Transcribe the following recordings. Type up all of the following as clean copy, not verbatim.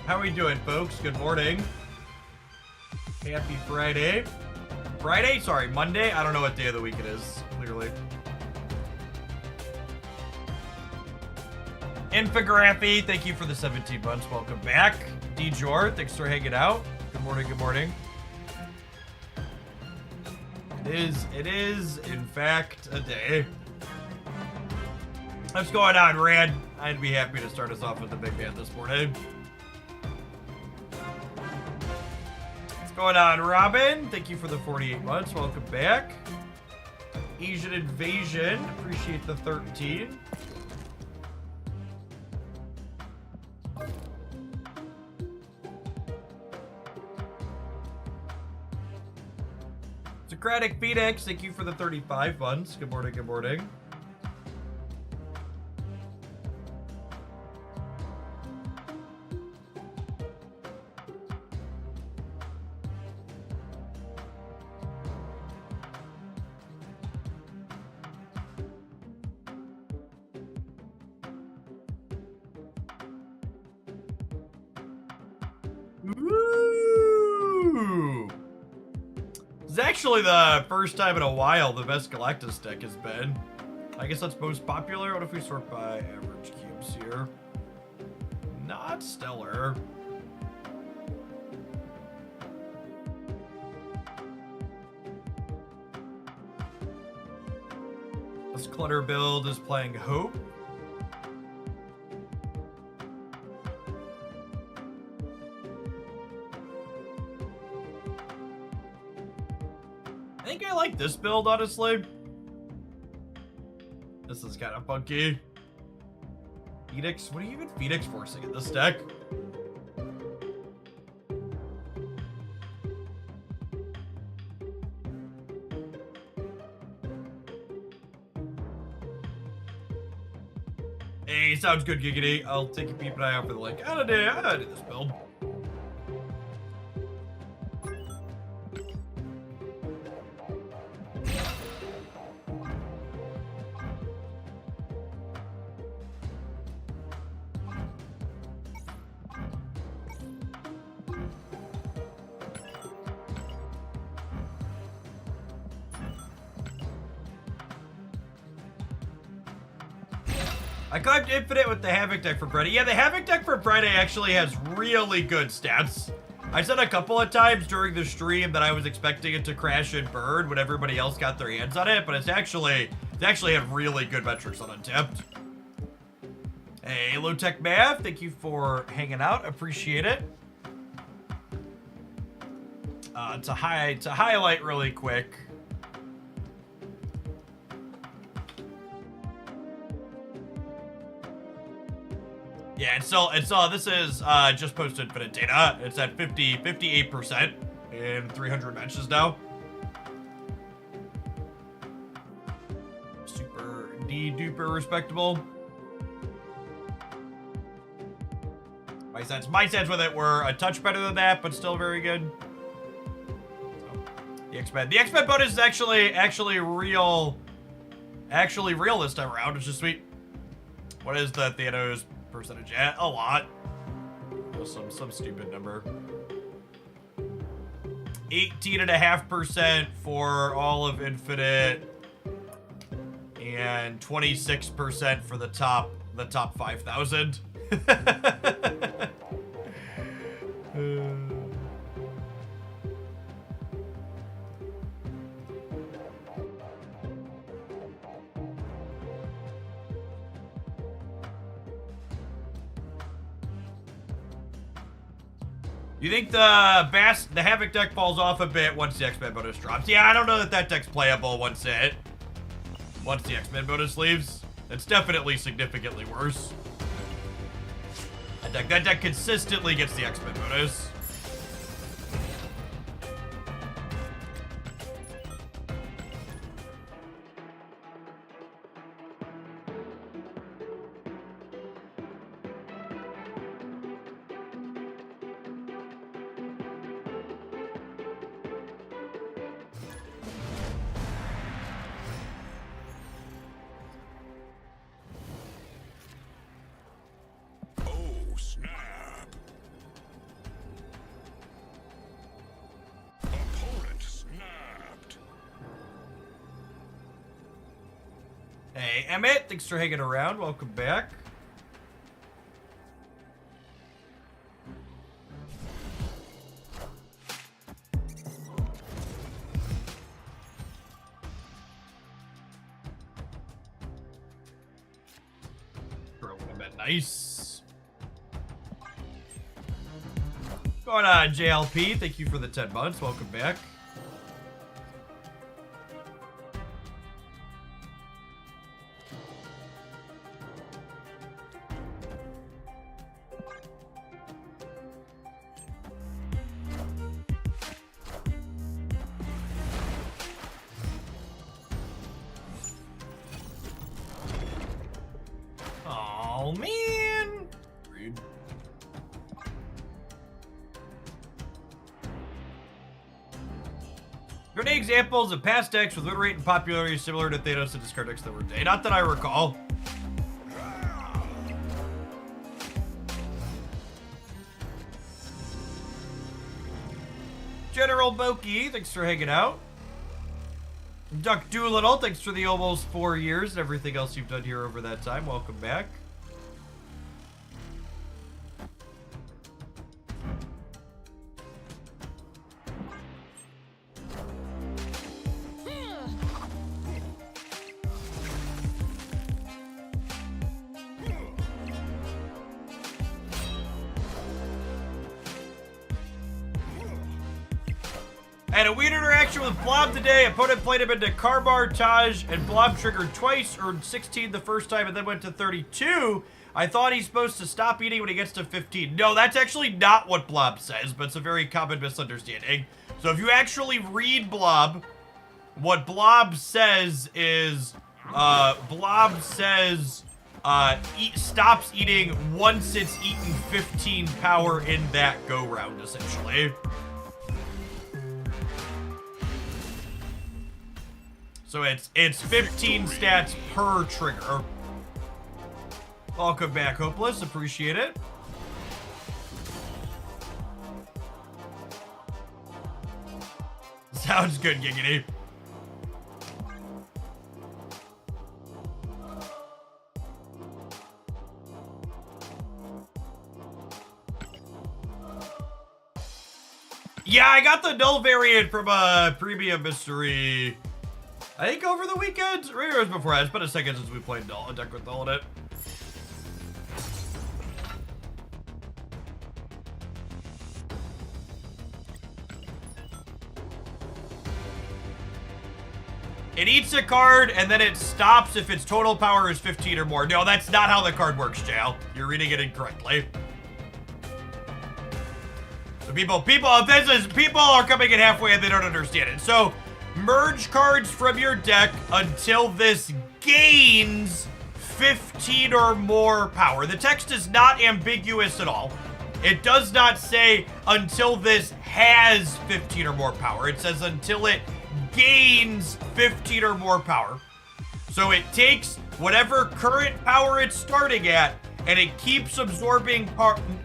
How are we doing, folks? Good morning. Happy Friday. Friday? Sorry, Monday? I don't know what day of the week it is, clearly. Infography, thank you for the 17 months. Welcome back. D-Jor, thanks for hanging out. Good morning, good morning. It is, in fact, a day. What's going on, Rad? I'd be happy to start us off with a big man this morning. What's going on, Robin? Thank you for the 48 months. Welcome back. Asian Invasion, appreciate the 13. Socratic Phoenix, thank you for the 35 months. Good morning, good morning. Ooh. This is actually the first time in a while the best Galactus deck has been. I guess that's most popular. What if we sort by average cubes here? Not stellar. This Clutter build is playing Hope. I think I like this build, honestly. This is kind of funky. Phoenix? What are you even Phoenix forcing in this deck? Hey, sounds good, Giggity. I'll take a peep and eye out for the link. I don't do this build. I climbed Infinite with the Havoc deck for Friday. Yeah, the Havoc deck for Friday actually has really good stats. I said a couple of times during the stream that I was expecting it to crash and burn when everybody else got their hands on it, but it's actually had really good metrics on Untapped. Hey, Low Tech Math, thank you for hanging out. Appreciate it. To highlight really quick. Yeah, it's still, this is just post-infinite data. It's at 58% in 300 matches now. Super duper respectable. My sense with it were a touch better than that, but still very good. So, the X-Men bonus is actually real this time around, which is sweet. What is the Thanos percentage at? A lot. Some stupid number. 18.5% for all of Infinite, and 26% for the top 5,000. You think the Havoc deck falls off a bit once the X-Men bonus drops? Yeah, I don't know that deck's playable once the X-Men bonus leaves. It's definitely significantly worse. That deck consistently gets the X-Men bonus. Hey, Emmett, thanks for hanging around. Welcome back. Nice. Going on, JLP. Thank you for the 10 months. Welcome back. Oh, man. Rude. Are there any examples of past decks with win rate and popularity similar to Thanos and discard decks that were day? Not that I recall. General Boki, thanks for hanging out. Duck Doolittle, thanks for the almost 4 years and everything else you've done here over that time. Welcome back. I had a weird interaction with Blob today. Opponent played him into Karbar, Taj, and Blob triggered twice, earned 16 the first time, and then went to 32. I thought he's supposed to stop eating when he gets to 15. No, that's actually not what Blob says, but it's a very common misunderstanding. So if you actually read Blob, what Blob says is, stops eating once it's eaten 15 power in that go-round, essentially. So it's 15 stats per trigger. Welcome back, Hopeless. Appreciate it. Sounds good, Giggity. Yeah, I got the null variant from a premium mystery. I think over the weekend, or it was before. It's been a second since we played a deck with null in it. It eats a card, and then it stops if its total power is 15 or more. No, that's not how the card works, Jail. You're reading it incorrectly. So people are coming in halfway and they don't understand it. So, merge cards from your deck until this gains 15 or more power. The text is not ambiguous at all. It does not say until this has 15 or more power. It says until it gains 15 or more power. So it takes whatever current power it's starting at and it keeps absorbing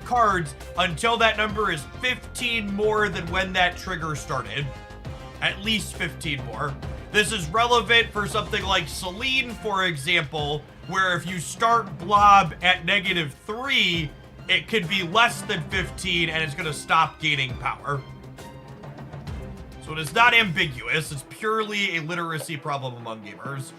cards until that number is 15 more than when that trigger started. At least 15 more. This is relevant for something like Selene, for example, where if you start Blob at -3, it could be less than 15 and it's going to stop gaining power. So it is not ambiguous. It's purely a literacy problem among gamers.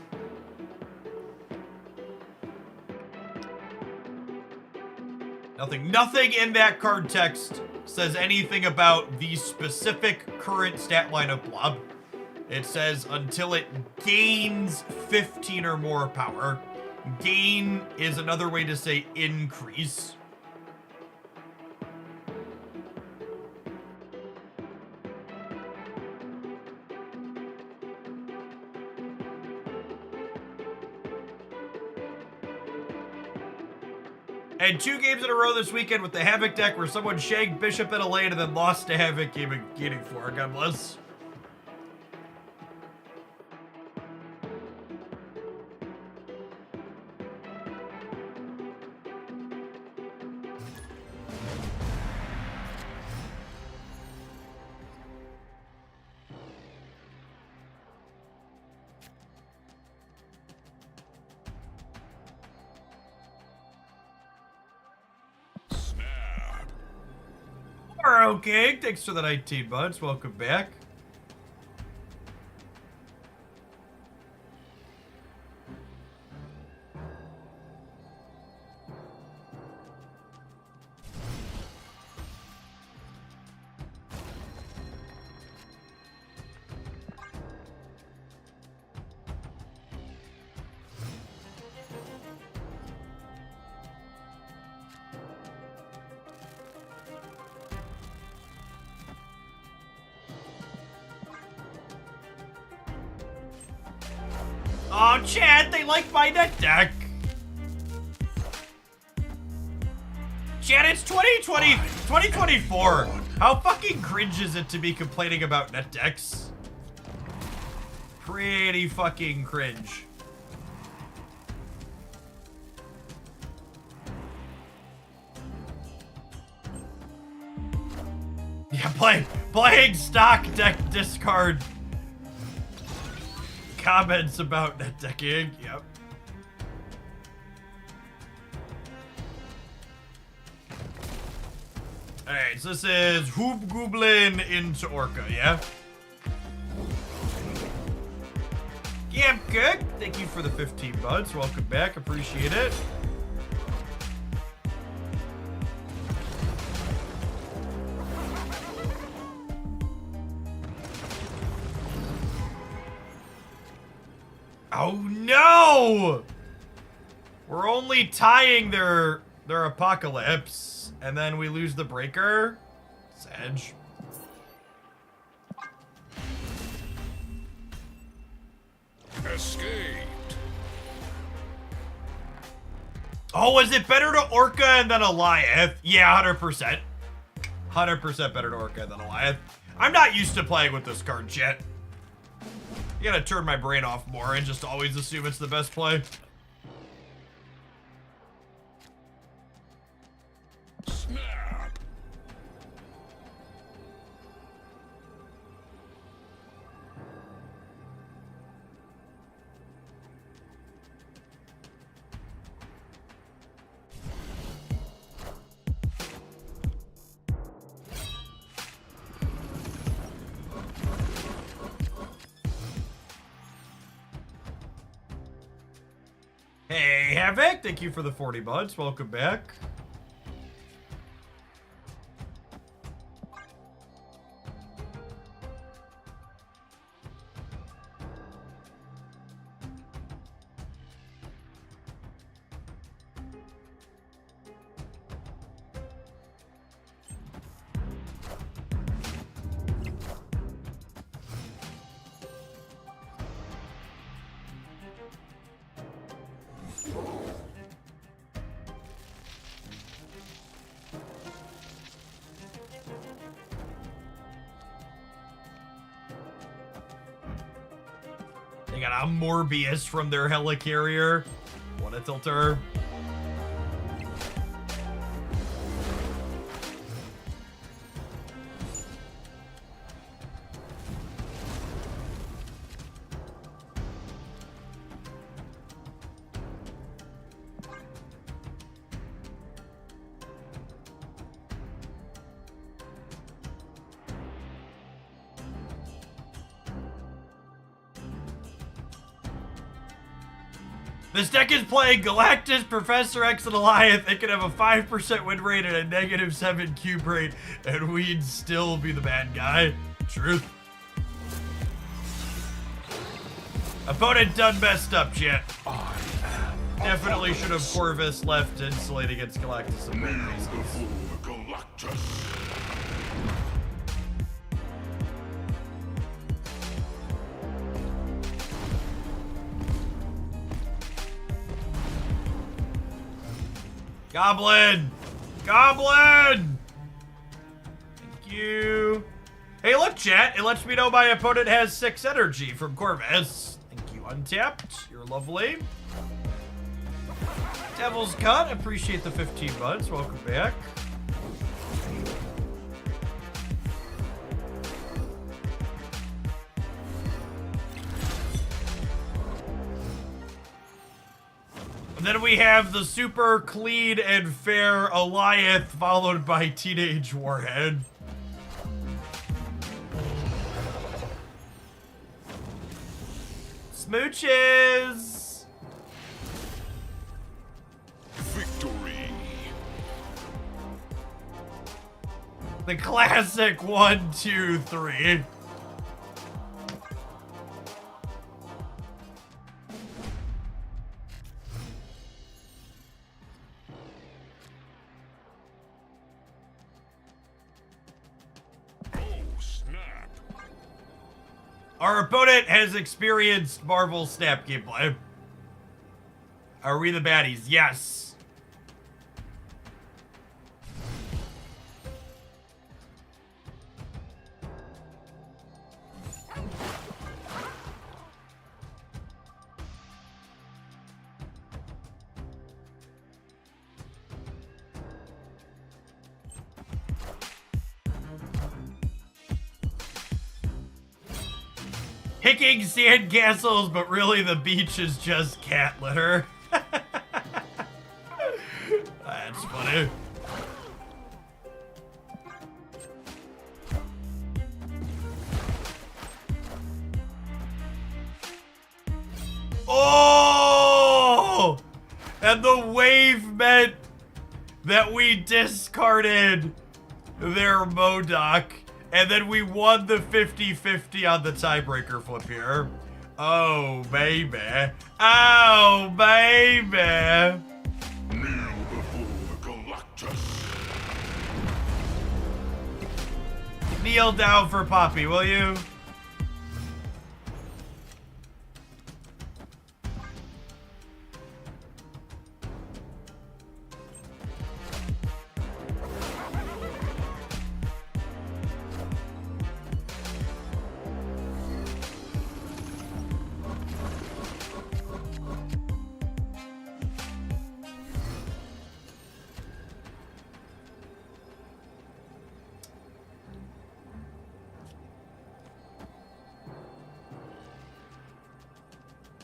Nothing in that card text says anything about the specific current stat line of Blob. It says until it gains 15 or more power. Gain is another way to say increase. And 2 games in a row this weekend with the Havoc deck where someone shagged Bishop in a lane and then lost to Havoc gaining 4. God bless. Arrow King, thanks for the 19 months. Welcome back. Oh, Chad, they like my net deck. Chad, it's 2024. How fucking cringe is it to be complaining about net decks? Pretty fucking cringe. Yeah, playing stock deck discard. Comments about net decking, yep. Alright, so this is Hoop Goblin into Orca, yeah? Yep, good. Thank you for the 15 buds. Welcome back, appreciate it. Oh no! We're only tying their apocalypse, and then we lose the breaker. Sedge. Escaped. Oh, is it better to Orca and then Goliath? Yeah, 100%. 100% better to Orca than Goliath. I'm not used to playing with this card yet. You gotta turn my brain off more and just always assume it's the best play. Snap. Hey, Havoc, thank you for the 40 buds. Welcome back. They got a Morbius from their helicarrier. What a tilter. This deck is playing Galactus, Professor X, and Goliath. It can have a 5% win rate and a -7 cube rate, and we'd still be the bad guy. Truth. Opponent done messed up, chat. Definitely should have Corvus left to insulate against Galactus and both reasons. Galactus. Goblin! Goblin! Thank you. Hey, look, chat. It lets me know my opponent has 6 energy from Corvus. Thank you, Untapped. You're lovely. Devil's Cut. Appreciate the 15 buds. Welcome back. Then we have the super clean and fair Goliath, followed by Teenage Warhead. Smooches! Victory. The classic 1, 2, 3. Oh, snap. Our opponent has experienced Marvel Snap gameplay. Are we the baddies? Yes. Picking sandcastles, but really the beach is just cat litter. That's funny. Oh! And the wave meant that we discarded their MODOK. And then we won the 50-50 on the tiebreaker flip here. Oh, baby. Oh, baby. Kneel before the Galactus. Kneel down for Poppy, will you?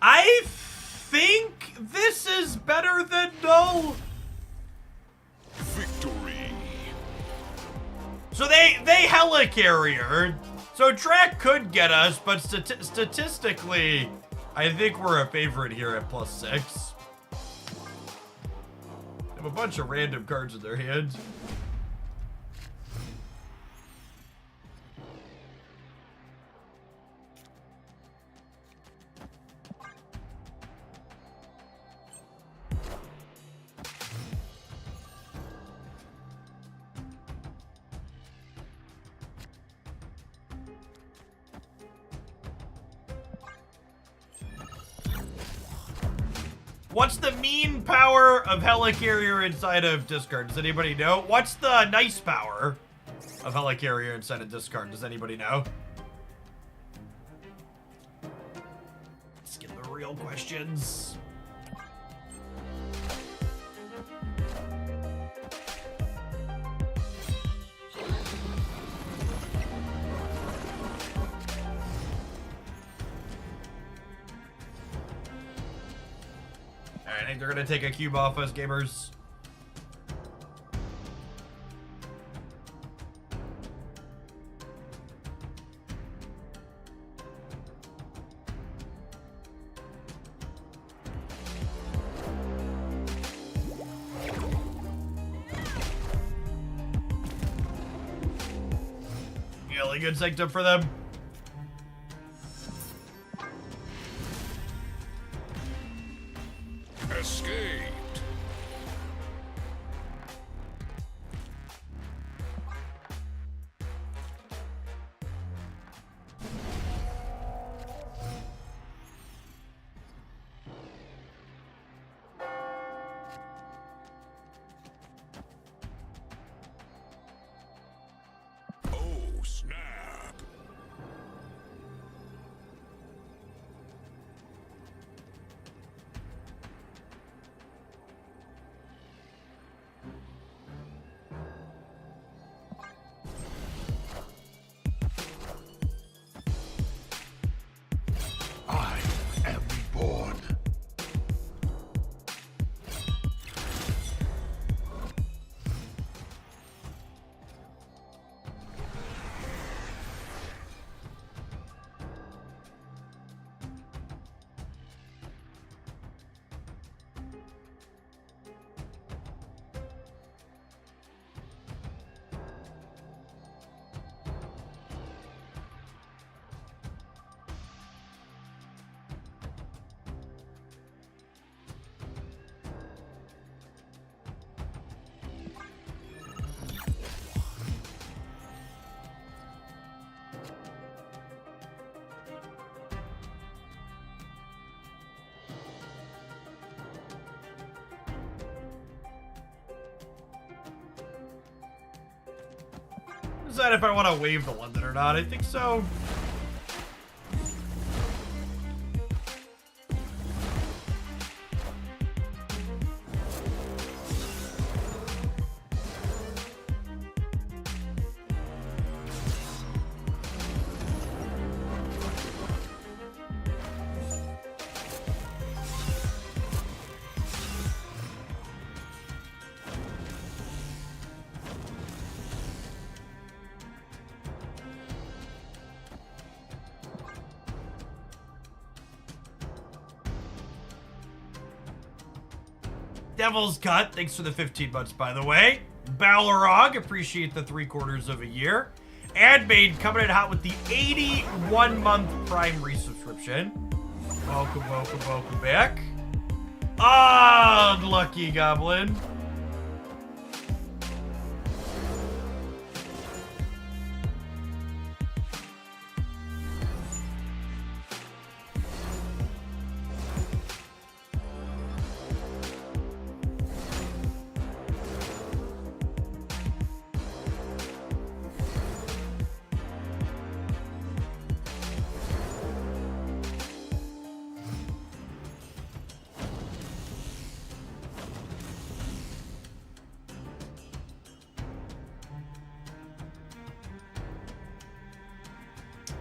I think this is better than no. Victory. So they helicarrier. So track could get us, but statistically, I think we're a favorite here at +6. They have a bunch of random cards in their hand. What's the mean power of helicarrier inside of discard? Does anybody know? What's the nice power of helicarrier inside of discard? Does anybody know? Let's get the real questions. I think they're gonna take a cube off us, gamers. Really good sanctum for them. Escaped. Oh, snap. Decide if I want to wave the London or not. I think so. Devil's Cut, thanks for the 15 months, by the way. Balrog, appreciate the 3/4 of a year. Admaid coming in hot with the 81-month Prime resubscription. Welcome, welcome, welcome back. Unlucky Goblin.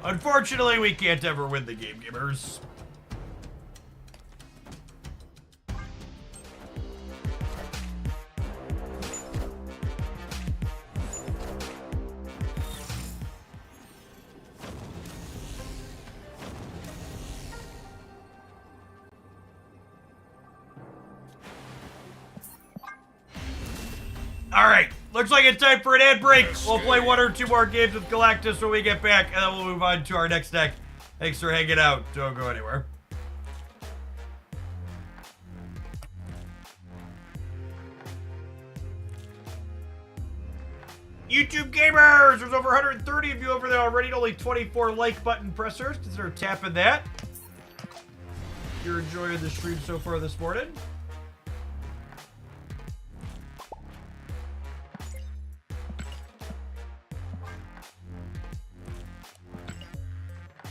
Unfortunately, we can't ever win the game, gamers. All right. Looks like it's time for an ad break. We'll play 1 or 2 more games with Galactus when we get back, and then we'll move on to our next deck. Thanks for hanging out. Don't go anywhere. YouTube gamers! There's over 130 of you over there already, only 24 like button pressers. Consider tapping that. If you're enjoying the stream so far this morning.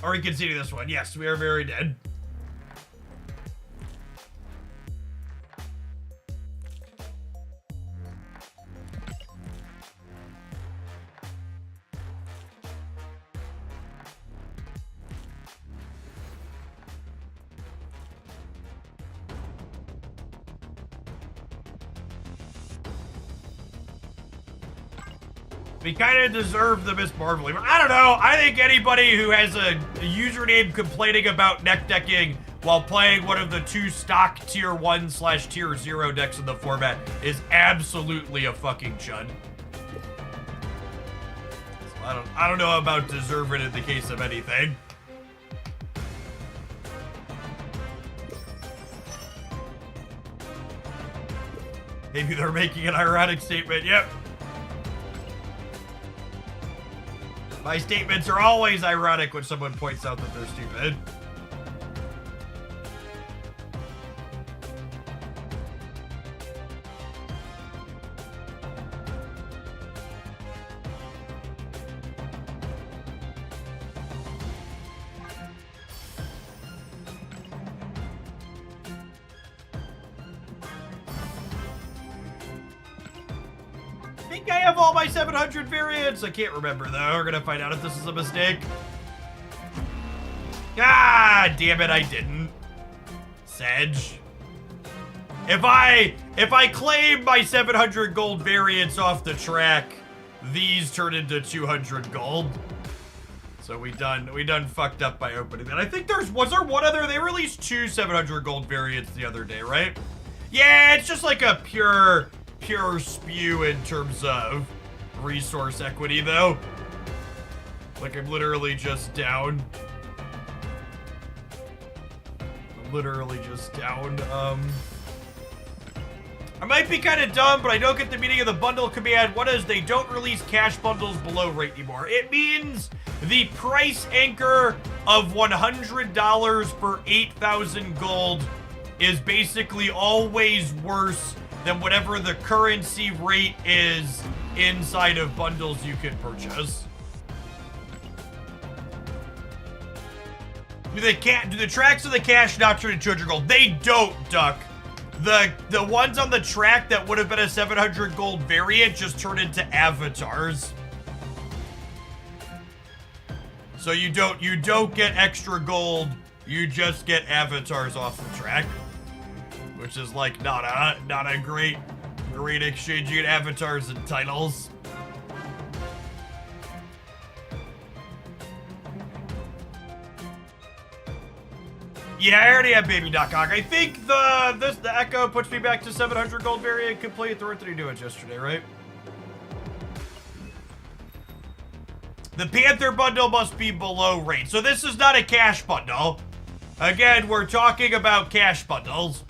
Are we conceding this one? Yes, we are very dead. We kind of deserve the Miss Marvel. I don't know. I think anybody who has a username complaining about neck decking while playing one of the 2 stock tier 1/tier 0 decks in the format is absolutely a fucking chud. So I don't know about deserve it in the case of anything. Maybe they're making an ironic statement. Yep. My statements are always ironic when someone points out that they're stupid. I think I have all my 700 variants. I can't remember though. We're gonna find out if this is a mistake. God damn it, I didn't. Sedge. If I claim my 700 gold variants off the track, these turn into 200 gold. So we done fucked up by opening that. I think was there one other? They released 2 700 gold variants the other day, right? Yeah, it's just like a pure spew in terms of resource equity, though. Like, I'm literally just down. I might be kind of dumb, but I don't get the meaning of the bundle command. What is they don't release cash bundles below rate anymore? It means the price anchor of $100 for 8,000 gold is basically always worse than whatever the currency rate is inside of bundles you can purchase. Do the tracks of the cash not turn into 200 gold? They don't, Duck. The ones on the track that would have been a 700 gold variant just turn into avatars. So you don't get extra gold, you just get avatars off the track. Which is like not a great exchange. You get avatars and titles. Yeah, I already have Baby Doc Ock. I think the Echo puts me back to 700 gold variant complete. The work that he doing yesterday, right? The Panther bundle must be below rate. So this is not a cash bundle. Again, we're talking about cash bundles.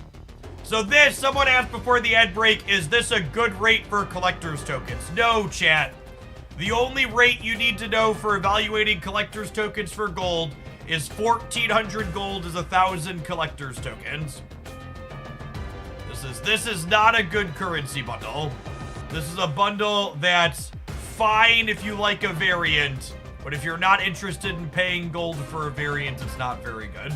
So this, someone asked before the ad break, is this a good rate for collector's tokens? No, chat. The only rate you need to know for evaluating collector's tokens for gold is 1,400 gold is 1,000 collector's tokens. This is not a good currency bundle. This is a bundle that's fine if you like a variant, but if you're not interested in paying gold for a variant, it's not very good.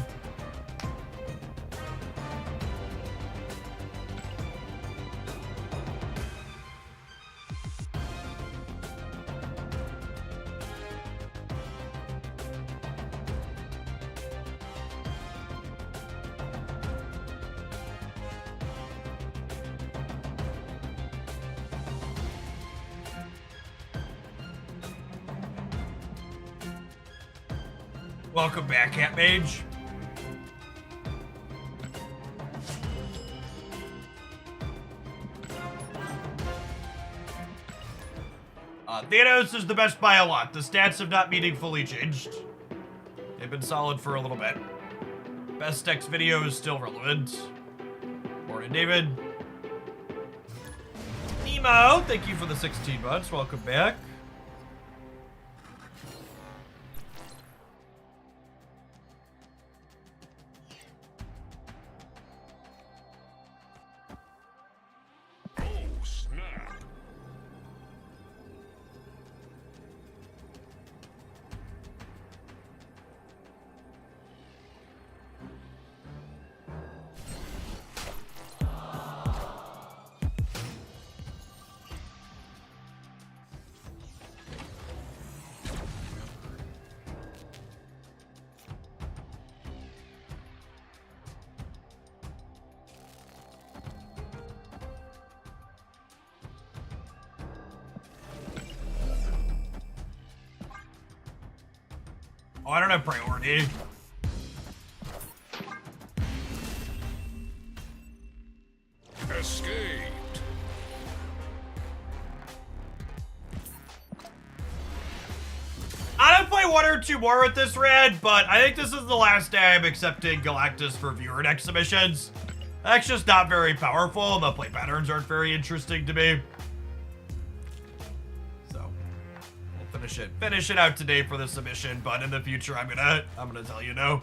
Welcome back, Cat Mage. Thanos is the best by a lot. The stats have not meaningfully changed. They've been solid for a little bit. Best X video is still relevant. Morning, David. Nemo, thank you for the 16 months. Welcome back. Oh, I don't have priority. Escaped. I'd play one or two more with this red, but I think this is the last day I'm accepting Galactus for viewer deck submissions. That's just not very powerful, and the play patterns aren't very interesting to me. So, we'll finish it out today for the submission, but in the future I'm gonna tell you no.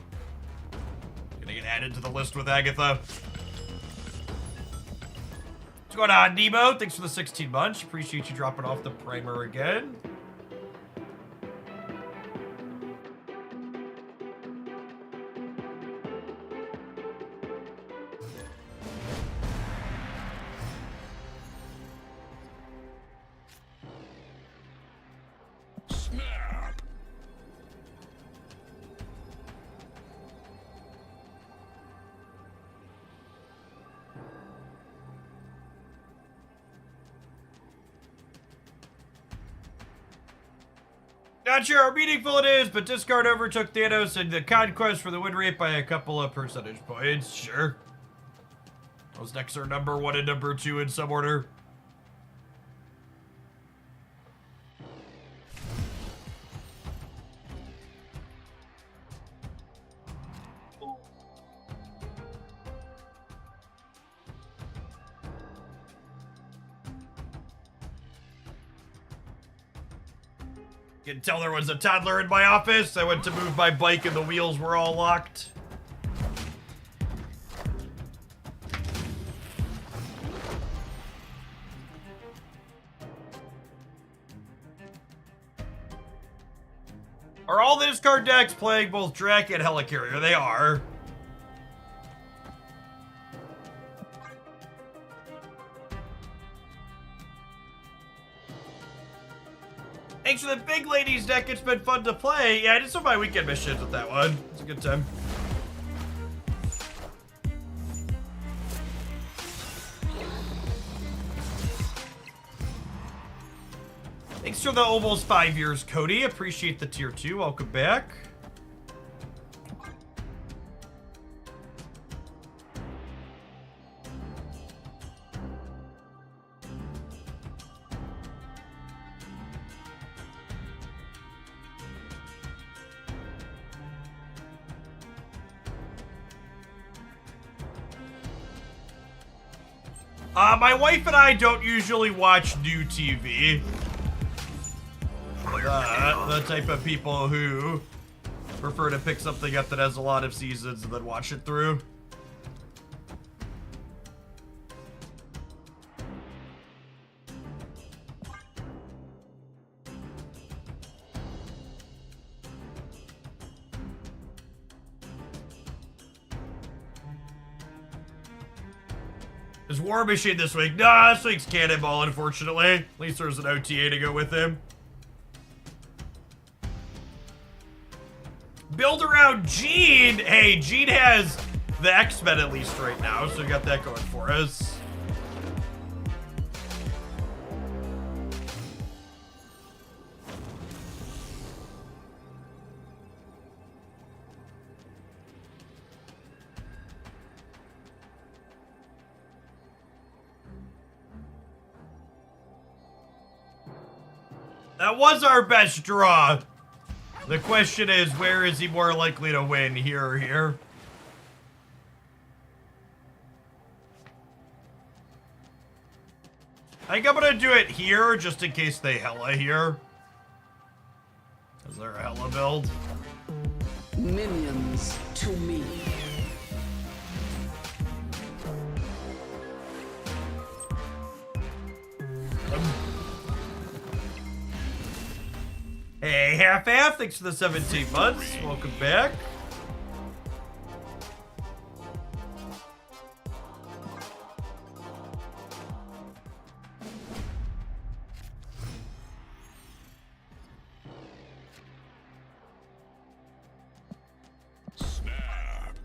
Gonna get added to the list with Agatha. What's going on, Nemo? Thanks for the 16 months. Appreciate you dropping off the primer again. Snap. Not sure how meaningful it is, but Discard overtook Thanos and the Conquest for the win rate by a couple of percentage points. Sure. Those decks are number 1 and number 2 in some order. You can tell there was a toddler in my office. I went to move my bike and the wheels were all locked. Are all these card decks playing both Drac and Helicarrier? They are. Thanks for the big ladies deck. It's been fun to play. Yeah, I did some of my weekend missions with that one. It's a good time. Thanks for the almost 5 years, Cody. Appreciate the tier 2. Welcome back. My wife and I don't usually watch new TV. The type of people who prefer to pick something up that has a lot of seasons and then watch it through. Is War Machine this week? Nah, this week's Cannonball, unfortunately. At least there's an OTA to go with him. Build around Gene. Hey, Gene has the X-Men at least right now, so we got that going for us. That was our best draw. The question is, where is he more likely to win, here or here? I think I'm gonna do it here, just in case they hella here. Is there a hella build? Minions to me. Hey, Half-Half, thanks for the 17 months. Welcome back. Snap.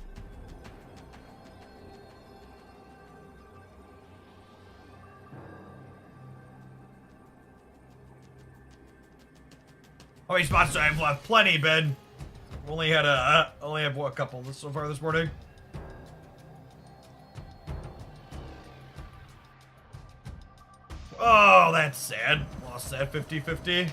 How many spots do I have left? Plenty, Ben. Only had a couple so far this morning. Oh, that's sad. Lost that 50-50.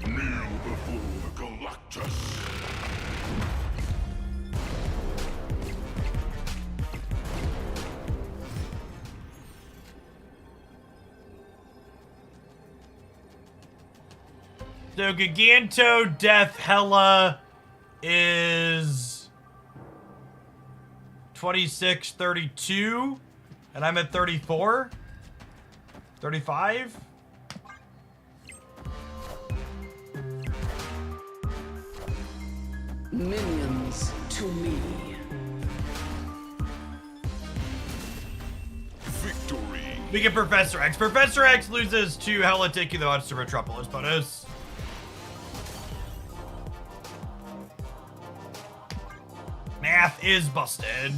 Kneel before Galactus. So Giganto Death Hella is 26-32, and I'm at 34, 35. Minions to me. Victory. We get Professor X. Professor X loses to Hella taking the Monster Metropolis bonus. Math is busted.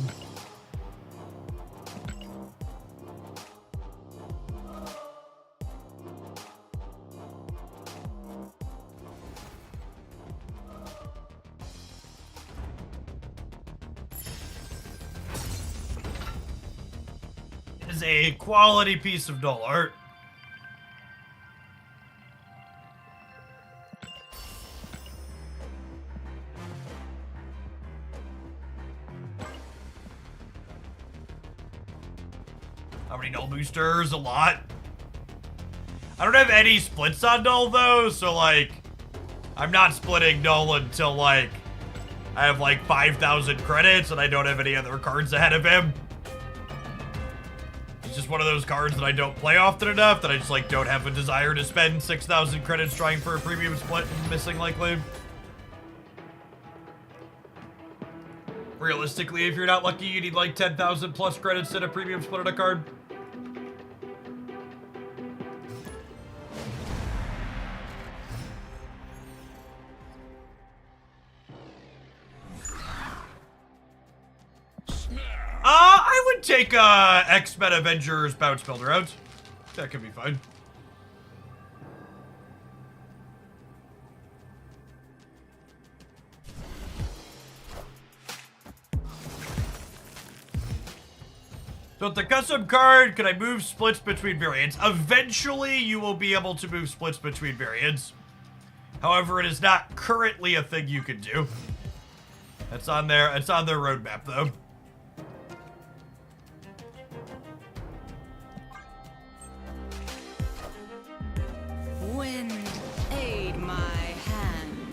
is a quality piece of null art. How many null boosters? A lot. I don't have any splits on null though, so like, I'm not splitting null until like, I have like 5,000 credits and I don't have any other cards ahead of him. It's just one of those cards that I don't play often enough that I just like don't have a desire to spend 6,000 credits trying for a premium split and missing likely. Realistically, if you're not lucky, you need like 10,000 plus credits to a premium split on a card. I would take X-Men Avengers Bounce Builder out. That could be fine. So with the custom card, can I move splits between variants? Eventually, you will be able to move splits between variants. However, it is not currently a thing you can do. It's on their roadmap, though. Wind, aid my hand.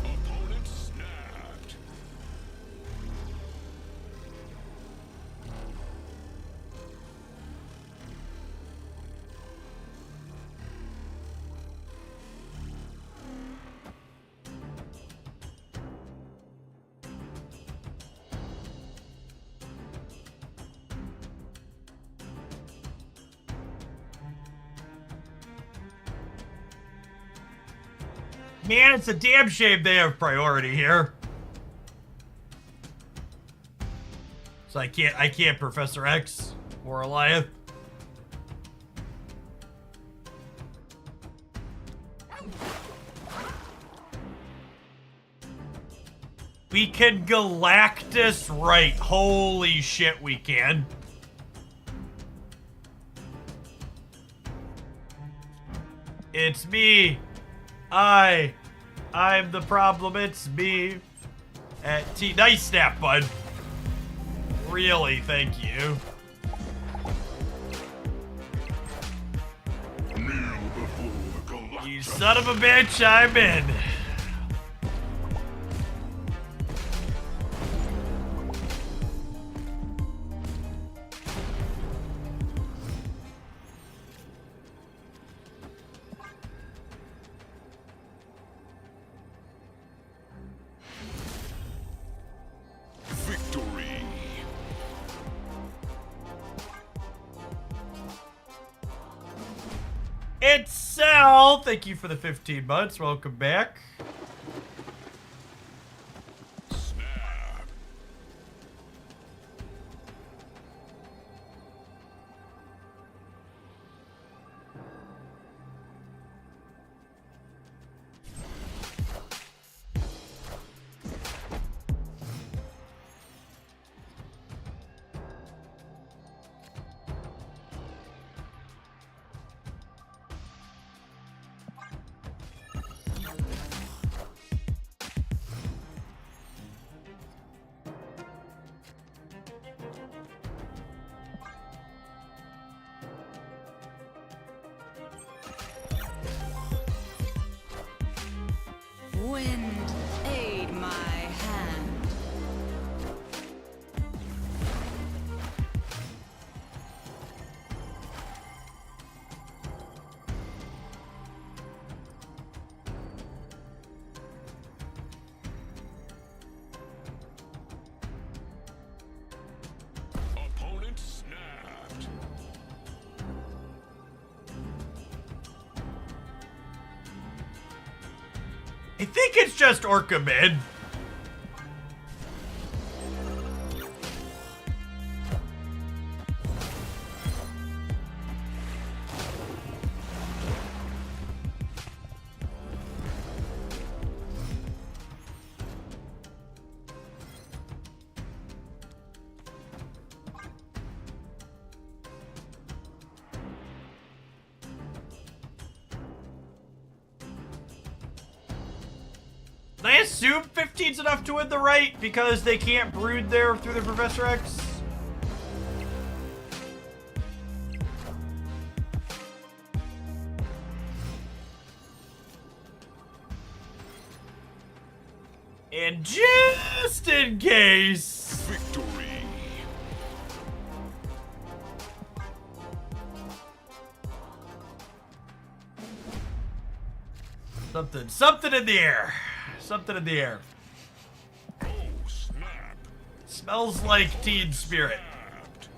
Opponent snapped. Man, it's a damn shame they have priority here. So I can't Professor X or Goliath. We can Galactus right. Holy shit, we can. It's me. I'm the problem, it's me. At T. Nice snap, bud. Really, thank you. Kneel before Galactus. You son of a bitch, I'm in. Victory. It's Sal. Thank you for the 15 months. Welcome back. Snap. Wind, aid my hand. I think it's just Orca mid. I assume 15's enough to win the right because they can't brood there through the Professor X. And just in case... Victory. Something in the air. Something in the air. Oh, snap. Smells like Teen Spirit. Snapped.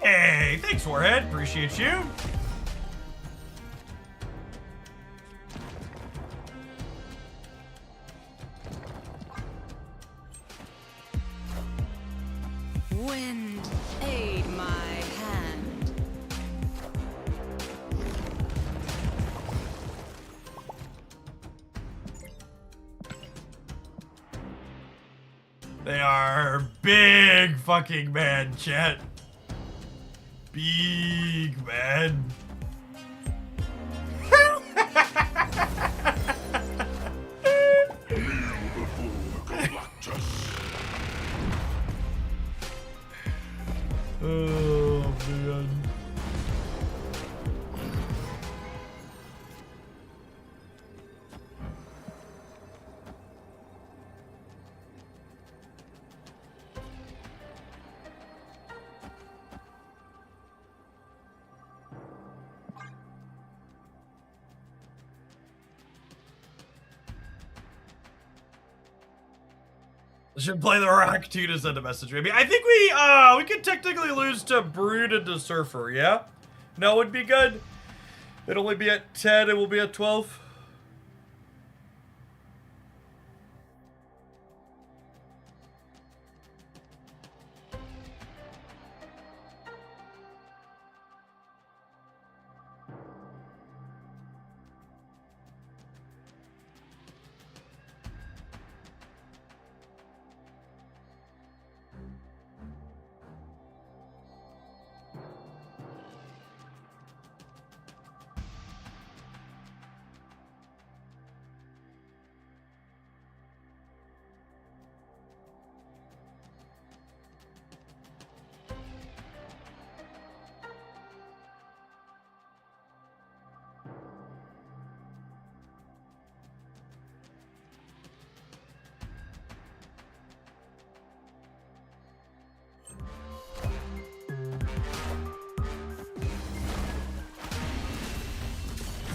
Hey, thanks, Warhead. Appreciate you. Wind, aid my hand. They are big fucking men, chat. Big man. Kneel before Galactus. Oh, man. Should play the Rock too to send a message, maybe. I think we could technically lose to Brood and to Surfer, yeah? No, it would be good. It'd only be at 10, it will be at 12.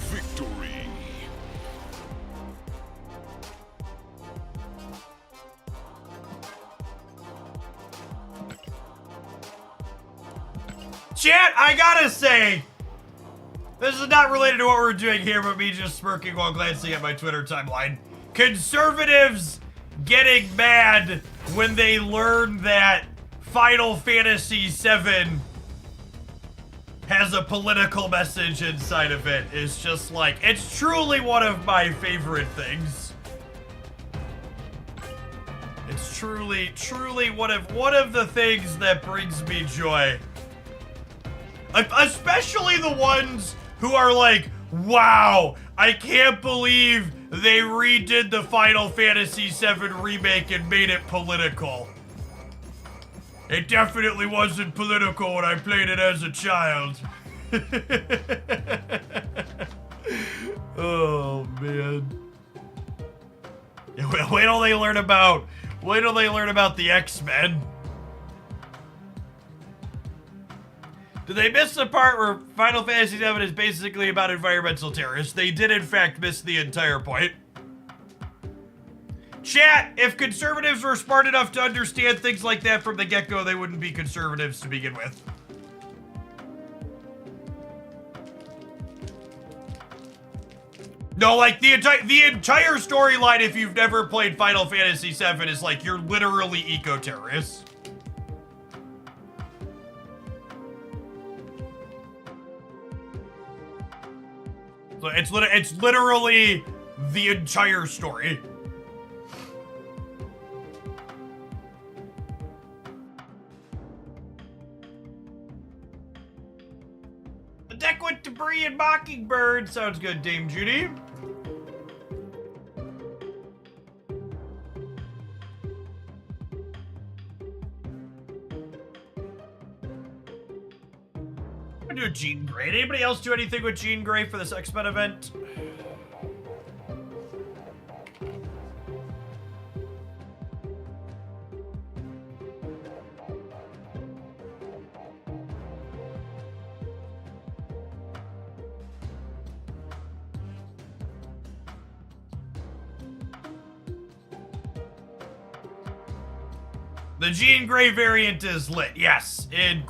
Victory. Chat, I gotta say, this is not related to what we're doing here, but me just smirking while glancing at my Twitter timeline. Conservatives getting mad when they learn that Final Fantasy VII has a political message inside of it is just like, it's truly one of my favorite things. It's truly one of the things that brings me joy. Especially the ones who are like, wow, I can't believe they redid the Final Fantasy VII remake and made it political. It definitely wasn't political when I played it as a child. Oh, man. Wait till they learn about the X-Men. Did they miss the part where Final Fantasy VII is basically about environmental terrorists? They did, in fact, miss the entire point. Chat, if conservatives were smart enough to understand things like that from the get-go, they wouldn't be conservatives to begin with. No, like, the entire storyline, if you've never played Final Fantasy VII, is like, you're literally eco-terrorists. So it's literally the entire story. The deck with debris and Mockingbird. Sounds good, Dame Judy. I'm gonna do Jean Grey. Did anybody else do anything with Jean Grey for this X-Men event? The Jean Grey variant is lit, yes, in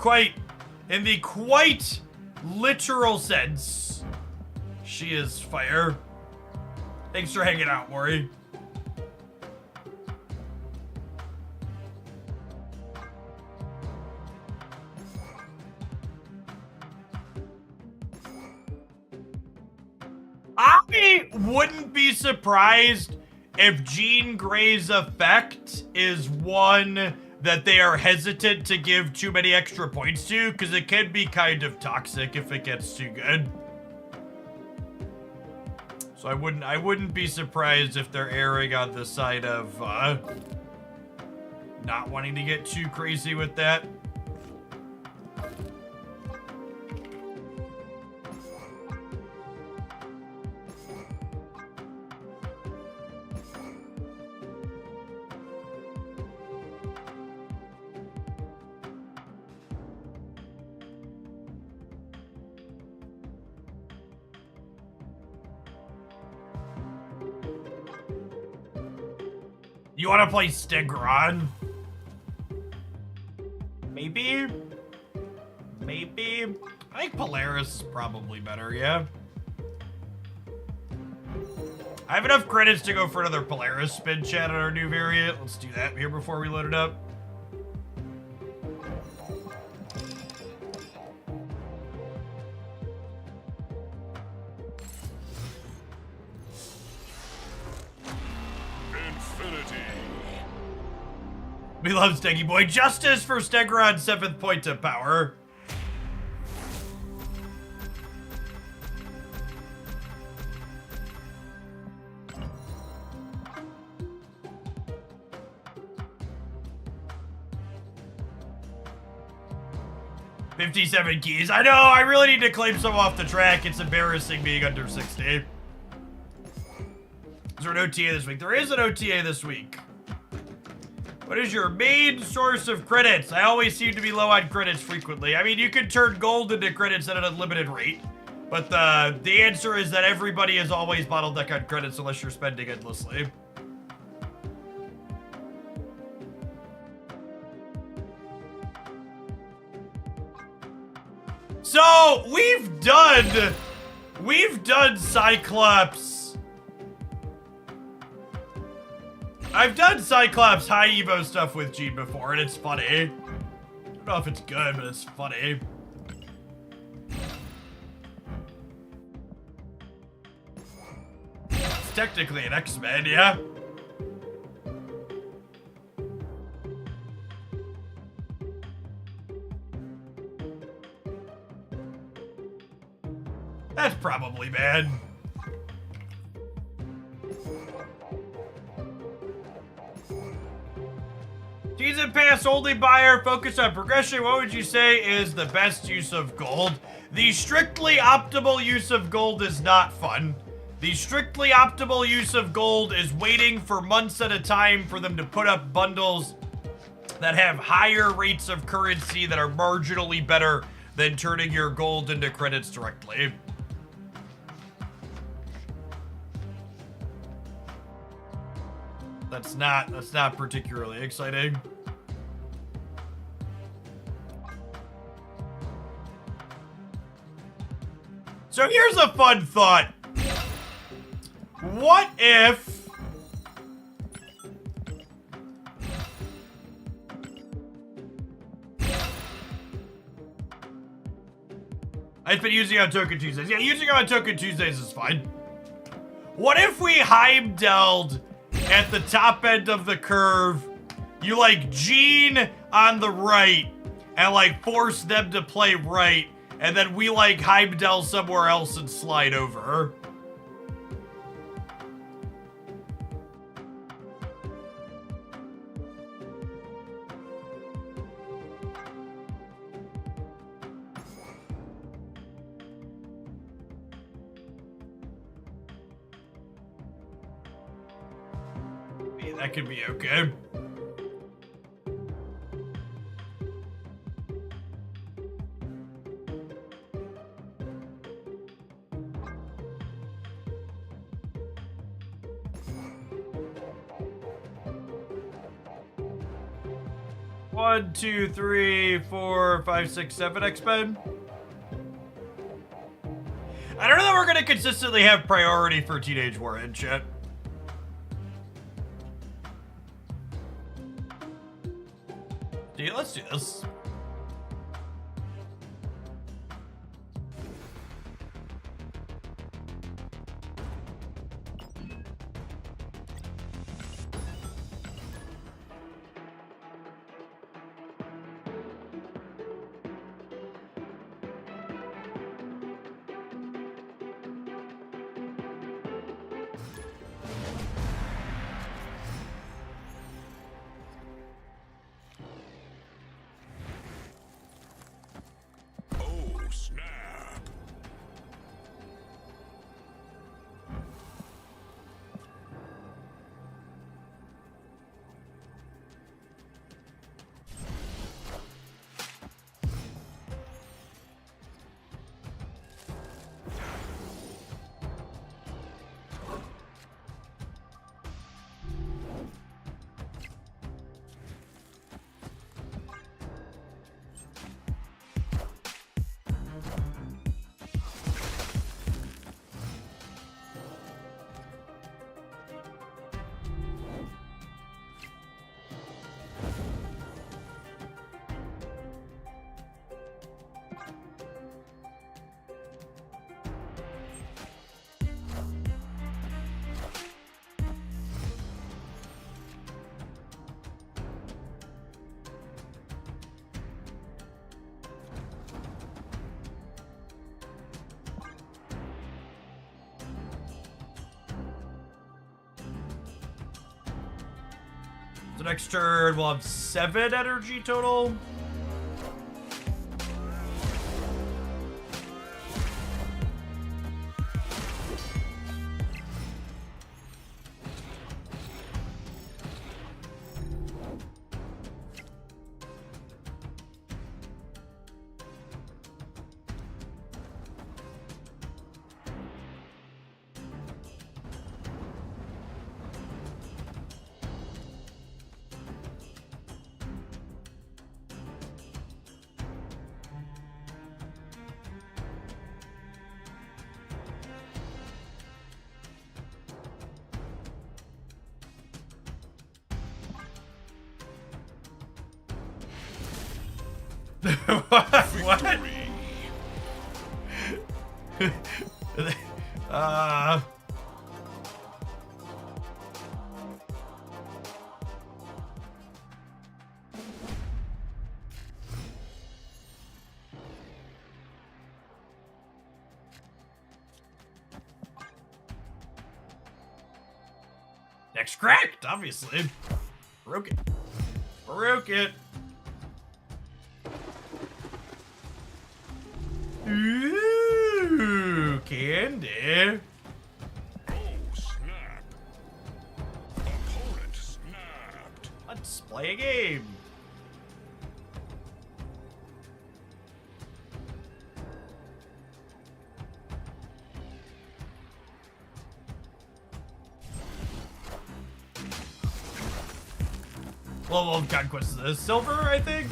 the quite literal sense. She is fire. Thanks for hanging out, Maury. I wouldn't be surprised if Jean Grey's effect is one that they are hesitant to give too many extra points to, because it can be kind of toxic if it gets too good. So I wouldn't be surprised if they're erring on the side of not wanting to get too crazy with that. You want to play Stegron? Maybe? Maybe? I think Polaris is probably better, yeah? I have enough credits to go for another Polaris spin chat on our new variant. Let's do that here before we load it up. We love Steggy Boy. Justice for Stegron's 7th point of power. $57 keys. I know, I really need to claim some off the track. It's embarrassing being under 60. Is there an OTA this week? There is an OTA this week. What is your main source of credits? I always seem to be low on credits frequently. I mean, you can turn gold into credits at an unlimited rate, but the answer is that everybody is always bottleneck on credits unless you're spending endlessly. So, we've done Cyclops. I've done Cyclops high Evo stuff with Jean before, and it's funny. I don't know if it's good, but it's funny. It's technically an X-Men, yeah? That's probably bad. She's season pass only buyer, focus on progression. What would you say is the best use of gold? The strictly optimal use of gold is not fun. The strictly optimal use of gold is waiting for months at a time for them to put up bundles that have higher rates of currency that are marginally better than turning your gold into credits directly. That's not particularly exciting. So here's a fun thought. What if I've been using on Token Tuesdays. Yeah, using on Token Tuesdays is fine. What if we Heimdalled at the top end of the curve? You like Gene on the right and like force them to play right, and then we like Heimdall somewhere else and slide over. That could be okay. One, two, three, 4, 5, 6, 7 X-Men. I don't know that we're gonna consistently have priority for Teenage Warhead, chat. Dude, let's do this. The next turn we'll have 7 energy total. What? Next cracked, obviously. Broken. Baruch it. Ooh, candy. Oh, snap. Opponent snapped. Let's play a game. Level of Conquest is silver, I think.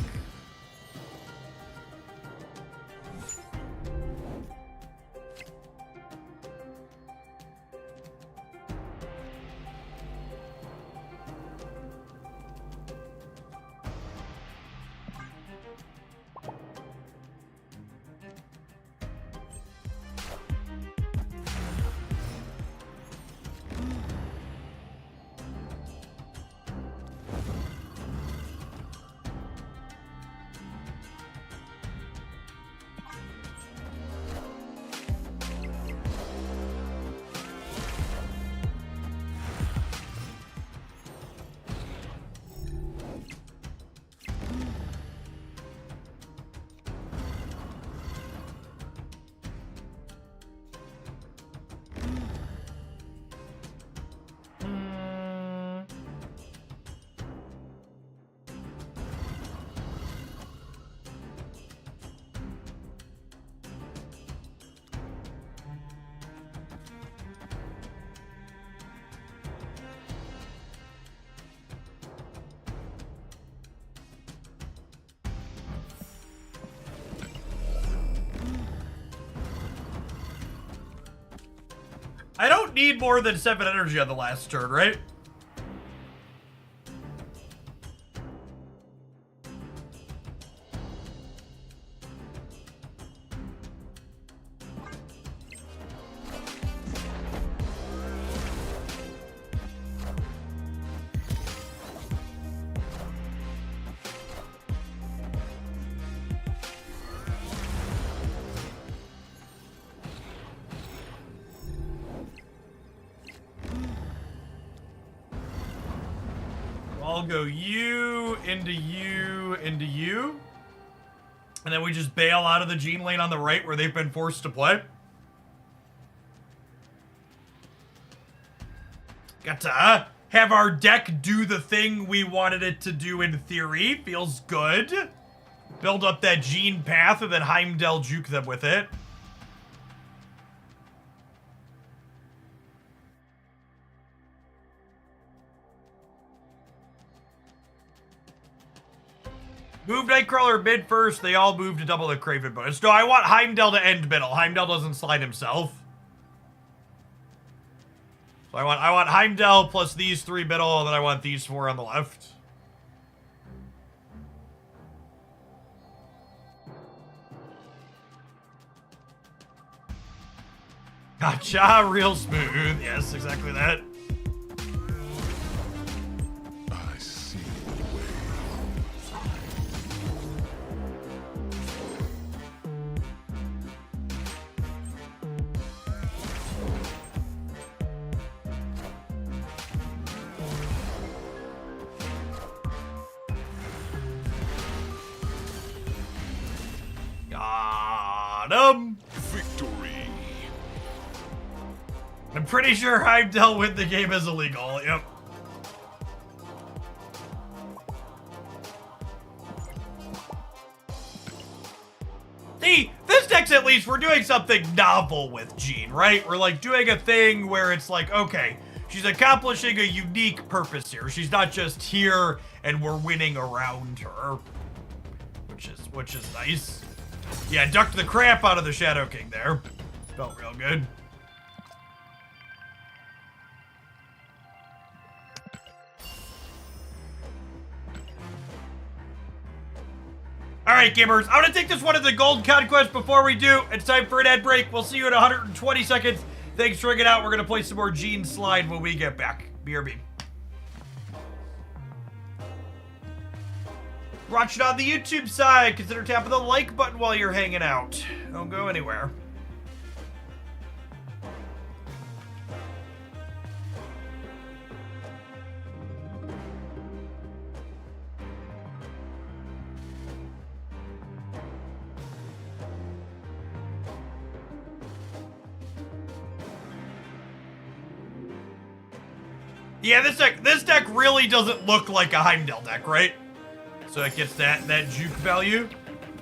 I don't need more than 7 energy on the last turn, right? I'll go you, into you, into you. And then we just bail out of the Gene lane on the right where they've been forced to play. Got to have our deck do the thing we wanted it to do in theory. Feels good. Build up that Gene path and then Heimdall juke them with it. Move Nightcrawler mid first. They all move to double the Craven bonus. No, I want Heimdall to end middle. Heimdall doesn't slide himself. So I want Heimdall plus these 3 middle, and then I want these 4 on the left. Gotcha, real smooth. Yes, exactly that. I see the way. Got him. Victory. I'm pretty sure Heimdall win the game is illegal. Yep. See, this deck's at least, we're doing something novel with Jean, right? We're like doing a thing where it's like, okay, she's accomplishing a unique purpose here. She's not just here and we're winning around her. Which is nice. Yeah, ducked the crap out of the Shadow King there. Felt real good. Alright, gamers, I'm gonna take this one as a gold conquest. Before we do, it's time for an ad break. We'll see you in 120 seconds. Thanks for hanging out. We're gonna play some more Gene Slide when we get back. BRB. Watch it on the YouTube side. Consider tapping the like button while you're hanging out. Don't go anywhere. Yeah, this deck really doesn't look like a Heimdall deck, right? So it gets that juke value.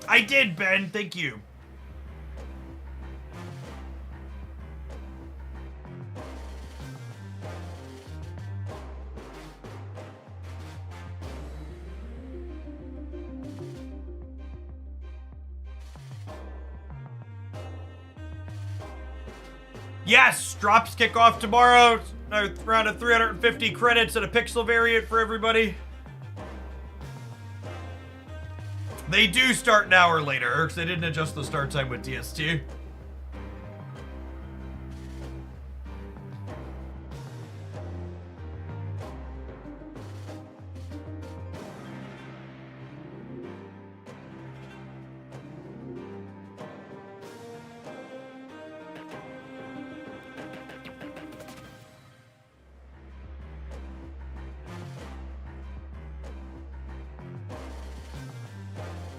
I did, Ben. Thank you. Yes, drops kick off tomorrow. Another round of 350 credits and a pixel variant for everybody. They do start an hour later, because they didn't adjust the start time with DST.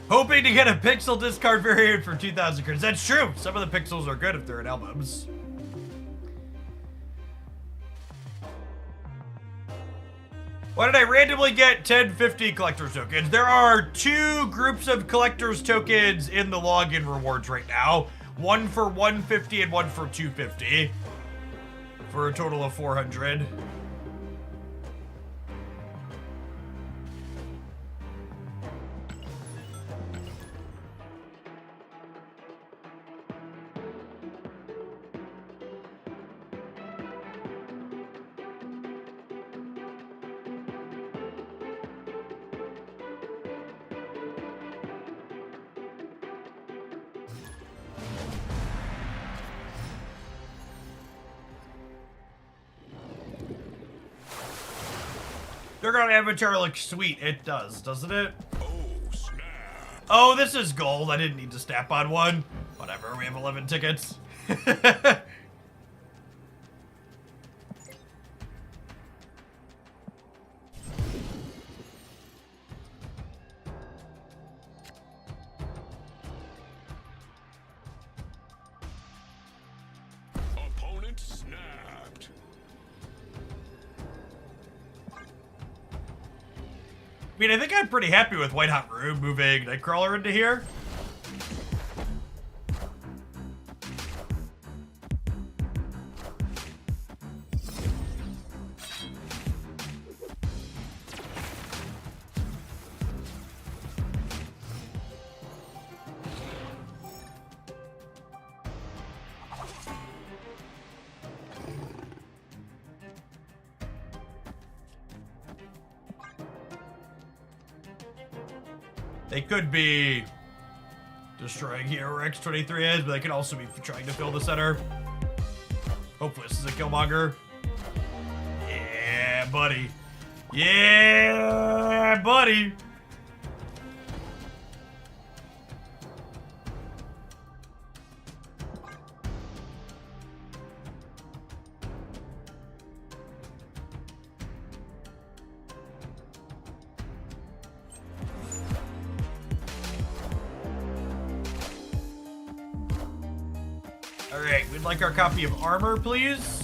Hoping to get a pixel discard variant for 2,000 credits. That's true. Some of the pixels are good if they're in albums. Why did I randomly get 1050 collector's tokens? There are 2 groups of collector's tokens in the login rewards right now. One for 150 and one for 250. For a total of 400. They're gonna avatar look sweet. It does, doesn't it? Oh, snap. Oh, this is gold. I didn't need to snap on one. Whatever, we have 11 tickets. Opponent snapped. I mean, I think I'm pretty happy with White Hot Room moving Nightcrawler into here. They could be destroying here where X-23 is, but they could also be trying to fill the center. Hopefully this is a Killmonger. Yeah, buddy. Yeah, buddy. Alright, we'd like our copy of armor, please.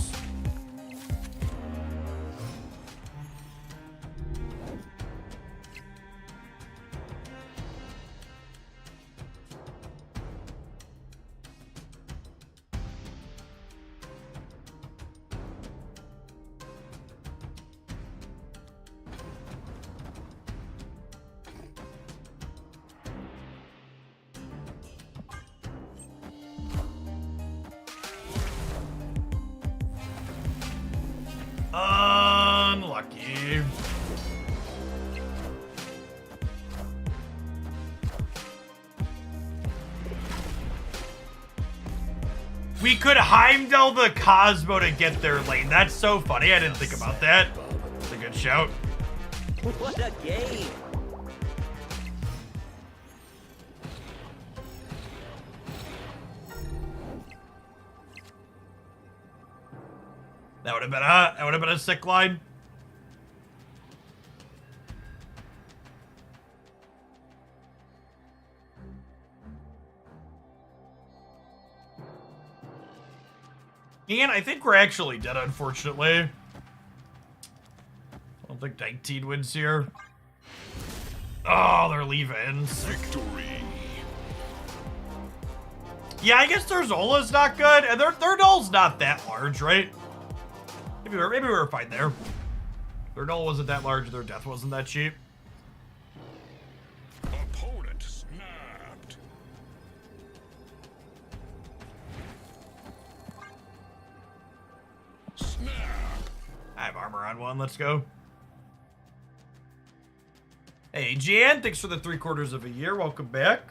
Unlucky. We could Heimdall the Cosmo to get their lane. That's so funny. I didn't think about that. That's a good shout. What a game! That would have been a sick line. And I think we're actually dead, unfortunately. don't think 19 wins here. Oh, they're leave-ins. Victory. Yeah, I guess their Zola's not good, and their null's not that large, right? Maybe we're fine there. Their null wasn't that large, their death wasn't that cheap. Opponent snapped. Snap. I have armor on one, let's go. Hey, Jan, thanks for the 3/4 of a year, welcome back.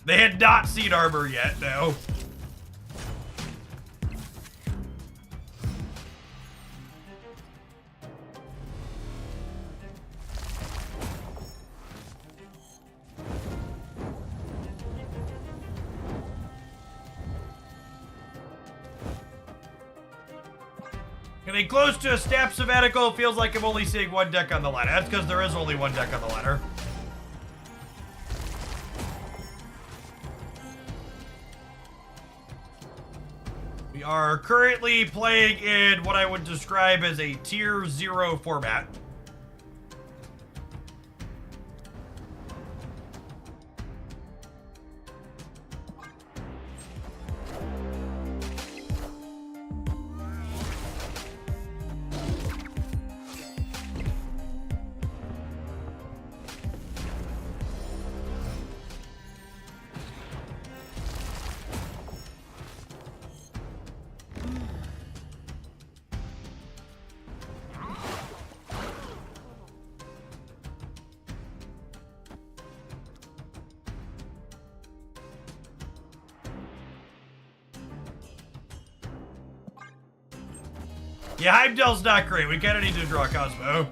They had not seen armor yet, no. Getting close to a snap sabbatical feels like I'm only seeing one deck on the ladder. That's because there is only one deck on the ladder. We are currently playing in what I would describe as a tier 0 format. Yeah, Heimdall's not great. We kind of need to draw Cosmo.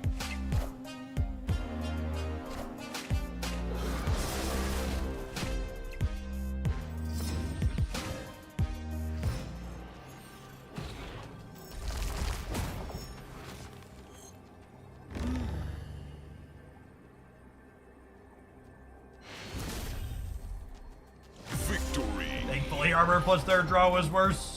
Victory. Thankfully, armor plus their draw was worse.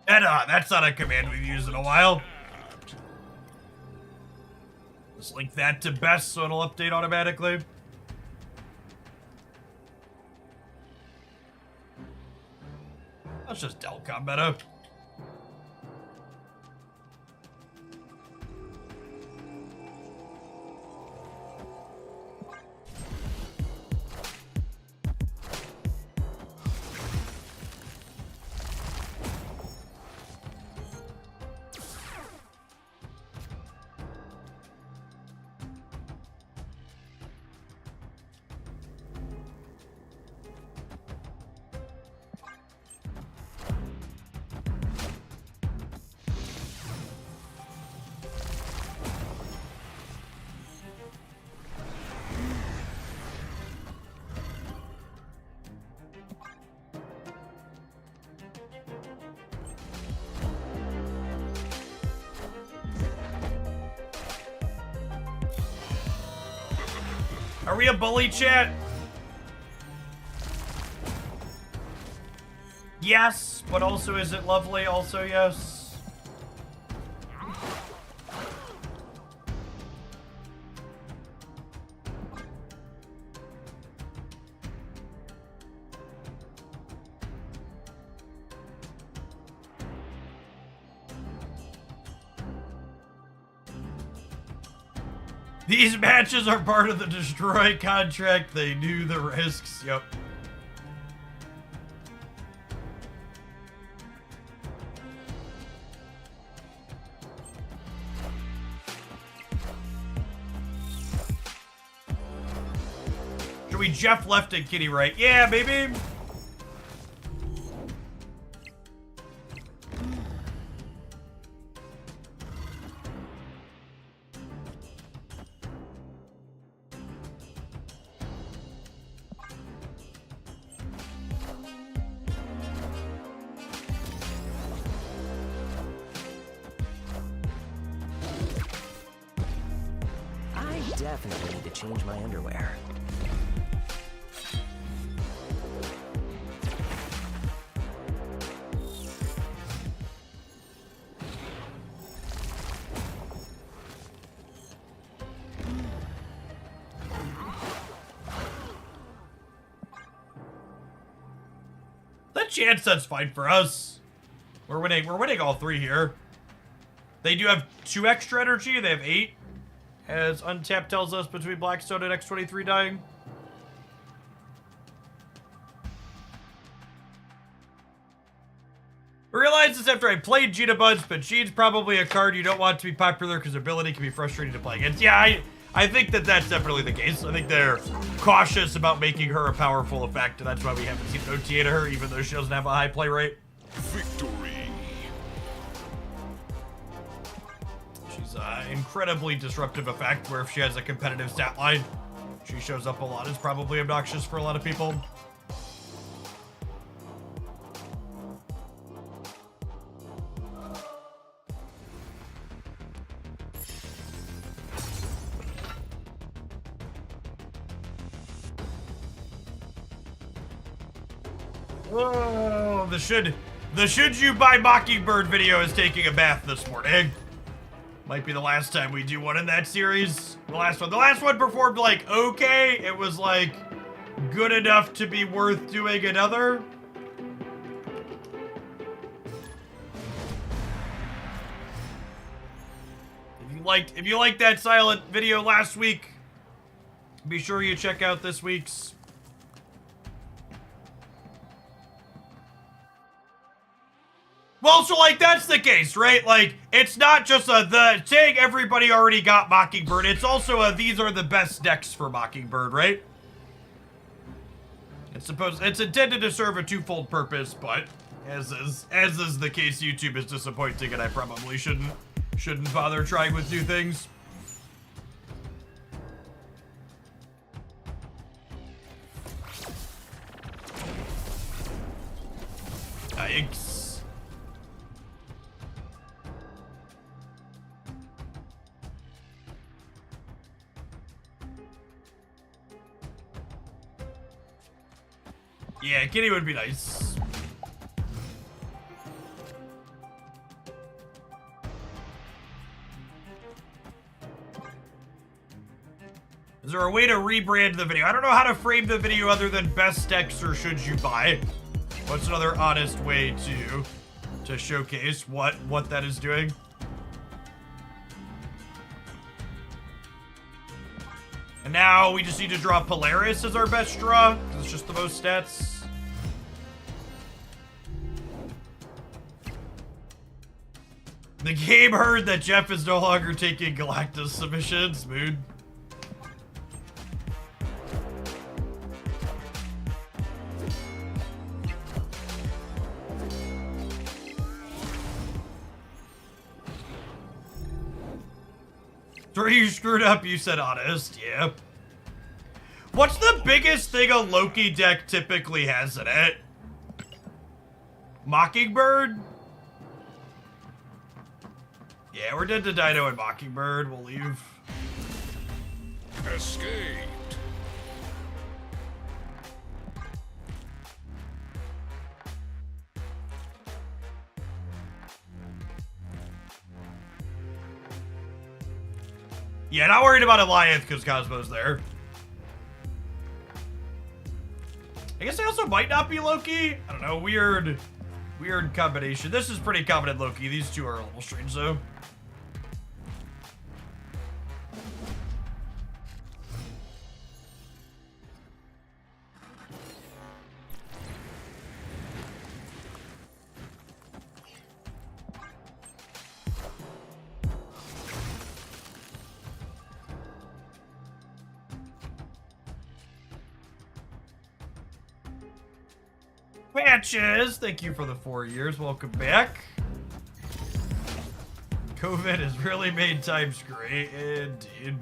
And that's not a command we've used in a while. Just link that to best so it'll update automatically. That's just Delcom meta. Are we a bully, chat? Yes, but also is it lovely? Also yes. These matches are part of the destroy contract. They knew the risks. Yep. Should we Jeff left and Kitty right? Yeah, baby. I definitely need to change my underwear. That chance, that's fine for us. We're winning all three here. They do have 2 extra energy. They have 8. As Untapped tells us between Blackstone and X23 dying. I realized this after I played Gina Buds, but Jean's probably a card you don't want to be popular because ability can be frustrating to play against. Yeah, I think that that's definitely the case. I think they're cautious about making her a powerful effect, and that's why we haven't seen OTA to her, even though she doesn't have a high play rate. Victory. She's incredibly disruptive effect, where if she has a competitive stat line, she shows up a lot. Is probably obnoxious for a lot of people. Oh, the should you buy Mockingbird video is taking a bath this morning. Might be the last time we do one in that series. The last one performed like okay. It was like good enough to be worth doing another. If you liked that silent video last week, be sure you check out this week's. Well, so, like, that's the case, right? Like, it's not just the saying everybody already got Mockingbird. It's also these are the best decks for Mockingbird, right? It's intended to serve a twofold purpose, but as is the case, YouTube is disappointing, and I probably shouldn't bother trying with new things. Yikes. Yeah, Kitty would be nice. Is there a way to rebrand the video? I don't know how to frame the video other than best decks or should you buy. What's another honest way to showcase what that is doing? And now we just need to draw Polaris as our best draw, because it's just the most stats. The game heard that Jeff is no longer taking Galactus submissions, mood. So you screwed up, you said honest, yeah. What's the biggest thing a Loki deck typically has in it? Mockingbird? Yeah, we're dead to Dino and Mockingbird. We'll leave. Escaped. Yeah, not worried about Alliance because Cosmo's there. I guess I also might not be Loki. I don't know, weird combination. This is pretty common in Loki. These two are a little strange though. Patches, thank you for the 4 years. Welcome back. COVID has really made times great, indeed.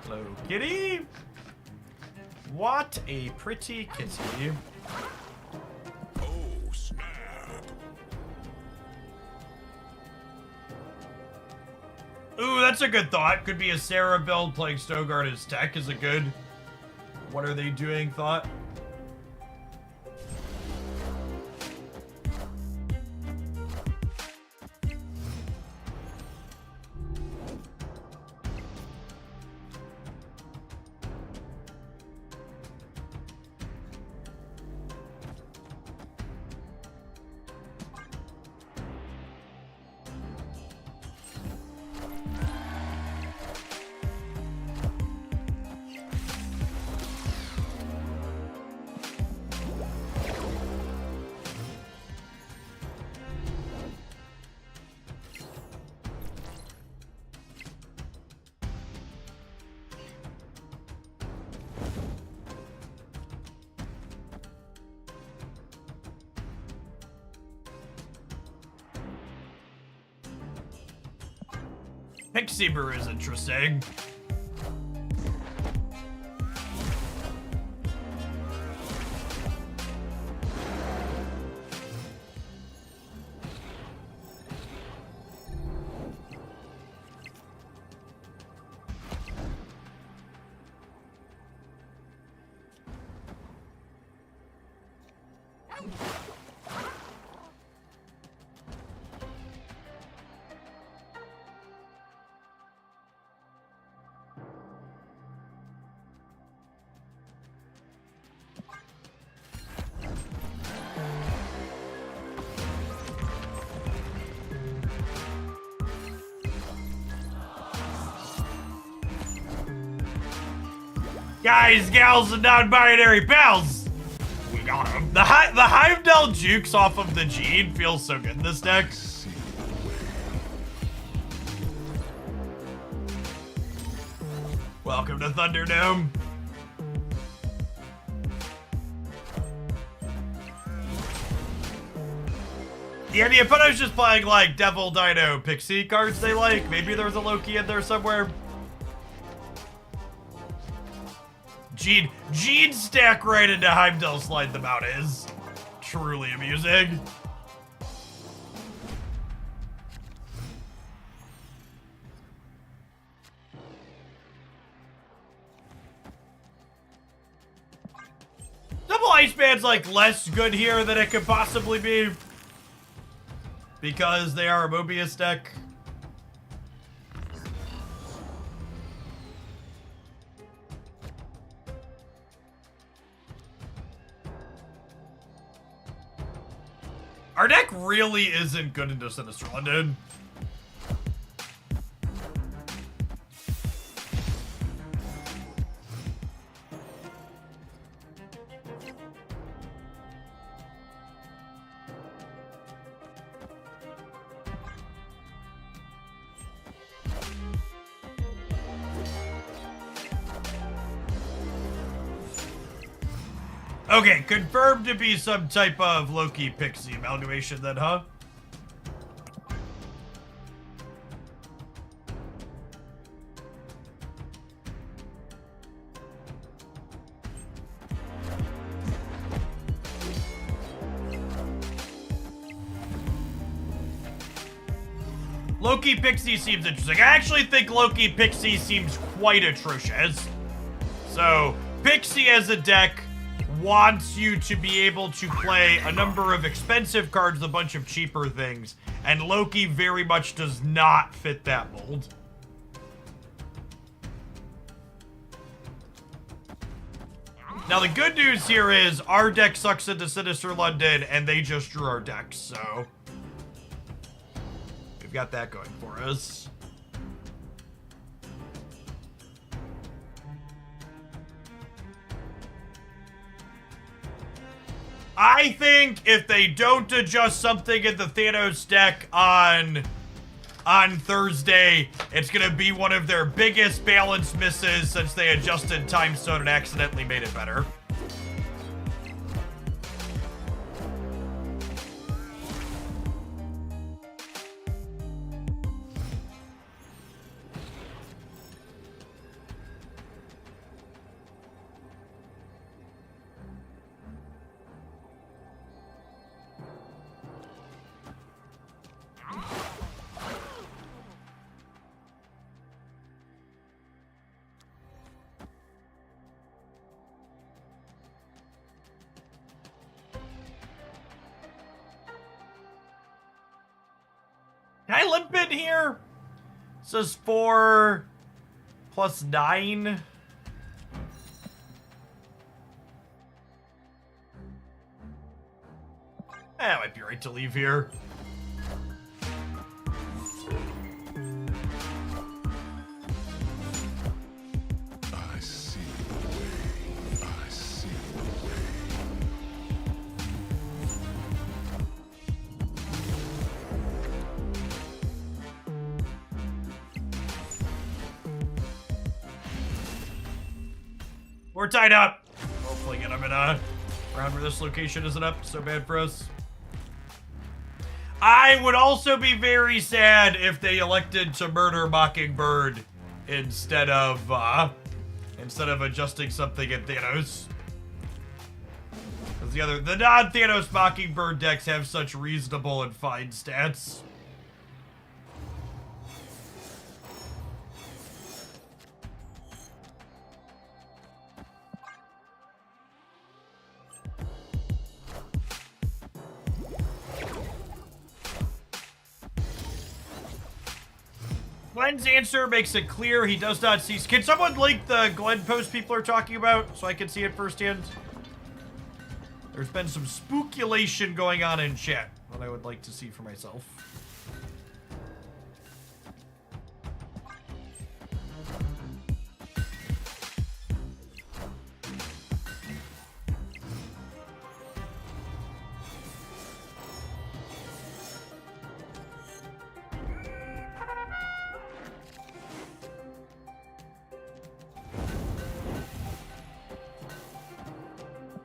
Hello, kitty. What a pretty kitty. Oh, snap. Ooh, that's a good thought. Could be a Sarah build playing Stogard as tech is a good what are they doing thought. Pixie Brew is interesting. Guys, gals, and non-binary pals! We got him. The Heimdall jukes off of the Gene feels so good in this deck. Welcome to Thunderdome. Yeah, the opponent's just playing, like, Devil Dino Pixie cards they like. Maybe there's a Loki in there somewhere. Gene stack right into Heimdall slide them out is truly amusing. Double Ice Band's like less good here than it could possibly be because they are a Mobius deck. Our deck really isn't good into Sinister London. Okay, confirmed to be some type of Loki Pixie amalgamation then, huh? Loki Pixie seems interesting. I actually think Loki Pixie seems quite atrocious. So, Pixie as a deck wants you to be able to play a number of expensive cards, a bunch of cheaper things, and Loki very much does not fit that mold. Now the good news here is our deck sucks into Sinister London and they just drew our decks, so we've got that going for us. I think if they don't adjust something in the Thanos deck on Thursday, it's gonna be one of their biggest balance misses since they adjusted Time Stone and accidentally made it better. I limp it here? It says 4 plus 9. I might be right to leave here. I see the way. I see the way. We're tied up. Hopefully get him in a round where this location isn't up so bad for us. I would also be very sad if they elected to murder Mockingbird instead of adjusting something at Thanos. Because the non-Thanos Mockingbird decks have such reasonable and fine stats. Glenn's answer makes it clear he does not see. Can someone link the Glenn post people are talking about so I can see it firsthand? There's been some spookulation going on in chat that I would like to see for myself.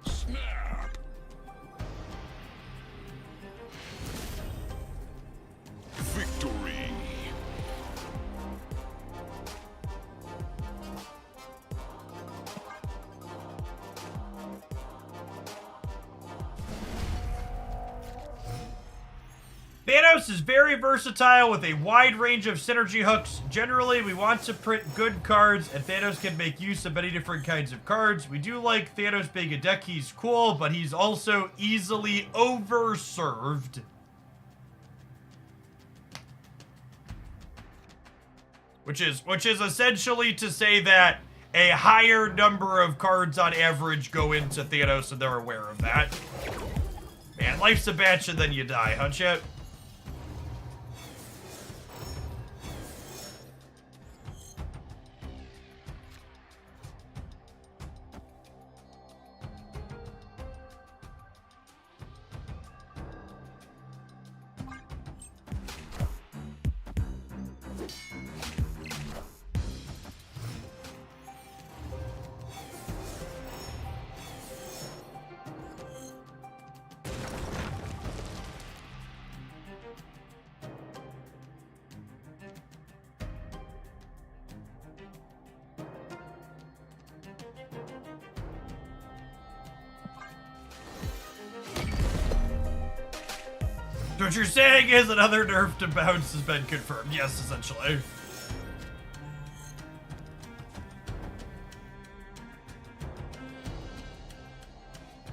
Snap. Victory. Thanos is very versatile with a wide range of synergy hooks. Generally, we want to print good cards, and Thanos can make use of many different kinds of cards. We do like Thanos being a deck. He's cool, but he's also easily overserved. Which is essentially to say that a higher number of cards on average go into Thanos, and they're aware of that. Man, life's a batch and then you die, huh, chat? What you're saying is another nerf to bounce has been confirmed. Yes, essentially.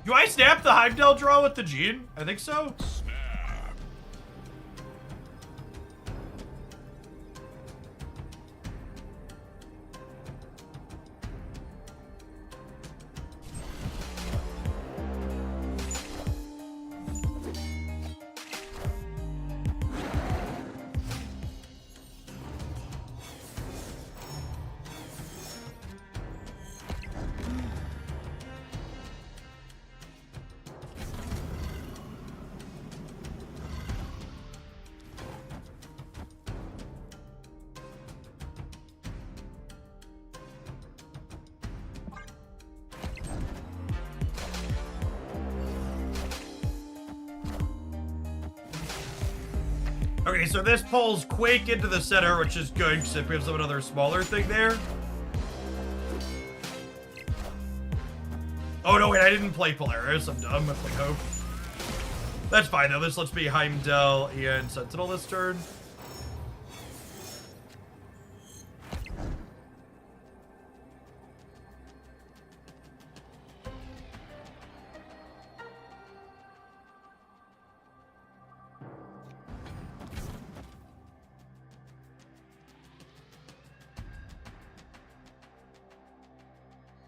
Do I snap the Heimdall draw with the Gene? I think so. Snap. Okay, so this pulls Quake into the center, which is good, because it gives them another smaller thing there. Oh, no, wait, I didn't play Polaris. I'm dumb. I played Hope. That's fine, though. This lets me Heimdall and Sentinel this turn.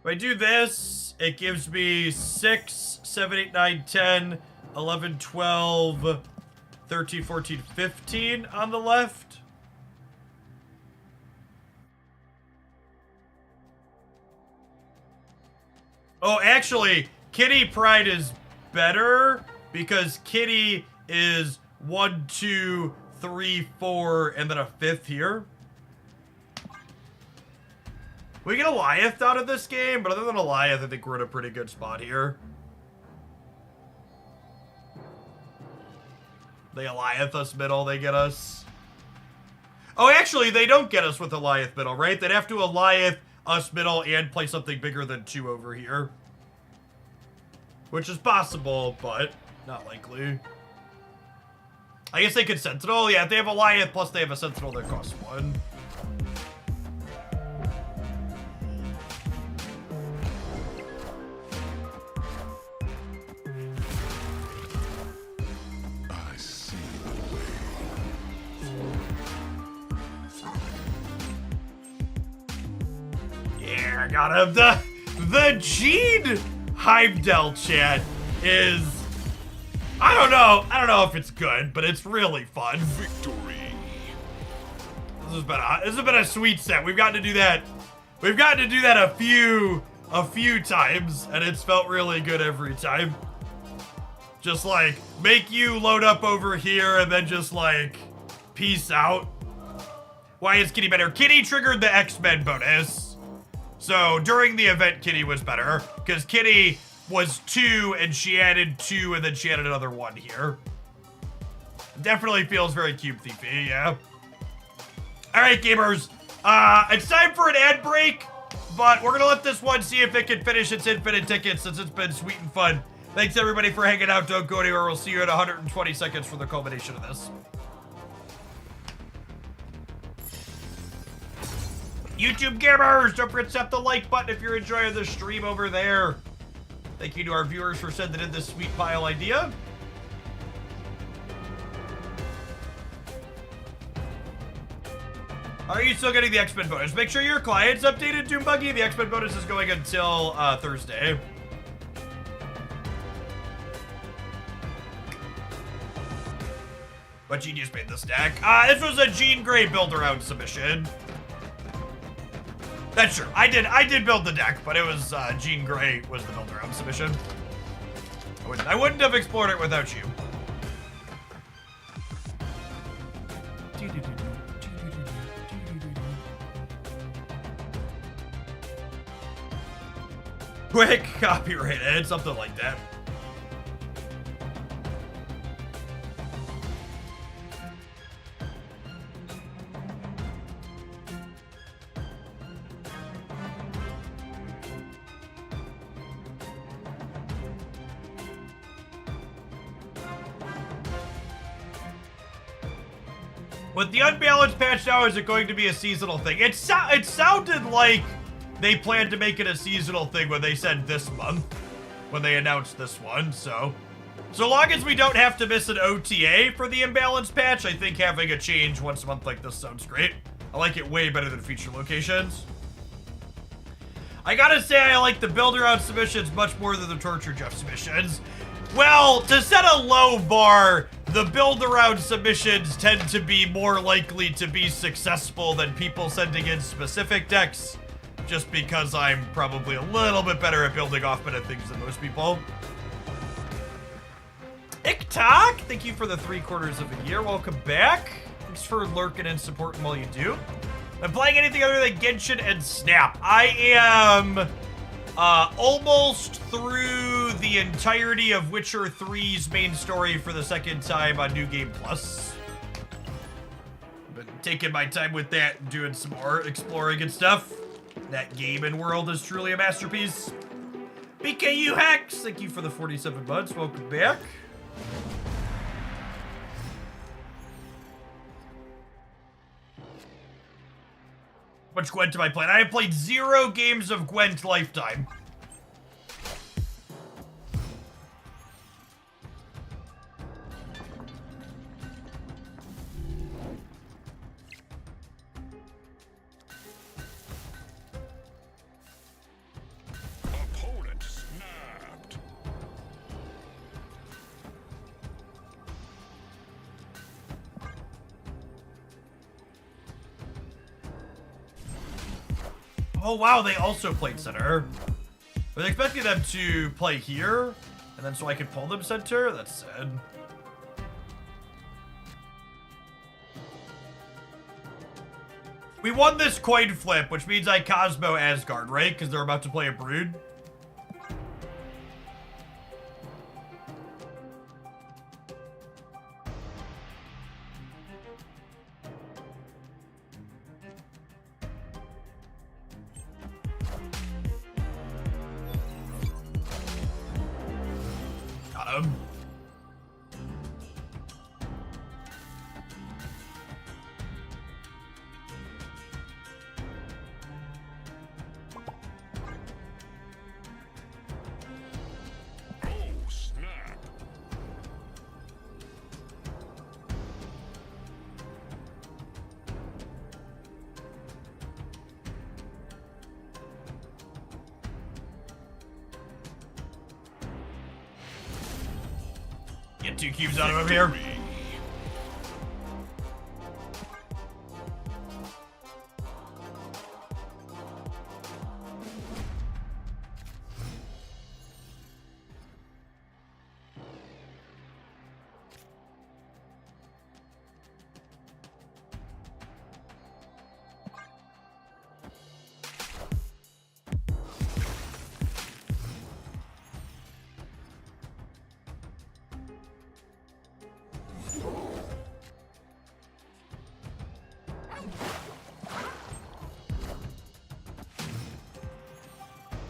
If I do this, it gives me 6, 7, 8, 9, 10, 11, 12, 13, 14, 15 on the left. Oh, actually, Kitty Pride is better because Kitty is 1, 2, 3, 4, and then a 5th here. We get a Goliath out of this game, but other than a Goliath, I think we're in a pretty good spot here. They Goliath us middle, they get us. Oh, actually, they don't get us with Goliath middle, right? They'd have to Goliath us middle and play something bigger than 2 over here. Which is possible, but not likely. I guess they could Sentinel. Yeah, if they have a Goliath, plus they have a Sentinel that costs 1. I see the way. Yeah, I got him. The Gene Heimdall chat is... I don't know if it's good, but it's really fun. Victory. This has been a sweet set. We've gotten to do that. We've gotten to do that a few times, and it's felt really good every time. Just like make you load up over here and then just like peace out. Why is Kitty better? Kitty triggered the X-Men bonus. So during the event, Kitty was better because Kitty was 2 and she added 2 and then she added another 1 here. Definitely feels very Cube Thiefy, yeah. All right, gamers. It's time for an ad break, but we're gonna let this one see if it can finish its infinite tickets since it's been sweet and fun. Thanks everybody for hanging out. Don't go anywhere. We'll see you in 120 seconds for the culmination of this. YouTube gamers, don't forget to tap the like button if you're enjoying the stream over there. Thank you to our viewers for sending in this sweet pile idea. Are you still getting the X-Men bonus? Make sure your client's updated, Doombuggy. The X-Men bonus is going until Thursday. What Genius made this deck? This was a Jean Grey build-around submission. That's true. I did build the deck, but it was Jean Grey was the build-around submission. I wouldn't have explored it without you. Quick copyright edit, something like that. With the unbalanced patch now, is it going to be a seasonal thing? It sounded like they planned to make it a seasonal thing when they said this month, when they announced this one, so long as we don't have to miss an OTA for the imbalanced patch, I think having a change once a month like this sounds great. I like it way better than feature locations. I gotta say I like the build-around submissions much more than the Torture Jeff submissions. Well, to set a low bar, the build-around submissions tend to be more likely to be successful than people sending in specific decks, just because I'm probably a little bit better at building off meta things than most people. Iktok, thank you for the 3/4 of a year. Welcome back. Thanks for lurking and supporting while you do. I'm playing anything other than Genshin and Snap. I am almost through the entirety of Witcher 3's main story for the second time on New Game Plus. Been taking my time with that and doing some more exploring and stuff. That game and world is truly a masterpiece. BKU Hex, thank you for the 47 months. Welcome back. How much Gwent have I played? I have played 0 games of Gwent lifetime. Oh, wow, they also played center. I was expecting them to play here, and then so I could pull them center. That's sad. We won this coin flip, which means I Cosmo Asgard, right? Because they're about to play a Brood. Got him. Oh, snap. Get 2 cubes out of him here.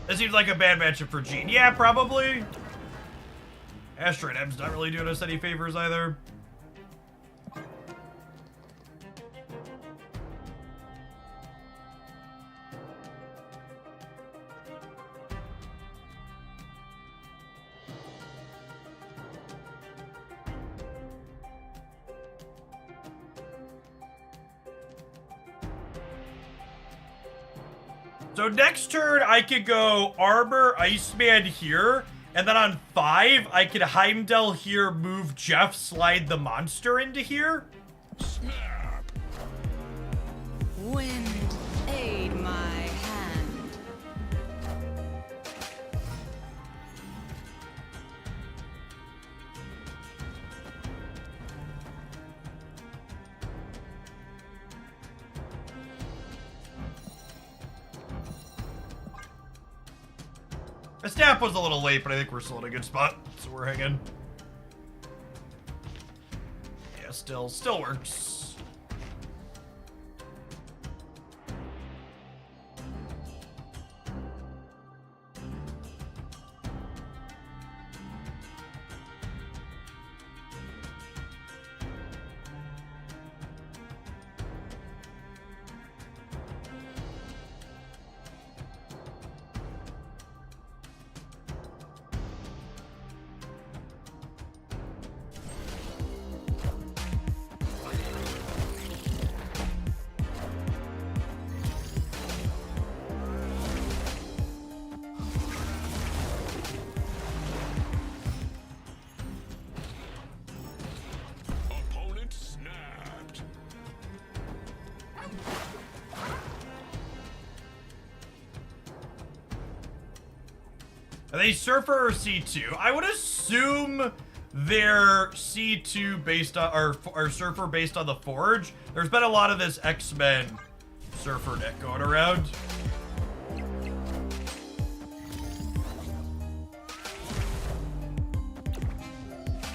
This seems like a bad matchup for Gene. Yeah, probably. Asteroid M's not really doing us any favors either. So next turn, I could go Armor, Iceman here, and then on 5, I could Heimdall here, move Jeff, slide the monster into here. Snap. Wind, aid my hand. The snap was a little late, but I think we're still in a good spot, so we're hanging. Yeah, still works. Opponent snapped. Are they Surfer or C2? I would assume they're C2 based on, or Surfer based on the Forge. There's been a lot of this X-Men Surfer deck going around.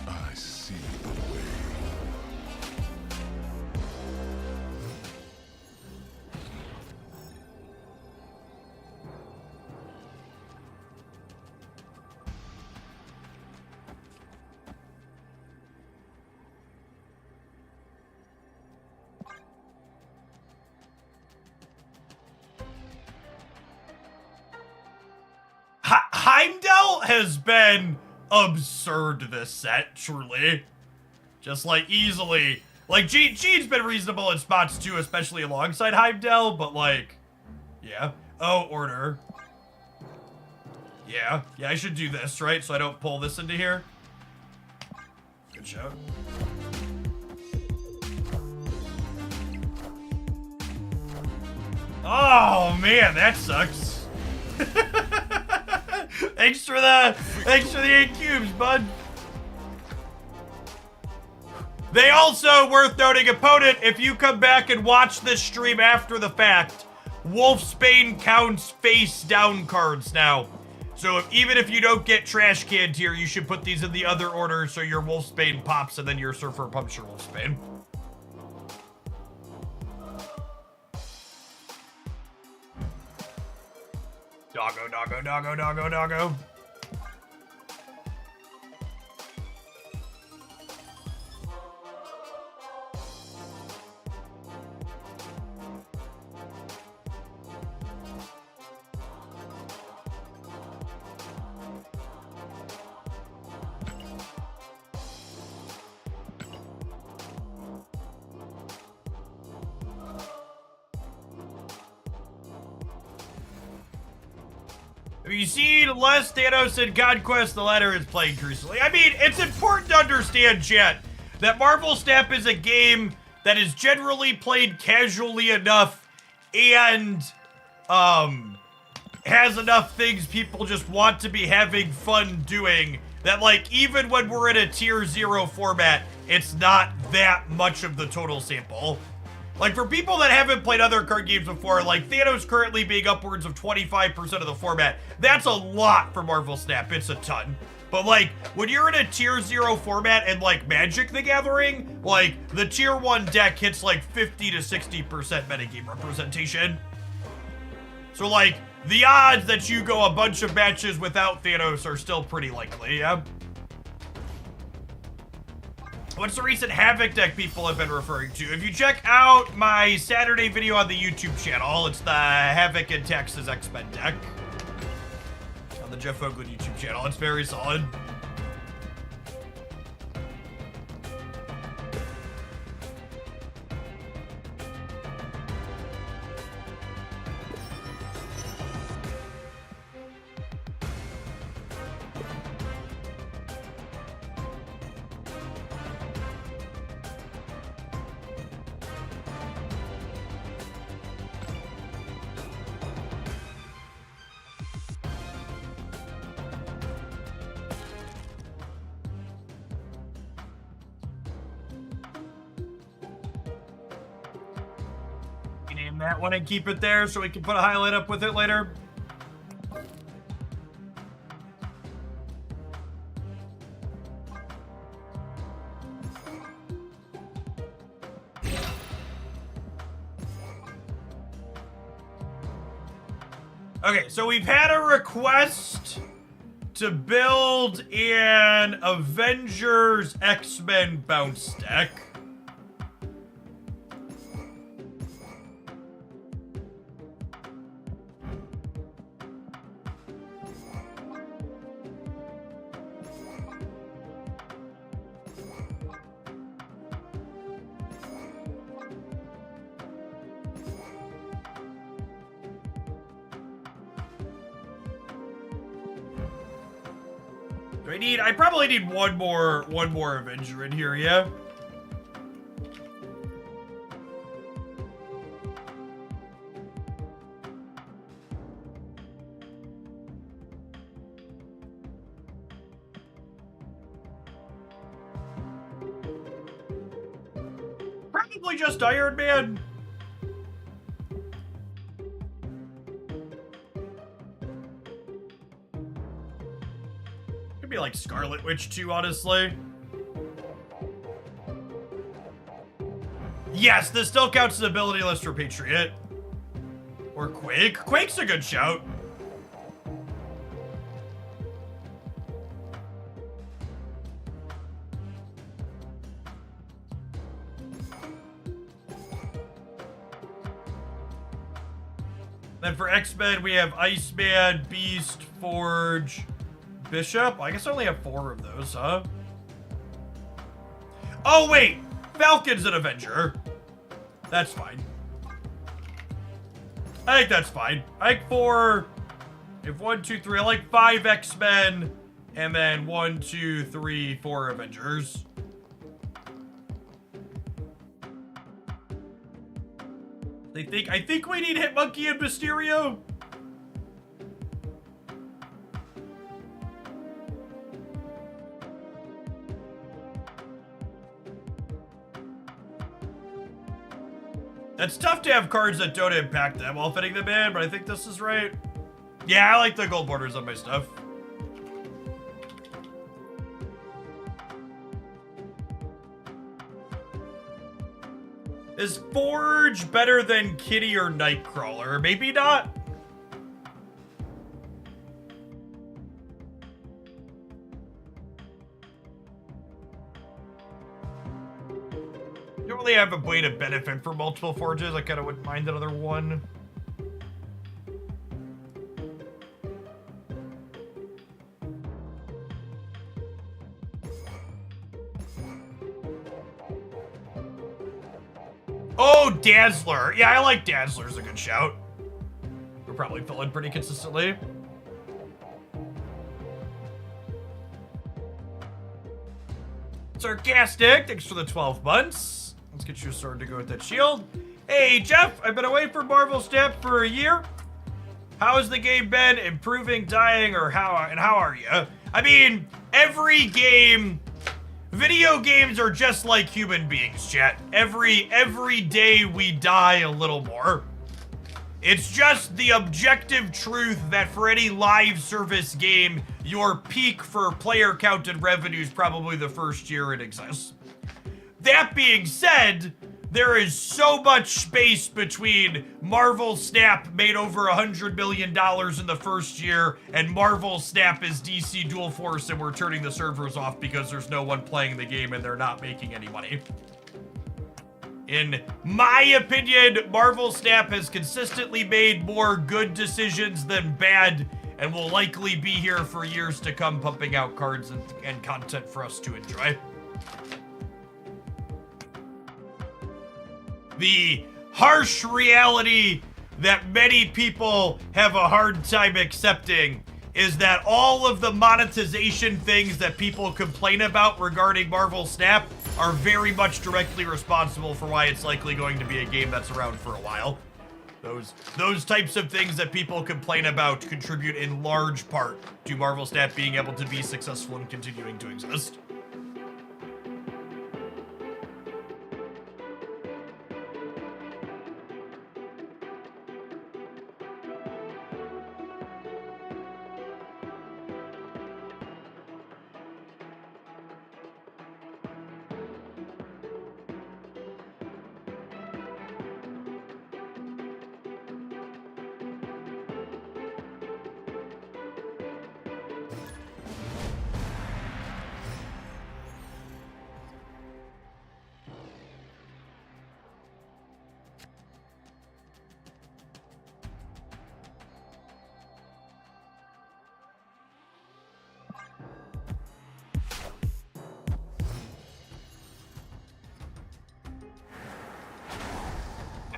I see the way. Heimdall has been absurd this set, truly. Just like easily. Like Gene's been reasonable in spots too, especially alongside Heimdall, but like, yeah. Oh, order. Yeah, I should do this, right? So I don't pull this into here. Good shout. Oh man, that sucks. Thanks for the 8 cubes, bud. They also, worth noting, opponent, if you come back and watch this stream after the fact, Wolfsbane counts face down cards now. So even if you don't get trash canned here, you should put these in the other order so your Wolfsbane pops and then your Surfer pumps your Wolfsbane. Doggo, doggo, doggo, doggo, doggo. Have you seen less Thanos in Conquest? The latter is playing crucially. I mean, it's important to understand, chat, that Marvel Snap is a game that is generally played casually enough and has enough things people just want to be having fun doing that, like, even when we're in a tier 0 format, it's not that much of the total sample. Like, for people that haven't played other card games before, like, Thanos currently being upwards of 25% of the format, that's a lot for Marvel Snap. It's a ton. But, like, when you're in a tier 0 format and, like, Magic the Gathering, like, the tier 1 deck hits, like, 50 to 60% metagame representation. So, like, the odds that you go a bunch of matches without Thanos are still pretty likely, yeah? What's the recent Havoc deck people have been referring to? If you check out my Saturday video on the YouTube channel, it's the Havoc and Texas X-Men deck. On the Jeff Oakland YouTube channel. It's very solid. Name that one and keep it there so we can put a highlight up with it later. Okay, so we've had a request to build an Avengers X-Men bounce deck. I probably need one more Avenger in here, yeah? Probably just Iron Man. Could be like Scarlet Witch too, honestly. Yes, this still counts as ability list for Patriot. Or Quake. Quake's a good shout. Then for X-Men, we have Iceman, Beast, Forge, Bishop. I guess I only have 4 of those, huh? Oh, wait! Falcon's an Avenger. That's fine. I think that's fine. I like 4... If 1, 2, 3... I like 5 X-Men, and then 1, 2, 3, 4 Avengers. I think we need Hitmonkey and Mysterio. It's tough to have cards that don't impact them while fitting them in, but I think this is right. Yeah, I like the gold borders on my stuff. Is Forge better than Kitty or Nightcrawler? Maybe not. You don't really have a way to benefit from multiple Forges. I kind of wouldn't mind another one. Oh, Dazzler. Yeah, I like Dazzler's a good shout. We're probably filling pretty consistently. Sarcastic, thanks for the 12 months. Let's get your sword to go with that shield. Hey, Jeff, I've been away from Marvel Snap for a year. How has the game been? Improving, dying, or how are you? I mean, every game... Video games are just like human beings, chat. Every day we die a little more. It's just the objective truth that for any live service game, your peak for player count and revenue is probably the first year it exists. That being said, there is so much space between Marvel Snap made over $100 million in the first year and Marvel Snap is DC Dual Force and we're turning the servers off because there's no one playing the game and they're not making any money. In my opinion, Marvel Snap has consistently made more good decisions than bad and will likely be here for years to come pumping out cards and content for us to enjoy. The harsh reality that many people have a hard time accepting is that all of the monetization things that people complain about regarding Marvel Snap are very much directly responsible for why it's likely going to be a game that's around for a while. Those types of things that people complain about contribute in large part to Marvel Snap being able to be successful and continuing to exist.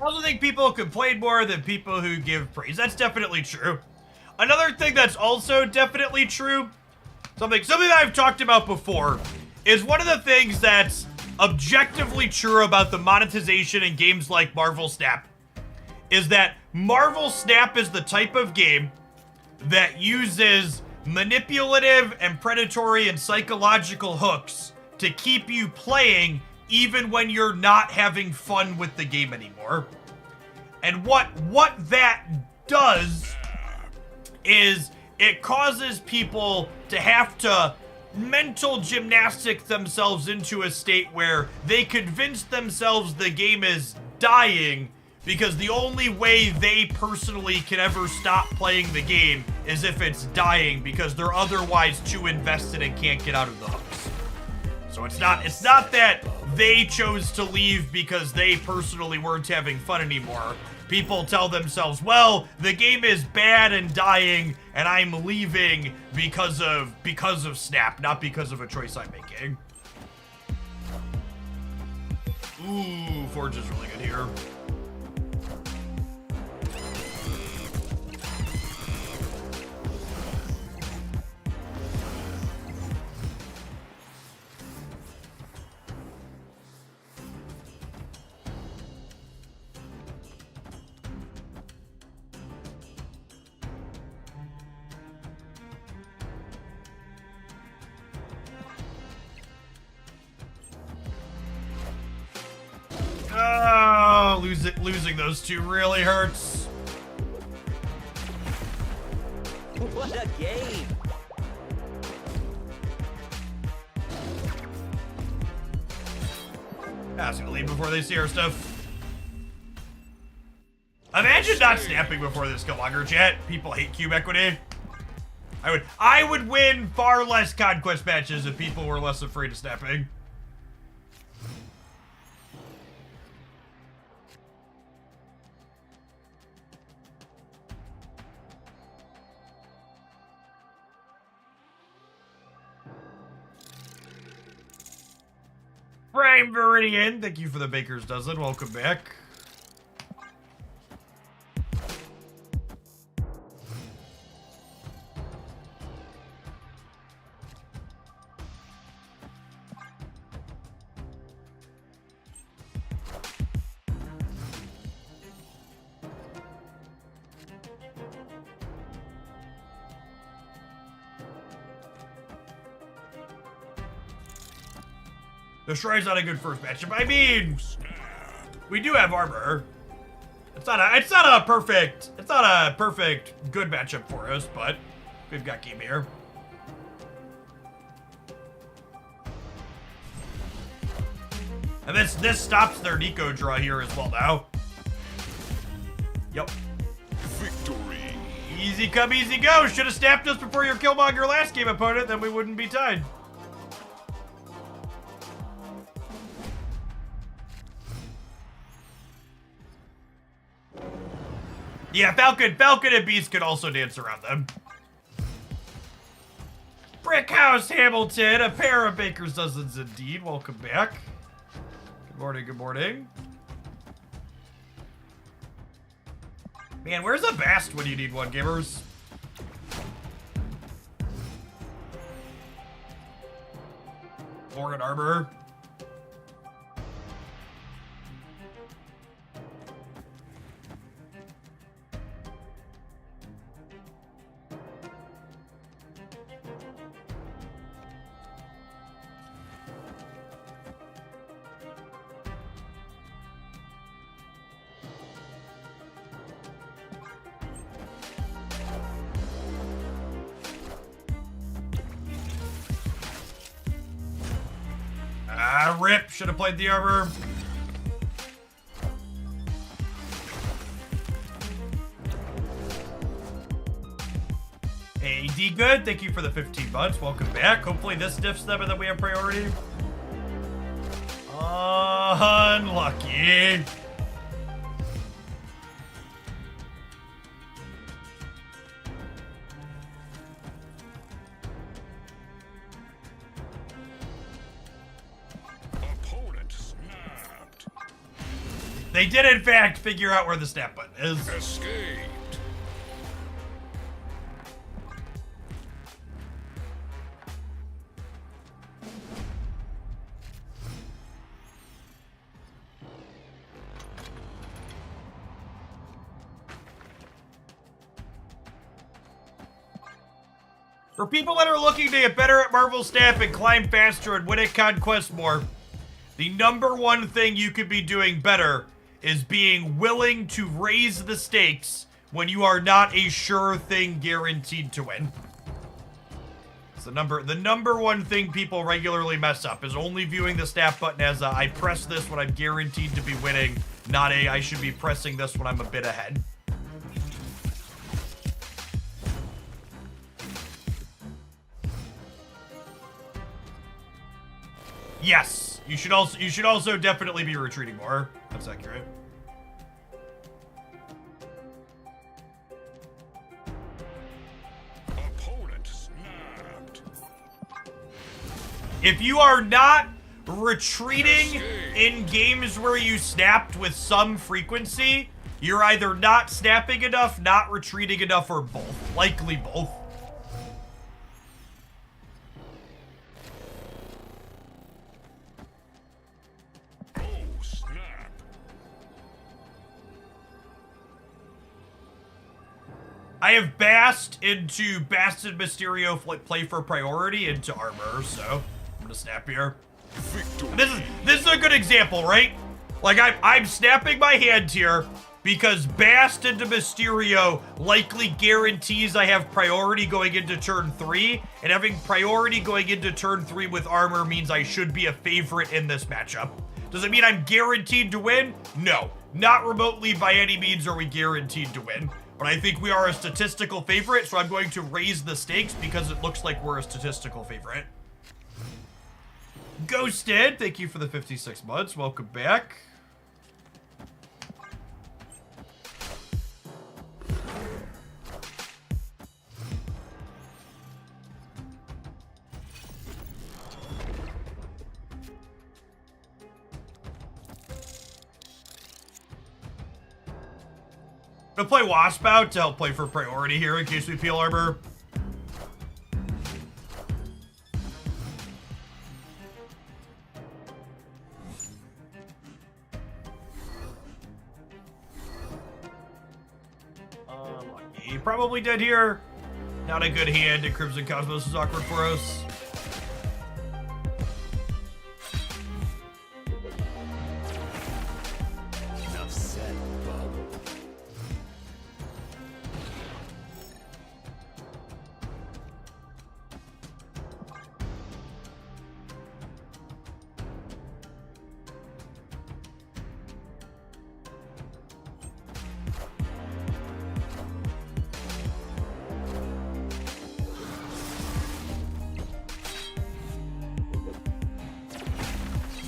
I also think people complain more than people who give praise. That's definitely true. Another thing that's also definitely true, something that I've talked about before, is one of the things that's objectively true about the monetization in games like Marvel Snap is that Marvel Snap is the type of game that uses manipulative and predatory and psychological hooks to keep you playing even when you're not having fun with the game anymore. And what that does is it causes people to have to mental gymnastic themselves into a state where they convince themselves the game is dying because the only way they personally can ever stop playing the game is if it's dying because they're otherwise too invested and can't get out of the hooks. So it's not that they chose to leave because they personally weren't having fun anymore. People tell themselves, well, the game is bad and dying, and I'm leaving because of Snap, not because of a choice I'm making. Ooh, Forge is really good here. losing those two really hurts. What a game! I was gonna leave before they see our stuff. Imagine not snapping before this Killmonger, chat. People hate cube equity. I would win far less conquest matches if people were less afraid of snapping. Prime Viridian, thank you for the baker's dozen. Welcome back. The Shrine's not a good first matchup. I mean, we do have armor. It's not a perfect good matchup for us, but we've got game here. And this stops their Nico draw here as well now. Yep. Victory. Easy come, easy go. Should have snapped us before your Killmonger last game, opponent, then we wouldn't be tied. Yeah, Falcon and Beast could also dance around them. Brickhouse Hamilton, a pair of baker's dozens indeed. Welcome back. Good morning, good morning. Man, where's a Bast when you need one, gamers? Morgan Armor. Rip. Should have played the armor. AD good. Thank you for the 15 months. Welcome back. Hopefully this diffs them and then we have priority. Unlucky. They did, in fact, figure out where the snap button is. Escaped. For people that are looking to get better at Marvel Snap and climb faster and win at Conquest more, the number one thing you could be doing better is being willing to raise the stakes when you are not a sure thing guaranteed to win. It's the number one thing people regularly mess up is only viewing the snap button as a, I press this when I'm guaranteed to be winning, not a I should be pressing this when I'm a bit ahead. Yes, you should also definitely be retreating more. That's accurate. Opponent snapped. If you are not retreating in games where you snapped with some frequency, you're either not snapping enough, not retreating enough, or both. Likely both. I have Bast into Bast and Mysterio play for priority into armor, so I'm gonna snap here. Victory. This is a good example, right? Like, I'm snapping my hand here because Bast into Mysterio likely guarantees I have priority going into turn 3, and having priority going into turn 3 with armor means I should be a favorite in this matchup. Does it mean I'm guaranteed to win? No, not remotely by any means are we guaranteed to win. But I think we are a statistical favorite, so I'm going to raise the stakes because it looks like we're a statistical favorite. Ghosted, thank you for the 56 months. Welcome back. I'm gonna play Wasp out to help play for priority here in case we peel armor. He probably dead here. Not a good hand, and Crimson Cosmos is awkward for us. Enough said, Blob.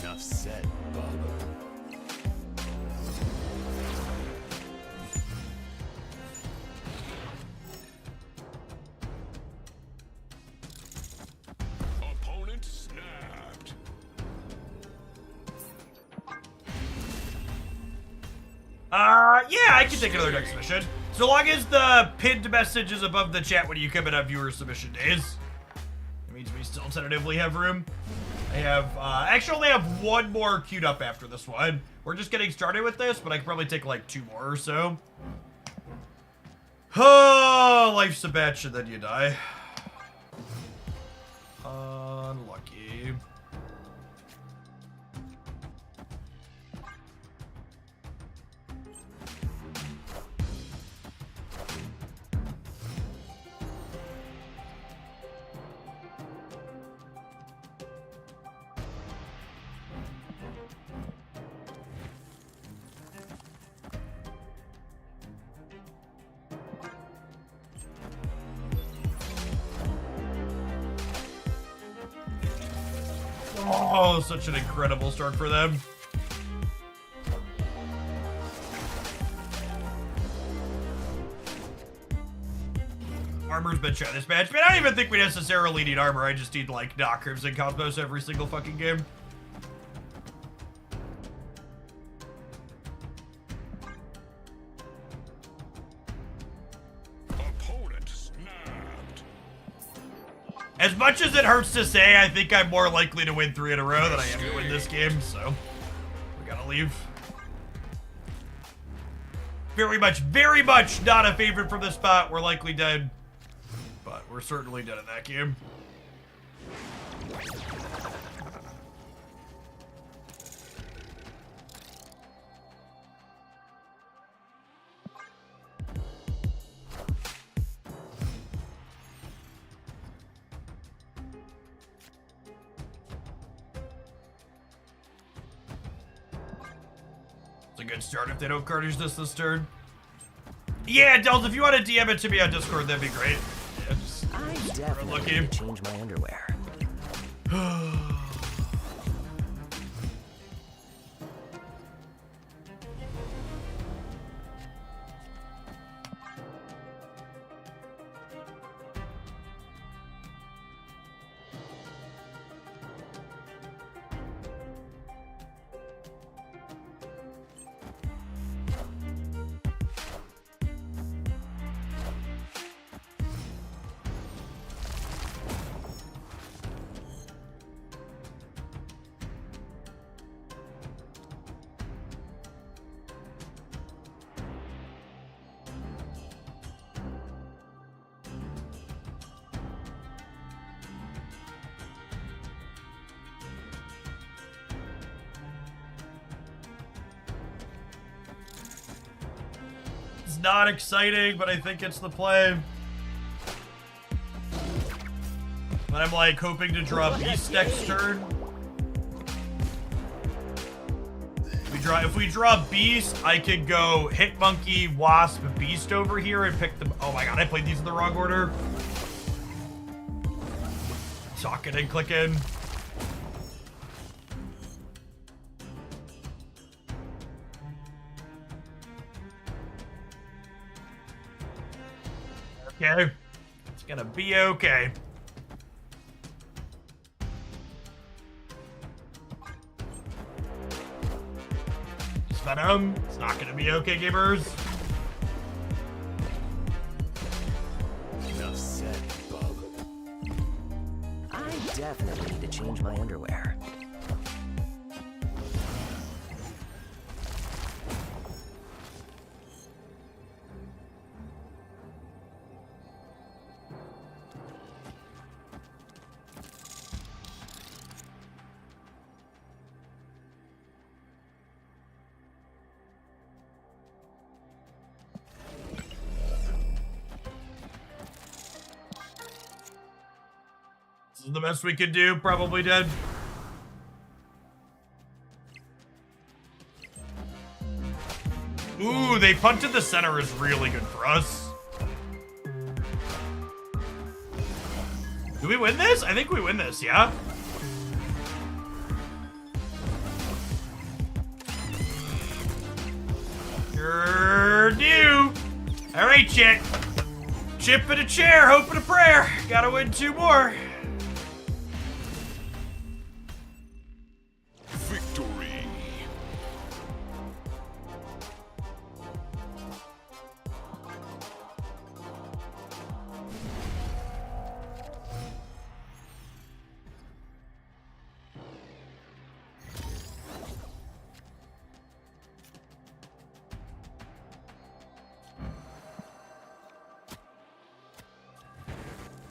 Enough said, Blob. Opponent snapped. Yeah, I can take another deck submission. So long as the pinned message is above the chat when you come in on viewer submission days. It means we still tentatively have room. I have, actually only have one more queued up after this one. We're just getting started with this, but I can probably take like 2 more or so. Oh, life's a bitch and then you die. Unlucky. Oh, such an incredible start for them. Armor's been shot this match. Man, I don't even think we necessarily need armor. I just need, like, knock Crimson Cosmos every single fucking game. Opponent snapped. As much as it hurts to say, I think I'm more likely to win 3 in a row than I am to win this game, so we gotta leave. Very much not a favorite from this spot. We're likely dead, but we're certainly dead in that game. It's a good start if they don't carnage this turn. Yeah, Dells, if you want to DM it to me on Discord, that'd be great. Yeah, just I definitely lucky. need to change my underwear. not exciting, but I think it's the play. And I'm like hoping to draw Beast next turn. If we draw Beast, I could go Hit Monkey, Wasp, Beast over here and pick them. Oh my god, I played these in the wrong order. Talking and clicking. Okay. It's gonna be okay. Venom. It's not gonna be okay, gamers. Enough said, bub. I definitely need to change my underwear. This is the best we could do, probably dead. Ooh, they punted the center is really good for us. Do we win this? I think we win this, yeah? Sure do. All right, chat. Chip in a chair, hope in a prayer. Gotta win 2 more. Victory.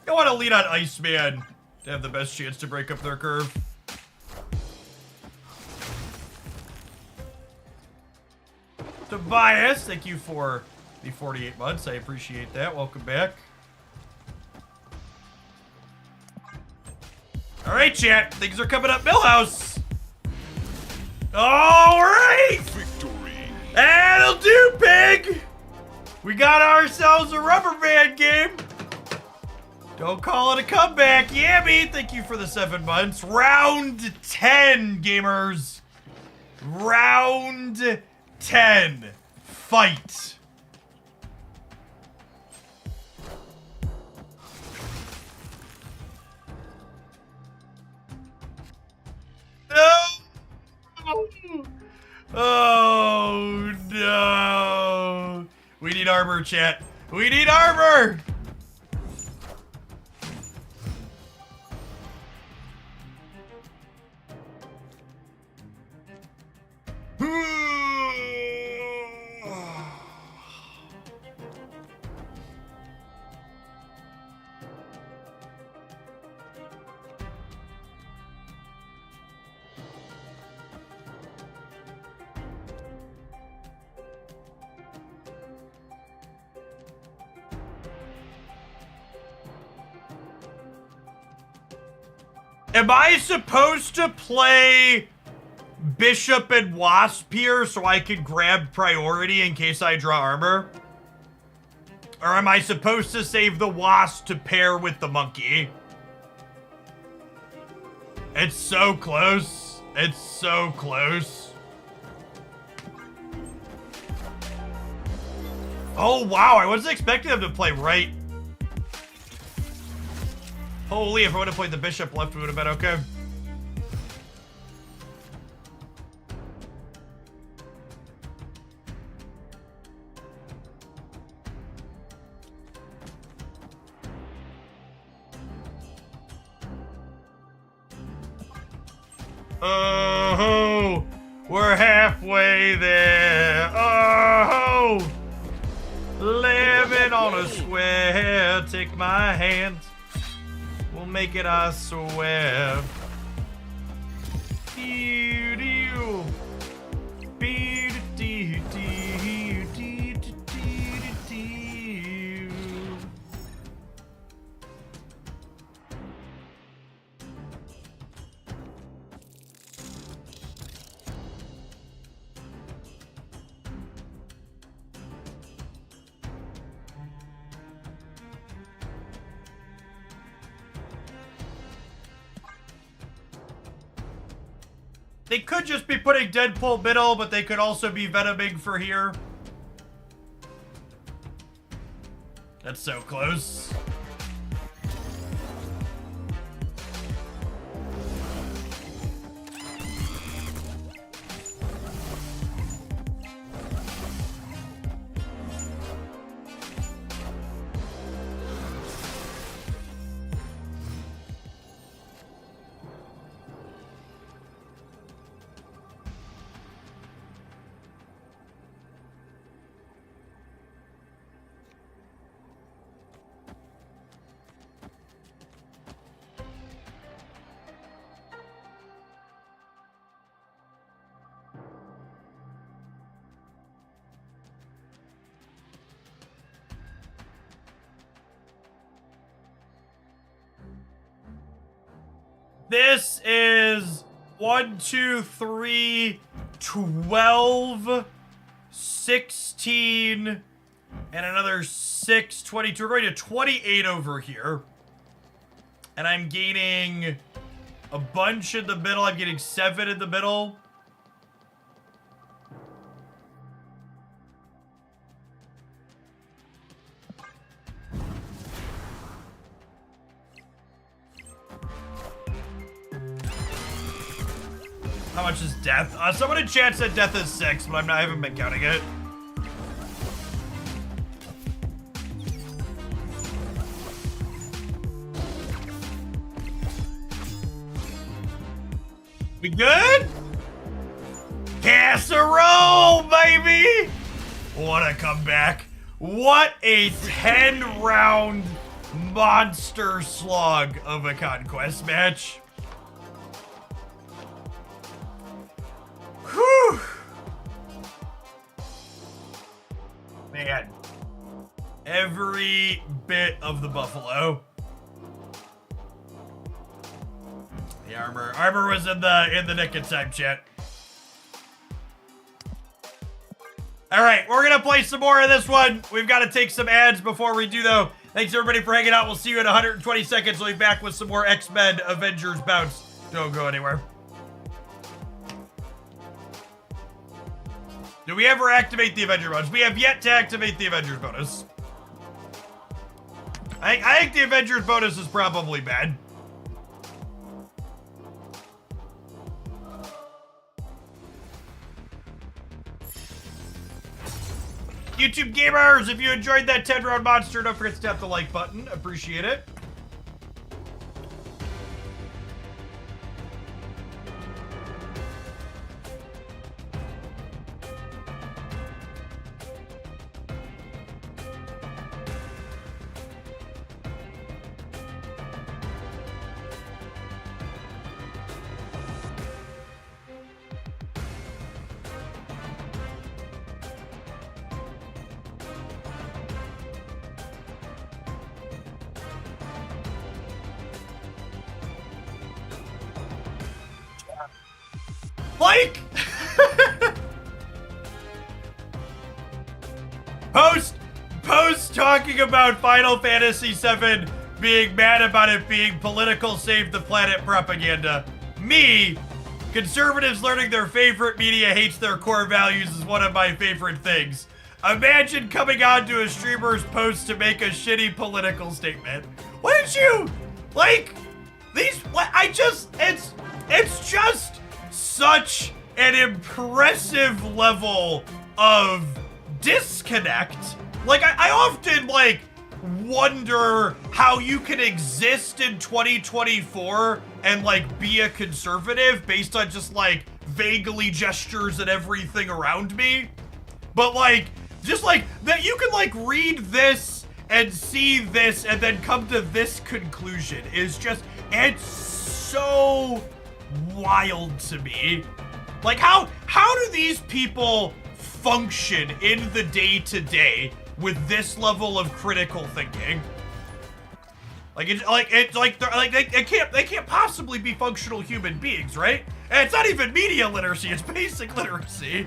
I want to lead on Iceman to have the best chance to break up their curve. Tobias, thank you for the 48 months. I appreciate that. Welcome back. All right, chat. Things are coming up, Millhouse. All right. Victory. That'll do, pig. We got ourselves a rubber band game. Don't call it a comeback. Yammy, thank you for the 7 months. Round 10, gamers. Round 10. Fight. No! Oh, no. We need armor, chat. We need armor. Am I supposed to play Bishop and Wasp here so I can grab priority in case I draw armor? Or am I supposed to save the Wasp to pair with the monkey? It's so close. It's so close. Oh, wow. I wasn't expecting them to play right. Holy, if I would have played the Bishop left, we would have been okay. Oh, we're halfway there. Oh, living on a square. Take my hand. We'll make it, I swear. They could just be putting Deadpool middle, but they could also be Venoming for here. That's so close. This is 1, 2, 3, 12, 16, and another 6, 22. We're going to 28 over here. And I'm gaining a bunch in the middle. I'm getting 7 in the middle. How much is death? Someone in chat said death is 6, but I haven't been counting it. We good? Casserole, baby! What a comeback. What a 10-round monster slog of a conquest match. Whew. Man. Every bit of the buffalo. The armor was in the nick of time, chat. All right, we're gonna play some more of this one. We've got to take some ads before we do, though. Thanks everybody for hanging out. We'll see you in 120 seconds. We'll be back with some more X-Men Avengers bounce. Don't go anywhere. Do we ever activate the Avenger bonus? We have yet to activate the Avengers bonus. I think the Avengers bonus is probably bad. YouTube gamers, if you enjoyed that 10-round monster, don't forget to tap the like button. Appreciate it. Like, post talking about Final Fantasy VII being mad about it being political save the planet propaganda. Me, conservatives learning their favorite media hates their core values is one of my favorite things. Imagine coming on to a streamer's post to make a shitty political statement. Wouldn't you? Like, these, it's just such an impressive level of disconnect. Like, I often, like, wonder how you can exist in 2024 and, like, be a conservative based on just, like, vaguely gestures and everything around me. But, like, just, like, that you can, like, read this and see this and then come to this conclusion is just, it's so wild to me. Like, how do these people function in the day-to-day with this level of critical thinking? Like, they can't possibly be functional human beings, right? And it's not even media literacy, it's basic literacy.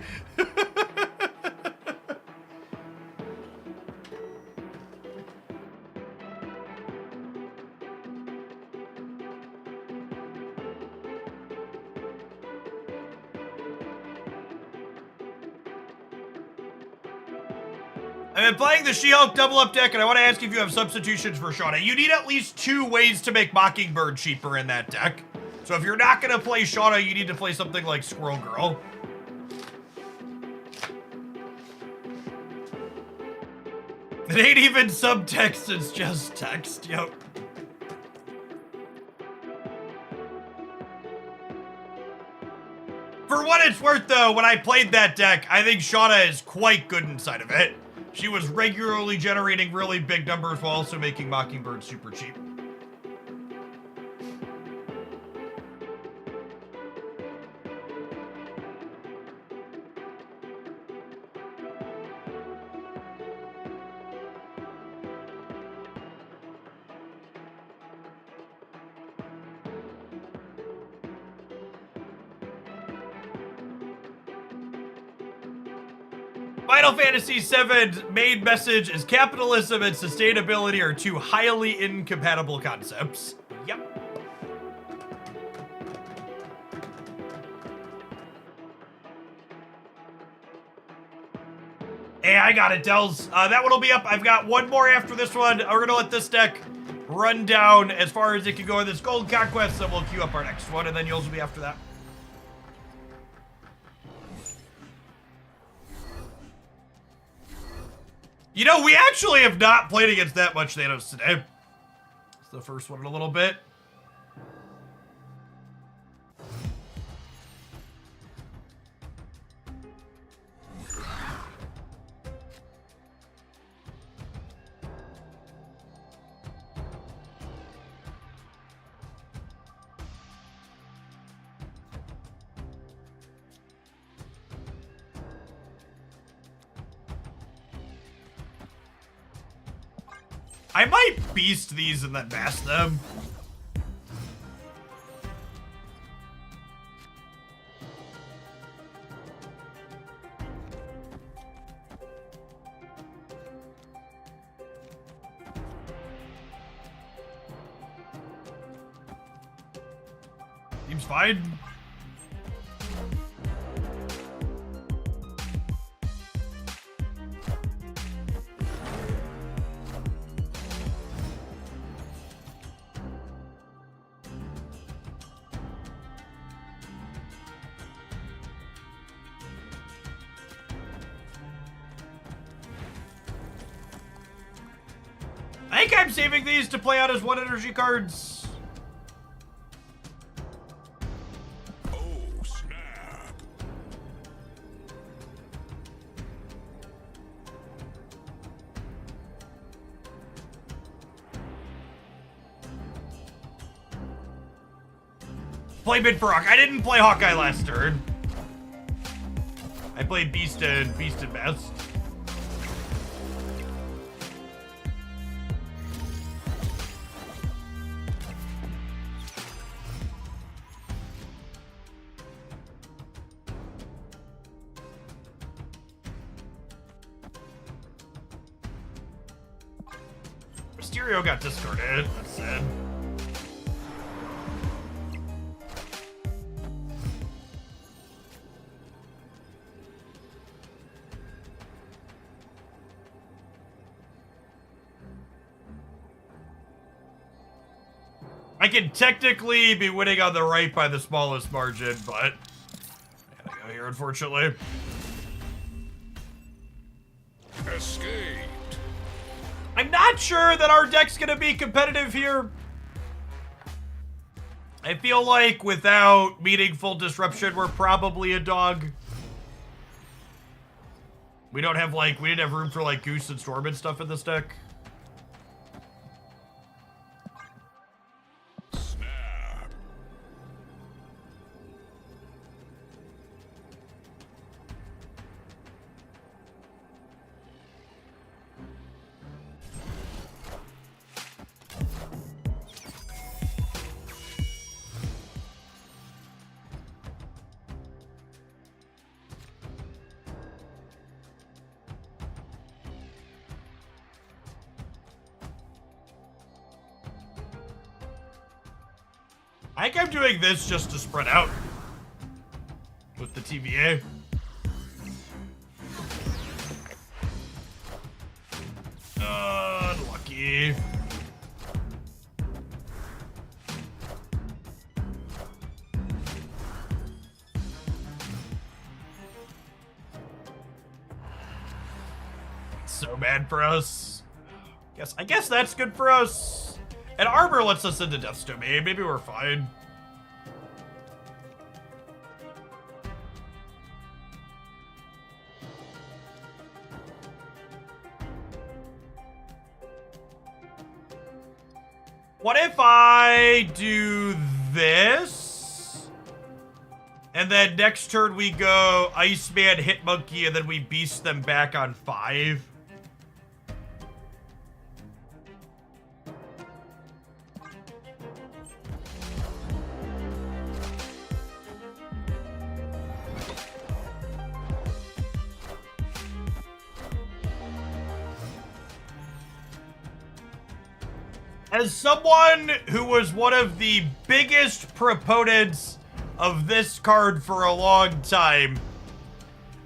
I've been playing the She-Hulk double up deck, and I want to ask if you have substitutions for Shauna. You need at least 2 ways to make Mockingbird cheaper in that deck. So if you're not going to play Shauna, you need to play something like Squirrel Girl. It ain't even subtext, it's just text, yep. For what it's worth, though, when I played that deck, I think Shauna is quite good inside of it. She was regularly generating really big numbers while also making Mockingbird super cheap. Final Fantasy VII's main message is capitalism and sustainability are 2 highly incompatible concepts. Yep. Hey, I got it, Dells. That one will be up. I've got one more after this one. We're gonna let this deck run down as far as it can go in this Gold Conquest, so we'll queue up our next one, and then yours will be after that. You know, we actually have not played against that much Thanos today. It's the first one in a little bit. I might beast these and then mass them. Seems fine. I think I'm saving these to play out as 1 energy cards. Oh, snap. Play mid for Hawk. I didn't play Hawkeye last turn. I played Beast and Best. Mysterio got discarded. That's sad. I can technically be winning on the right by the smallest margin, but I gotta go here, unfortunately. Escaped. I'm not sure that our deck's gonna be competitive here. I feel like without meaningful disruption, we're probably a dog. We don't have we didn't have room for Goose and Storm and stuff in this deck. Snap. I think I'm doing this just to spread out with the TVA. so bad for us. I guess that's good for us. And armor lets us into Death's Domain. Maybe we're fine. What if I do this? And then next turn we go Iceman, Hitmonkey, and then we beast them back on 5. As someone who was one of the biggest proponents of this card for a long time,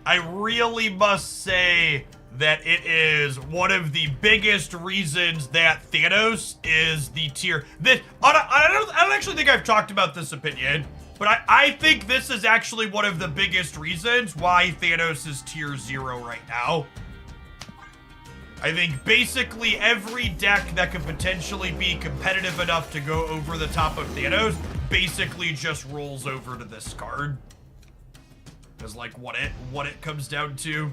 I really must say that it is one of the biggest reasons that Thanos is the tier. I don't actually think I've talked about this opinion, but I think this is actually one of the biggest reasons why Thanos is tier 0 right now. I think basically every deck that could potentially be competitive enough to go over the top of Thanos basically just rolls over to this card. Is like what it comes down to.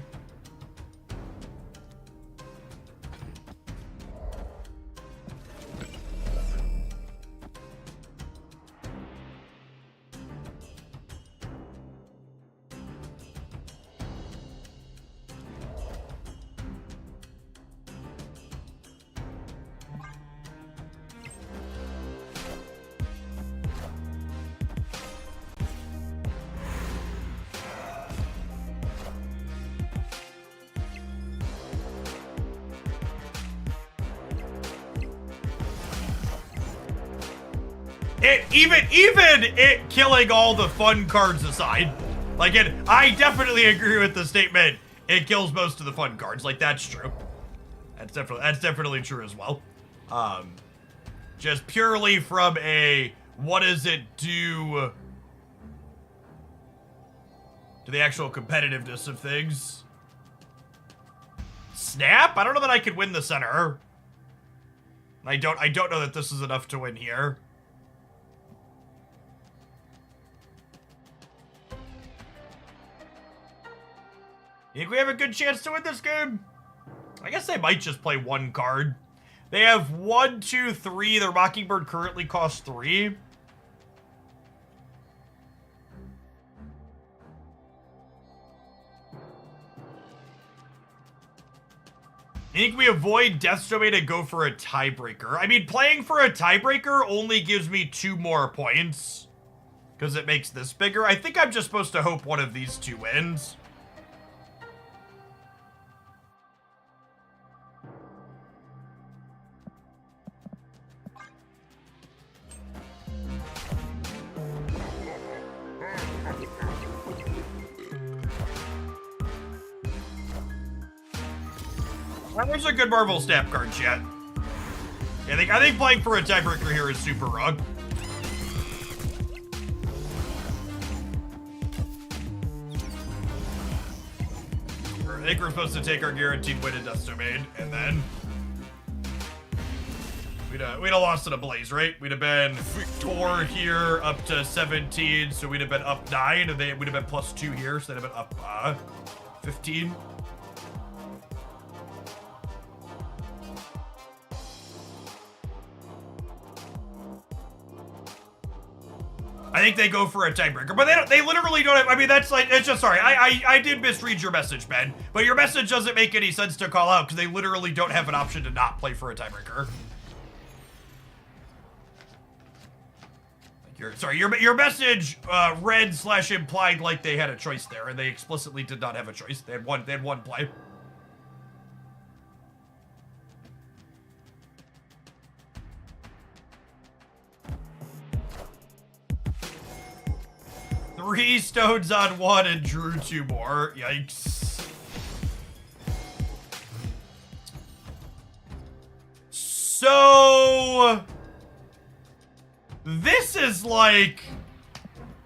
Even it killing all the fun cards aside, like I definitely agree with the statement. It kills most of the fun cards. Like that's true. That's definitely true as well. Just purely from a what does it do to the actual competitiveness of things. Snap? I don't know that I could win the center. I don't know that this is enough to win here. You think we have a good chance to win this game? I guess they might just play one card. They have 1, 2, 3. Their Mockingbird currently costs 3. I think we avoid Death's Domain and go for a tiebreaker. I mean, playing for a tiebreaker only gives me 2 more points. Because it makes this bigger. I think I'm just supposed to hope one of these 2 wins. There's a good Marvel Snap card, chat. Yeah, I think playing for a tiebreaker here is super wrong. I think we're supposed to take our guaranteed win in Death's Domain, and then we'd have lost in a blaze, right? We'd have been 4 here up to 17, so we'd have been up 9, and we'd have been plus 2 here, so they'd have been up 15. I think they go for a tiebreaker, but they literally don't have, I mean, that's like, it's just, sorry, I did misread your message, Ben, but your message doesn't make any sense to call out, because they literally don't have an option to not play for a tiebreaker. Your message read/implied like they had a choice there, and they explicitly did not have a choice. They had one play. Three stones on 1 and drew 2 more. Yikes. So this is like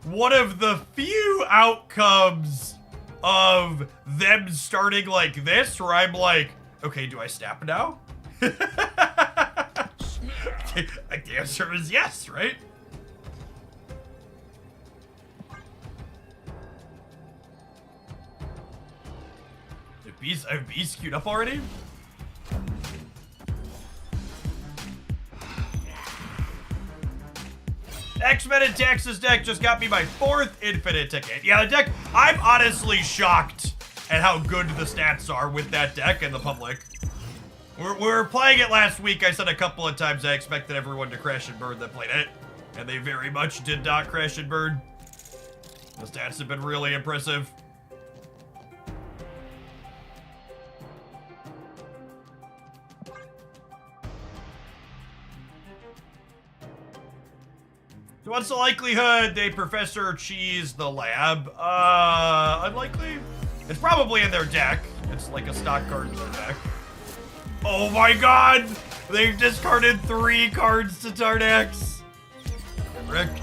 one of the few outcomes of them starting like this, where I'm like, Okay, do I snap now? Like the answer is yes, right? Have bees queued up already? X-Men and Tax's deck just got me my 4th infinite ticket. Yeah, the deck, I'm honestly shocked at how good the stats are with that deck and the public. We were playing it last week. I said a couple of times I expected everyone to crash and burn that played it. And they very much did not crash and burn. The stats have been really impressive. So what's the likelihood they Professor Cheese the lab? Unlikely? It's probably in their deck. It's like a stock card in their deck. Oh my god! They've discarded 3 cards to Tardax. Correct.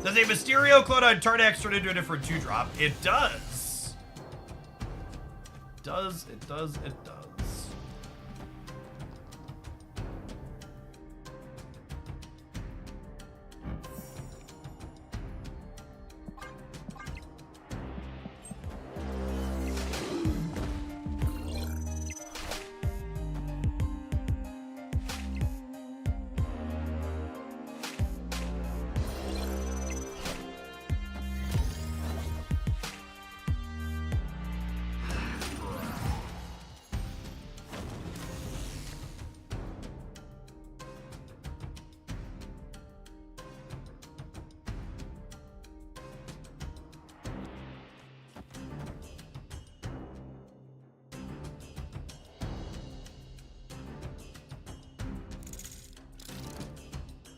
Does a Mysterio clone on Tardax turn into a different 2-drop? It does. It does.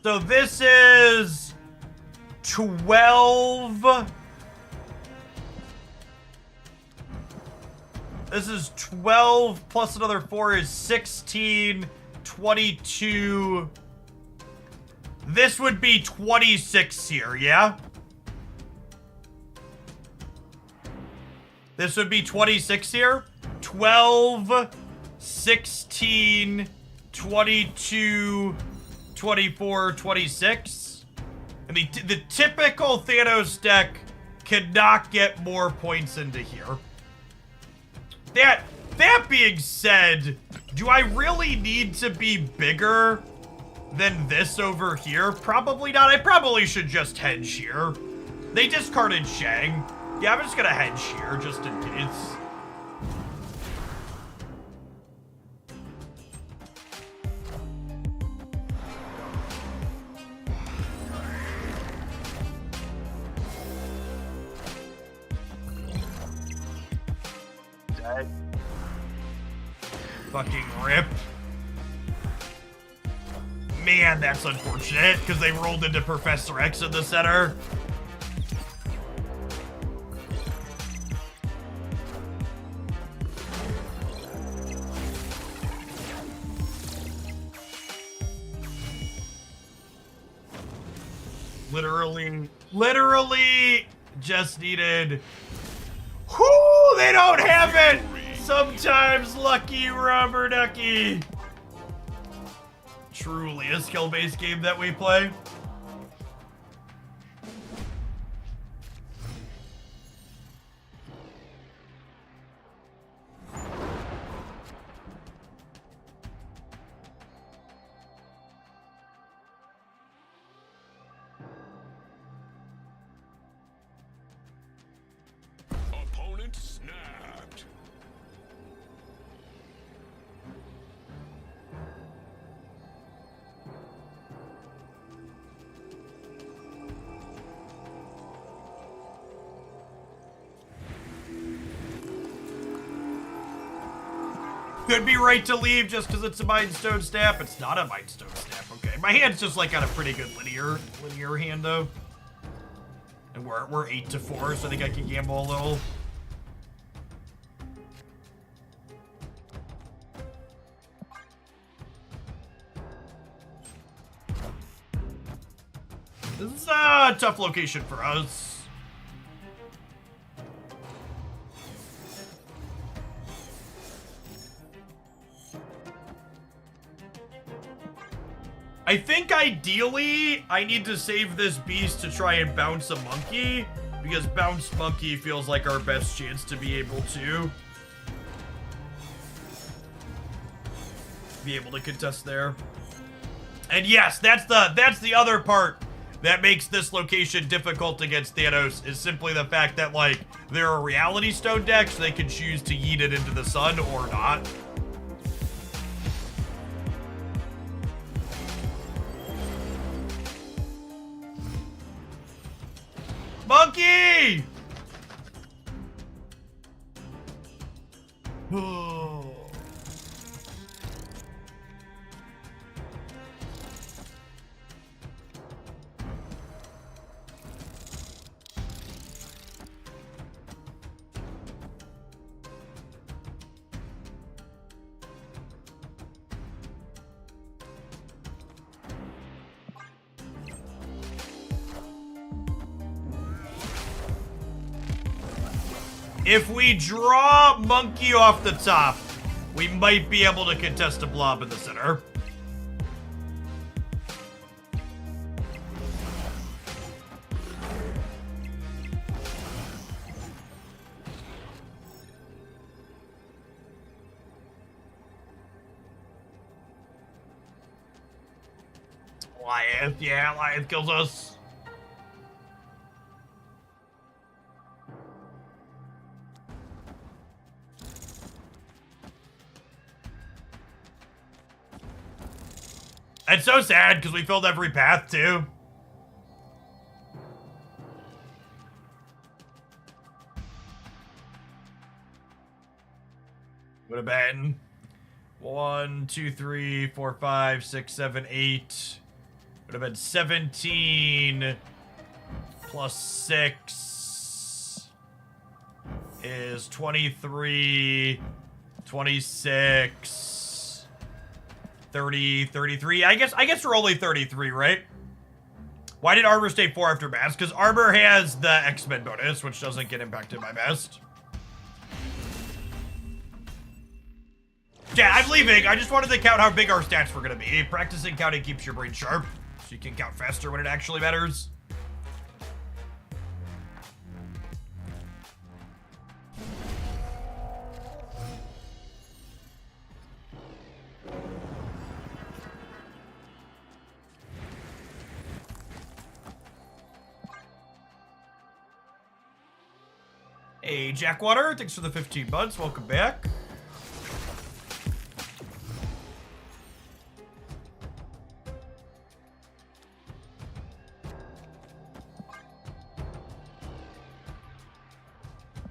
So this is 12. This is 12 plus another 4 is 16, 22. This would be 26 here, yeah? This would be 26 here. 12, 16, 22, 24, 26. And the typical Thanos deck cannot get more points into here. That being said, do I really need to be bigger than this over here? Probably not. I probably should just hedge here. They discarded Shang. Yeah, I'm just gonna hedge here just in case. Dead. Fucking rip. Man, that's unfortunate, because they rolled into Professor X in the center. Literally just needed... Whoo! They don't have it! Sometimes lucky rubber ducky. Truly a skill-based game that we play. Opponent snapped. Could be right to leave just because it's a Mind Stone Snap. It's not a Mind Stone Snap. Okay, my hand's just like got a pretty good linear hand though, and we're 8-4, so I think I can gamble a little. This is a tough location for us. I think ideally I need to save this beast to try and bounce a monkey, because bounce monkey feels like our best chance to be able to contest there. And yes, that's the other part that makes this location difficult against Thanos, is simply the fact that, like, there are reality stone decks, they can choose to yeet it into the sun or not. Monkey! If we draw monkey off the top, we might be able to contest a blob in the center. Goliath, yeah, Goliath kills us. It's so sad because we filled every path too. Would have been 1, 2, 3, 4, 5, 6, 7, 8. Would have been 17 plus 6 is 23, 26. 30, 33. I guess we're only 33, right? Why did armor stay 4 after mass? Because armor has the X-Men bonus, which doesn't get impacted by best. Yeah, I'm leaving. I just wanted to count how big our stats were gonna be. Practicing counting keeps your brain sharp, so you can count faster when it actually matters. Hey, Jackwater, thanks for the 15 months. Welcome back.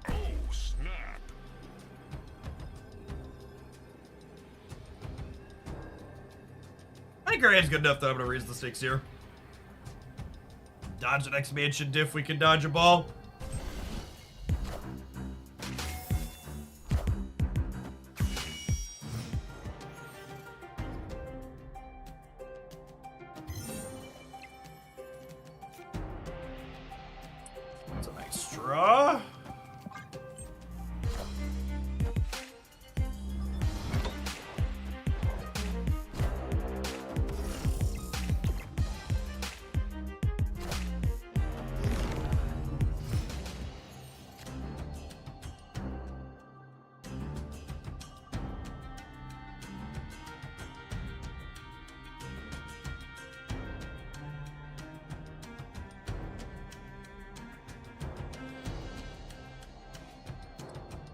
Oh, snap. I think our hand's good enough that I'm going to raise the stakes here. Dodge an expansion diff, we can dodge a ball.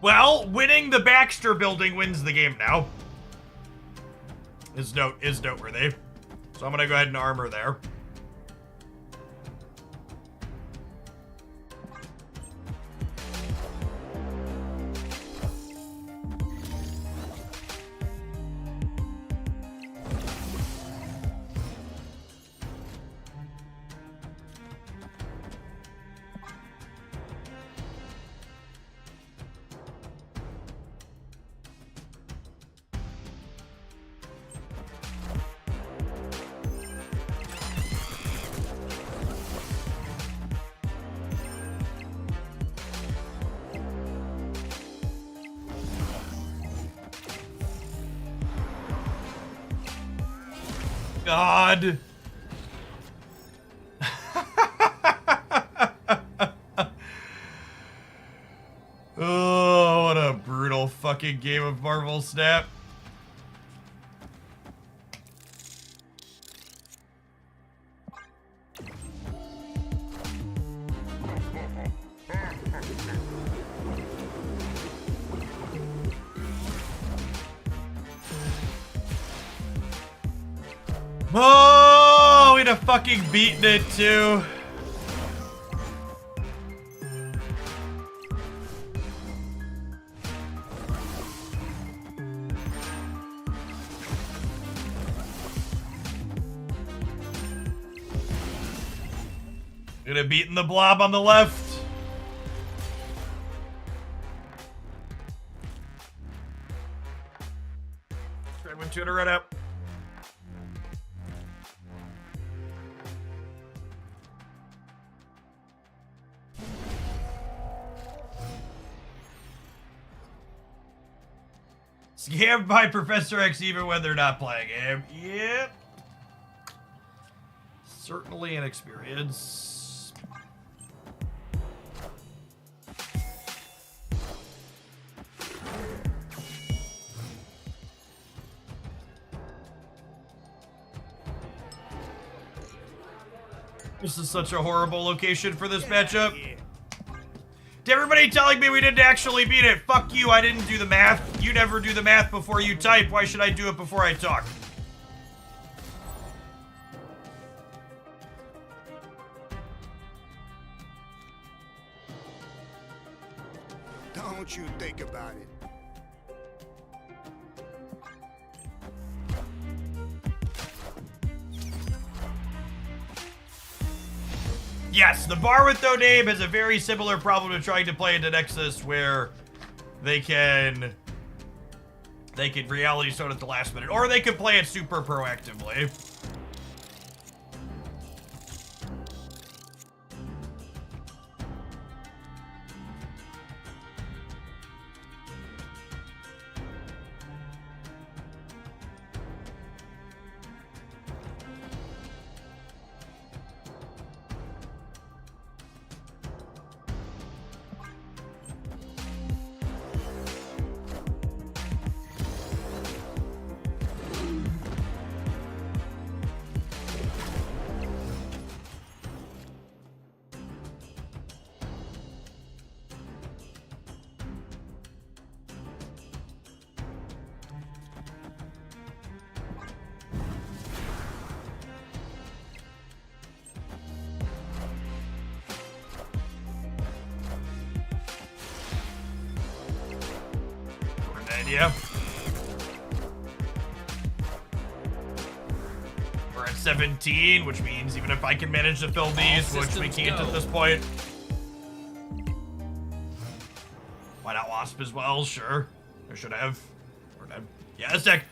Well, winning the Baxter building wins the game now. Is noteworthy. So I'm gonna go ahead and armor there. God. Oh, what a brutal fucking game of Marvel Snap. Oh, we'd have fucking beaten it too. We'd have beaten the Blob on the left. Try one, two to run up. Scammed by Professor X even when they're not playing him. Yep. Certainly an experience. This is such a horrible location for this matchup. To everybody telling me we didn't actually beat it, fuck you, I didn't do the math. You never do the math before you type. Why should I do it before I talk? Don't you think about it. Yes, the bar with no name has a very similar problem to trying to play into Nexus, where they can reality stone at the last minute, or they can play it super proactively. Yeah. We're at 17, which means even if I can manage to fill these, which we can't at this point. Why not Wasp as well? Sure. I should have. We're dead. Yeah, this deck.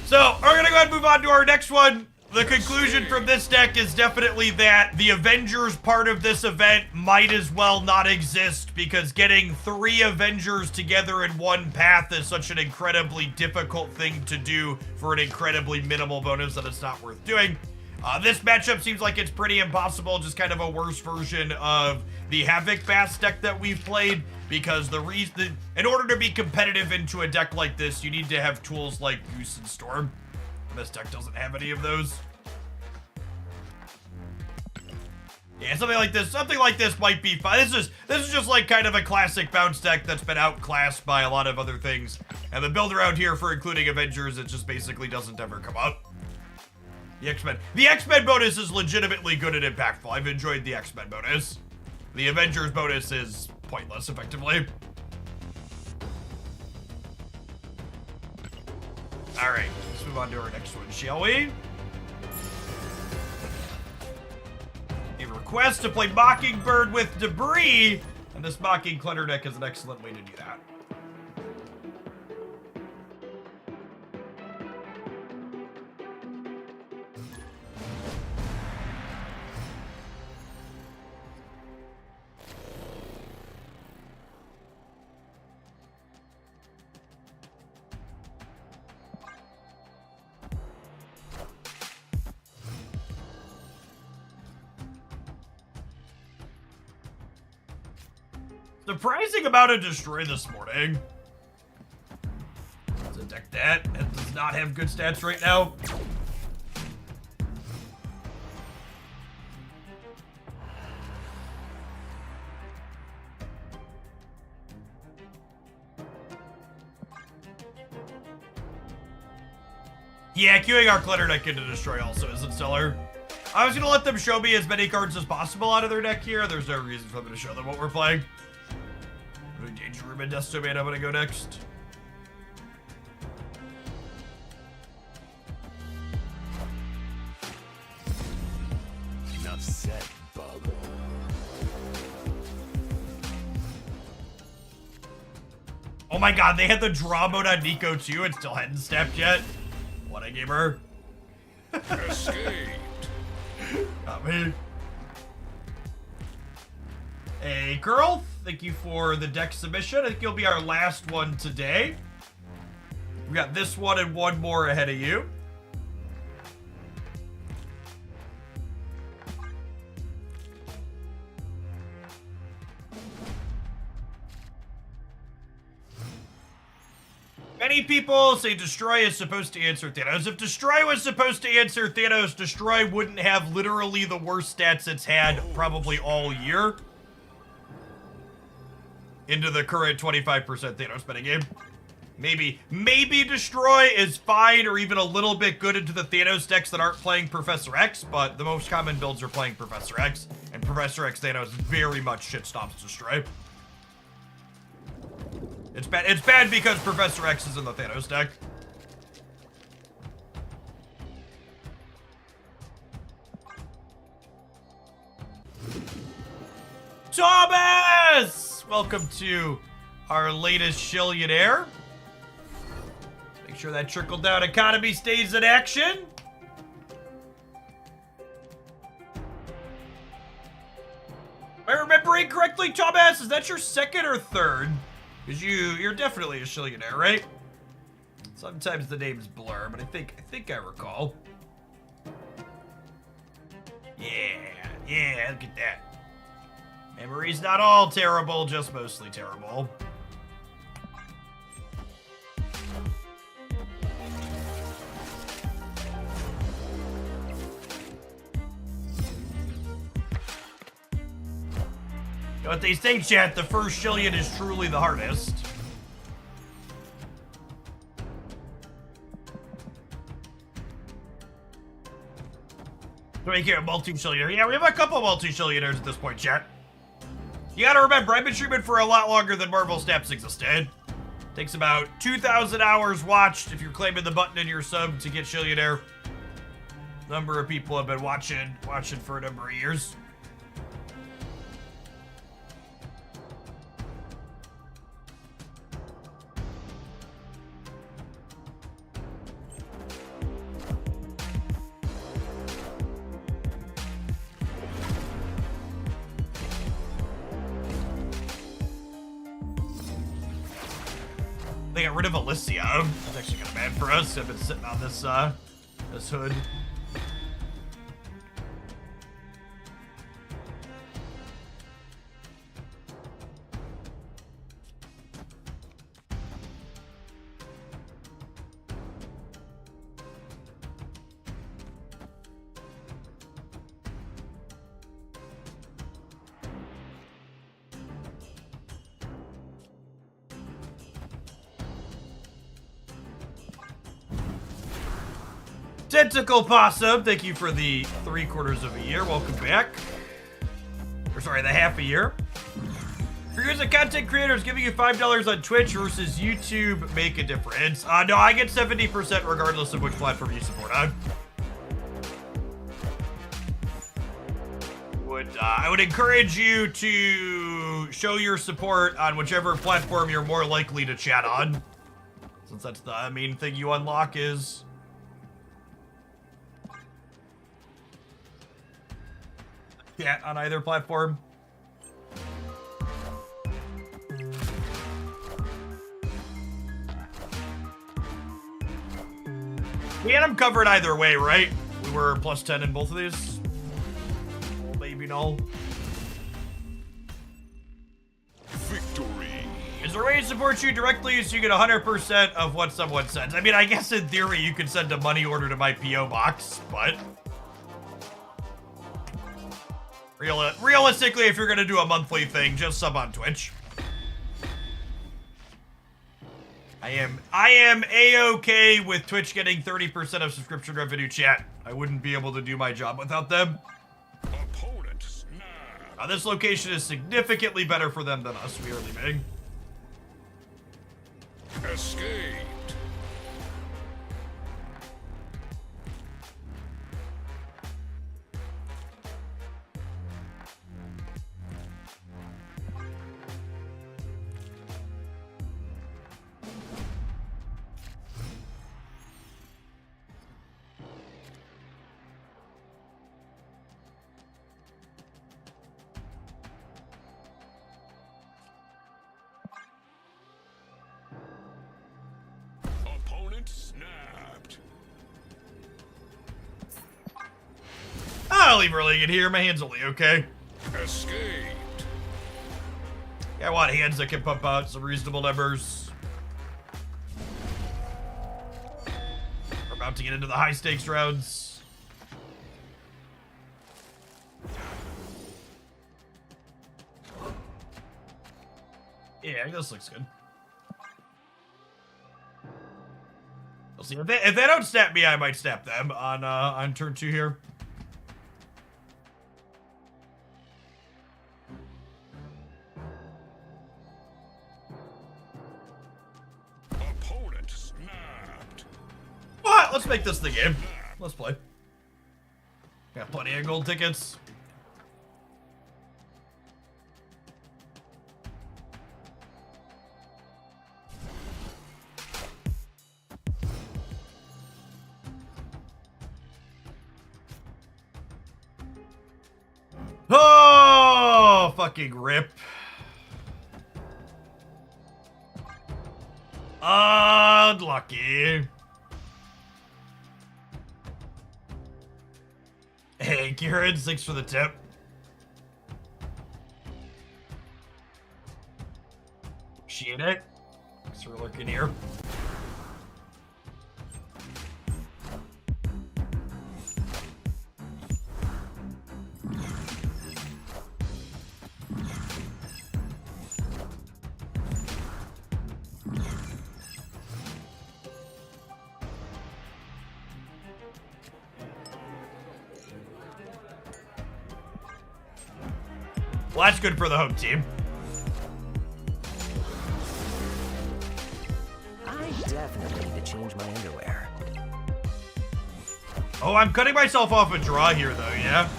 So, we're gonna go ahead and move on to our next one. The conclusion from this deck is definitely that the Avengers part of this event might as well not exist, because getting 3 Avengers together in one path is such an incredibly difficult thing to do for an incredibly minimal bonus that it's not worth doing. This matchup seems like it's pretty impossible, just kind of a worse version of the Havoc Bass deck that we've played, because in order to be competitive into a deck like this, you need to have tools like Goose and Storm. This deck doesn't have any of those. Yeah, something like this might be fine. This is just like kind of a classic bounce deck that's been outclassed by a lot of other things. And the build around here for including Avengers, it just basically doesn't ever come up. The X-Men bonus is legitimately good and impactful. I've enjoyed the X-Men bonus. The Avengers bonus is pointless, effectively. Alright, let's move on to our next one, shall we? A request to play Mockingbird with Debris, and this Mocking Clutter deck is an excellent way to do that. Surprising amount of destroy this morning. Let's attack that. It does not have good stats right now. Yeah, queuing our Clutter deck into destroy also isn't stellar. I was gonna let them show me as many cards as possible out of their deck here. There's no reason for them to show them what we're playing. Danger Room and Desto Man, I'm gonna go next. Enough said, Bob. Oh my god, they had the draw mode on Nico too and still hadn't stepped yet. What a gamer. Escaped. Not me. Hey, girl. Thank you for the deck submission. I think you'll be our last one today. We got this one and one more ahead of you. Many people say Destroy is supposed to answer Thanos. If Destroy was supposed to answer Thanos, Destroy wouldn't have literally the worst stats it's had probably all year into the current 25% Thanos metagame. Maybe Destroy is fine or even a little bit good into the Thanos decks that aren't playing Professor X, but the most common builds are playing Professor X, and Professor X Thanos very much shit stops Destroy. It's bad because Professor X is in the Thanos deck. Thomas! Welcome to our latest Shillionaire. Make sure that trickle-down economy stays in action. Am I remembering correctly, Thomas? Is that your second or third? Because you're definitely a Shillionaire, right? Sometimes the names blur, but I think I recall. Yeah, look at that. Memory's not all terrible, just mostly terrible. You know what they say, chat? The first Shillion is truly the hardest. Do we get a multi-Shillionaire? Yeah, we have a couple multi-Shillionaires at this point, chat. You gotta remember, I've been streaming for a lot longer than Marvel Snaps existed. Takes about 2,000 hours watched if you're claiming the button in your sub to get Shillionaire. Number of people have been watching for a number of years. They got rid of Alicia. That's actually kind of bad for us. I've been sitting on this this hood. Tentacle Possum, thank you for the 3/4 of a year. Welcome back. Or sorry, the half a year. For years of content creators giving you $5 on Twitch versus YouTube make a difference. No, I get 70% regardless of which platform you support on. I would encourage you to show your support on whichever platform you're more likely to chat on. Since that's the main thing you unlock is... yeah, on either platform. We had them covered either way, right? We were +10 in both of these. Maybe no. Victory. Is there a way to support you directly so you get 100% of what someone sends? I mean, I guess in theory you could send a money order to my P.O. box, but... Realistically, if you're gonna do a monthly thing, just sub on Twitch. I am A-okay with Twitch getting 30% of subscription revenue, chat. I wouldn't be able to do my job without them. Opponent snapped. This location is significantly better for them than us, we are leaving. Escaped. Opponent snapped. I'll leave early in here. My hand's only okay. Escaped. Yeah, I want hands that can pump out some reasonable numbers. We're about to get into the high stakes rounds. Yeah, this looks good. We'll see. If they don't snap me, I might snap them on turn 2 here. Opponent snapped. What? Let's make this the game. Let's play. Got plenty of gold tickets. Oh, fucking rip. Unlucky. Hey, Kieran, thanks for the tip. Appreciate it. Thanks for lurking here. Well, that's good for the home team. I definitely need to change my underwear. Oh, I'm cutting myself off a draw here, though, yeah?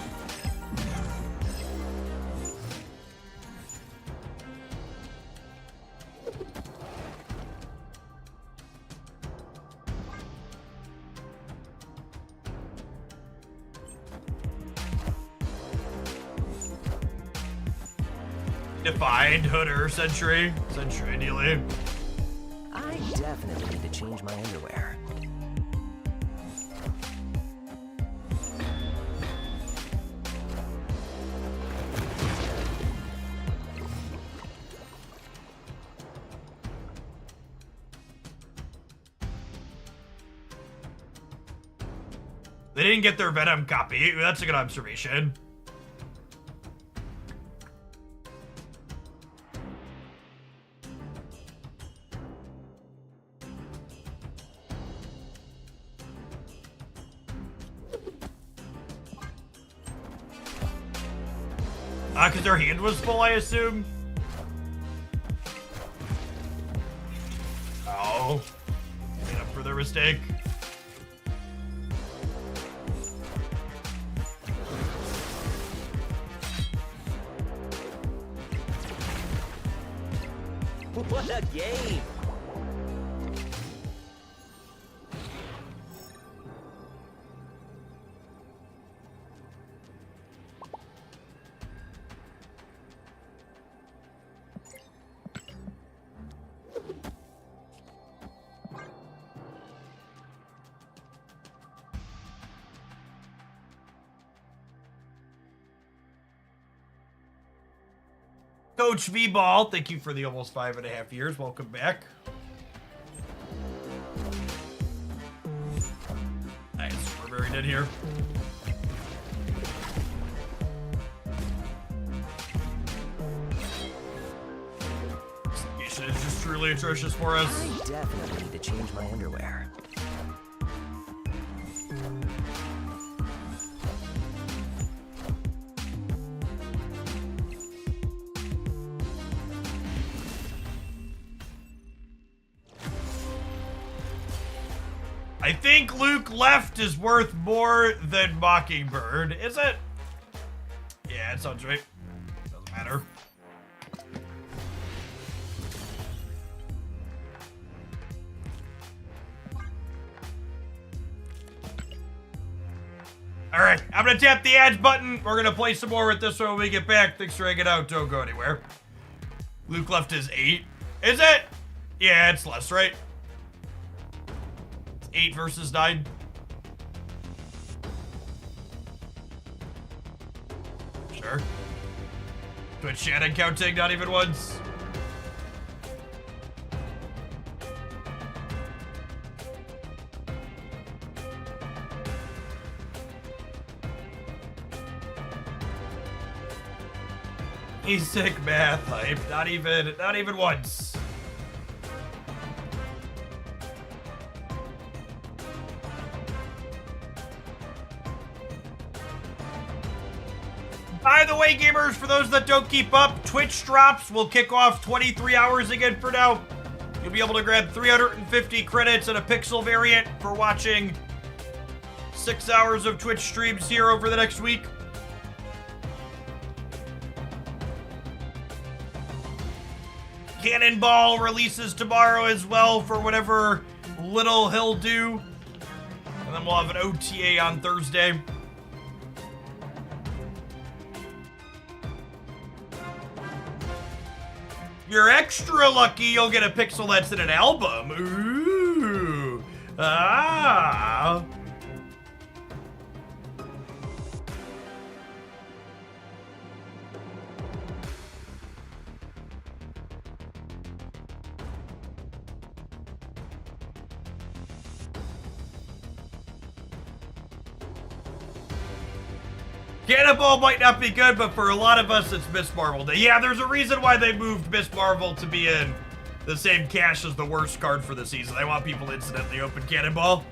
Defined, Hooder, Sentry, ideally. I definitely need to change my underwear. They didn't get their Venom copy. That's a good observation. Because their hand was full, I assume? Oh. Made up for their mistake. What a game! Coach V-Ball, thank you for the almost 5.5 years. Welcome back. Nice, we're very dead here. This is just truly atrocious for us. I definitely need to change my underwear. I think Luke left is worth more than Mockingbird. Is it? Yeah, it sounds right. Doesn't matter. Alright, I'm gonna tap the ads button. We're gonna play some more with this one when we get back. Thanks for hanging out. Don't go anywhere. Luke left is 8. Is it? Yeah, it's less, right? 8 versus 9. Sure. Twitch Shannon counting, not even once. He's sick math hype. Not even once. By the way, gamers, for those that don't keep up, Twitch drops will kick off 23 hours again for now. You'll be able to grab 350 credits and a pixel variant for watching 6 hours of Twitch streams here over the next week. Cannonball releases tomorrow as well for whatever little he'll do. And then we'll have an OTA on Thursday. You're extra lucky you'll get a pixel that's in an album. Ooh. Ah. Cannonball might not be good, but for a lot of us, it's Miss Marvel Day. Yeah, there's a reason why they moved Miss Marvel to be in the same cache as the worst card for the season. They want people to incidentally open Cannonball.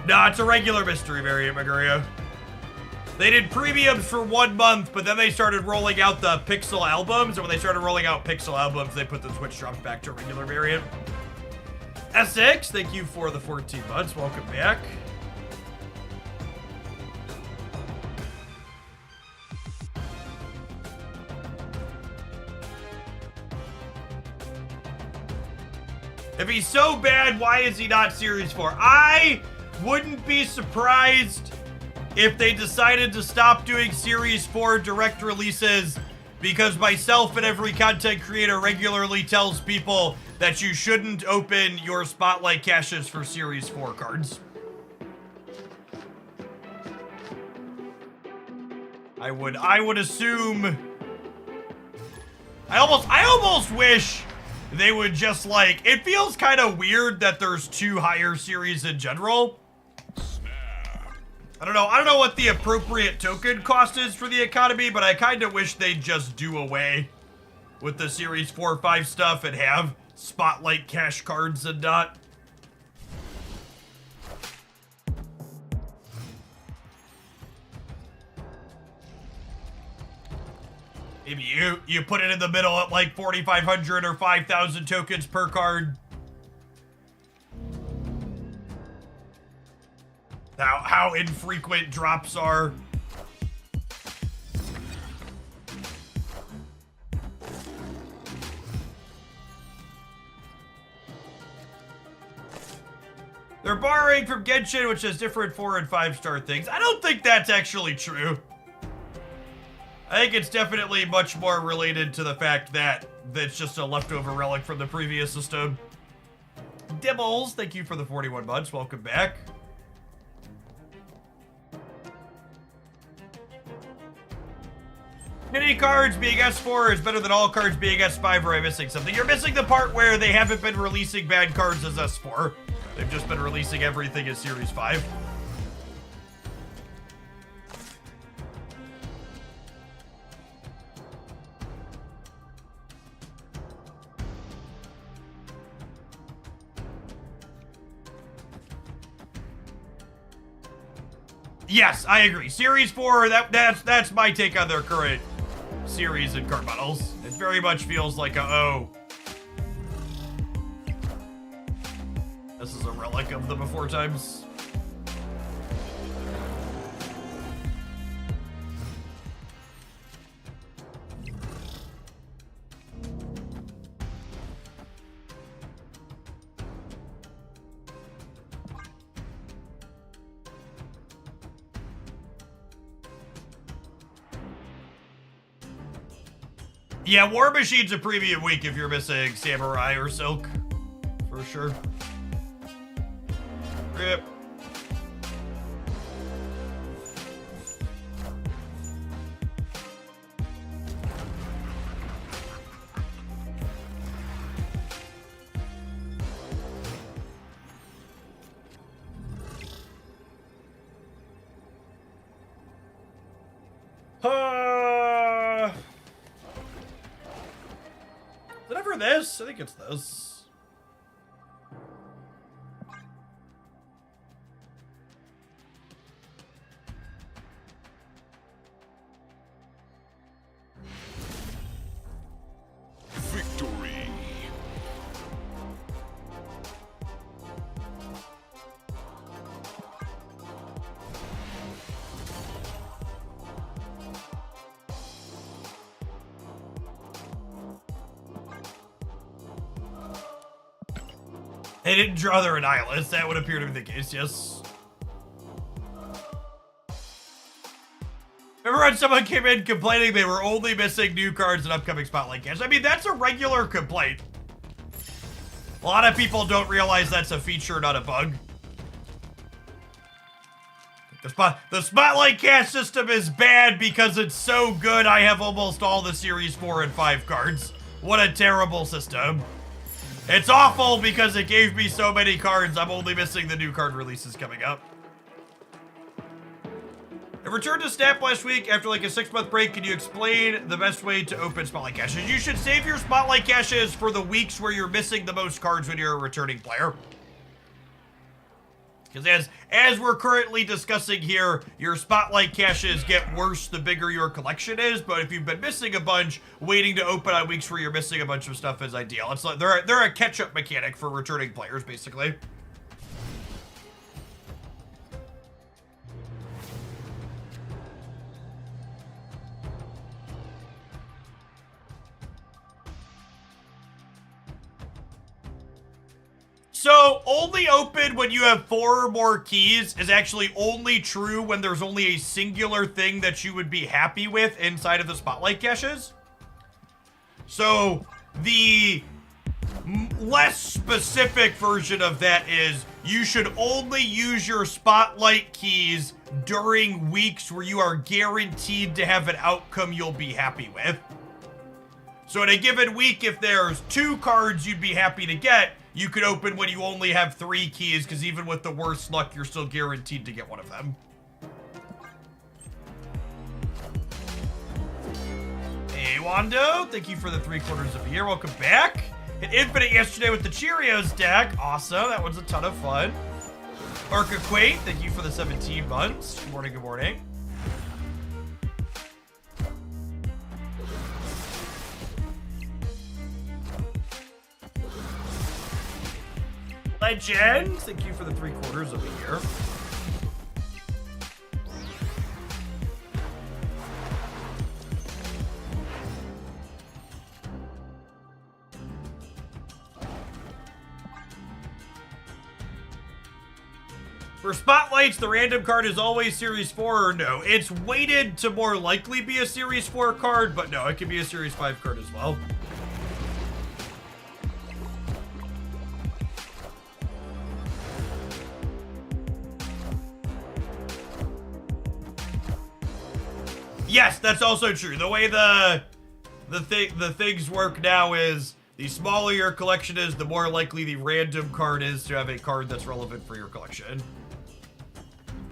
Nah, it's a regular mystery variant, Maguria. They did premiums for 1 month, but then they started rolling out the Pixel albums, and when they started rolling out Pixel albums, they put the Twitch drops back to regular variant. SX, thank you for the 14 months. Welcome back. If he's so bad, why is he not Series 4? I wouldn't be surprised if they decided to stop doing Series 4 direct releases, because myself and every content creator regularly tells people that you shouldn't open your Spotlight caches for Series 4 cards. I would assume... I almost wish they would just like, it feels kind of weird that there's 2 higher series in general. I don't know what the appropriate token cost is for the economy, but I kind of wish they'd just do away with the Series 4 or 5 stuff and have Spotlight cash cards and not. Maybe you put it in the middle at like 4,500 or 5,000 tokens per card. How infrequent drops are. They're borrowing from Genshin, which has different 4- and 5-star things. I don't think that's actually true. I think it's definitely much more related to the fact that it's just a leftover relic from the previous system. Dibbles, thank you for the 41 months. Welcome back. Many cards being S4 is better than all cards being S5, or I'm missing something. You're missing the part where they haven't been releasing bad cards as S4. They've just been releasing everything as Series 5. Yes, I agree. Series 4, that's my take on their current series and card models. It very much feels like oh. This is a relic of the before times. Yeah, War Machine's a premium week if you're missing Samurai or Silk. For sure. Rip. Is it ever this? I think it's this. Victory. They didn't draw their Annihilus. That would appear to be the case, yes. Remember when someone came in complaining they were only missing new cards in upcoming Spotlight Cash? I mean, that's a regular complaint. A lot of people don't realize that's a feature, not a bug. The Spotlight Cash system is bad because it's so good I have almost all the Series 4 and 5 cards. What a terrible system. It's awful because it gave me so many cards. I'm only missing the new card releases coming up. It returned to Snap last week after like a 6-month break. Can you explain the best way to open Spotlight Caches? You should save your Spotlight Caches for the weeks where you're missing the most cards when you're a returning player. Because as we're currently discussing here, your Spotlight Caches get worse the bigger your collection is, but if you've been missing a bunch, waiting to open on weeks where you're missing a bunch of stuff is ideal. It's like they're a catch-up mechanic for returning players, basically. So, only open when you have 4 or more keys is actually only true when there's only a singular thing that you would be happy with inside of the Spotlight Caches. So, the less specific version of that is you should only use your Spotlight keys during weeks where you are guaranteed to have an outcome you'll be happy with. So in a given week, if there's 2 cards you'd be happy to get, you could open when you only have 3 keys, because even with the worst luck, you're still guaranteed to get one of them. Hey, Wando, thank you for the 3/4 of a year. Welcome back. Hit Infinite yesterday with the Cheerios deck. Awesome, that was a ton of fun. Orca Quaid, thank you for the 17 months. Good morning, good morning. Legend, thank you for the 3/4 of a year. For Spotlights, the random card is always Series 4 or no. It's weighted to more likely be a Series 4 card, but no, it can be a Series 5 card as well. Yes, that's also true. The way the things work now is the smaller your collection is, the more likely the random card is to have a card that's relevant for your collection.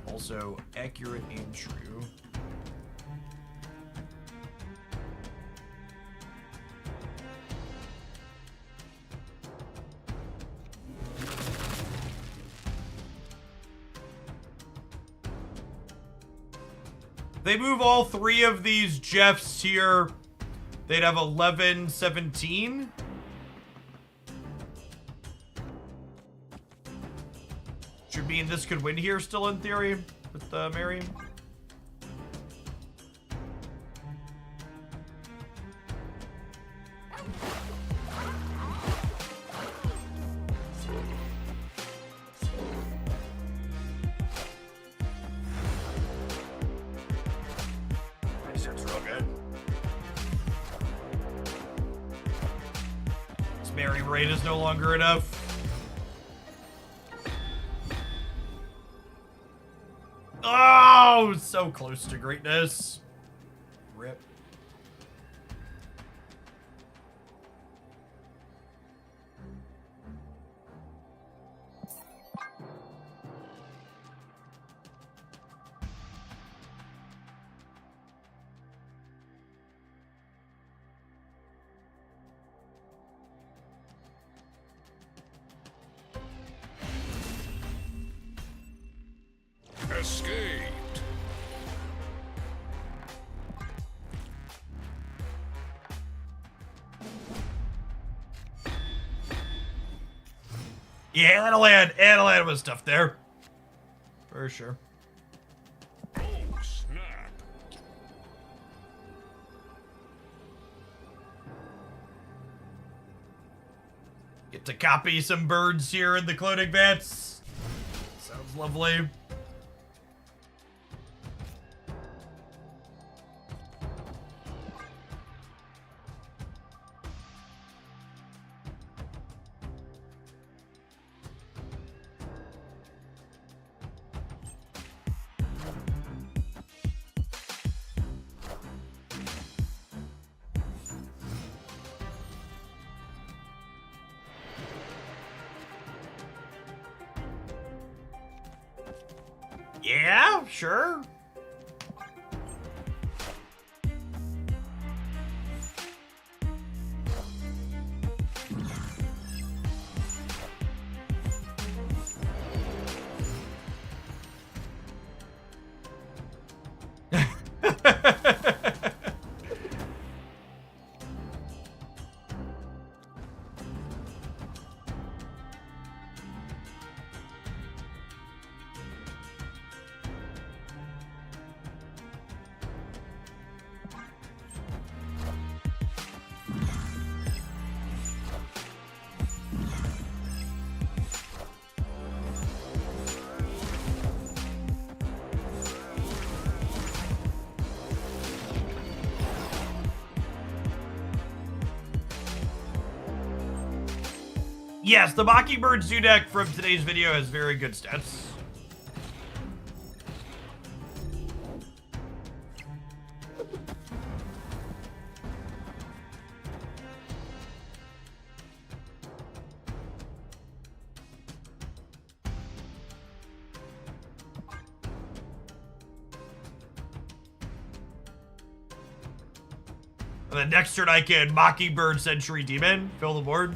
Also accurate and true. They move all three of these Jeffs here, they'd have 11, 17. Should mean this could win here still in theory with Mary. This real good. This Mary Raid is no longer enough. Oh, so close to greatness. Rip. Escaped. Yeah, that'll land with stuff there. For sure. Oh, snap. Get to copy some birds here in the cloning vats. Sounds lovely. Yeah, sure. Yes, the Mockingbird Zoo deck from today's video has very good stats. And then next turn I can Mockingbird Century Demon, fill the board.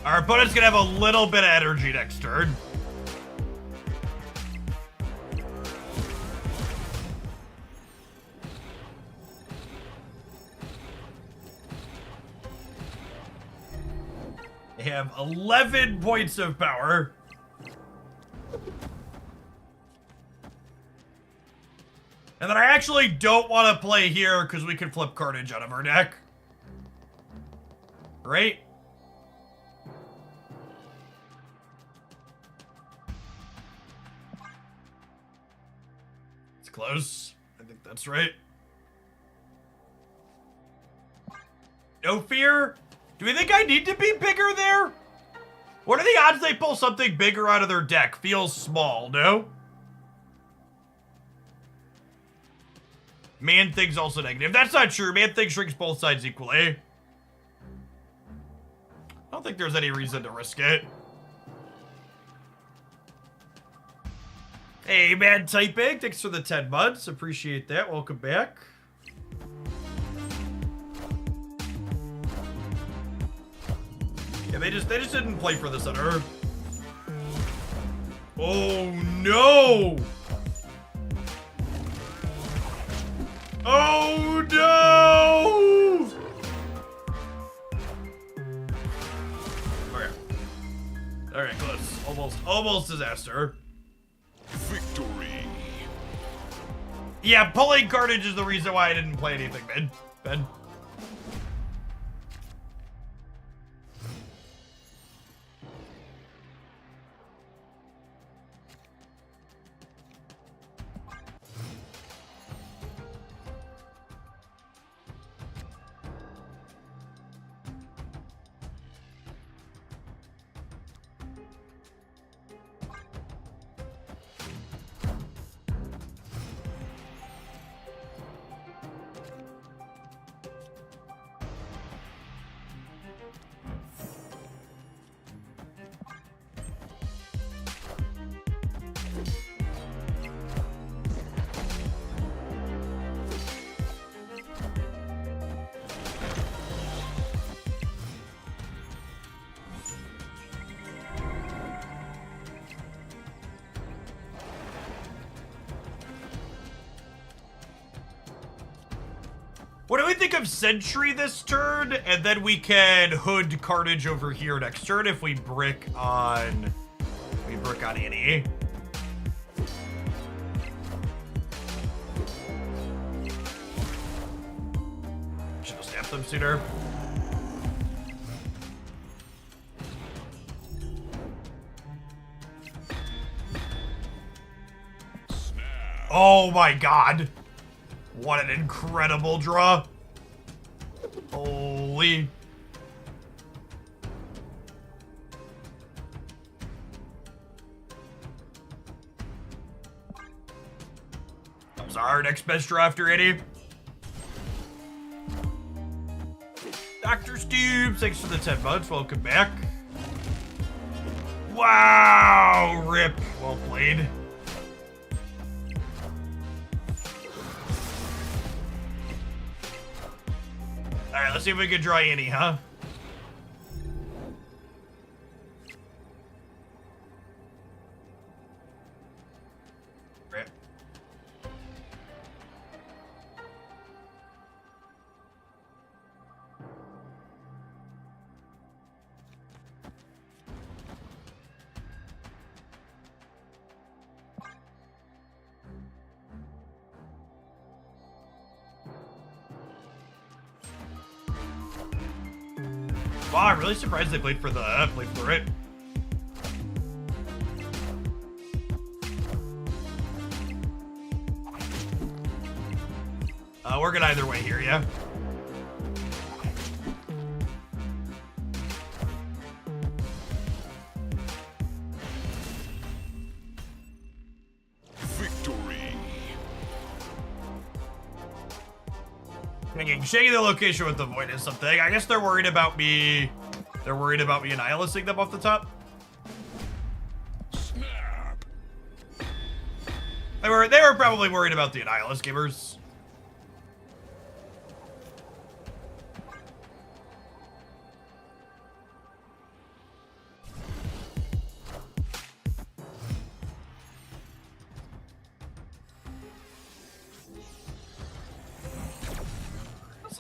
Our opponent's gonna have a little bit of energy next turn. They have 11 points of power. And then I actually don't want to play here because we can flip Carnage out of our deck. Right? close. I think that's right. No fear? Do we think I need to be bigger there? What are the odds they pull something bigger out of their deck? Feels small, no? Man-Thing's also negative. That's not true. Man-Thing shrinks both sides equally. I don't think there's any reason to risk it. Hey, man, typing. Thanks for the 10 months. Appreciate that. Welcome back. Yeah, they just didn't play for the center. Oh no! Oh no! Okay. Alright, close. Almost disaster. Victory. Yeah, pulling Carnage is the reason why I didn't play anything, Ben. What do we think of Sentry this turn? And then we can Hood Carnage over here next turn if we brick on Annie. Should have snapped them sooner. Oh my god. What an incredible draw. Holy. That was our next best draw after Eddie. Dr. Steve, thanks for the 10 months. Welcome back. Wow, rip. Well played. Alright, let's see if we can draw Annie, huh? Rip. Wow, I'm really surprised they played for it. We're good either way here, yeah? Victory. Shaking the location with the void is something. I guess they're worried about me. They're worried about me annihilating them off the top. Snap. They were probably worried about the Annihilus gamers.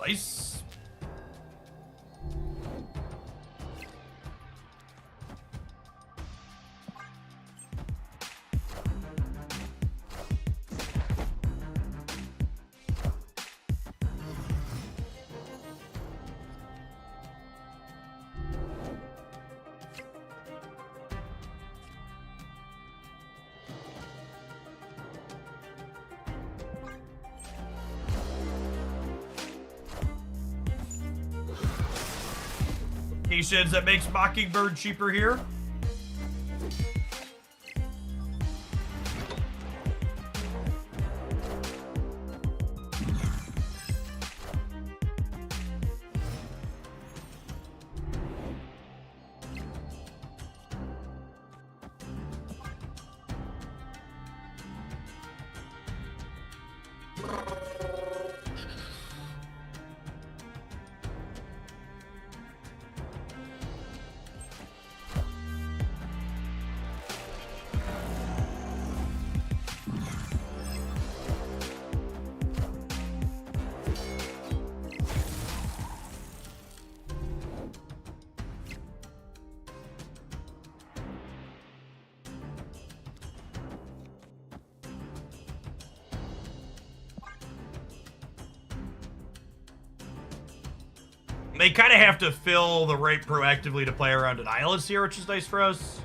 Nice. locations that makes Mockingbird cheaper here. They kind of have to fill the right proactively to play around an islands here, which is nice for us.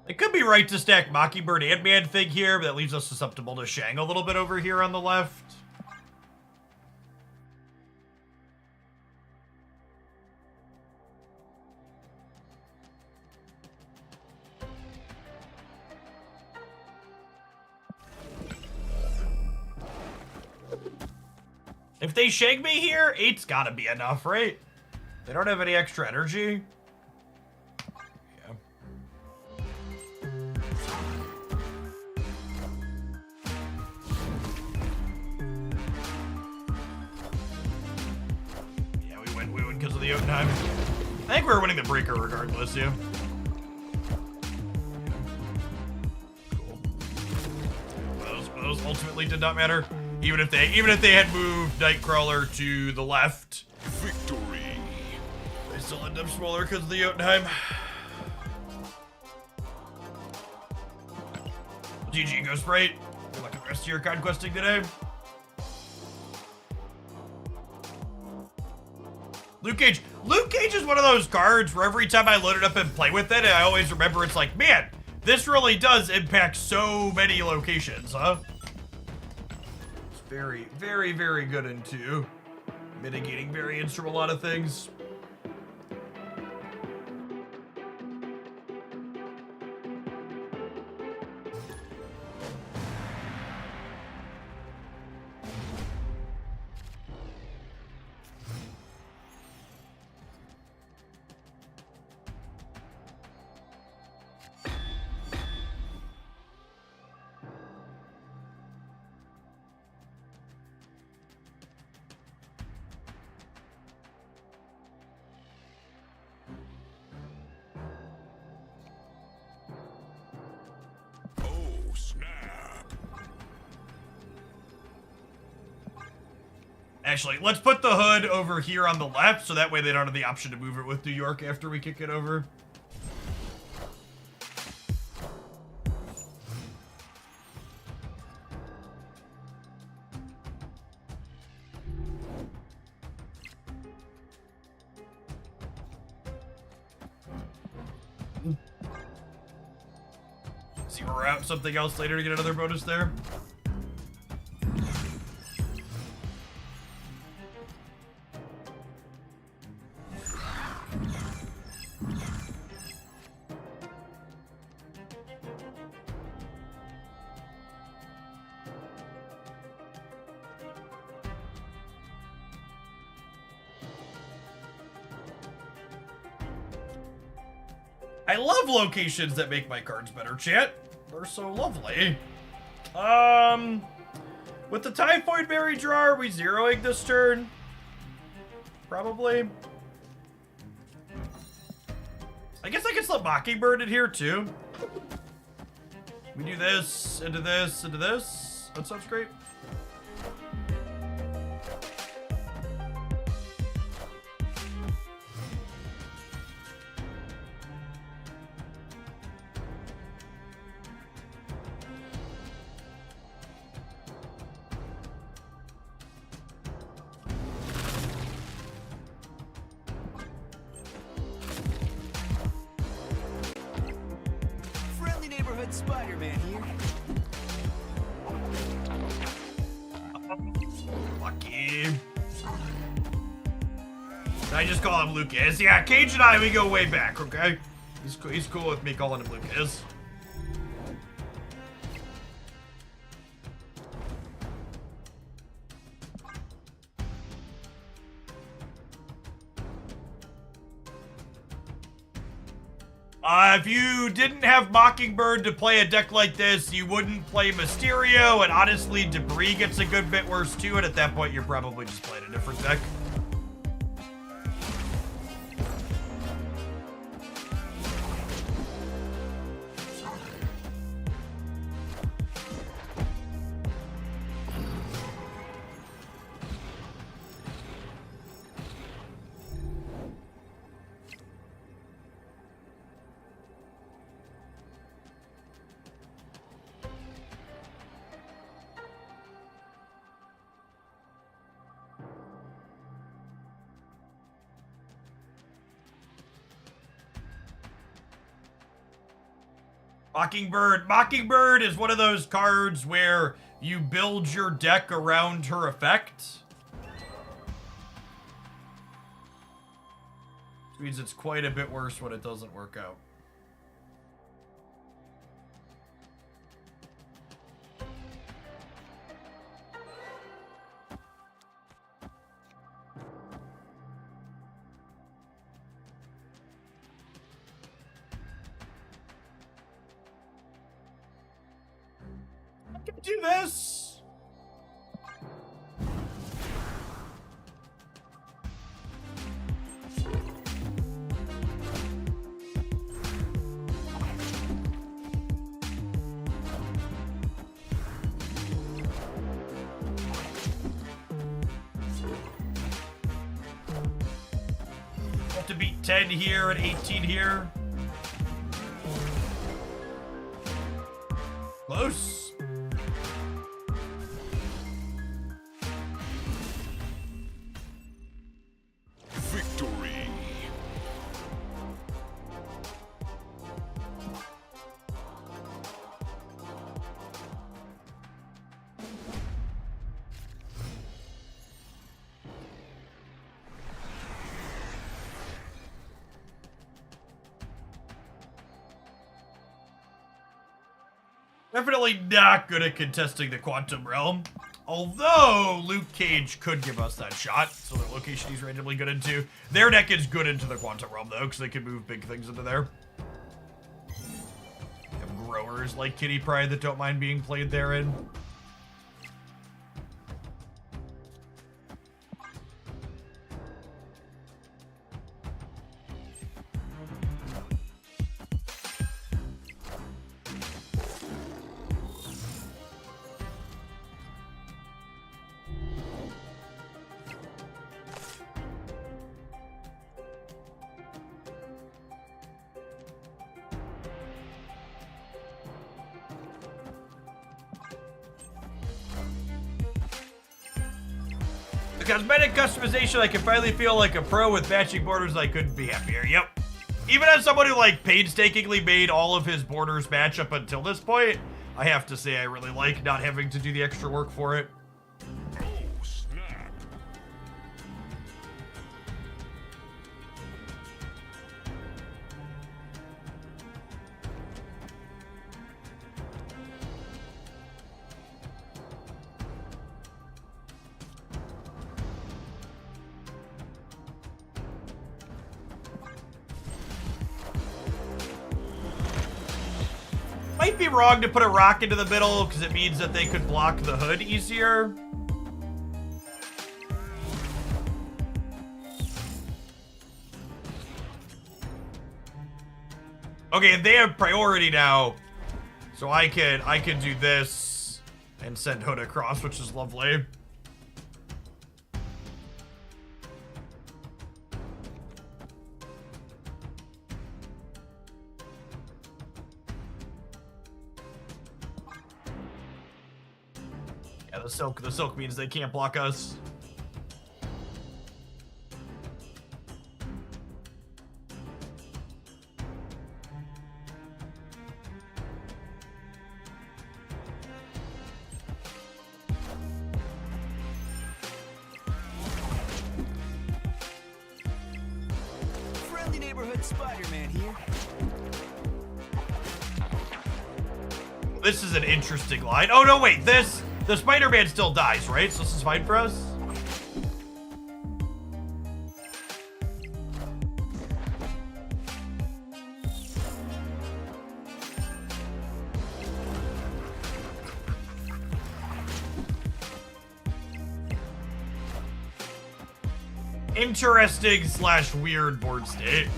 It could be right to stack Mockingbird and Man-Thing here, but that leaves us susceptible to Shang a little bit over here on the left. If they Shang me here, 8's gotta be enough, right? They don't have any extra energy. I think we were winning the breaker regardless, yeah. Cool. Those ultimately did not matter. Even if they had moved Nightcrawler to the left. Victory. They still end up smaller because of the Jotunheim. GG, Ghost Sprite. Good luck with the rest of your conquesting today. Luke Cage. Luke Cage is one of those cards where every time I load it up and play with it, I always remember it's like, man, this really does impact so many locations, huh? It's very, very, very good into mitigating variance from a lot of things. Actually, let's put the hood over here on the left, so that way they don't have the option to move it with New York after we kick it over. Zero out something else later to get another bonus there. I love locations that make my cards better, chat. They're so lovely. With the Typhoid Berry draw, are we zeroing this turn? Probably. I guess I can slip Mockingbird in here too. We do this, into this, into this. That sounds great. Friendly neighborhood Spider-Man here. Lucky. I just call him Lucas. Yeah, Cage and I, we go way back, okay? He's cool with me calling him Lucas. If you didn't have Mockingbird to play a deck like this, you wouldn't play Mysterio, and honestly, Debris gets a good bit worse too, and at that point, you're probably just playing a different deck. Mockingbird is one of those cards where you build your deck around her effect. Which means it's quite a bit worse when it doesn't work out. Do this. Have to beat 10 here and 18 here. Close. Victory. Definitely not good at contesting the Quantum Realm. Although Luke Cage could give us that shot, so the location he's randomly good into. Their deck is good into the Quantum Realm though, because they can move big things into there. Have growers like Kitty Pryde that don't mind being played therein. Cosmetic customization, I can finally feel like a pro with matching borders. I couldn't be happier. Yep. Even as somebody who like painstakingly made all of his borders match up until this point, I have to say I really like not having to do the extra work for it. Oh, snap. might be wrong to put a rock into the middle because it means that they could block the hood easier. Okay, they have priority now, so I can do this and send hood across, which is lovely. Yeah, the silk means they can't block us. Friendly neighborhood Spider-Man here. This is an interesting line. Oh no, wait, the Spider-Man still dies, right? So this is fine for us? Interesting / weird board state.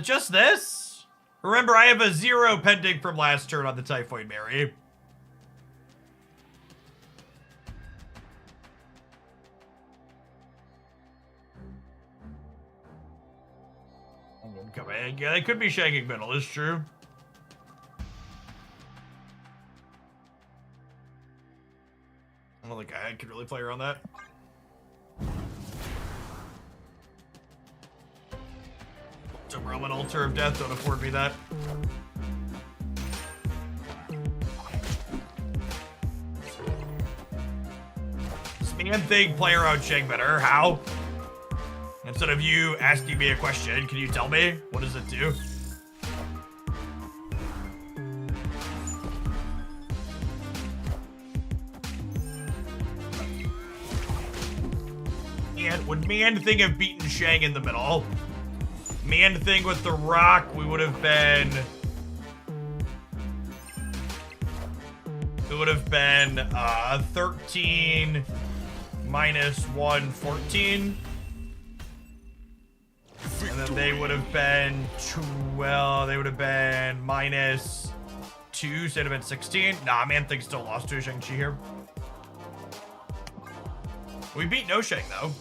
Just this? Remember, I have a 0 pending from last turn on the Typhoid Mary. Come in. Yeah, they could be shagging middle, is true. I don't think I could really play around that. Realm and Altar of Death don't afford me that. This man thing play around Shang better. How? Instead of you asking me a question, can you tell me? What does it do? And would Man Thing have beaten Shang in the middle? Man Thing with the rock, we would have been... It would have been 13 minus 1, 14. And then they would have been 12, they would have been minus 2, so it'd have been 16. Nah, Man Thing still lost to Shang-Chi here. We beat No Shang though.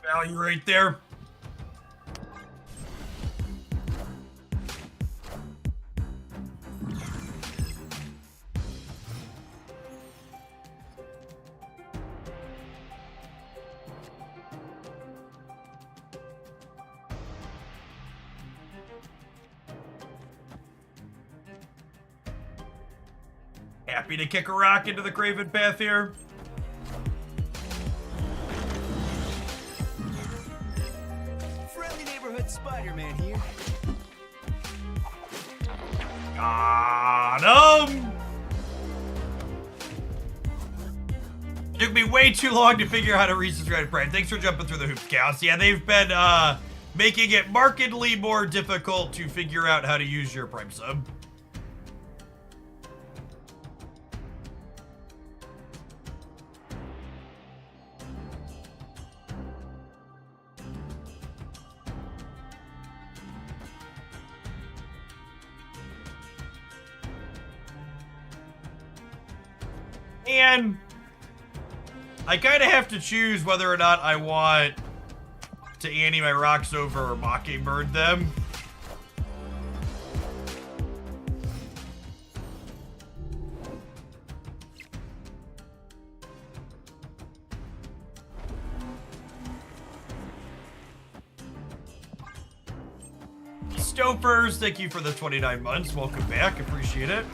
Value right there. Happy to kick a rock into the Craven Path here. Spider-Man here. Got him! Took me way too long to figure out how to resubscribe Prime. Thanks for jumping through the hoops, Chaos. Yeah, they've been making it markedly more difficult to figure out how to use your Prime sub. And I kind of have to choose whether or not I want to Annie my rocks over or Mockingbird them. Stofers, thank you for the 29 months. Welcome back. Appreciate it.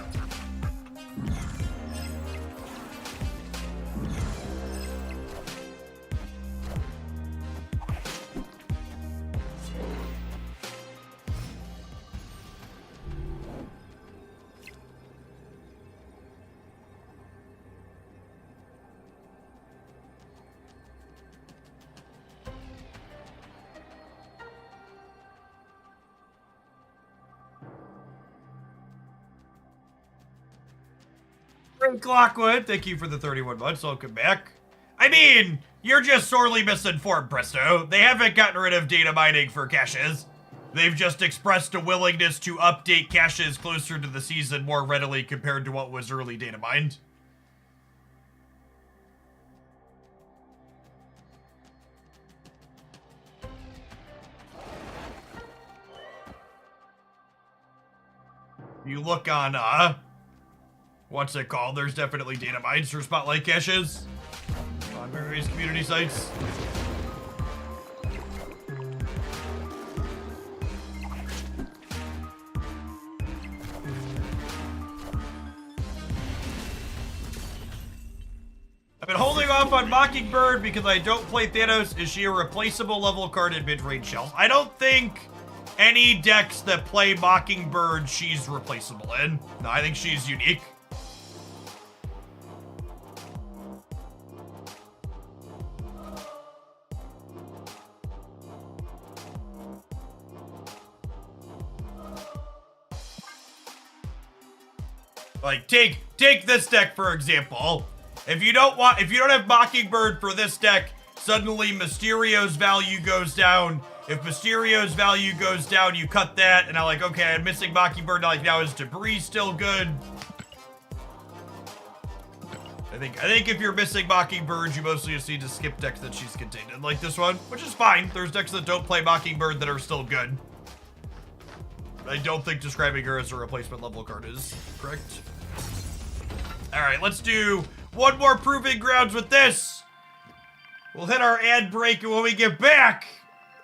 Clockwood, thank you for the 31 months. Welcome back. I mean, you're just sorely misinformed, Presto. They haven't gotten rid of data mining for caches. They've just expressed a willingness to update caches closer to the season more readily compared to what was early data mined. You look on, what's it called? There's definitely data mines for Spotlight caches on various community sites. I've been holding off on Mockingbird because I don't play Thanos. Is she a replaceable level card in mid-range shells? I don't think any decks that play Mockingbird she's replaceable in. No, I think she's unique. Like, take this deck for example. If you don't have Mockingbird for this deck, suddenly Mysterio's value goes down. If Mysterio's value goes down, you cut that, and I'm like, okay, I'm missing Mockingbird. Now is Debris still good? I think if you're missing Mockingbird, you mostly just need to skip decks that she's contained in, like this one, which is fine. There's decks that don't play Mockingbird that are still good. I don't think describing her as a replacement level card is correct. All right, let's do one more Proving Grounds with this. We'll hit our ad break, and when we get back,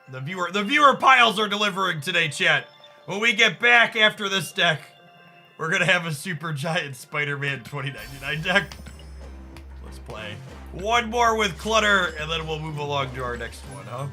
the viewer piles are delivering today, chat. When we get back after this deck, we're gonna have a Supergiant Spider-Man 2099 deck. Let's play one more with Clutter, and then we'll move along to our next one, huh?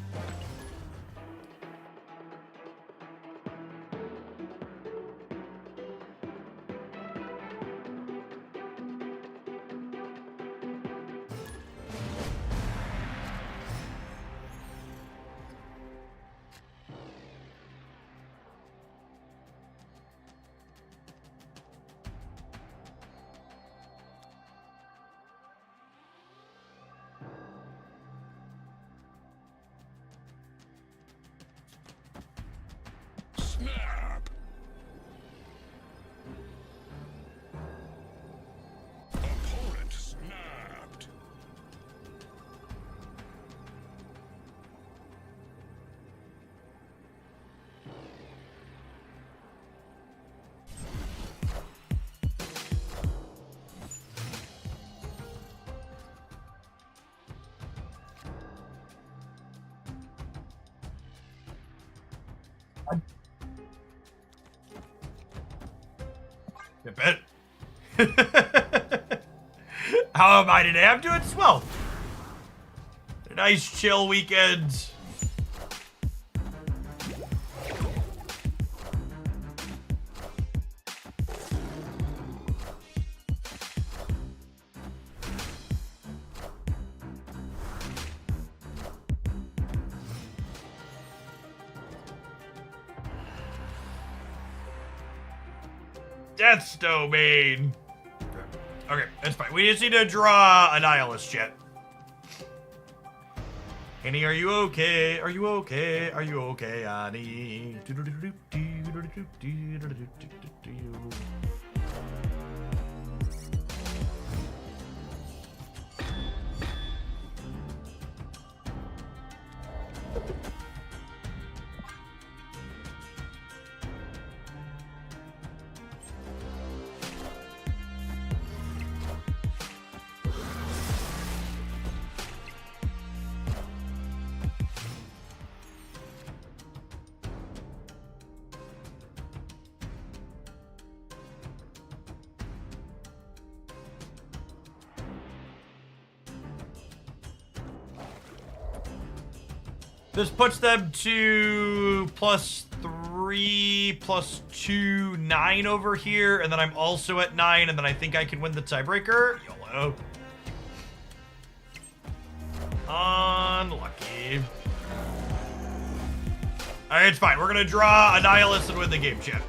Snap! Opponent snapped. You bet. How am I today? I'm doing swell. A nice chill weekend. Death's domain. Okay, that's fine. We just need to draw a nihilist jet. Annie, are you okay? Are you okay? Are you okay, Annie? This puts them to +3, +2, 9 over here, and then I'm also at 9, and then I think I can win the tiebreaker. YOLO. Unlucky. Alright, it's fine. We're gonna draw a nihilist and win the game, chat.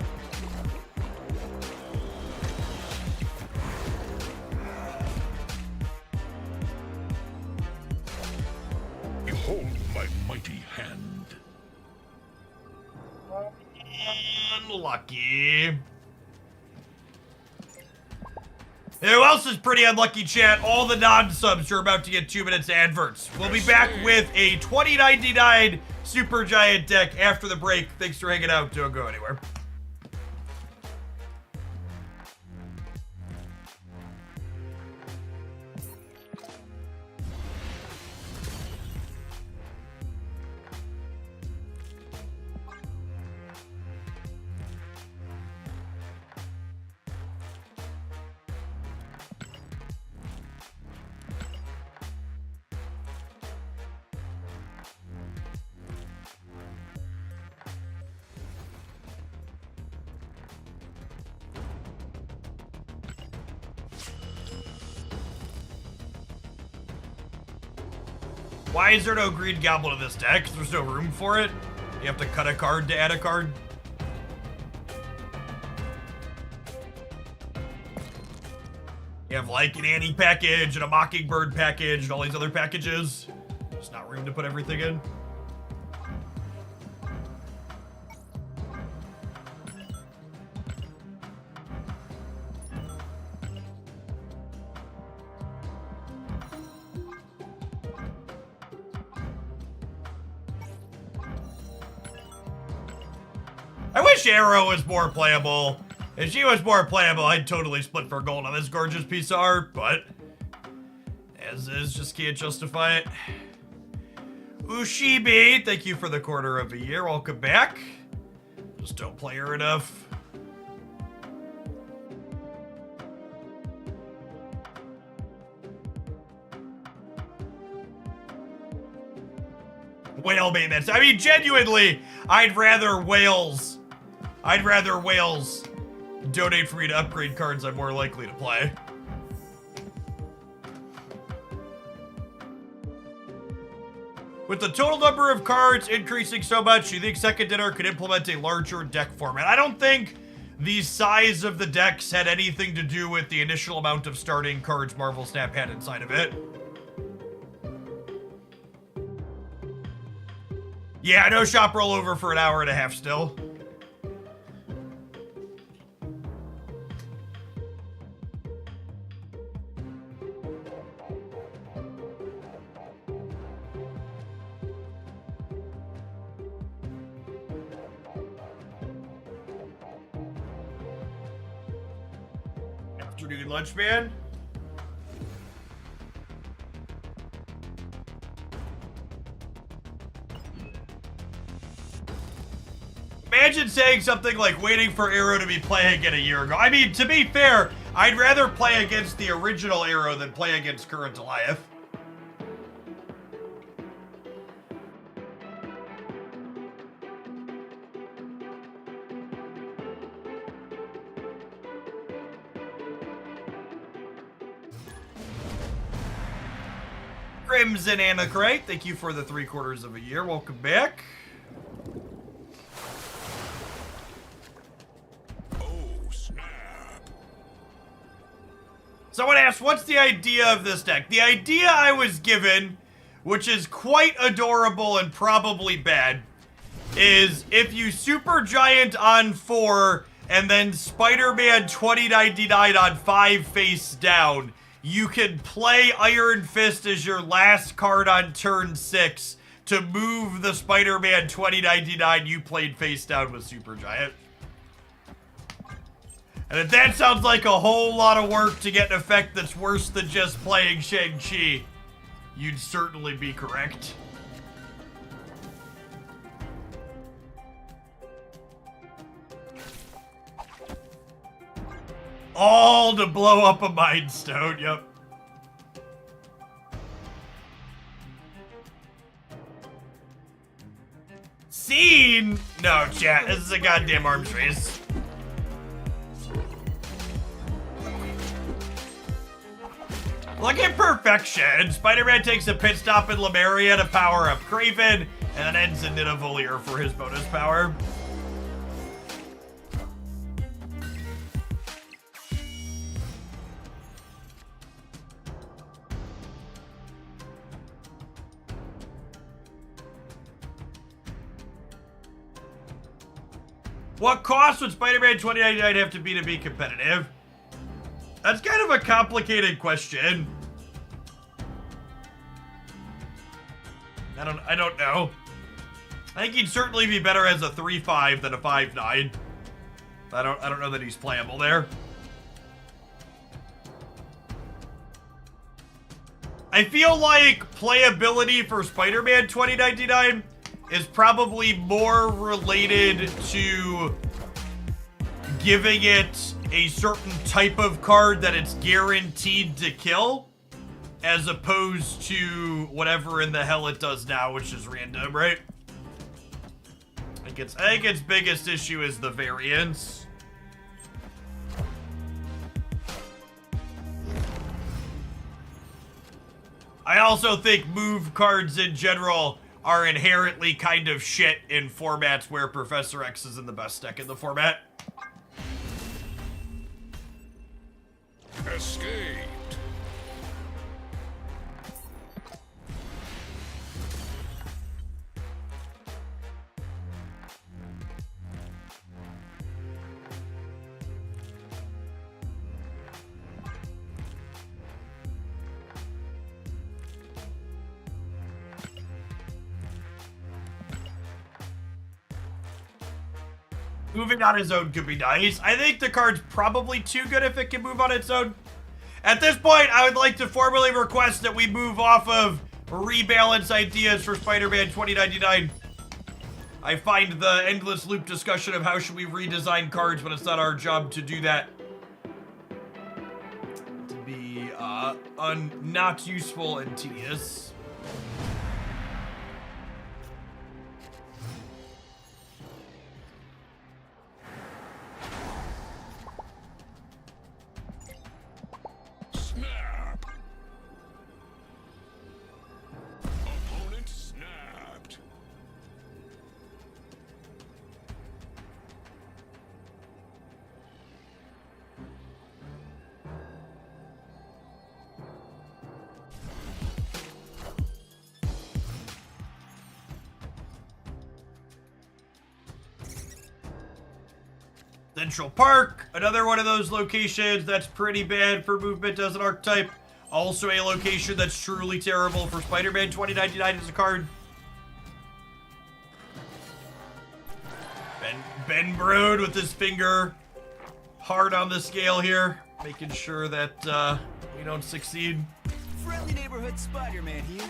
Behold my mighty hand. Unlucky. Who else is pretty unlucky, chat? All the non-subs are about to get 2 minutes adverts. We'll be back with a 2099 Supergiant deck after the break. Thanks for hanging out. Don't go anywhere. Why is there no green goblin in this deck? There's no room for it. You have to cut a card to add a card. You have like an Annie package and a Mockingbird package and all these other packages. There's not room to put everything in. I wish Arrow was more playable. If she was more playable, I'd totally split for gold on this gorgeous piece of art, but as is, just can't justify it. Ushibi, thank you for the quarter of a year. Welcome back. Just don't play her enough. Whale maintenance. I mean, genuinely, I'd rather whales donate for me to upgrade cards I'm more likely to play. With the total number of cards increasing so much, you think Second Dinner could implement a larger deck format? I don't think the size of the decks had anything to do with the initial amount of starting cards Marvel Snap had inside of it. Yeah, no shop rollover for an hour and a half still. Afternoon lunch, man. Imagine saying something like waiting for Arrow to be playing again a year ago. I mean, to be fair, I'd rather play against the original Arrow than play against current Goliath. Crimson Anachrite, thank you for the 3/4 of a year. Welcome back. Oh, snap. Someone asked, what's the idea of this deck? The idea I was given, which is quite adorable and probably bad, is if you Supergiant on 4 and then Spider-Man 2099 on 5 face down, you can play Iron Fist as your last card on turn 6 to move the Spider-Man 2099 you played face down with Supergiant. And if that sounds like a whole lot of work to get an effect that's worse than just playing Shang-Chi, you'd certainly be correct. All to blow up a Mind Stone, yep. Scene? No, chat, this is a goddamn arms race. Look at perfection. Spider-Man takes a pit stop in Lemuria to power up Kraven, and then ends in Nidavellir for his bonus power. What cost would Spider-Man 2099 have to be competitive? That's kind of a complicated question. I don't know. I think he'd certainly be better as a 3-5 than a 5-9. I don't know that he's playable there. I feel like playability for Spider-Man 2099 is probably more related to giving it a certain type of card that it's guaranteed to kill, as opposed to whatever in the hell it does now, which is random, right? I think its biggest issue is the variance. I also think move cards in general are inherently kind of shit in formats where Professor X is in the best deck in the format. Escaped. Moving on its own could be nice. I think the card's probably too good if it can move on its own. At this point, I would like to formally request that we move off of rebalance ideas for Spider-Man 2099. I find the endless loop discussion of how should we redesign cards when it's not our job to do that to be not useful and tedious. Snap. Opponent snapped. Central Park, another one of those locations that's pretty bad for movement as an archetype. Also a location that's truly terrible for Spider-Man 2099 as a card. Ben Brode with his finger hard on the scale here, making sure that we don't succeed. Friendly neighborhood Spider-Man here.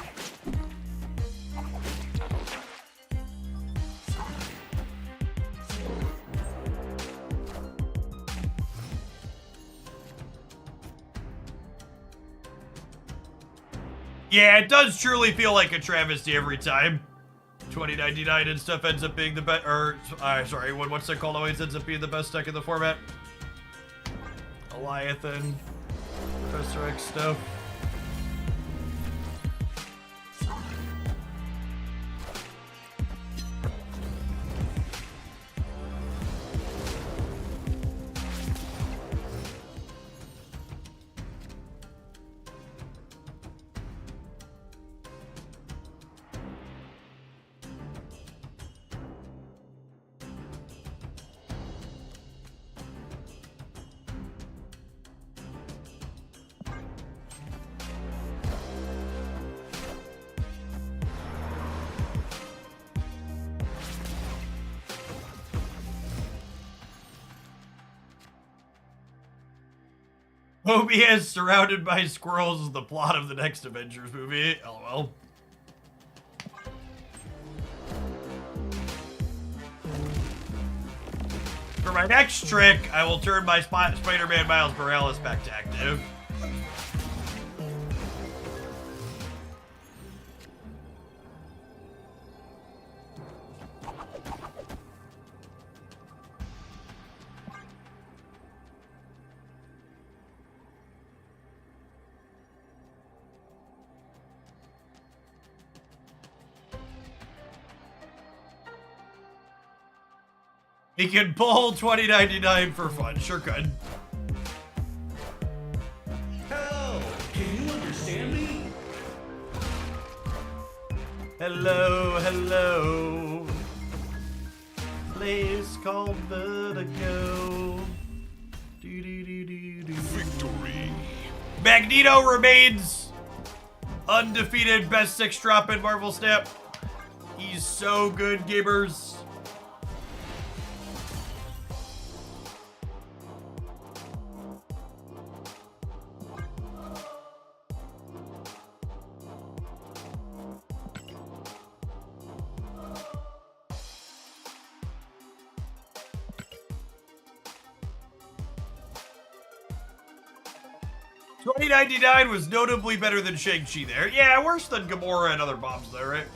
Yeah, it does truly feel like a travesty every time. 2099 and stuff ends up being the best, or, sorry, what's that called? Always ends up being the best deck in the format. Eliathan, Professor X stuff. Mobius surrounded by squirrels is the plot of the next Avengers movie. LOL. For my next trick, I will turn my Spider-Man Miles Morales back to active. He can pull 2099 for fun. Sure could. Hell, can you understand me? Hello, hello. Place called Vertigo. Victory. Magneto remains undefeated. Best 6 drop in Marvel Snap. He's so good, gamers. $20.99 was notably better than Shang-Chi there. Yeah, worse than Gamora and other bombs there, right?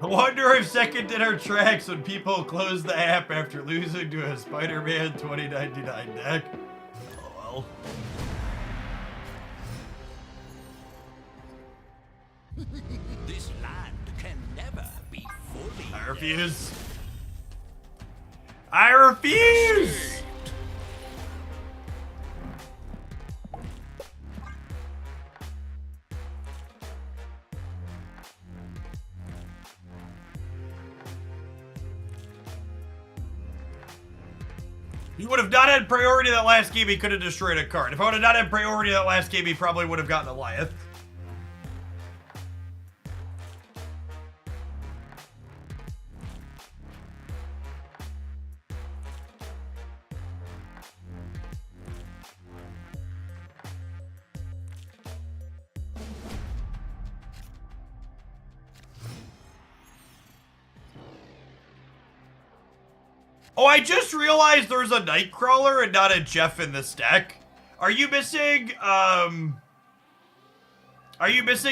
I wonder if second dinner tracks when people close the app after losing to a Spider-Man 2099 deck. Oh well. This land can never be fully. I refuse. I refuse! He would have not had priority that last game, he could have destroyed a card. If I would have not had priority that last game, he probably would have gotten a Goliath. Oh, I just realized there's a Nightcrawler and not a Jeff in this deck. Are you missing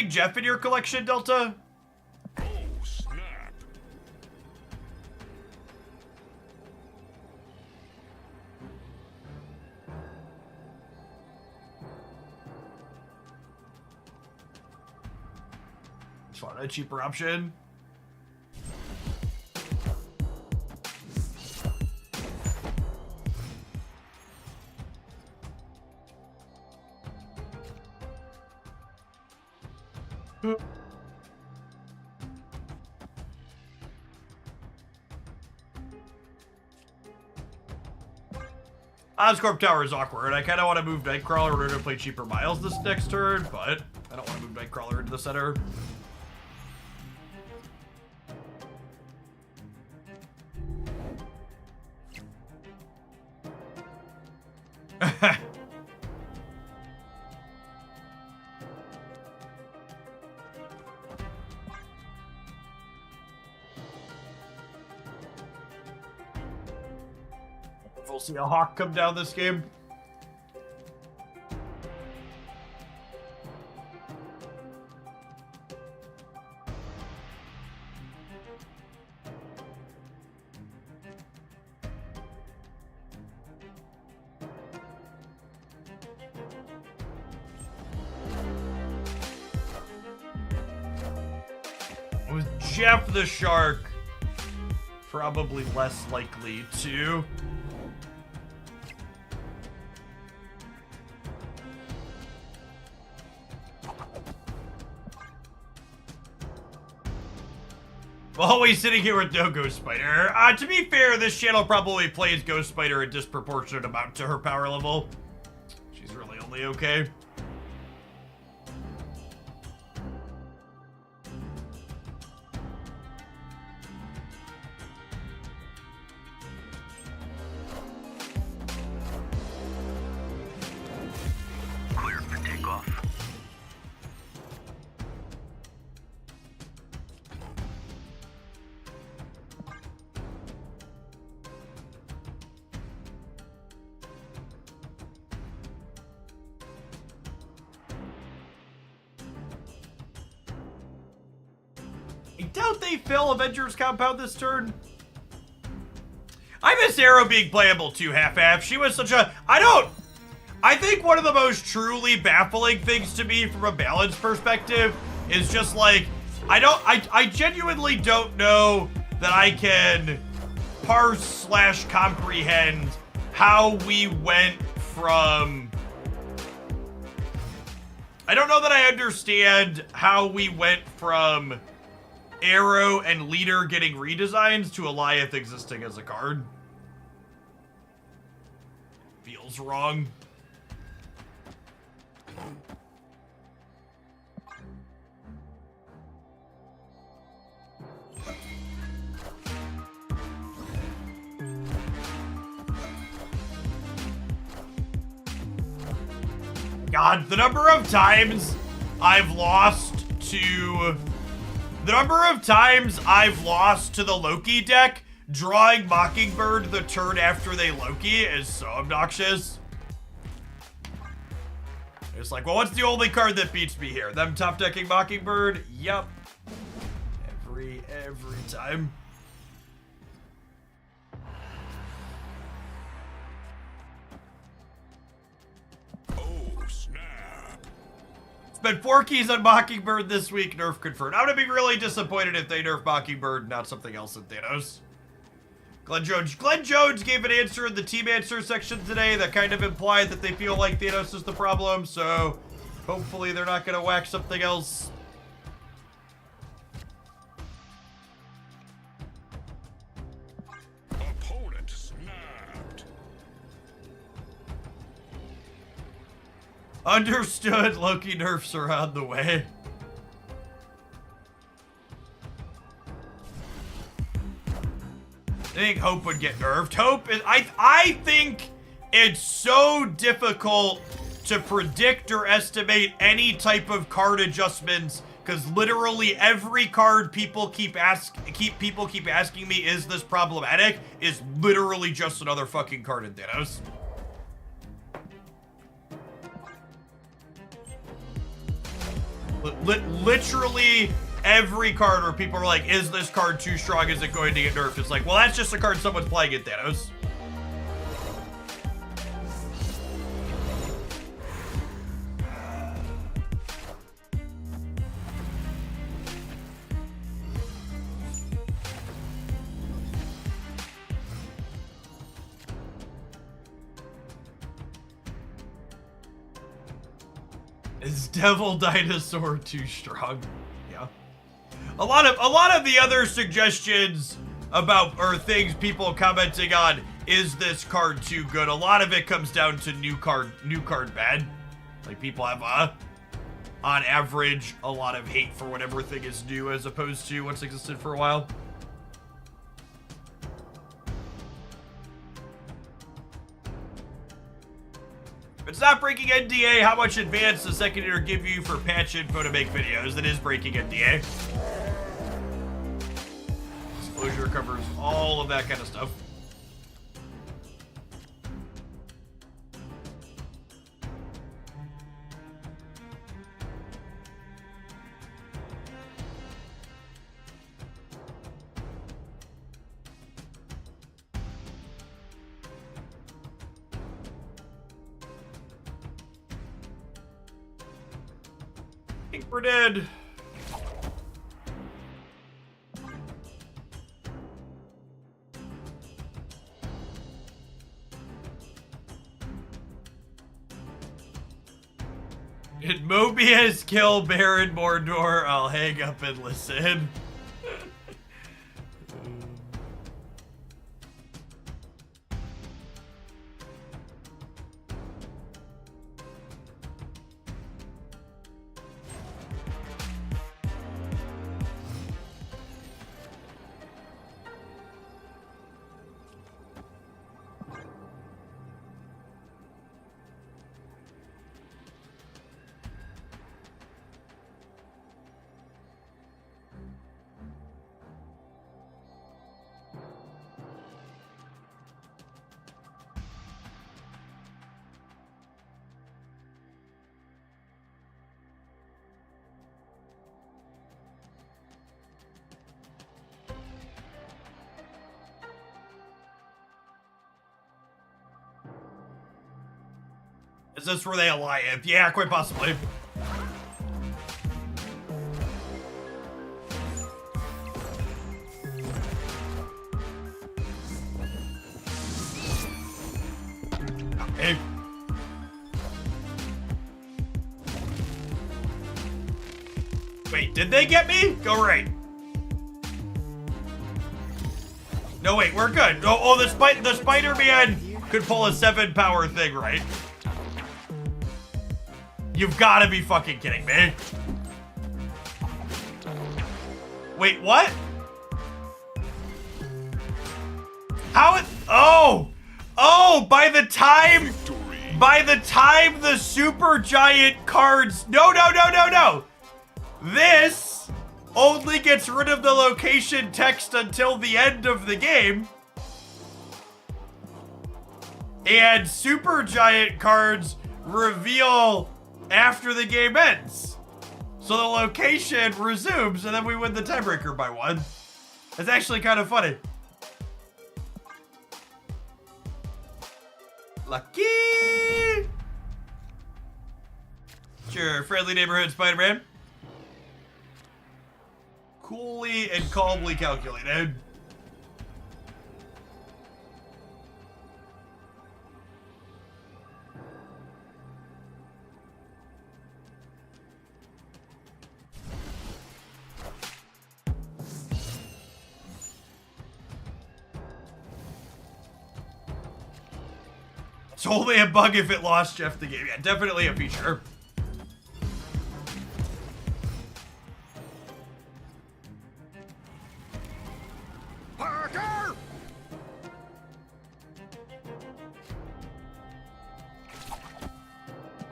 Jeff in your collection, Delta? Oh, snap. Just want a cheaper option. Oscorp Tower is awkward. I kind of want to move Nightcrawler in order to play cheaper Miles this next turn, but I don't want to move Nightcrawler into the center. We'll see a Hawk come down this game. With Jeff the Shark, probably less likely to. Always sitting here with no Ghost Spider. To be fair, this channel probably plays Ghost Spider a disproportionate amount to her power level. She's really only okay. Clear for takeoff. I doubt they fill Avengers compound this turn. I miss Arrow being playable too, half-half. She was such a... I think one of the most truly baffling things to me from a balance perspective is just like, I genuinely don't know that I can parse / comprehend how we went from... I don't know that I understand how we went from Arrow and Leader getting redesigns to Alioth existing as a card. Feels wrong. God, the number of times I've lost to the Loki deck, drawing Mockingbird the turn after they Loki is so obnoxious. It's like, well, what's the only card that beats me here? Them top decking Mockingbird? Yup. Every time. Oh, snap. Spent 4 keys on Mockingbird this week, nerf confirmed. I'm gonna be really disappointed if they nerf Mockingbird, not something else in Thanos. Glenn Jones gave an answer in the team answer section today that kind of implied that they feel like Thanos is the problem, so hopefully they're not gonna whack something else. Opponent snapped. Understood, Loki nerfs are on the way. I think Hope would get nerfed. Hope is, I think it's so difficult to predict or estimate any type of card adjustments because literally every card people keep asking me, is this problematic, is literally just another fucking card in Thanos. Literally every card where people are like, is this card too strong? Is it going to get nerfed? It's like, well, that's just a card someone's playing in Thanos. Is Devil Dinosaur too strong? Yeah. A lot of the other suggestions about, or things people commenting on, is this card too good? A lot of it comes down to new card bad. Like, people have on average a lot of hate for whatever thing is new as opposed to what's existed for a while. If it's not breaking NDA, how much advance does Second Year give you for patch info to make videos? It is breaking NDA. Disclosure covers all of that kind of stuff. I think we're dead. Did Mobius kill Baron Mordor? I'll hang up and listen. Is this where they alive? Yeah, quite possibly. Okay. Wait, did they get me? Go right. No, wait, we're good. Oh, the Spider-Man could pull a 7-power thing, right? You've got to be fucking kidding me. Wait, what? How it? Oh, by the time the Supergiant cards. No. This only gets rid of the location text until the end of the game. And Supergiant cards reveal after the game ends. So the location resumes and then we win the tiebreaker by 1. It's actually kind of funny. Lucky! Sure, friendly neighborhood Spider-Man. Coolly and calmly calculated. It's only a bug if it lost Jeff the game. Yeah, definitely a feature. Parker!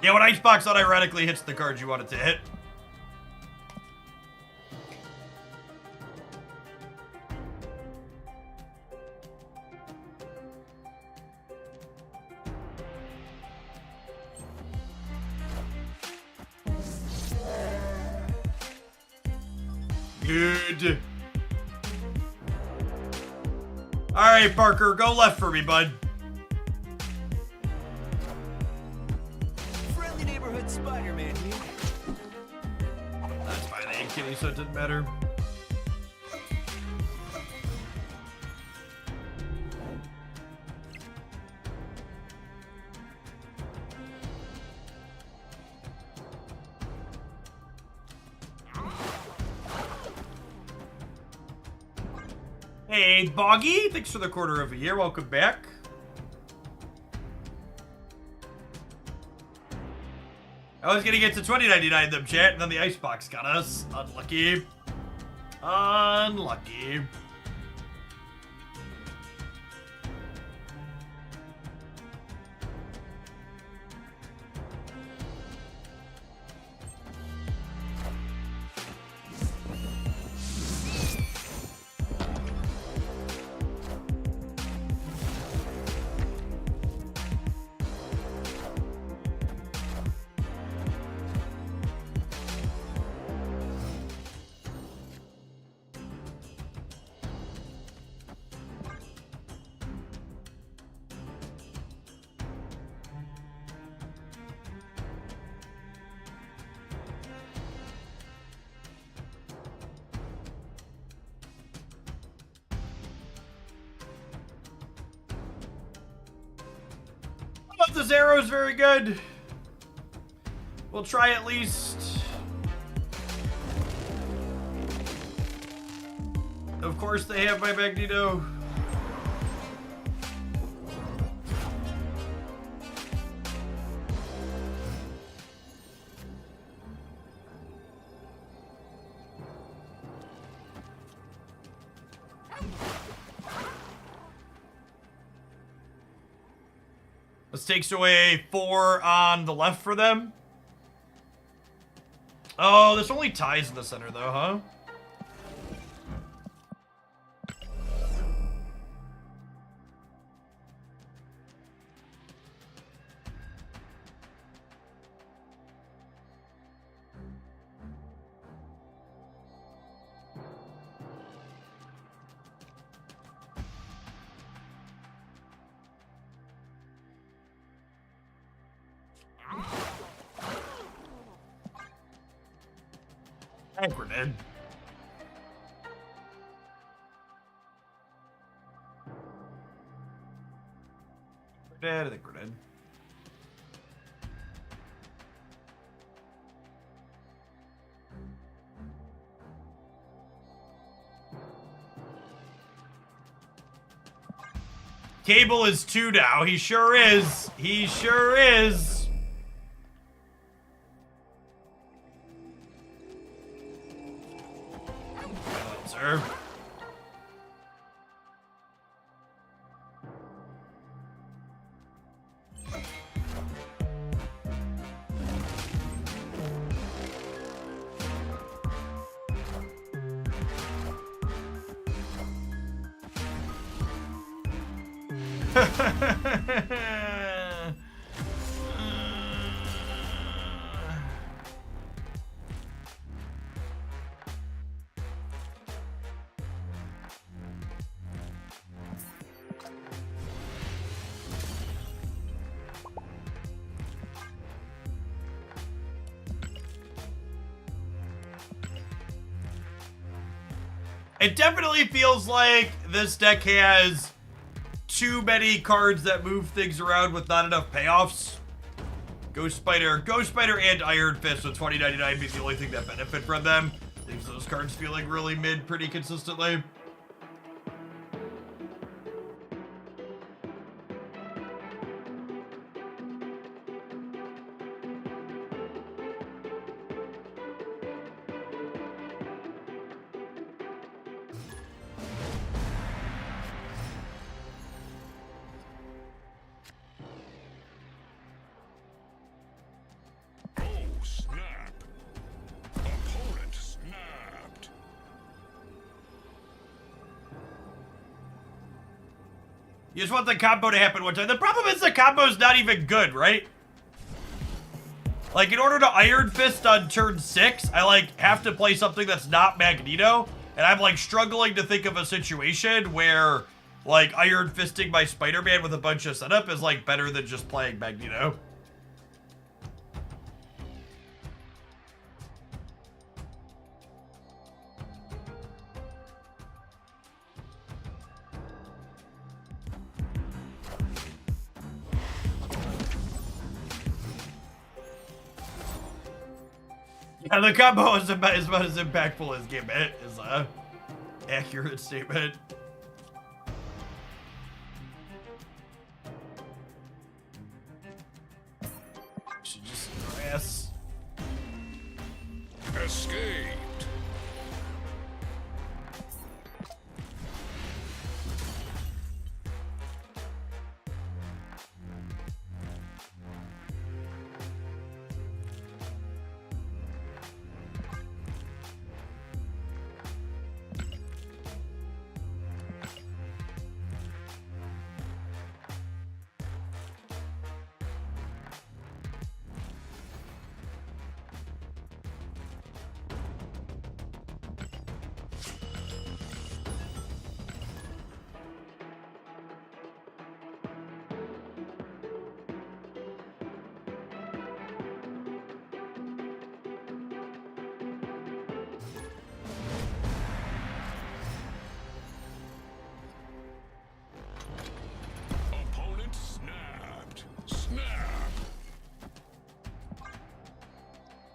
Yeah, when Icebox unironically hits the cards you want it to hit. Good. All right, Parker, go left for me, bud. Friendly neighborhood Spider-Man here. That's fine. They ain't kitty, so it didn't matter. Hey, Boggy, thanks for the quarter of a year. Welcome back. I was gonna get to 20.99 them, chat, and then the icebox got us. Unlucky. Unlucky. This arrow is very good. We'll try at least. Of course they have my Magneto. This takes away 4 on the left for them. Oh, there's only ties in the center though, huh? And grenade. Grenade, I think grenade. Cable is 2 now. He sure is. He sure is. Sir. It definitely feels like this deck has too many cards that move things around with not enough payoffs. Ghost Spider and Iron Fist with 2099 being the only thing that benefit from them. Leaves those cards feeling really mid pretty consistently. You just want the combo to happen one time. The problem is the combo's not even good, right? Like, in order to Iron Fist on turn 6, I, like, have to play something that's not Magneto. And I'm, like, struggling to think of a situation where, like, Iron Fisting my Spider-Man with a bunch of setup is, like, better than just playing Magneto. Yeah, the combo is about as impactful as Gambit is a accurate statement. Should just grass. Escaped.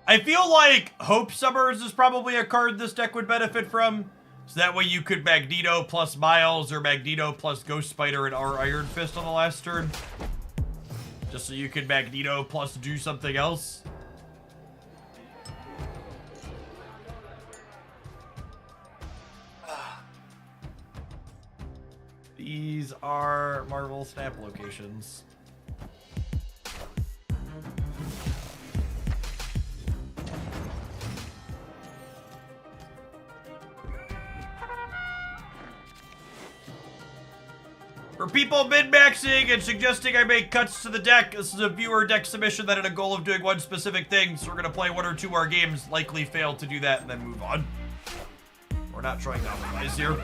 I feel like Hope Summers is probably a card this deck would benefit from. So that way you could Magneto plus Miles or Magneto plus Ghost Spider and our Iron Fist on the last turn. Just so you could Magneto plus do something else. These are Marvel Snap locations. For people min-maxing and suggesting I make cuts to the deck, this is a viewer deck submission that had a goal of doing one specific thing, so we're going to play 1 or 2 more games, likely fail to do that, and then move on. We're not trying to optimize here.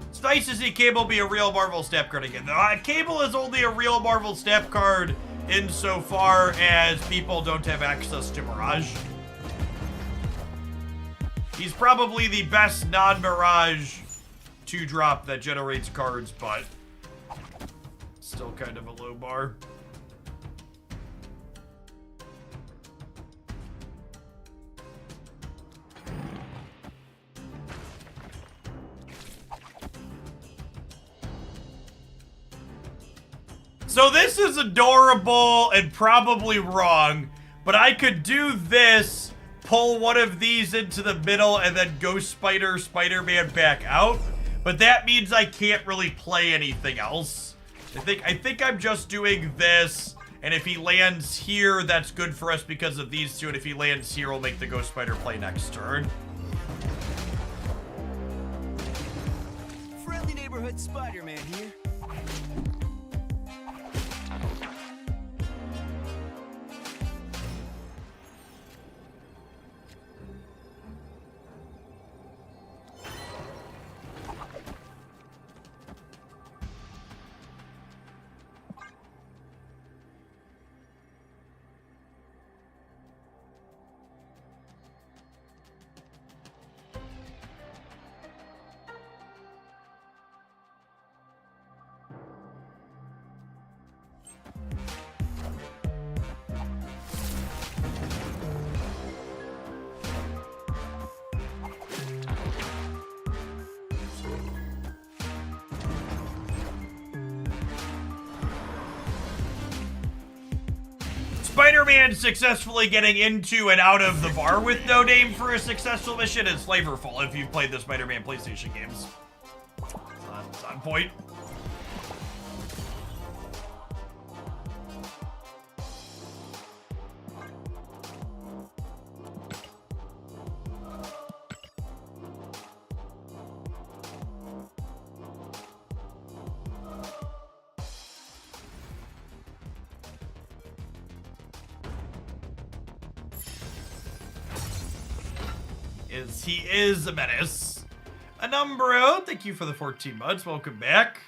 It's nice to see Cable be a real Marvel Snap card again. Cable is only a real Marvel Snap card insofar as people don't have access to Mirage. He's probably the best non-Mirage 2-drop that generates cards, but still kind of a low bar. So this is adorable and probably wrong, but I could do this, pull one of these into the middle, and then Ghost Spider, Spider-Man back out. But that means I can't really play anything else. I think I'm just doing this, and if he lands here, that's good for us because of these two, and if he lands here, we'll make the Ghost Spider play next turn. Friendly neighborhood Spider-Man here. Spider-Man successfully getting into and out of the bar with no name for a successful mission is flavorful if you've played the Spider-Man PlayStation games. It's on point. He is a menace. Anumbro, thank you for the 14 months. Welcome back.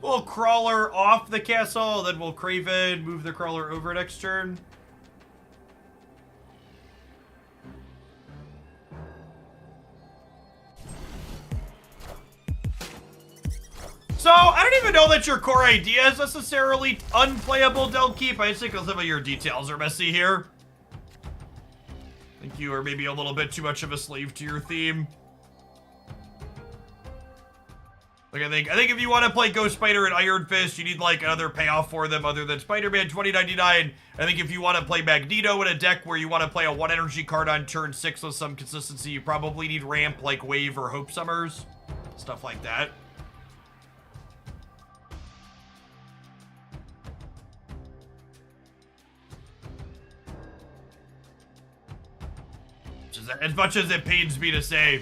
We'll Crawler off the castle, then we'll Craven move the Crawler over next turn. So, I don't even know that your core idea is necessarily unplayable, Delkeep. I just think some of your details are messy here. I think you are maybe a little bit too much of a slave to your theme. Like, I think if you want to play Ghost Spider and Iron Fist, you need, like, another payoff for them other than Spider-Man 2099. I think if you want to play Magneto in a deck where you want to play a 1 energy card on turn 6 with some consistency, you probably need ramp like Wave or Hope Summers. Stuff like that. much as it pains me to say,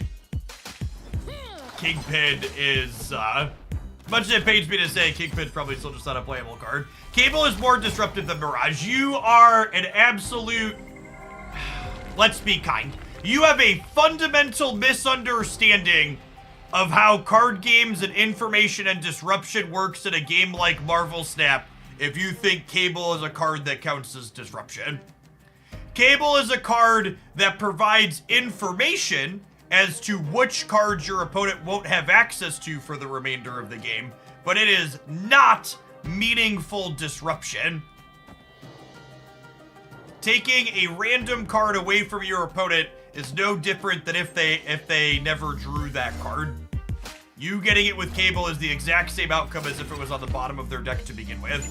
Kingpin is, much as it pains me to say, Kingpin's probably still just not a playable card. Cable is more disruptive than Mirage. You are an absolute, let's be kind. You have a fundamental misunderstanding of how card games and information and disruption works in a game like Marvel Snap if you think Cable is a card that counts as disruption. Cable is a card that provides information as to which cards your opponent won't have access to for the remainder of the game, but it is not meaningful disruption. Taking a random card away from your opponent is no different than if they never drew that card. You getting it with Cable is the exact same outcome as if it was on the bottom of their deck to begin with.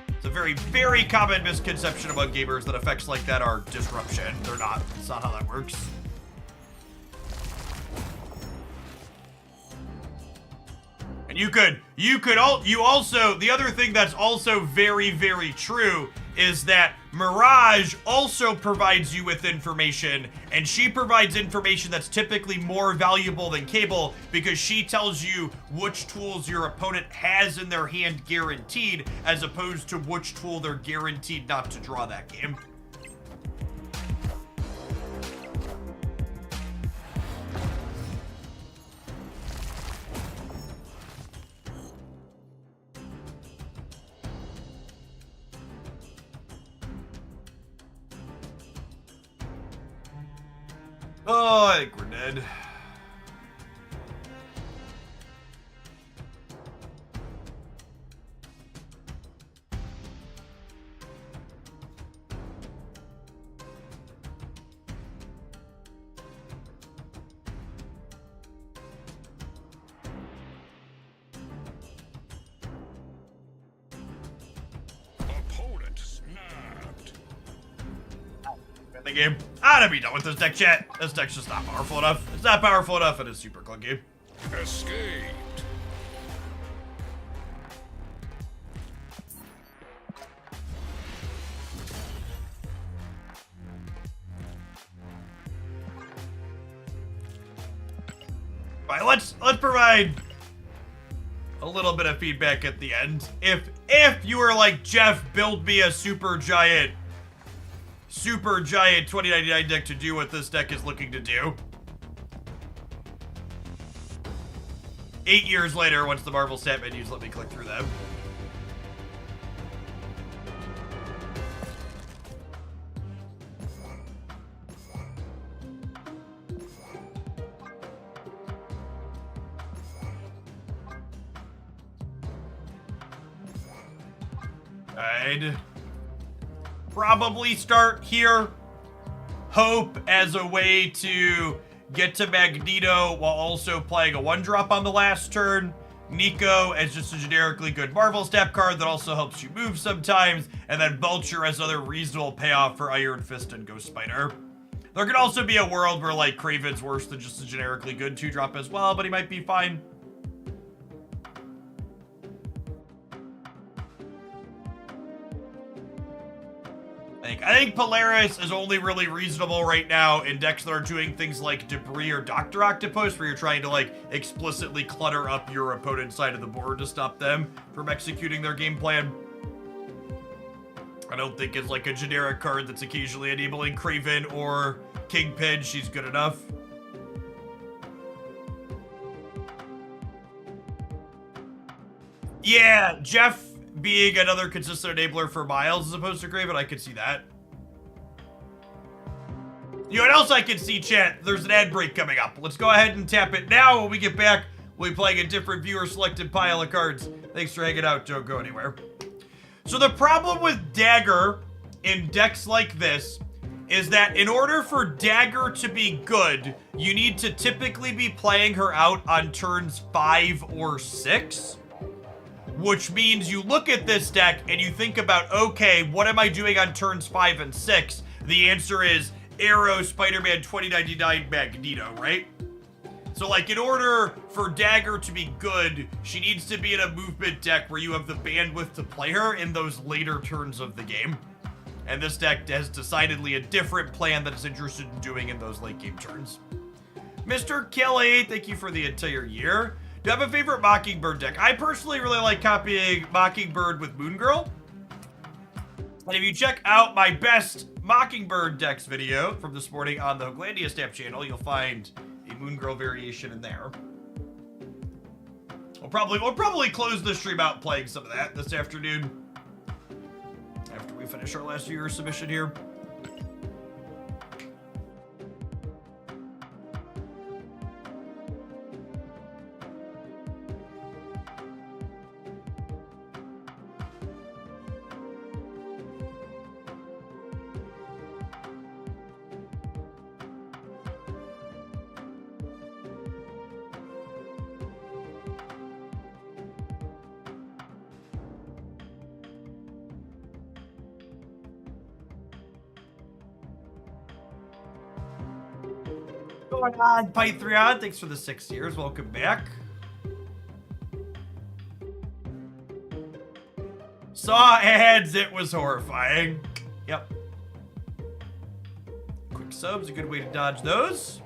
It's a very, very common misconception among gamers that effects like that are disruption. They're not. It's not how that works. And you also, the other thing that's also very, very true is that Mirage also provides you with information, and she provides information that's typically more valuable than Cable because she tells you which tools your opponent has in their hand guaranteed, as opposed to which tool they're guaranteed not to draw that game. Oh, I think we're dead. Opponent snapped. The game. I gotta be done with this deck, chat. This deck's just not powerful enough. It's not powerful enough and it's super clunky. Escaped. Alright, let's provide a little bit of feedback at the end. If you were like, Jeff, build me a Supergiant 2099 deck to do what this deck is looking to do. 8 years later, once the Marvel stat menus let me click through them. I'd probably start here. Hope as a way to get to Magneto while also playing a 1-drop on the last turn. Nico as just a generically good Marvel Step card that also helps you move sometimes. And then Vulture as other reasonable payoff for Iron Fist and Ghost Spider. There could also be a world where like Kraven's worse than just a generically good 2-drop as well, but he might be fine. I think Polaris is only really reasonable right now in decks that are doing things like Debris or Dr. Octopus, where you're trying to like explicitly clutter up your opponent's side of the board to stop them from executing their game plan. I don't think it's like a generic card that's occasionally enabling Kraven or Kingpin. She's good enough. Yeah, Jeff being another consistent enabler for Miles as opposed to Kraven, I could see that. You know what else I can see, chat? There's an ad break coming up. Let's go ahead and tap it now. When we get back, we'll be playing a different viewer-selected pile of cards. Thanks for hanging out. Don't go anywhere. So the problem with Dagger in decks like this is that in order for Dagger to be good, you need to typically be playing her out on turns 5 or 6. Which means you look at this deck and you think about, okay, what am I doing on turns 5 and 6? The answer is Arrow, Spider-Man 2099, Magneto, right? So like in order for Dagger to be good, she needs to be in a movement deck where you have the bandwidth to play her in those later turns of the game. And this deck has decidedly a different plan that it's interested in doing in those late game turns. Mr. Kelly, thank you for the entire year. Do you have a favorite Mockingbird deck? I personally really like copying Mockingbird with Moon Girl. And if you check out my best Mockingbird decks video from this morning on the Glandia Stamp channel, you'll find a Moon Girl variation in there. We'll probably close the stream out playing some of that this afternoon after we finish our last viewer submission here. Going on, Patriot, thanks for the 6 years. Welcome back. Saw ads, it was horrifying. Yep. Quick subs, a good way to dodge those.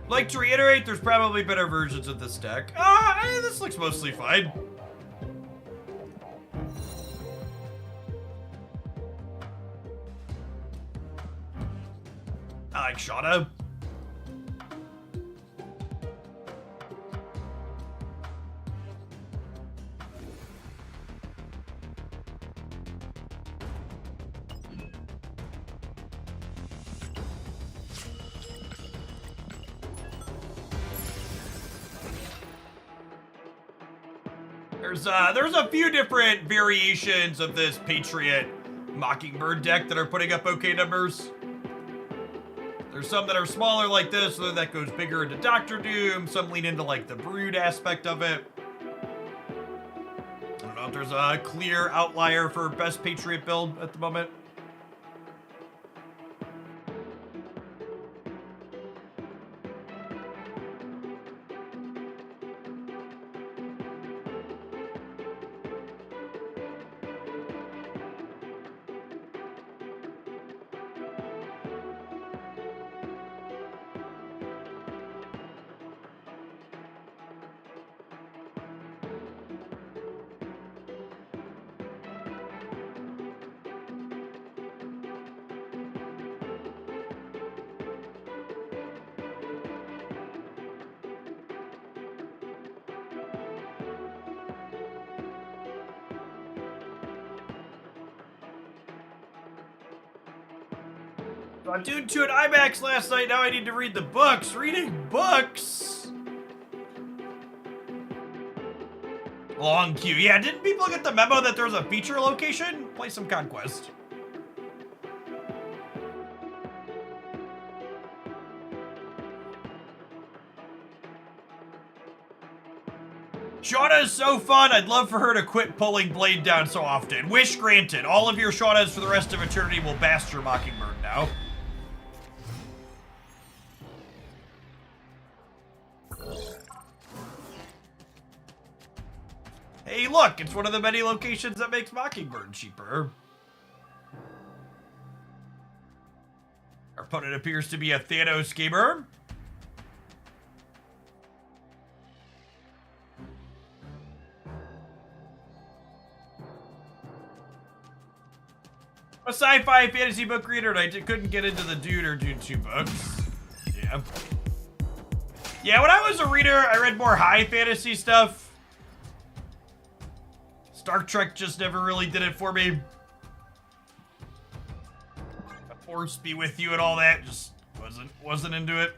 Like to reiterate, there's probably better versions of this deck. This looks mostly fine. I like Shauna. There's a few different variations of this Patriot Mockingbird deck that are putting up okay numbers. There's some that are smaller like this, so that goes bigger into Doctor Doom. Some lean into like the Brood aspect of it. I don't know if there's a clear outlier for best Patriot build at the moment. I tuned to an IMAX last night, now I need to read the books. Reading books? Long queue. Yeah, didn't people get the memo that there's a feature location? Play some Conquest. Shauna is so fun, I'd love for her to quit pulling Blade down so often. Wish granted. All of your Shaunas for the rest of eternity will bash your Mockingbird now. Hey, look, it's one of the many locations that makes Mockingbird cheaper. Our opponent appears to be a Thanos gamer. A sci-fi fantasy book reader, and I couldn't get into the Dune or Dune 2 books. Yeah. Yeah, when I was a reader, I read more high fantasy stuff. Star Trek just never really did it for me. The Force be with you and all that, just wasn't into it.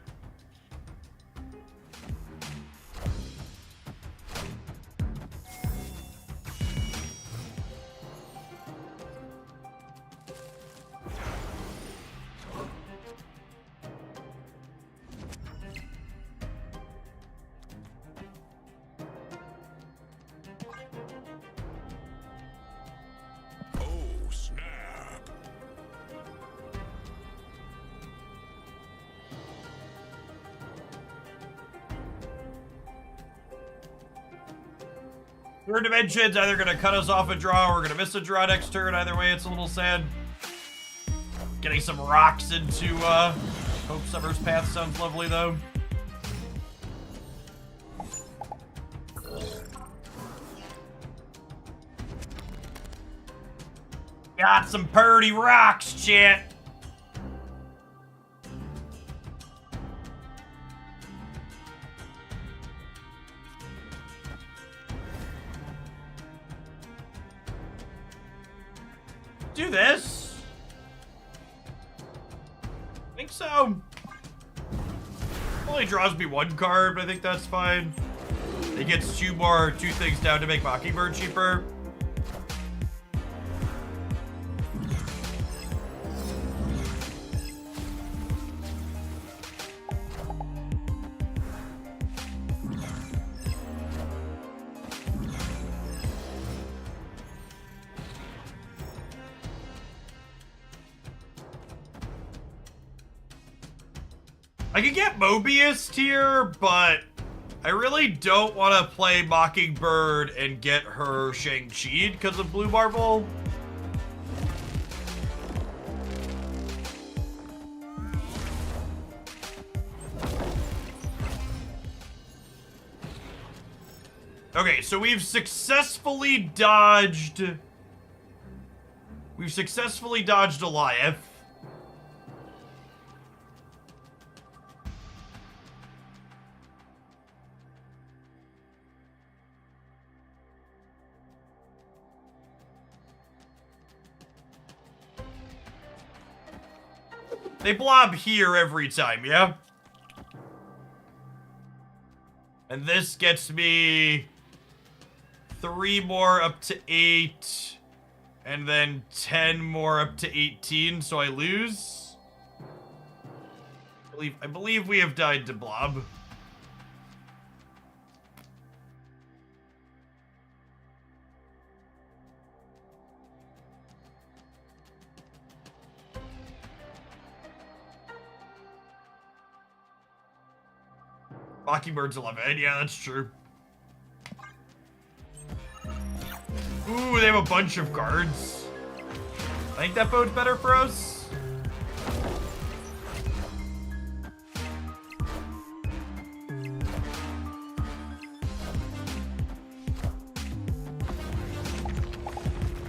Third dimension's either gonna cut us off a draw or we're gonna miss a draw next turn. Either way, it's a little sad. Getting some rocks into Hope Summer's Path sounds lovely though. Got some purty rocks, chat. Do this. I think so. Only draws me one card, but I think that's fine. It gets two things down to make Mockingbird cheaper. I could get Mobius here, but I really don't want to play Mockingbird and get her Shang-Chi because of Blue Marvel. Okay, so we've successfully dodged Goliath. They blob here every time, yeah? And this gets me 3 more up to 8, and then 10 more up to 18, so I lose. I believe we have died to Blob. Mockingbird's 11. Yeah, that's true. Ooh, they have a bunch of guards. I think that bodes better for us.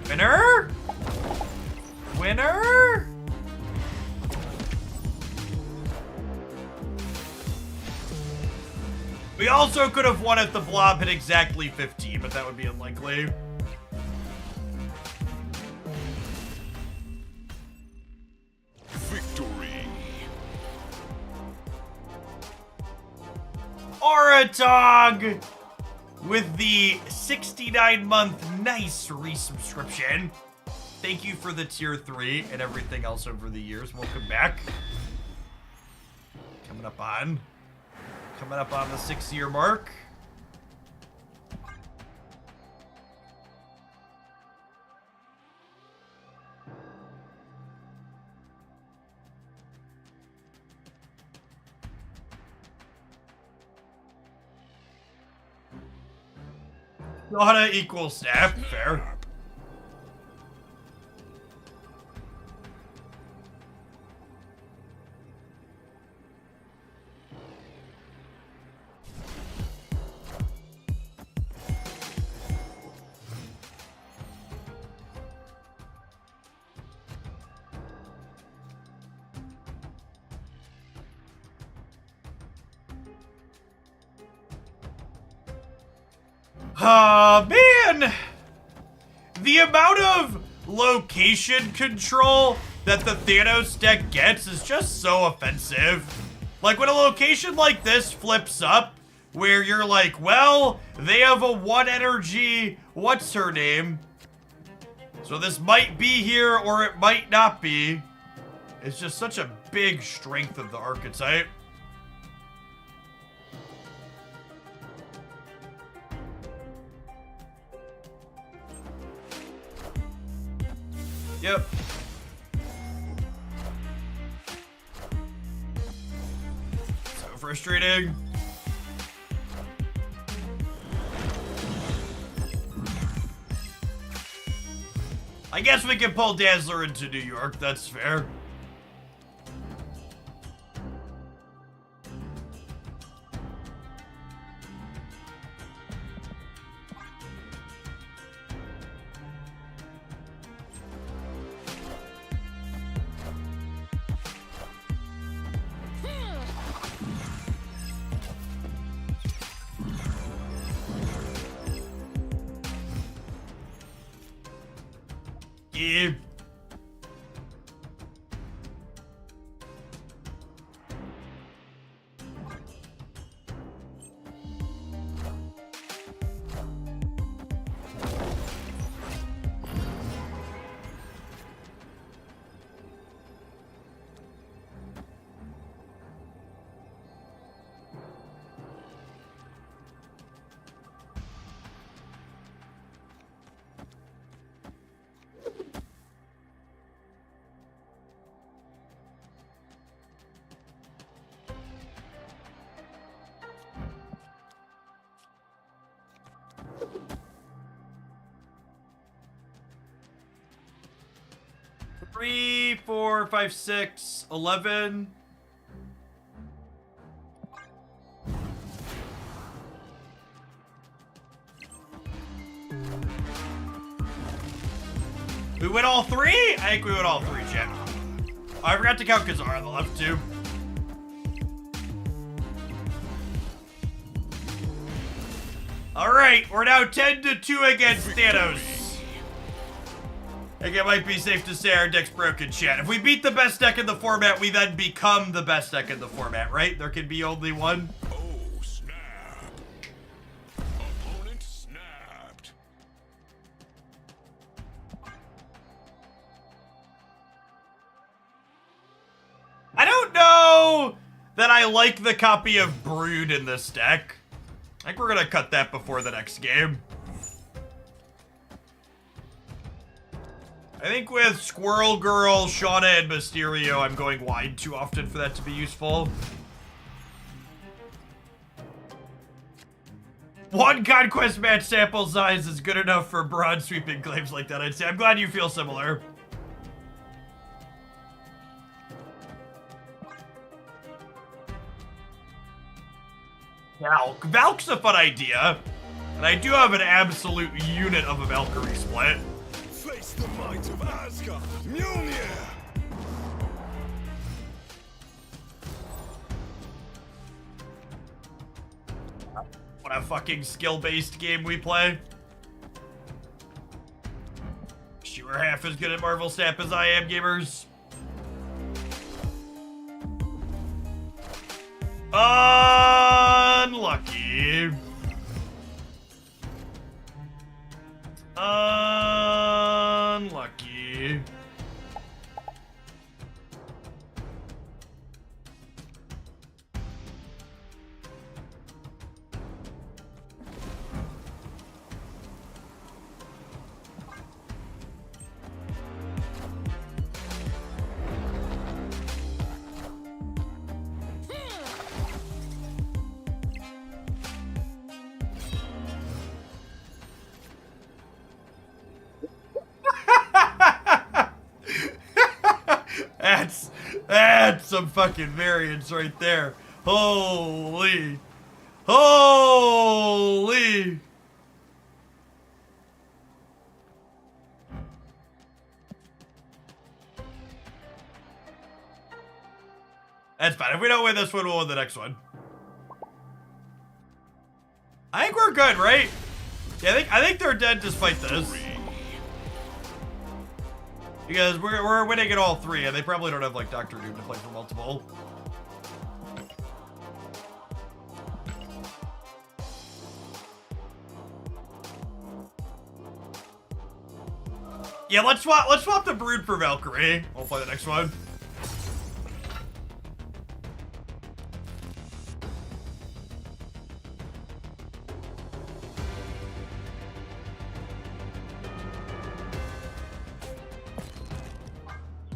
Winner? Winner? We also could have won if the Blob hit exactly 15, but that would be unlikely. Victory. Oratog with the 69-month nice resubscription. Thank you for the tier 3 and everything else over the years. Welcome back. Coming up on the 6-year mark. Gotta equal snap, fair. Man! The amount of location control that the Thanos deck gets is just so offensive. Like, when a location like this flips up, where you're like, well, they have a 1 energy, what's her name? So this might be here, or it might not be. It's just such a big strength of the archetype. Yep. So frustrating. I guess we can pull Dazzler into New York. That's fair. Yeah. Three, 4, 5, 6, 11. We win all three? I think we win all three, chat. Oh, I forgot to count Kazar on the left, too. Alright, we're now 10-2 against Thanos. I think it might be safe to say our deck's broken, chat. If we beat the best deck in the format, we then become the best deck in the format, right? There can be only one. Oh, snap. Opponent snapped. I don't know that I like the copy of Brood in this deck. I think we're gonna cut that before the next game. I think with Squirrel Girl, Shauna, and Mysterio, I'm going wide too often for that to be useful. One Conquest match sample size is good enough for broad sweeping claims like that, I'd say. I'm glad you feel similar. Valk. Valk's a fun idea. And I do have an absolute unit of a Valkyrie split. Face the might of Asgard. Mjolnir. What a fucking skill-based game we play. You are half as good at Marvel Snap as I am, gamers. Unlucky. Unlucky. That's some fucking variance right there. Holy. Holy. That's fine. If we don't win this one, we'll win the next one. I think we're good, right? Yeah, I think they're dead despite this. Because we're winning at all three, and they probably don't have, like, Doctor Doom to play for multiple. Yeah, let's swap the Brood for Valkyrie. We'll play the next one.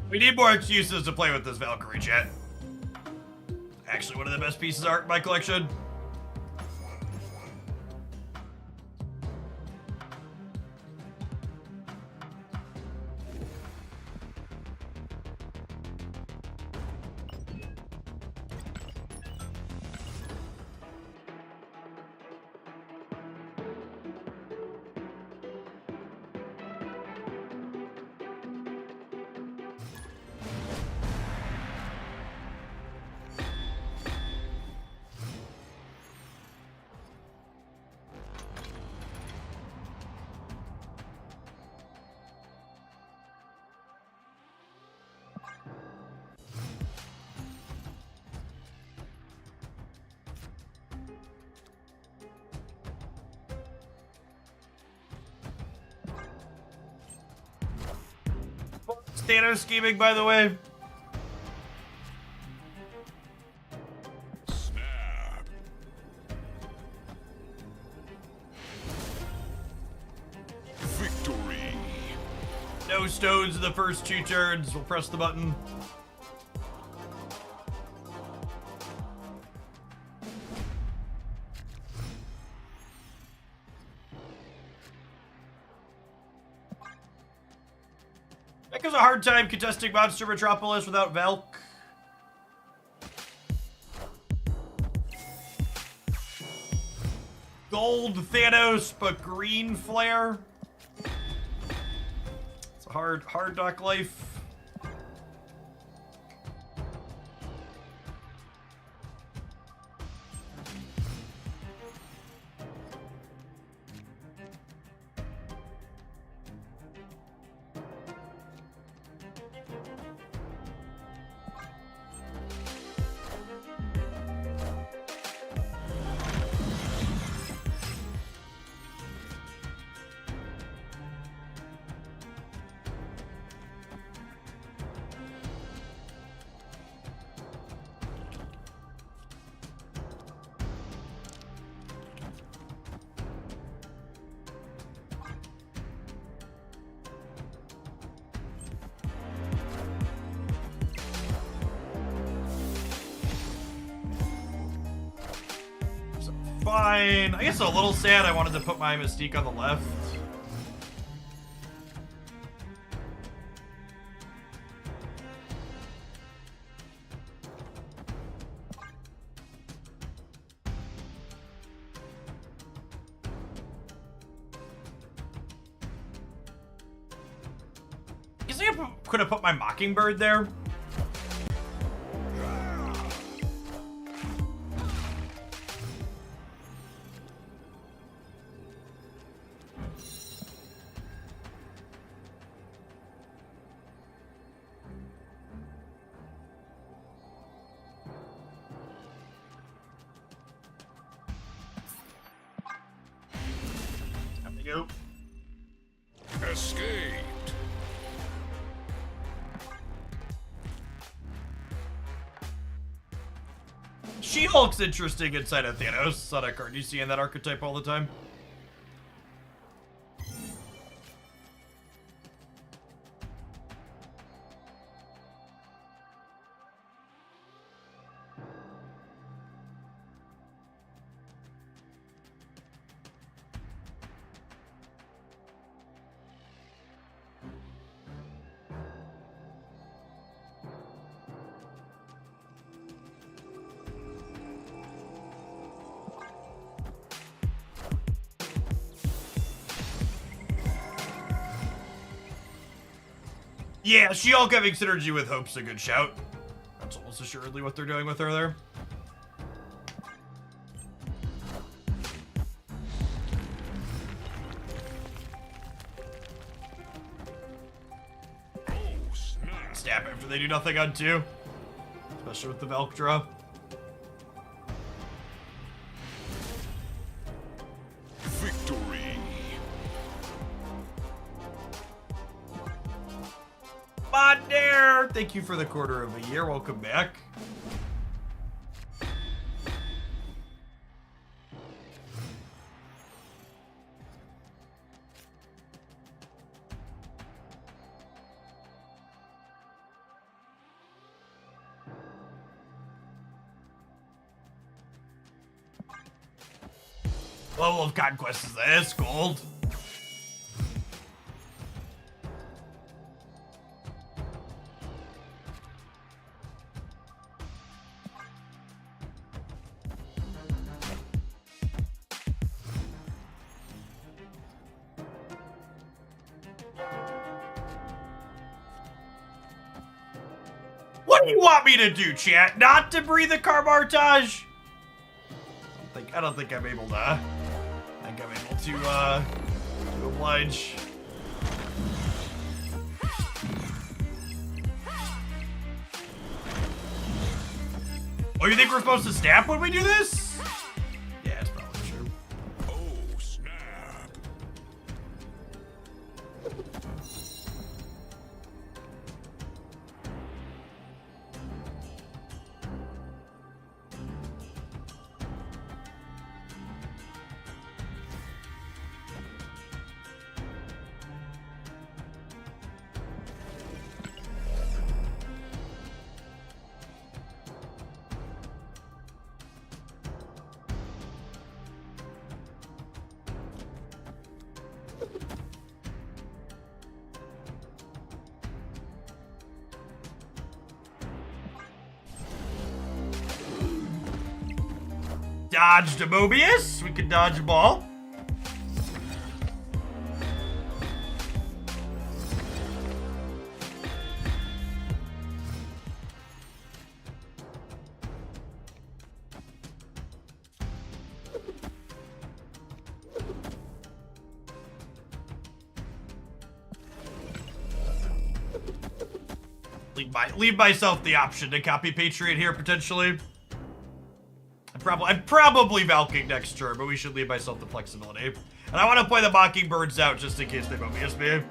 We need more excuses to play with this Valkyrie, chat. Actually, one of the best pieces of art in my collection. What's Thanos scheming, by the way? Snap. Victory. No stones in the first 2 turns. We'll press the button. That gives a hard time contesting Monster Metropolis without Valk. Gold Thanos, but green flare. It's a hard knock life. Fine. I guess a little sad I wanted to put my Mystique on the left. You think I could have put my Mockingbird there? Time to go. Escaped. She-Hulk's interesting inside of Thanos. Son of card. You see in that archetype all the time? Yeah, She-Hulk having synergy with Hope's a good shout. That's almost assuredly what they're doing with her there. Oh, snap. Stab after they do nothing on 2. Especially with the Valk draw. Victory. On there! Thank you for the quarter of a year. Welcome back. Level of conquest is this? Gold. What do you want me to do, chat? Not to breathe the Carbartage? I don't think I'm able to. I think I'm able to oblige. Oh, you think we're supposed to snap when we do this? Yeah, it's probably true. Oh, snap. Dodged a Mobius. We can dodge a ball. Leave myself the option to copy Patriot here, potentially. I'm probably Valking next turn, but we should leave myself the flexibility. And I want to play the Mockingbirds out just in case they Mobius me.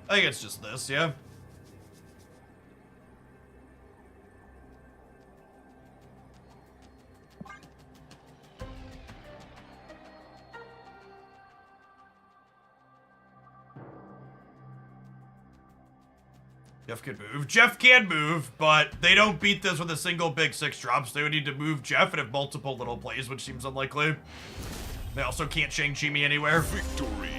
I think it's just this, yeah. Jeff can move. Jeff can move, but they don't beat this with a single big 6 drops. They would need to move Jeff and have multiple little plays, which seems unlikely. They also can't Shang-Chi me anywhere. Victory.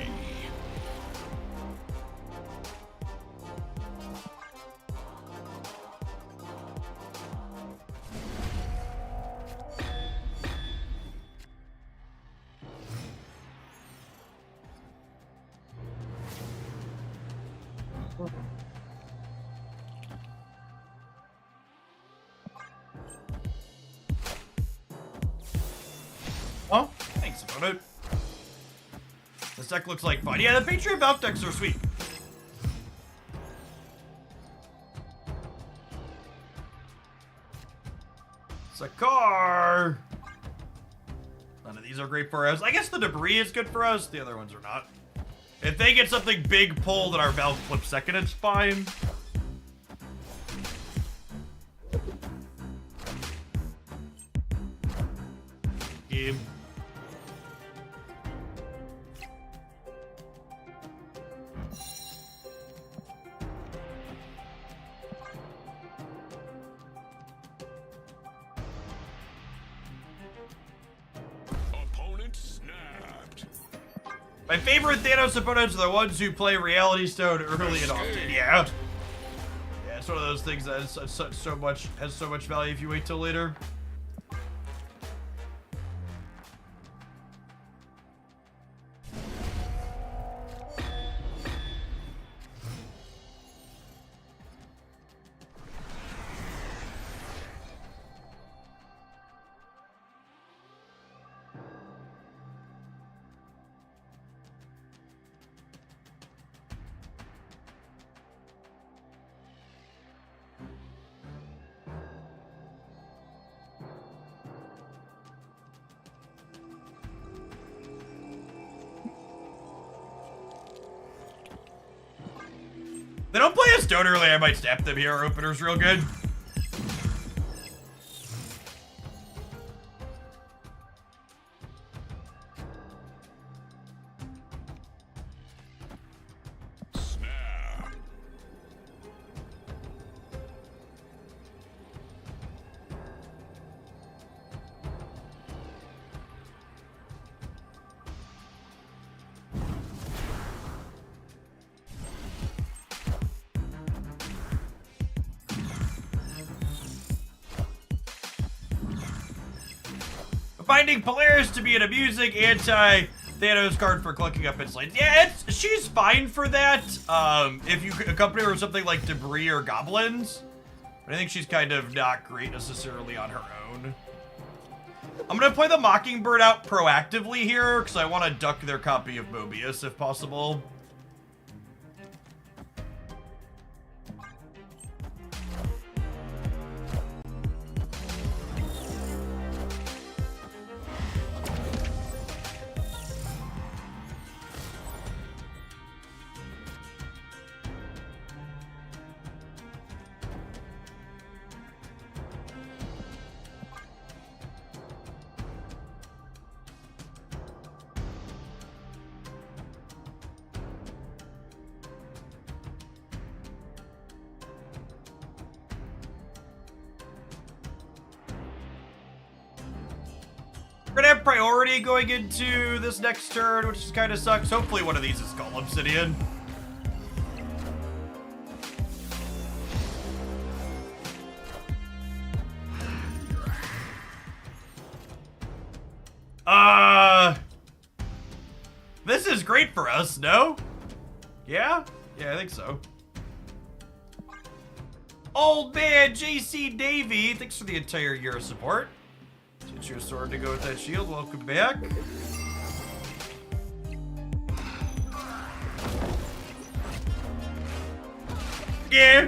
Oh, thanks about it. This deck looks like fun. Yeah, the Patriot Valkyrie decks are sweet. Sakar. None of these are great for us. I guess the debris is good for us. The other ones are not. If they get something big pulled and our Valk flips second, it's fine. Game. Opponent snapped. My favorite Thanos opponents are the ones who play Reality Stone early and often. Yeah. Yeah, it's one of those things that has so much value if you wait till later. They don't play a stone early, I might snap them here. Our opener's real good. Snap. Finding Polaris to be an amusing anti-Thanos card for clucking up its lanes. Yeah, she's fine for that. If you accompany her with something like Debris or Goblins. But I think she's kind of not great necessarily on her own. I'm going to play the Mockingbird out proactively here, because I want to duck their copy of Mobius if possible. We're gonna have priority going into this next turn, which kind of sucks. Hopefully one of these is called Obsidian. This is great for us, no? Yeah? Yeah, I think so. Old man JC Davey, thanks for the entire year of support. Get you a sword to go with that shield. Welcome back. Yeah.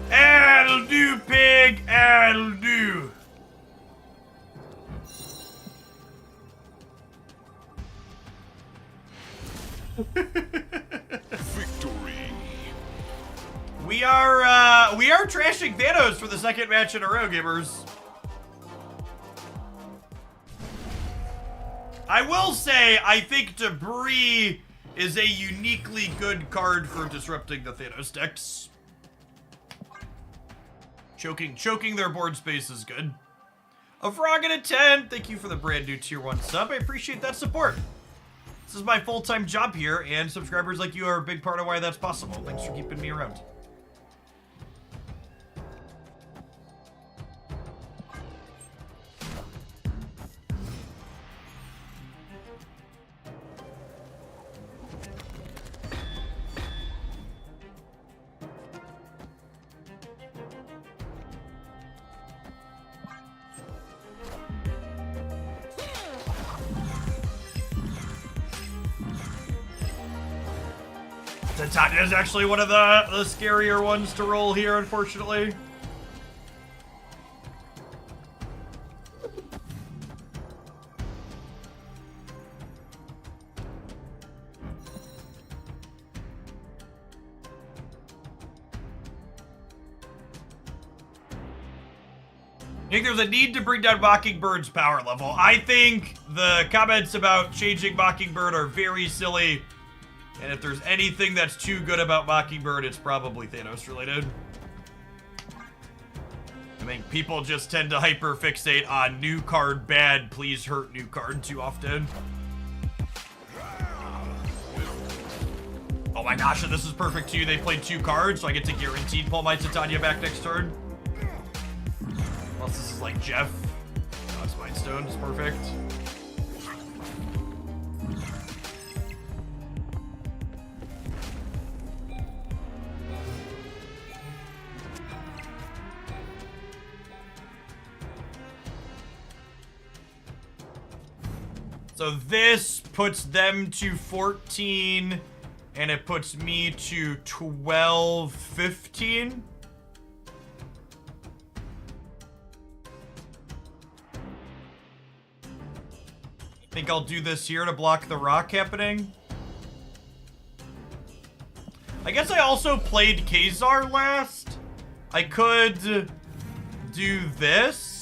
That'll do, pig. That'll do. Victory. We are trashing Thanos for the second match in a row, gamers. I will say, I think Debris is a uniquely good card for disrupting the Thanos decks. Choking their board space is good. A frog and a 10, thank you for the brand new tier 1 sub. I appreciate that support. This is my full-time job here, and subscribers like you are a big part of why that's possible. Thanks for keeping me around. Titania is actually one of the scarier ones to roll here, unfortunately. I think there's a need to bring down Mockingbird's power level. I think the comments about changing Mockingbird are very silly. And if there's anything that's too good about Mockingbird, it's probably Thanos related. I mean, people just tend to hyper-fixate on new card bad, please hurt new card too often. Oh my gosh, and this is perfect too. They played 2 cards, so I get to guaranteed pull my Titania back next turn. Unless this is like Jeff. Oh, it's Mind Stone, it's perfect. So this puts them to 14, and it puts me to 12, 15. Think I'll do this here to block the rock happening. I guess I also played Kazar last. I could do this.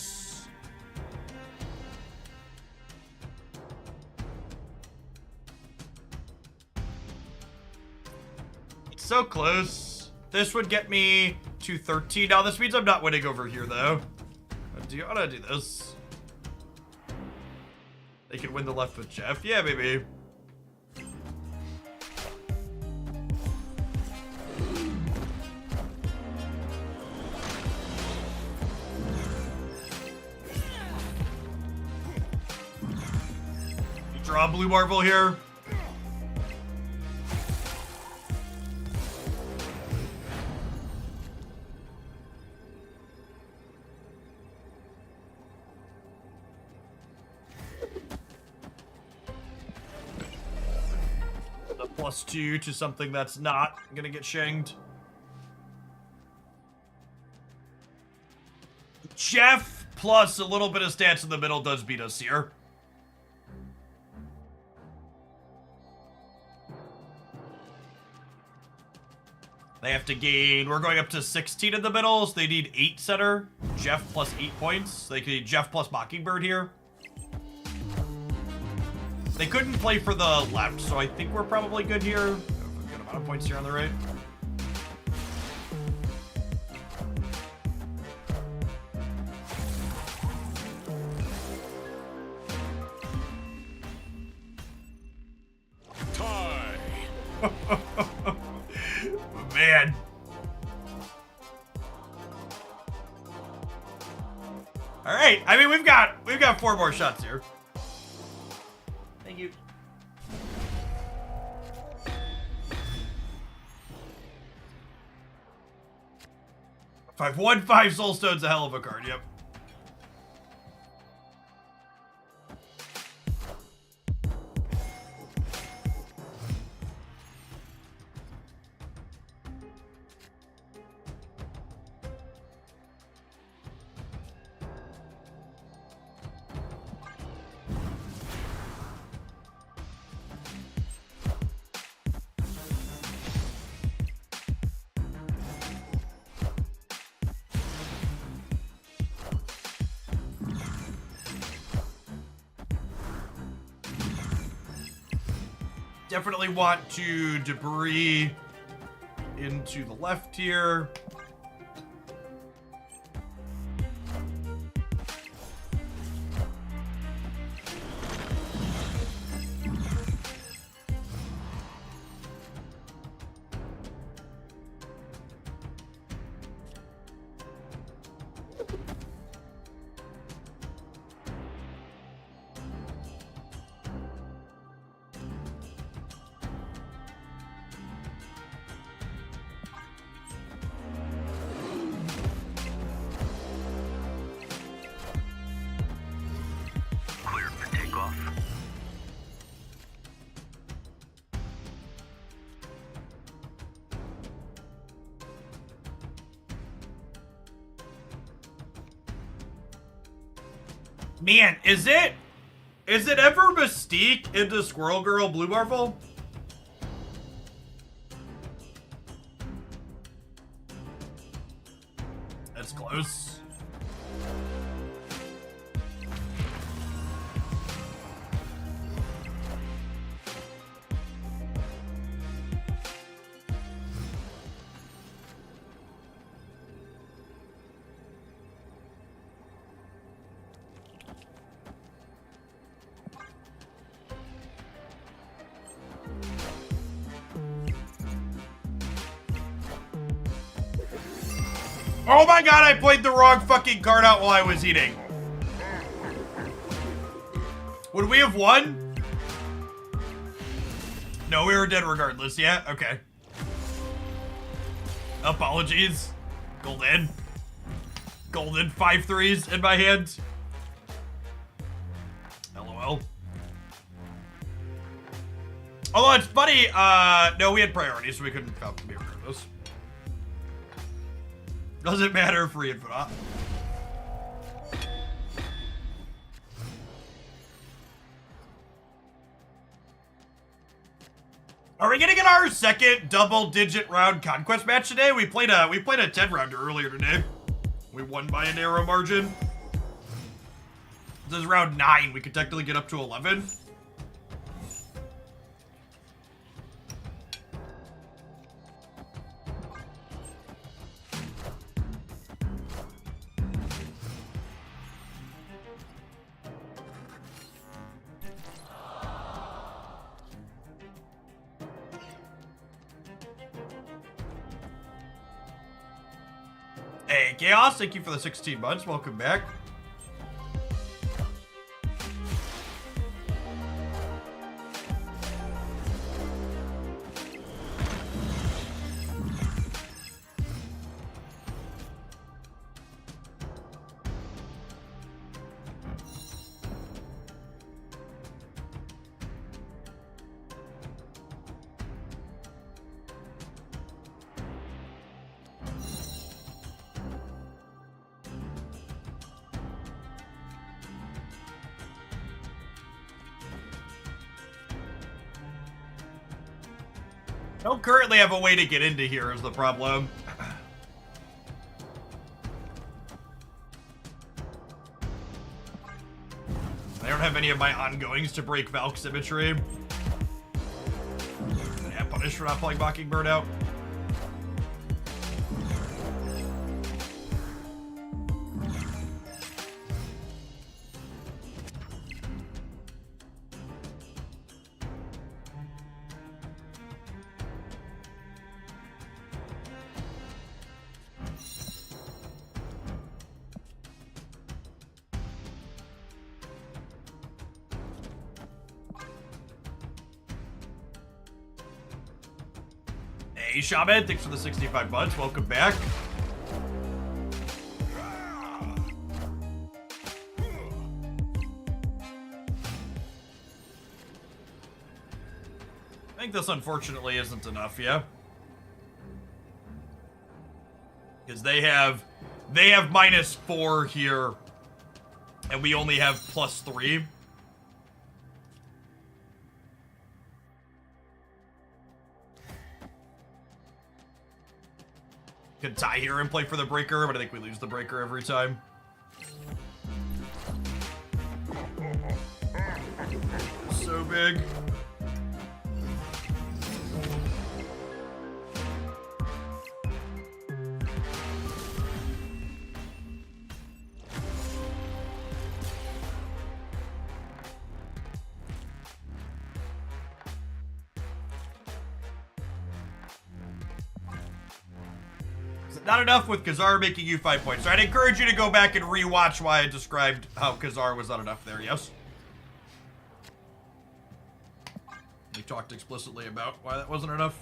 So close. This would get me to 13. Now this means I'm not winning over here though. Do you wanna do this? They can win the left with Jeff. Yeah, baby. Draw Blue Marvel here. +2 to something that's not gonna get shanged. Jeff plus a little bit of stats in the middle does beat us here. They have to gain, we're going up to 16 in the middle, so they need 8 center. Jeff plus 8 points. They could need Jeff plus Mockingbird here. They couldn't play for the left, so I think we're probably good here. Good amount of points here on the right. Man. All right. I mean, we've got 4 more shots here. Thank you. Five, 1-5 soul stone's a hell of a card. Yep. Definitely want to debris into the left here. Clear for takeoff. Man, is it ever Mystique into Squirrel Girl Blue Marvel? That's close. Oh my god, I played the wrong fucking card out while I was eating. Would we have won? No, we were dead regardless. Yeah, okay. Apologies. Golden. Golden 5-3s in my hand. LOL. Although it's funny, no, we had priority, so we couldn't be regardless. Doesn't matter if we infinite. Are we gonna get our second double-digit round conquest match today? We played a 10-rounder earlier today. We won by a narrow margin. This is round 9. We could technically get up to 11. Hey, Chaos, thank you for the 16 months. Welcome back. Don't currently have a way to get into here is the problem. I don't have any of my ongoings to break Valk symmetry. Yeah, punished for not playing Mockingbird out. Hey, Shaman, thanks for the 65 months. Welcome back. I think this unfortunately isn't enough, yeah? Because they have -4 here, and we only have +3. Could tie here and play for the breaker, but I think we lose the breaker every time. So big. Not enough with Kazar making you 5 points. So I'd encourage you to go back and rewatch why I described how Kazar was not enough there, yes? We talked explicitly about why that wasn't enough.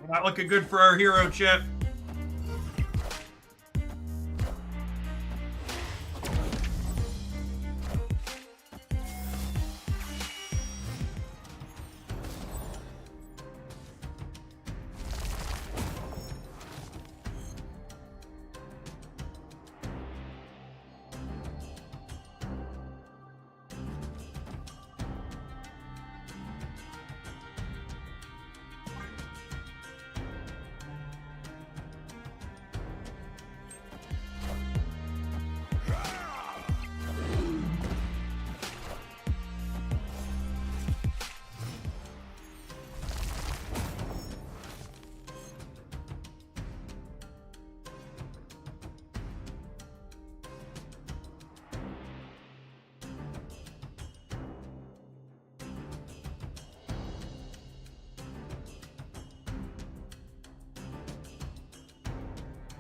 Not looking good for our hero, Chip.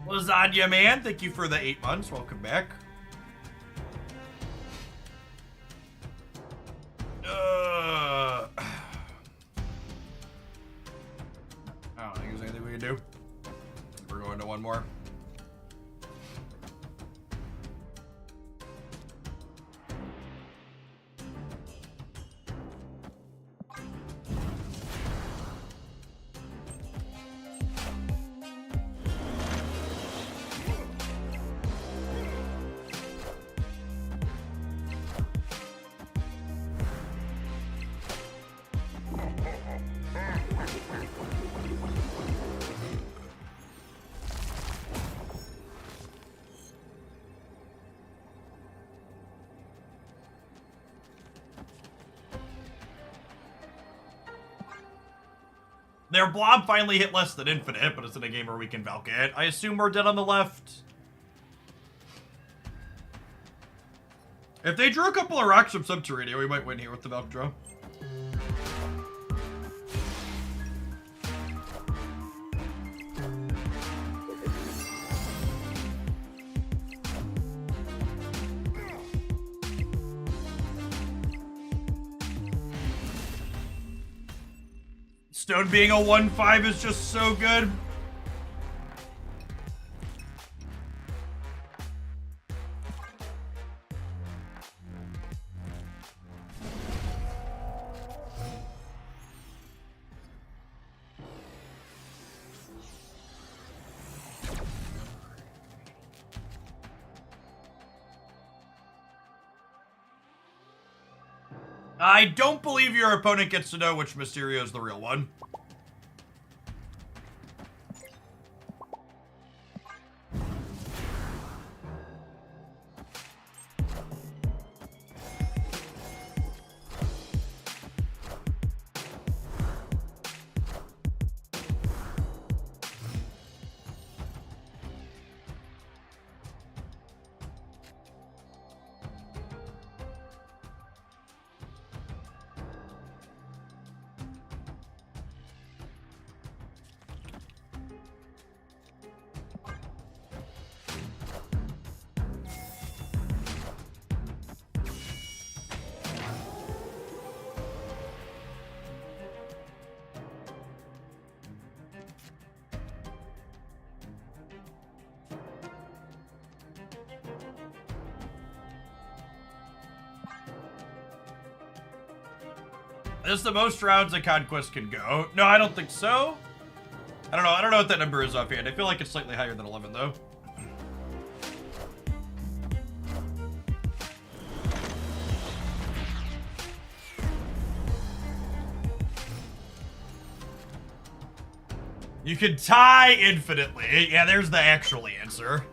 Lasagna Man, thank you for the 8 months. Welcome back. I don't think there's anything we can do. We're going to one more. Their Blob finally hit less than infinite, but it's in a game where we can Valk it. I assume we're dead on the left. If they drew a couple of rocks from Subterranean, we might win here with the Valk draw. Stone being a 1/5 is just so good. I don't believe your opponent gets to know which Mysterio is the real one. This is the most rounds a conquest can go. No, I don't think so. I don't know what that number is offhand. I feel like it's slightly higher than 11 though. You can tie infinitely. Yeah, there's the actual answer.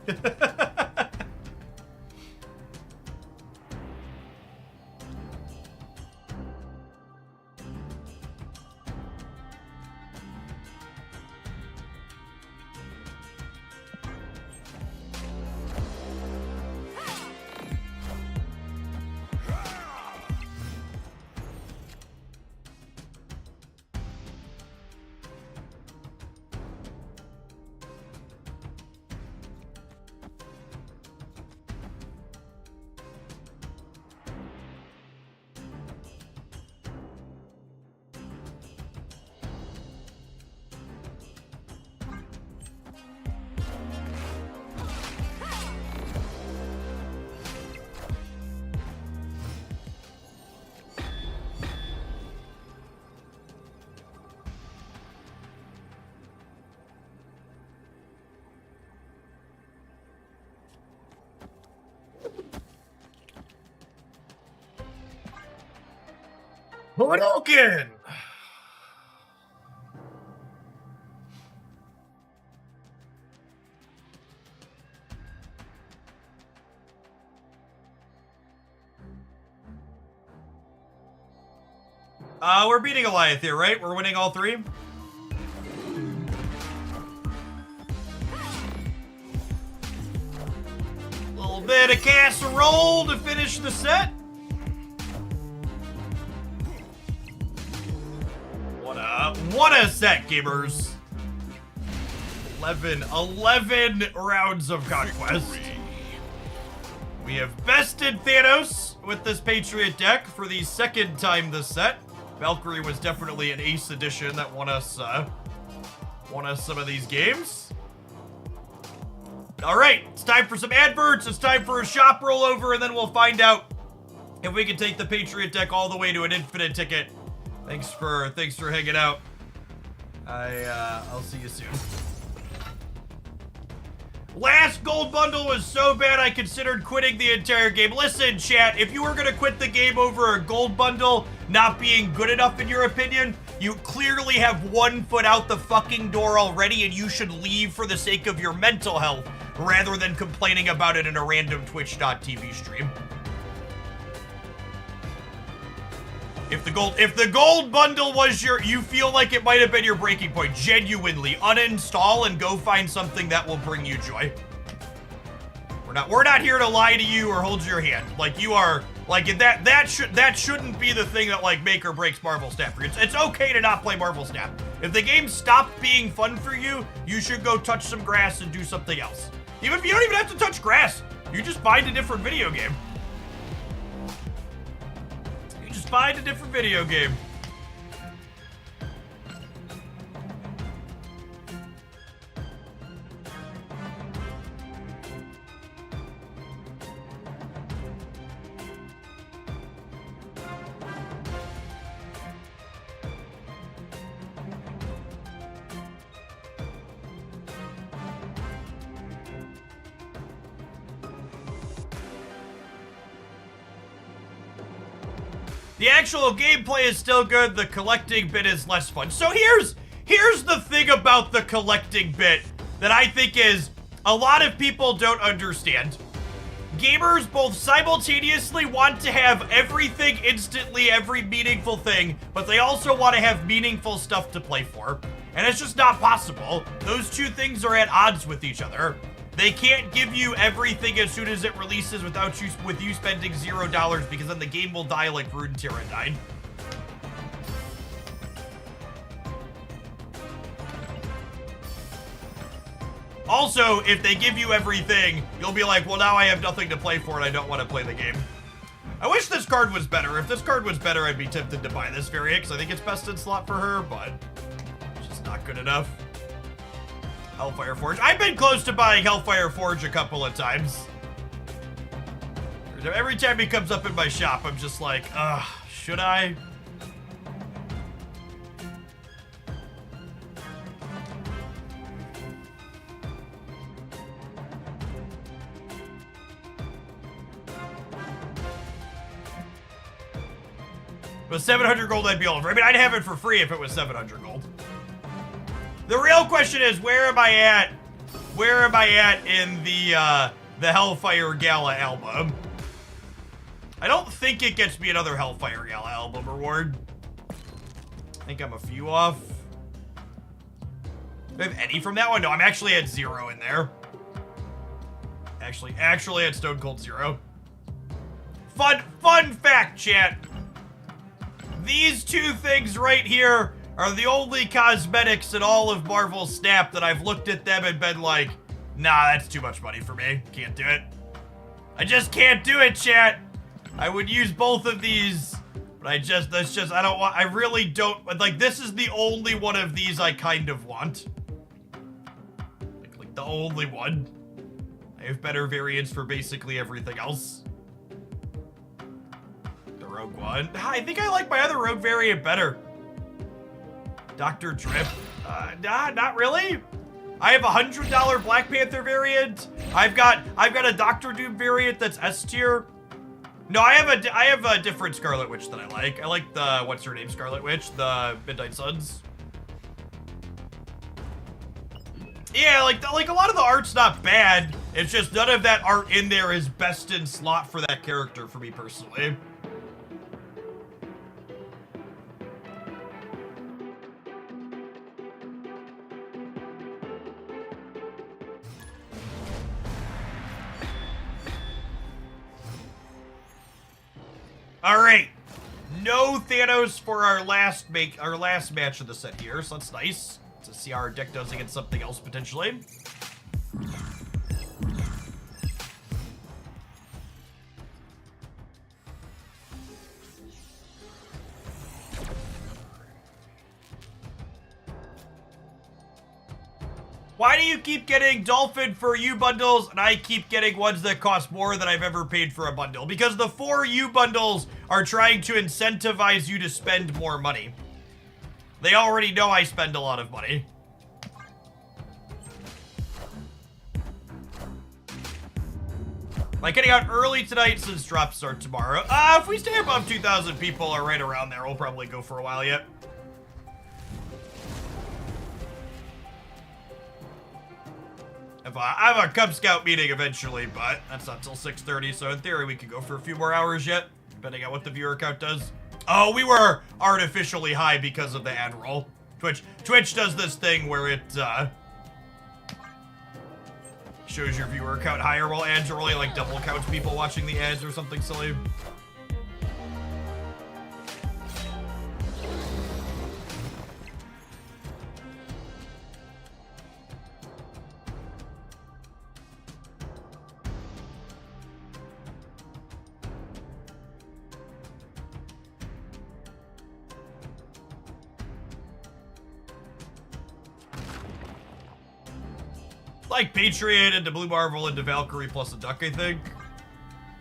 Hadouken! We're beating Goliath here, right? We're winning all three? Little bit of casserole to finish the set. What a set, gamers. 11 rounds of conquest. We have bested Thanos with this Patriot deck for the second time this set. Valkyrie was definitely an ace addition that won us some of these games. All right, it's time for some adverts. It's time for a shop rollover, and then we'll find out if we can take the Patriot deck all the way to an infinite ticket. Thanks for hanging out. I'll see you soon. Last gold bundle was so bad I considered quitting the entire game. Listen, chat, if you were gonna quit the game over a gold bundle not being good enough in your opinion, you clearly have one foot out the fucking door already, and you should leave for the sake of your mental health rather than complaining about it in a random Twitch.tv stream. If the gold bundle was you feel like it might have been your breaking point, genuinely uninstall and go find something that will bring you joy. We're not here to lie to you or hold your hand. Like, you are, like, that shouldn't be the thing that like make or breaks Marvel Snap for you. It's okay to not play Marvel Snap. If the game stopped being fun for you, you should go touch some grass and do something else. Even if you don't even have to touch grass, you just find a different video game. Find a different video game. The actual gameplay is still good, the collecting bit is less fun. So here's the thing about the collecting bit that I think is a lot of people don't understand. Gamers both simultaneously want to have everything instantly, every meaningful thing, but they also want to have meaningful stuff to play for. And it's just not possible. Those two things are at odds with each other. They can't give you everything as soon as it releases with you spending $0 because then the game will die like Runeterra died. Also, if they give you everything, you'll be like, well, now I have nothing to play for and I don't want to play the game. I wish this card was better. If this card was better, I'd be tempted to buy this variant because I think it's best in slot for her, but it's just not good enough. Hellfire Forge. I've been close to buying Hellfire Forge a couple of times. Every time he comes up in my shop, I'm just like, ugh, should I? With 700 gold, I'd be all over. I mean, I'd have it for free if it was 700 gold. The real question is, where am I at? Where am I at in the Hellfire Gala album? I don't think it gets me another Hellfire Gala album reward. I think I'm a few off. Do I have any from that one? No, I'm actually at 0 in there. Actually at Stone Cold 0. Fun fact, chat. These two things right here are the only cosmetics in all of Marvel Snap that I've looked at them and been like, nah, that's too much money for me. Can't do it. I just can't do it, chat. I would use both of these, but I really don't, like, this is the only one of these I kind of want. Like the only one. I have better variants for basically everything else. The Rogue One. I think I like my other Rogue variant better. Dr. Drip. Nah, not really. I have a $100 Black Panther variant. I've got a Doctor Doom variant that's S tier. No, I have a different Scarlet Witch that I like. I like the, what's her name, Scarlet Witch? The Midnight Suns. Yeah, like a lot of the art's not bad. It's just none of that art in there is best in slot for that character for me personally. All right, no Thanos for our last match of the set here, so that's nice. To see how our deck does against something else potentially. Why do you keep getting Dolphin for U bundles and I keep getting ones that cost more than I've ever paid for a bundle? Because the 4 U bundles are trying to incentivize you to spend more money. They already know I spend a lot of money. Like getting out early tonight since drops start tomorrow. If we stay above 2,000 people or right around there, we'll probably go for a while yet. I have a Cub Scout meeting eventually, but that's not till 6:30, so in theory we could go for a few more hours yet, depending on what the viewer count does. Oh, we were artificially high because of the ad roll. Twitch does this thing where it shows your viewer count higher while ads are rolling, like double counts people watching the ads or something silly. Like Patriot into Blue Marvel into Valkyrie plus a duck, I think.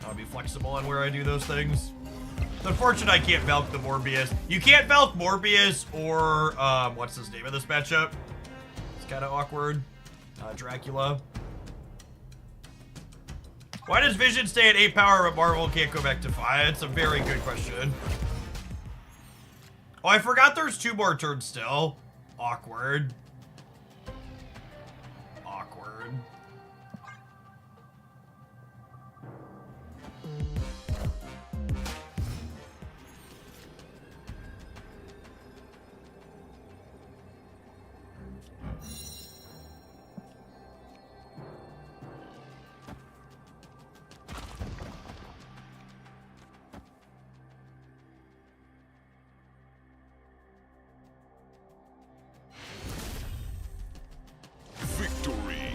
I'll be flexible on where I do those things. It's unfortunate I can't Valk the Morbius. You can't Valk Morbius or, what's his name in this matchup? It's kind of awkward. Dracula. Why does Vision stay at 8 power but Marvel can't go back to 5? It's a very good question. Oh, I forgot there's 2 more turns still. Awkward. Victory.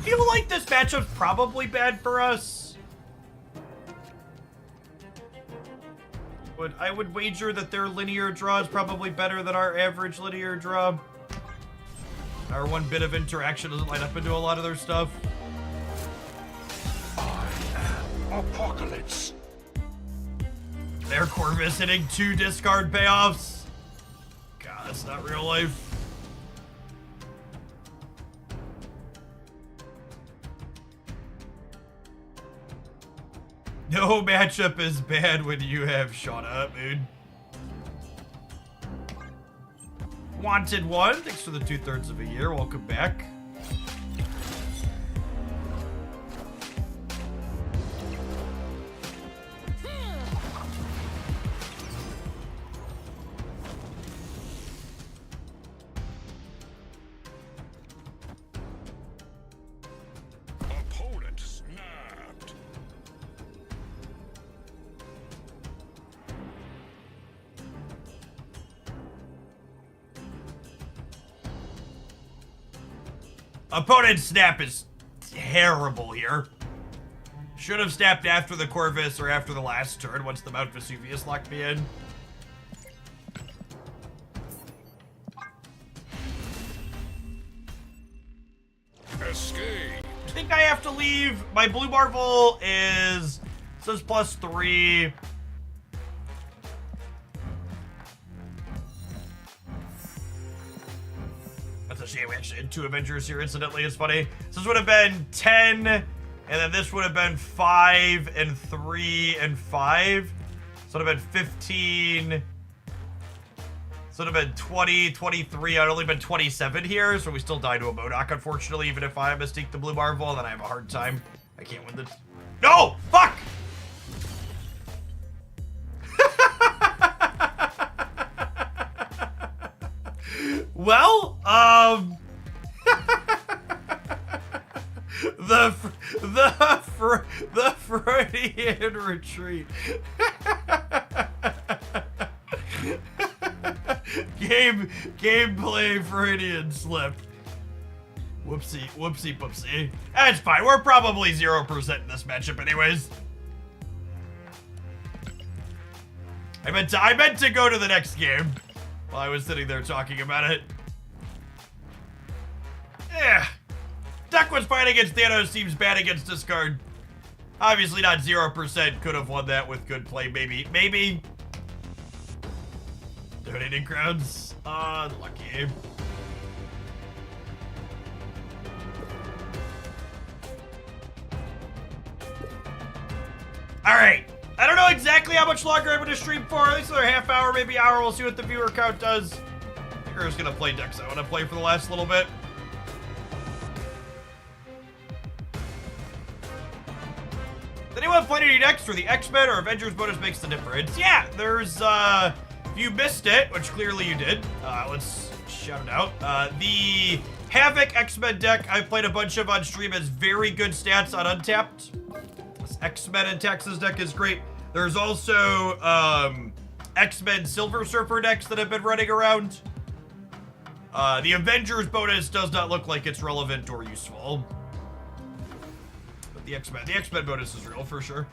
feel like this matchup's probably bad for us. I would wager that their linear draw is probably better than our average linear draw. Our one bit of interaction doesn't line up into a lot of their stuff. Apocalypse. Their Corvus hitting 2 discard payoffs. God, that's not real life. No matchup is bad when you have Shauna, dude. Wanted one. Thanks for the 2/3 of a year. Welcome back. Opponent snapped. Opponent snap is terrible here. Should have snapped after the Corvus or after the last turn once the Mount Vesuvius locked me in. Escape. I think I have to leave. My blue Marvel is says +3. That's a shame we actually had 2 Avengers here incidentally. It's funny. So this would have been 10, and then this would have been 5 and 3 and 5. So it would have been 15. So it would have been 20, 23. I'd only been 27 here, so we still died to a Modok, unfortunately. Even if I Mystique the Blue Marvel, then I have a hard time. I can't win this. No! Fuck! Well, the Freudian retreat. Gameplay Freudian slip. Whoopsie, whoopsie, poopsie. That's fine. We're probably 0% in this matchup anyways. I meant to go to the next game while I was sitting there talking about it. Yeah. Duck was fine against Thanos, seems bad against discard. Obviously not 0%. Could have won that with good play, maybe. Maybe. Donating crowds. Lucky. Alright. I don't know exactly how much longer I'm going to stream for. At least another half hour, maybe hour. We'll see what the viewer count does. I think we're just going to play decks I want to play for the last little bit. Does anyone play any decks where the X-Men or Avengers bonus makes the difference? Yeah, there's, if you missed it, which clearly you did, let's shout it out. The Havoc X-Men deck I've played a bunch of on stream has very good stats on Untapped. This X-Men and Texas deck is great. There's also, X-Men Silver Surfer decks that have been running around. The Avengers bonus does not look like it's relevant or useful. But the X-Men bonus is real for sure.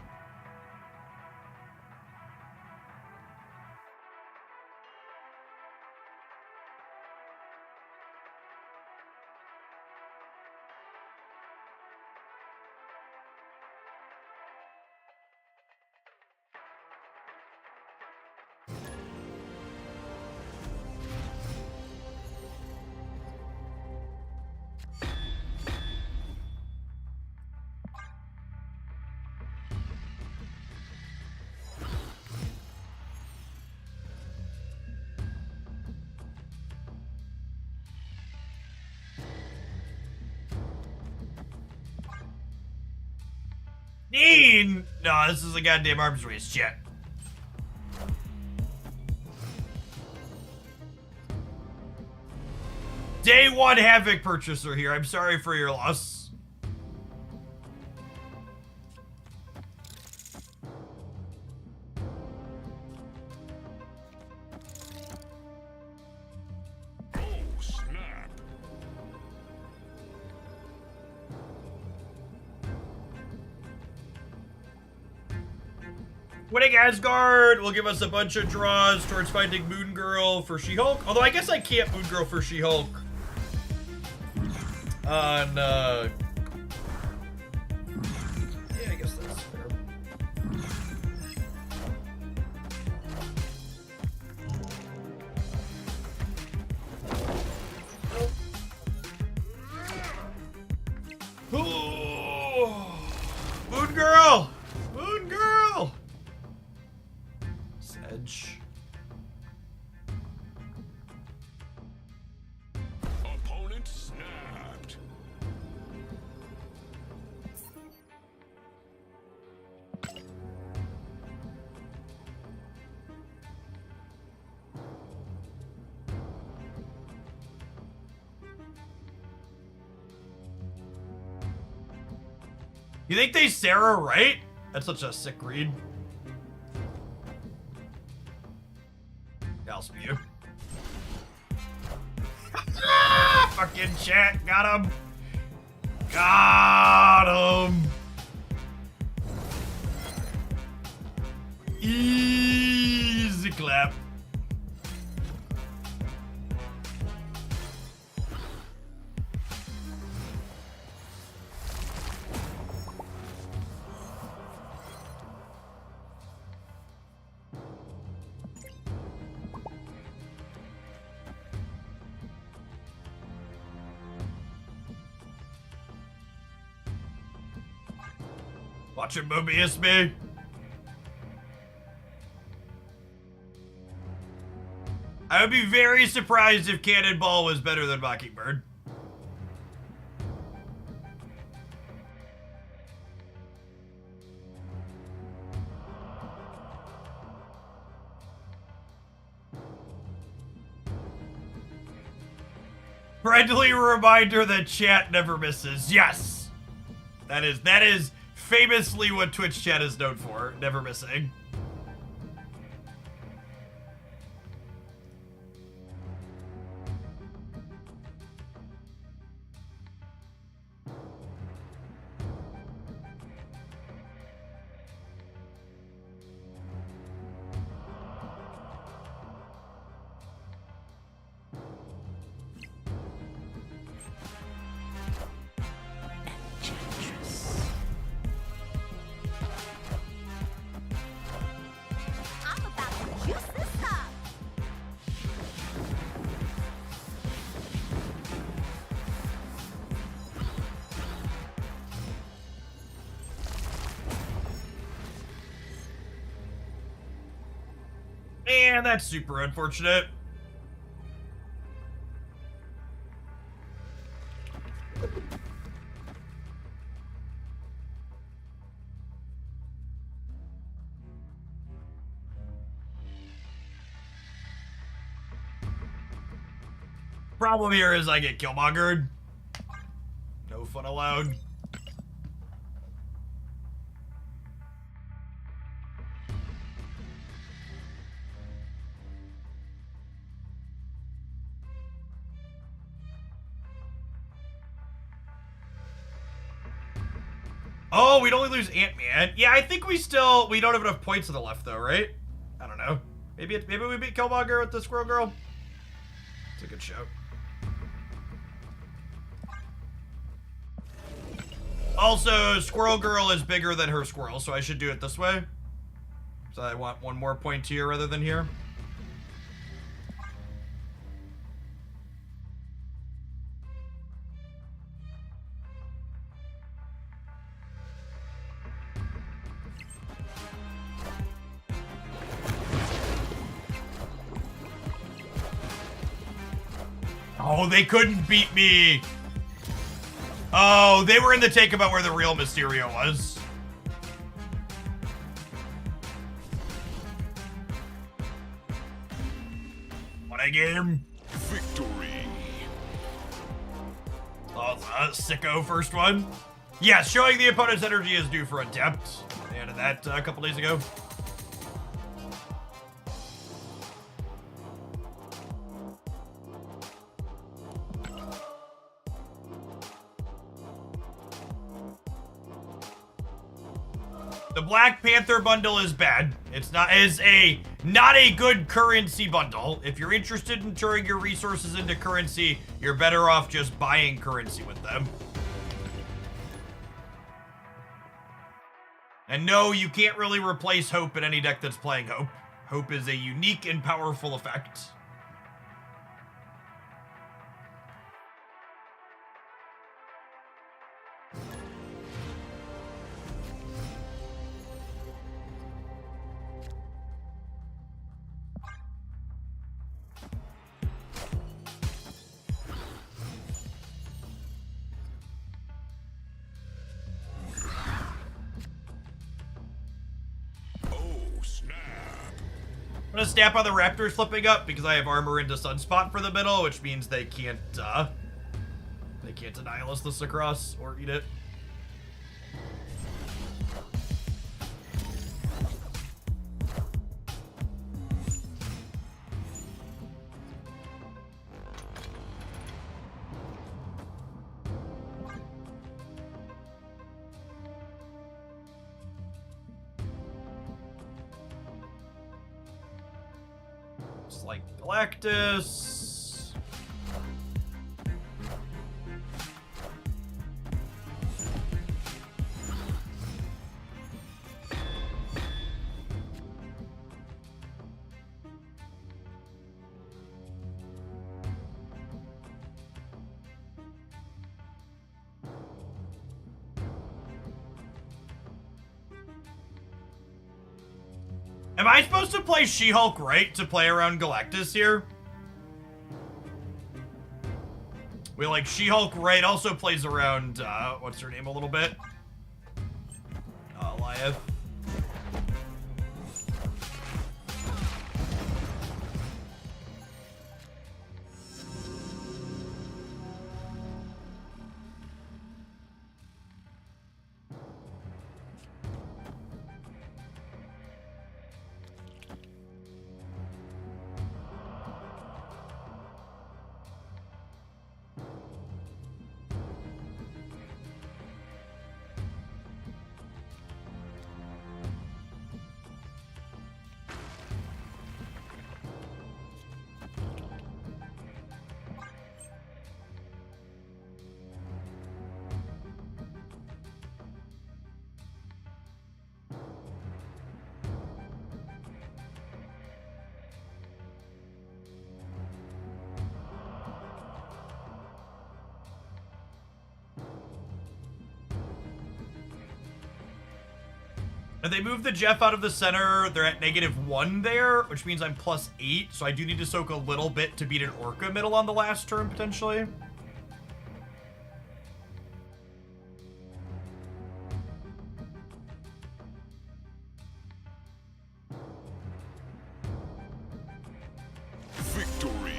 No, this is a goddamn arms race, chat. Day 1 Havoc purchaser here. I'm sorry for your loss. Oh, snap. Winning Asgard will give us a bunch of draws towards finding Moon Girl for She-Hulk. Although I guess I can't Moon Girl for She-Hulk on, yeah, I guess that's fair. Ooh. Moon Girl! Moon Girl! Sedge. Opponent snapped. You think they Sarah right? That's such a sick read. I'll spew. Ah, fucking chat. Got him. Got him. Easy clap. Watch it, Mobius me. I would be very surprised if Cannonball was better than Mockingbird. Friendly reminder that chat never misses. Yes! That is famously what Twitch chat is known for, never missing. I'm about to juice this up. Man, that's super unfortunate. Problem here is I get Killmongered. No fun allowed. Oh, we'd only lose Ant-Man. Yeah, I think we don't have enough points on the left though, right? I don't know. Maybe we beat Killmonger with the Squirrel Girl. It's a good show. Also, Squirrel Girl is bigger than her squirrel, so I should do it this way. So I want one more point here rather than here. Oh, they couldn't beat me. Oh, they were in the take about where the real Mysterio was. What a game. Victory. Oh, sicko first one. Yeah, showing the opponent's energy is due for attempt. They added that a couple days ago. The Black Panther bundle is bad. It's not a good currency bundle. If you're interested in turning your resources into currency, you're better off just buying currency with them. And no, you can't really replace Hope in any deck that's playing Hope. Hope is a unique and powerful effect. I'm gonna snap on the Raptors flipping up because I have armor into Sunspot for the middle, which means they can't Annihilus this across or eat it. It's like Galactus. Am I supposed to play She-Hulk right to play around Galactus here? We like She-Hulk right also plays around, what's her name a little bit? Goliath. And they moved the Jeff out of the center. They're at -1 there, which means I'm +8. So I do need to soak a little bit to beat an Orca middle on the last turn, potentially. Victory.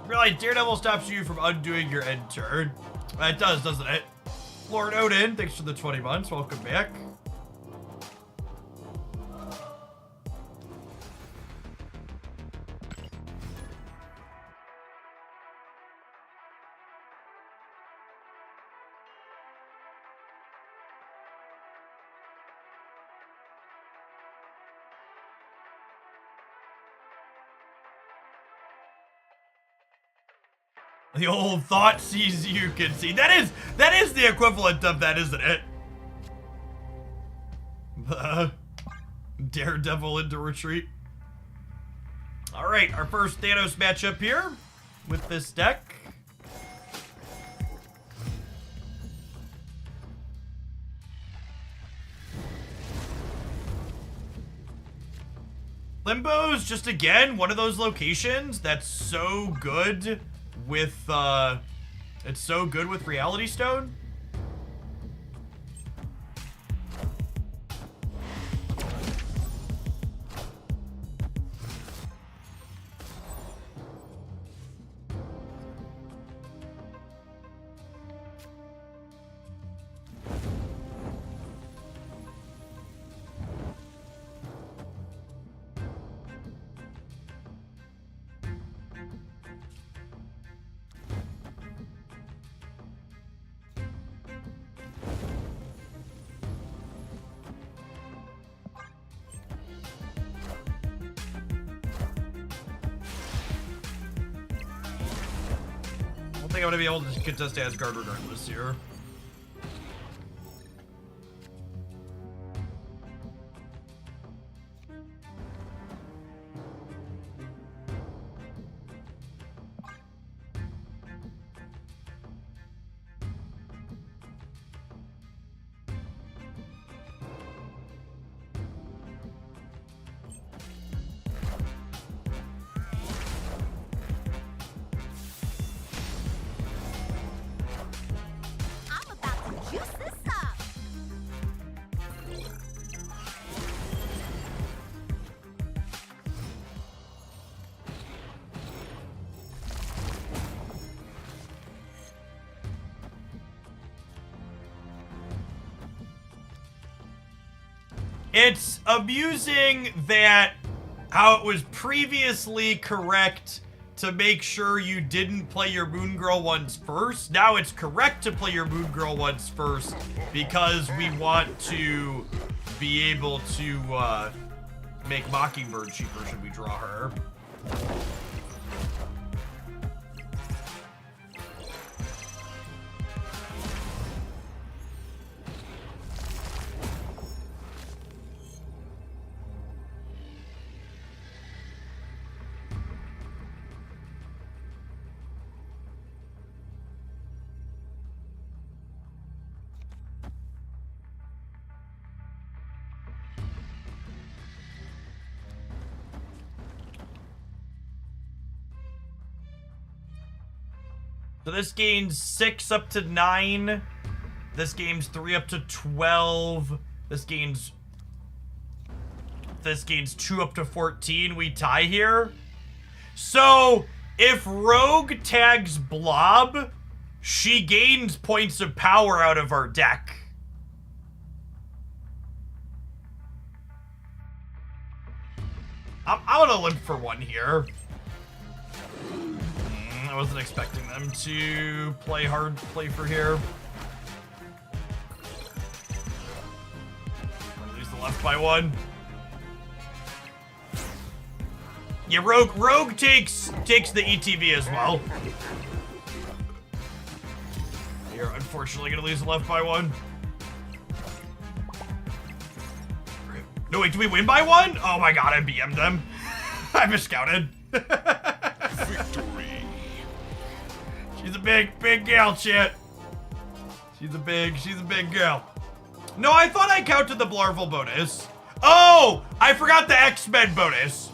Realize Daredevil stops you from undoing your end turn. It does, doesn't it? Lord Odin, thanks for the 20 months. Welcome back. The old thought sees you can see. That is the equivalent of that, isn't it? The Daredevil into retreat. All right, our first Thanos matchup here with this deck. Limbo's just again one of those locations that's so good with it's so good with Reality Stone. think I'm gonna be able to contest Asgard regardless here. I'm about to juice this up. It's amusing that how it was previously correct to make sure you didn't play your Moon Girl ones first. Now it's correct to play your Moon Girl ones first because we want to be able to make Mockingbird cheaper should we draw her. So this gains 6 up to 9. This gains 3 up to 12. This gains 2 up to 14. We tie here. So if Rogue tags Blob, she gains points of power out of our deck. I'm gonna limp for 1 here. I wasn't expecting them to play hard play for here. Lose the left by 1. Yeah, Rogue takes the ETB as well. You're unfortunately gonna lose the left by 1. No wait, do we win by 1? Oh my god, I BM'd them. I miscounted. Victory. She's a big gal, chat. She's a big gal. No, I thought I counted the Blarvel bonus. Oh, I forgot the X-Men bonus.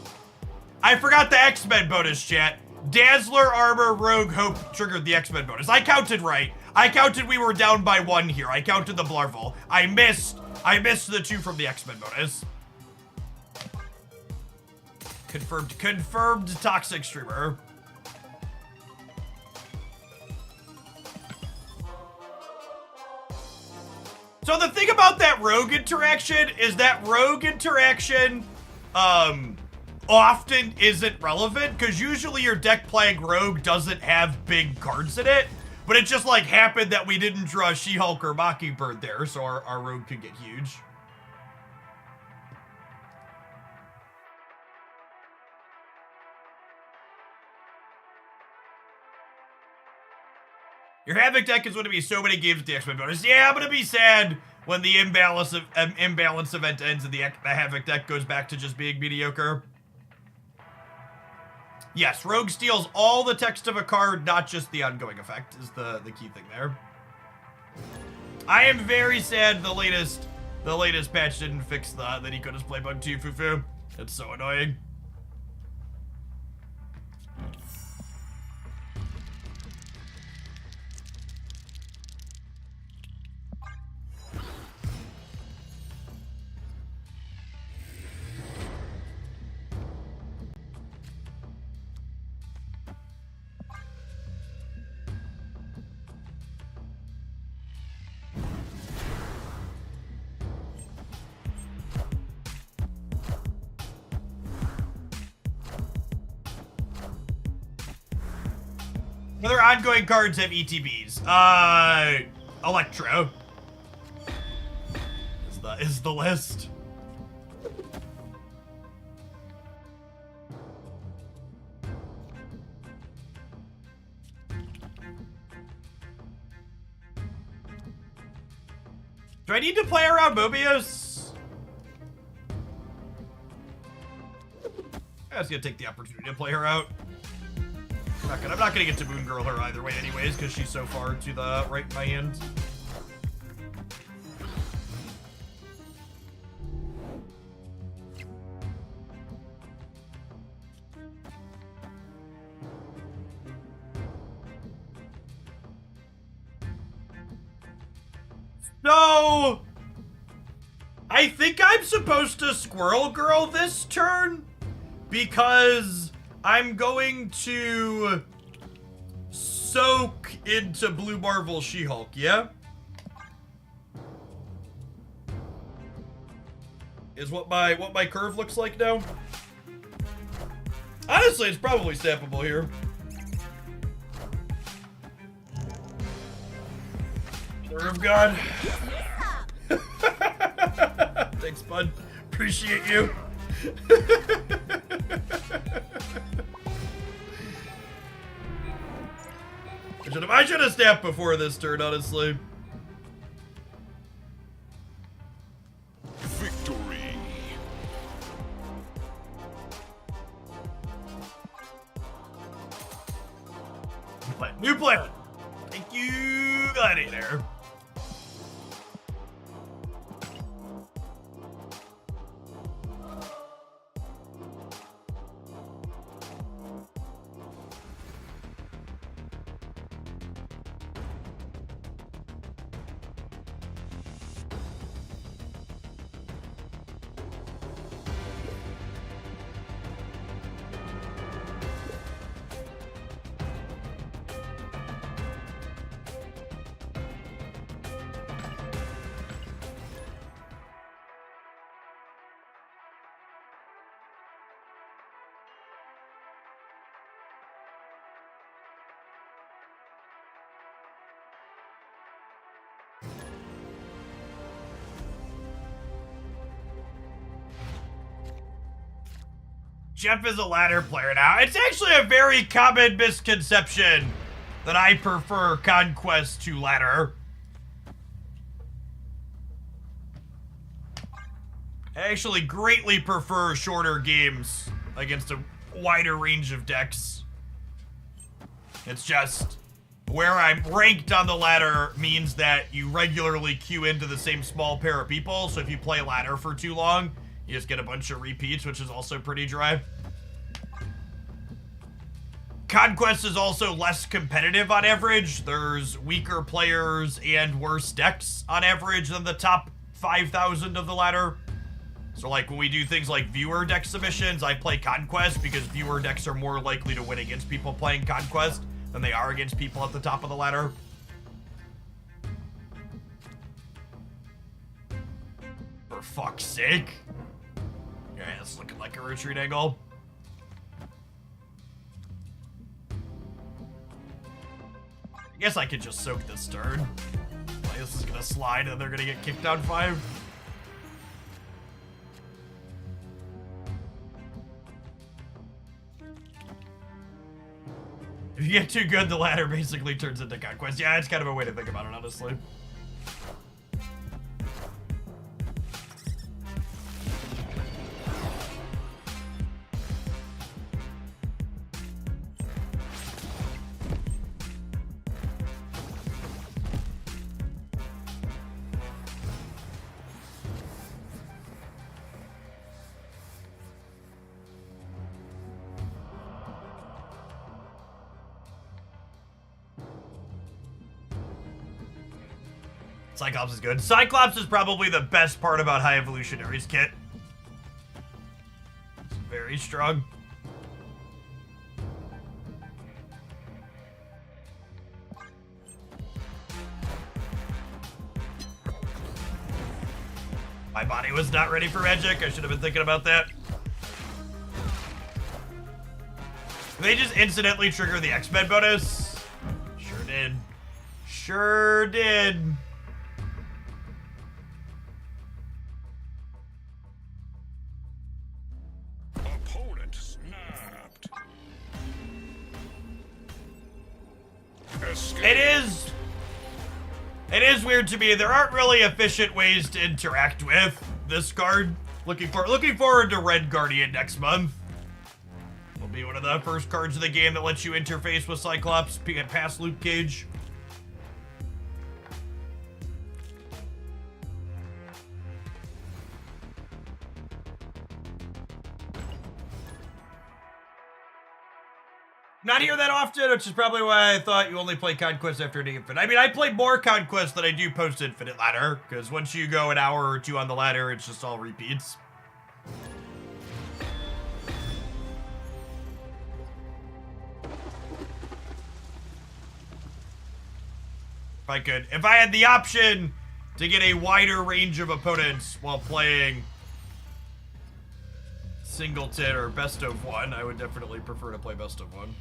Chat. Dazzler, Armor, Rogue, Hope triggered the X-Men bonus. I counted right. I counted we were down by 1 here. I counted the Blarvel. I missed the 2 from the X-Men bonus. Confirmed toxic streamer. So the thing about that Rogue interaction is that Rogue interaction often isn't relevant because usually your deck playing Rogue doesn't have big cards in it, but it just like happened that we didn't draw She-Hulk or Mockingbird there, so our Rogue could get huge. Your Havoc deck is going to be so many games with the X-Men bonus. Yeah, I'm going to be sad when the imbalance event ends and the Havoc deck goes back to just being mediocre. Yes, Rogue steals all the text of a card, not just the ongoing effect, is the key thing there. I am very sad the latest patch didn't fix the Niko's play bug too, Fufu. It's so annoying. Other ongoing cards have ETBs. Electro is the list. Do I need to play around Mobius? I was gonna take the opportunity to play her out. I'm not gonna get to Moon Girl her either way anyways, because she's so far to the right of my hand. No! I think I'm supposed to Squirrel Girl this turn because I'm going to soak into Blue Marvel She-Hulk, yeah? Is what my curve looks like now? Honestly, it's probably snappable here. Curve God. Thanks, bud. Appreciate you. I should have snapped before this turn, honestly. Victory. New player. Thank you, Gladiator. Jeff is a ladder player now. It's actually a very common misconception that I prefer Conquest to ladder. I actually greatly prefer shorter games against a wider range of decks. It's just where I'm ranked on the ladder means that you regularly queue into the same small pair of people, so if you play ladder for too long, you just get a bunch of repeats, which is also pretty dry. Conquest is also less competitive on average. There's weaker players and worse decks on average than the top 5,000 of the ladder. So like when we do things like viewer deck submissions, I play Conquest because viewer decks are more likely to win against people playing Conquest than they are against people at the top of the ladder. For fuck's sake. Yeah, it's looking like a retreat angle. I guess I could just soak this turn. Like, this is gonna slide and they're gonna get kicked down 5. If you get too good, the ladder basically turns into Conquest. Yeah, it's kind of a way to think about it, honestly. Cyclops is good. Cyclops is probably the best part about High Evolutionary's kit. It's very strong. My body was not ready for magic. I should have been thinking about that. Did they just incidentally trigger the X-Men bonus? Sure did. Sure did. Opponent snapped. It It is weird to me. There aren't really efficient ways to interact with this card. Looking forward to Red Guardian next month. Will be one of the first cards of the game that lets you interface with Cyclops past Luke Cage. Not here that often, which is probably why I thought you only play Conquest after an Infinite. I mean, I play more Conquest than I do post-Infinite ladder, because once you go an hour or two on the ladder, it's just all repeats. If I had the option to get a wider range of opponents while playing Singleton or Best of One, I would definitely prefer to play Best of One.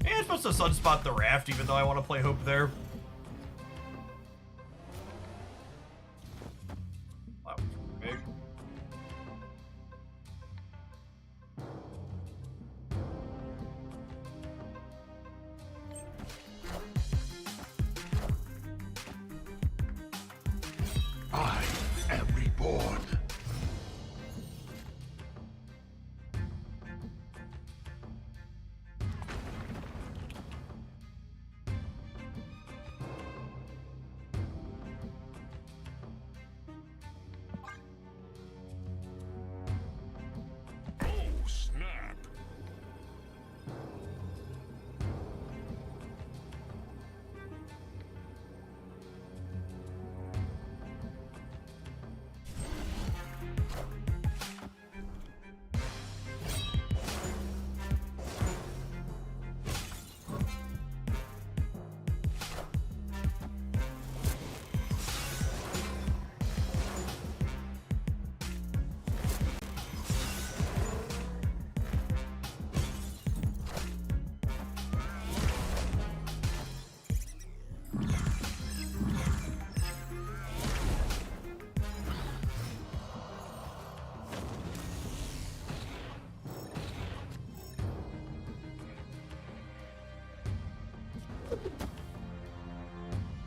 Yeah, I'm supposed to sunspot the raft, even though I want to play Hope there. Wow, big. I am reborn. Oh, snap.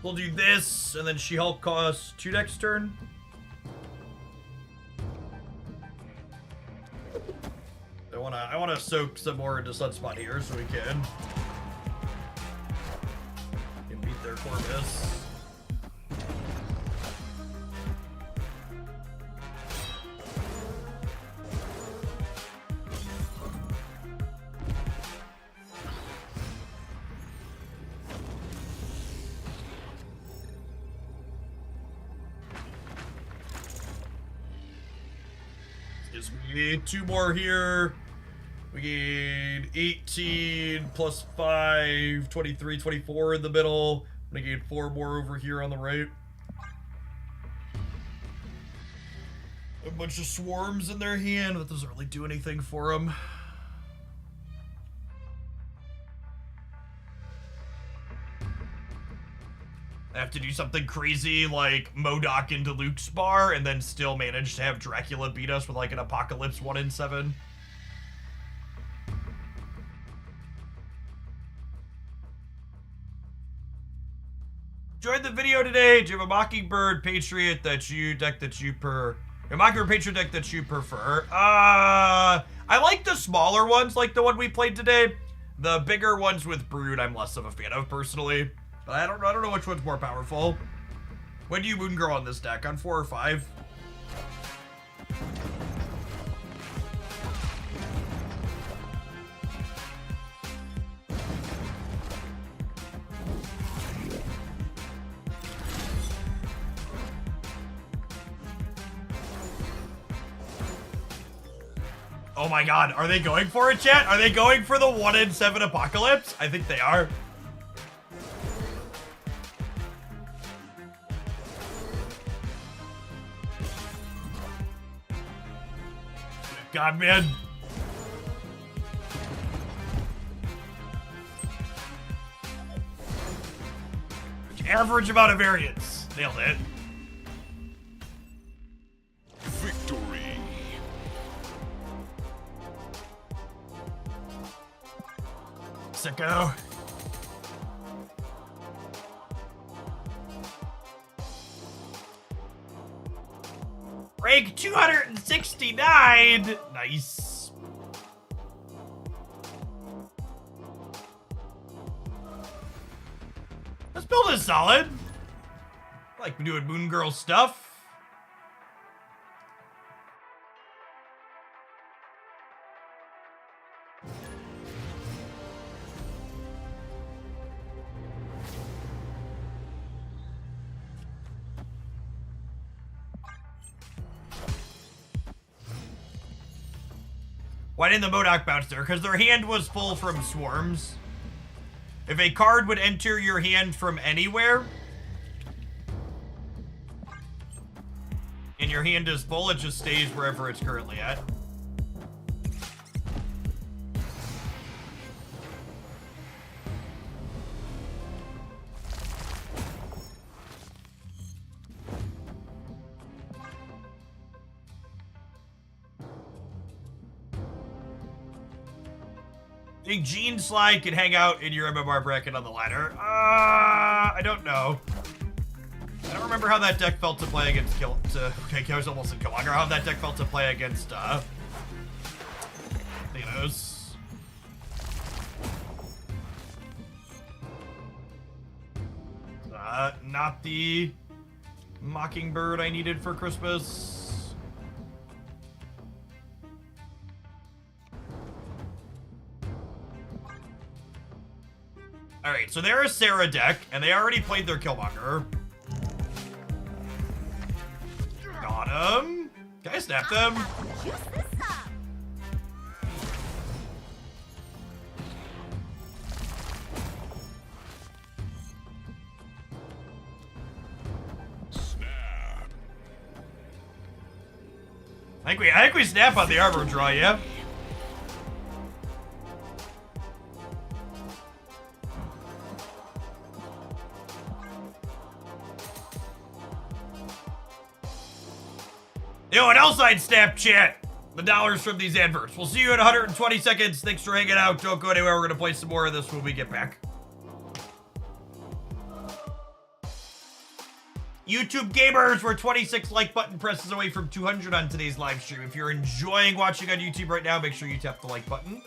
We'll do this, and then She-Hulk costs 2 next turn. I wanna soak some more into Sunspot here so we can beat their Corvus. Gives me 2 more here. We gain 18 plus 5, 23, 24 in the middle. I'm gonna gain 4 more over here on the right. A bunch of swarms in their hand, but doesn't really do anything for them. I have to do something crazy like MODOK into Luke's bar and then still manage to have Dracula beat us with like an Apocalypse 1 in 7. Enjoyed the video today. Do you have a Mockingbird Patriot that you prefer? A Mockingbird Patriot deck that you prefer? I like the smaller ones, like the one we played today. The bigger ones with Brood, I'm less of a fan of personally. But I don't know which one's more powerful. When do you Moon Girl on this deck? On 4 or 5? Oh my god, are they going for it, chat? Are they going for the 1 in 7 Apocalypse? I think they are. God, man. Average amount of variance. Nailed it. Victory. sicko. Rank 269! Nice. This build is solid. I like doing Moon Girl stuff. Why didn't the Modok bounce there? Because their hand was full from swarms. If a card would enter your hand from anywhere, and your hand is full, it just stays wherever it's currently at. I think Gene Slide can hang out in your MMR bracket on the ladder. I don't know. I don't remember how that deck felt to play against okay, I was almost in Killmonger. How that deck felt to play against Thanos. Not the Mockingbird I needed for Christmas. Alright, so they're a Sarah deck, and they already played their Killmonger. Got him. Can I snap them? Juice this up. Snap. I think we snap on the armor draw, yeah? Yo, and else I'd Snapchat the dollars from these adverts. We'll see you in 120 seconds. Thanks for hanging out. Don't go anywhere. We're going to play some more of this when we get back. YouTube gamers, we're 26 like button presses away from 200 on today's live stream. If you're enjoying watching on YouTube right now, make sure you tap the like button.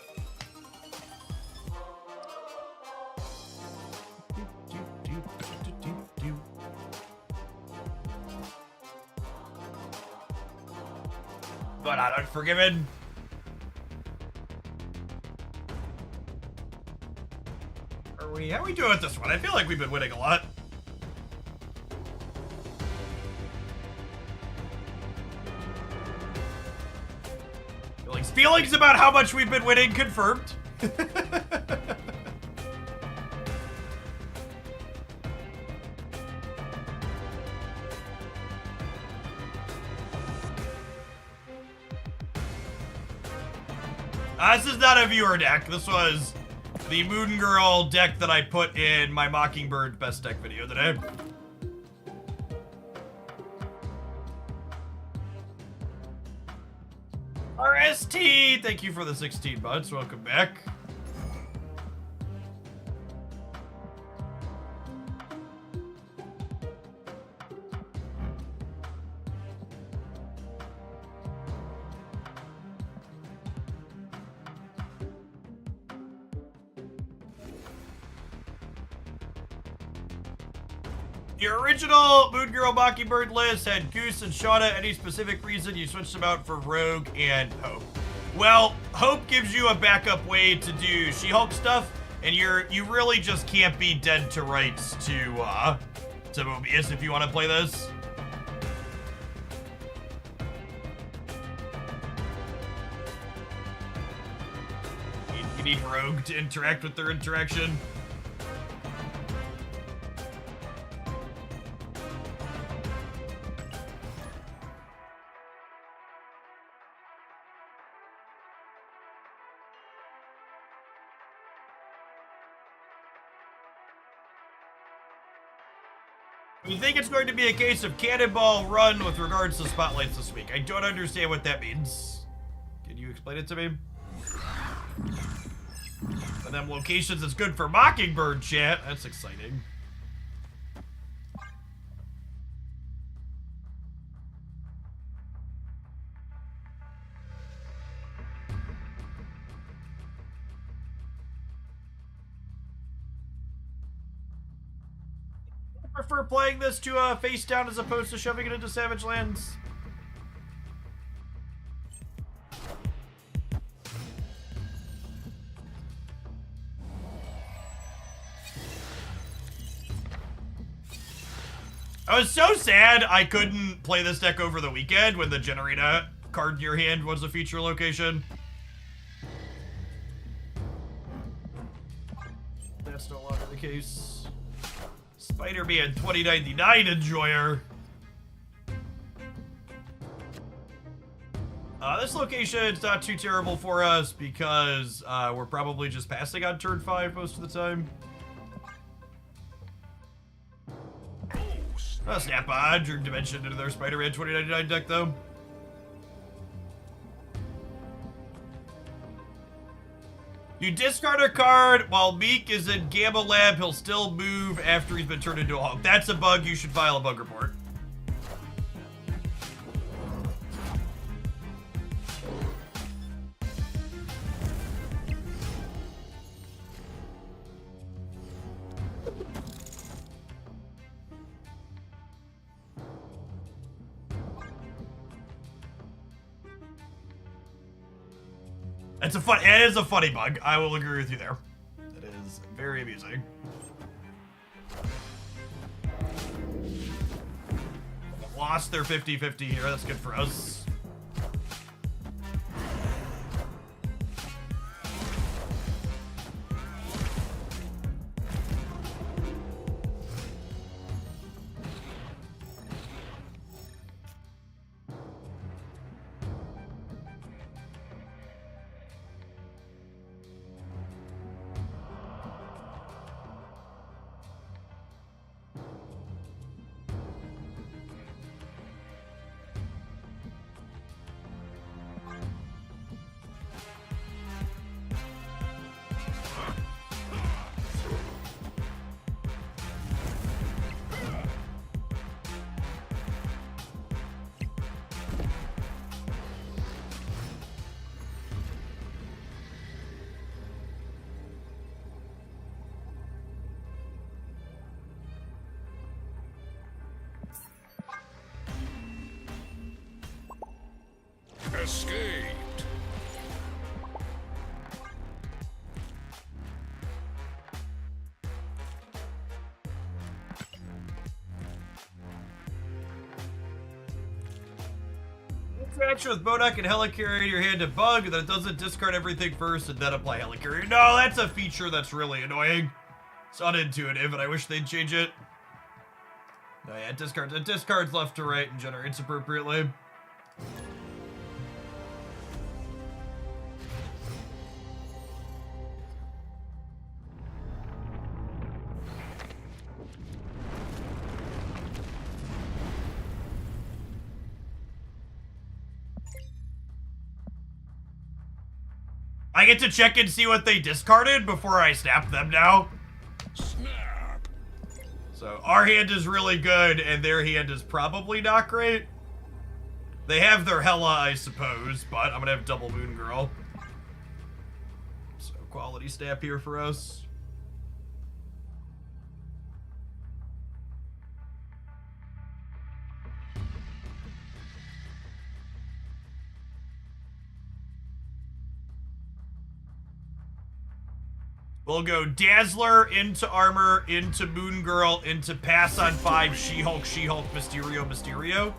But not Unforgiven. How are we doing with this one? I feel like we've been winning a lot. Feelings about how much we've been winning confirmed. This is not a viewer deck. This was the Moon Girl deck that I put in my Mockingbird best deck video today. RST, thank you for the 16 months. Welcome back. Your original Moon Girl Mockingbird list had Goose and Shauna. Any specific reason you switched them out for Rogue and Hope? Well, Hope gives you a backup way to do She-Hulk stuff, and you really just can't be dead to rights to Mobius if you want to play this. You need Rogue to interact with their interaction. You think it's going to be a case of Cannonball Run with regards to spotlights this week? I don't understand what that means. Can you explain it to me? them locations is good for Mockingbird, chat. That's exciting. I prefer playing this to face down as opposed to shoving it into Savage Lands. I was so sad I couldn't play this deck over the weekend when the Generator card in your hand was a feature location. That's no longer the case. Spider-Man 2099 enjoyer. This location's not too terrible for us because we're probably just passing on turn 5 most of the time. Snap on, Dream Dimension into their Spider-Man 2099 deck, though. You discard a card while Meek is in Gamma Lab, he'll still move after he's been turned into a Hulk. That's a bug, you should file a bug report. It is a funny bug. I will agree with you there. It is very amusing. Lost their 50-50 here. That's good for us. Escaped. Interaction with Modok and Helicarrier in your hand to bug that it doesn't discard everything first and then apply Helicarrier. No, that's a feature that's really annoying. It's unintuitive, and I wish they'd change it. No, yeah, it discards left to right and generates appropriately. I get to check and see what they discarded before I snap them now. Snap. So our hand is really good, and their hand is probably not great. They have their Hella, I suppose, but I'm gonna have double Moon Girl. So quality snap here for us. We'll go Dazzler into Armor, into Moon Girl, into Pass on 5, She-Hulk, She-Hulk, Mysterio, Mysterio.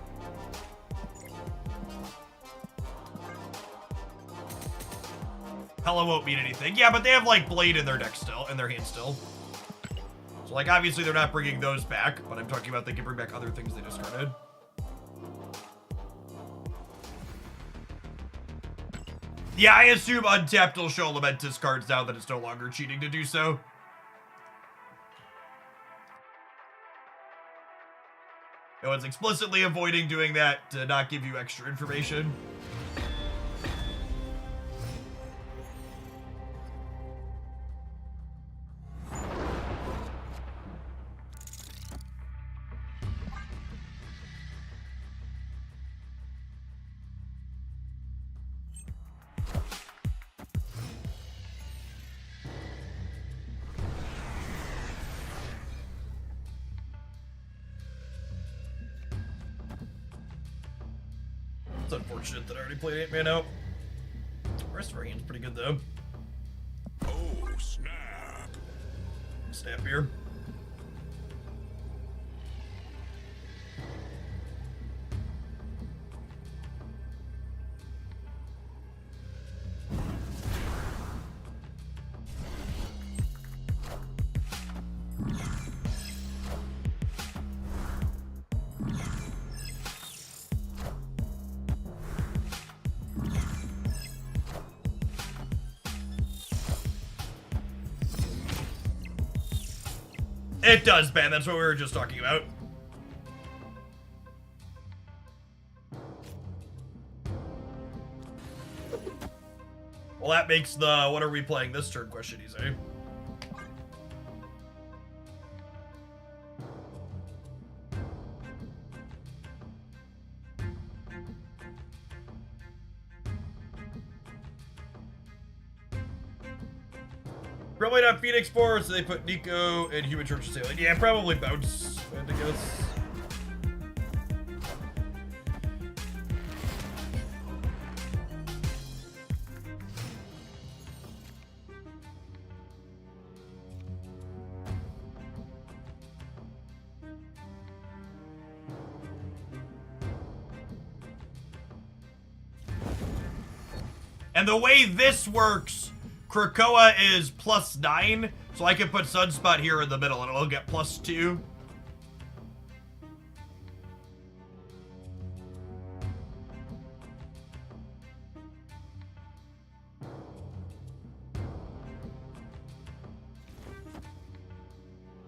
Hella won't mean anything. Yeah, but they have, like, Blade in their deck still, in their hand still. So, like, obviously they're not bringing those back, but I'm talking about they can bring back other things they discarded. Yeah, I assume Untapped will show Lamentus cards now that it's no longer cheating to do so. It was explicitly avoiding doing that to not give you extra information. It's unfortunate that I already played Ant-Man out. The rest of our hand's pretty good, though. Oh, snap. Snap here. It does, Ben. That's what we were just talking about. Well, that makes the what are we playing this turn question easy. Probably not Phoenix Force, so they put Nico and Human Torch Assailant. Yeah, probably bounce, I guess. And the way this works, Krakoa is +9, so I can put Sunspot here in the middle and it'll get +2.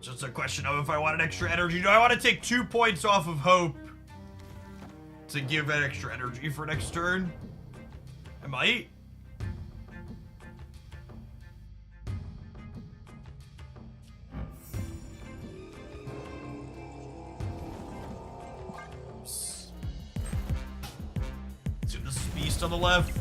Just a question of if I want an extra energy. Do I want to take 2 points off of Hope to give that extra energy for next turn? I might. So this is Beast on the left.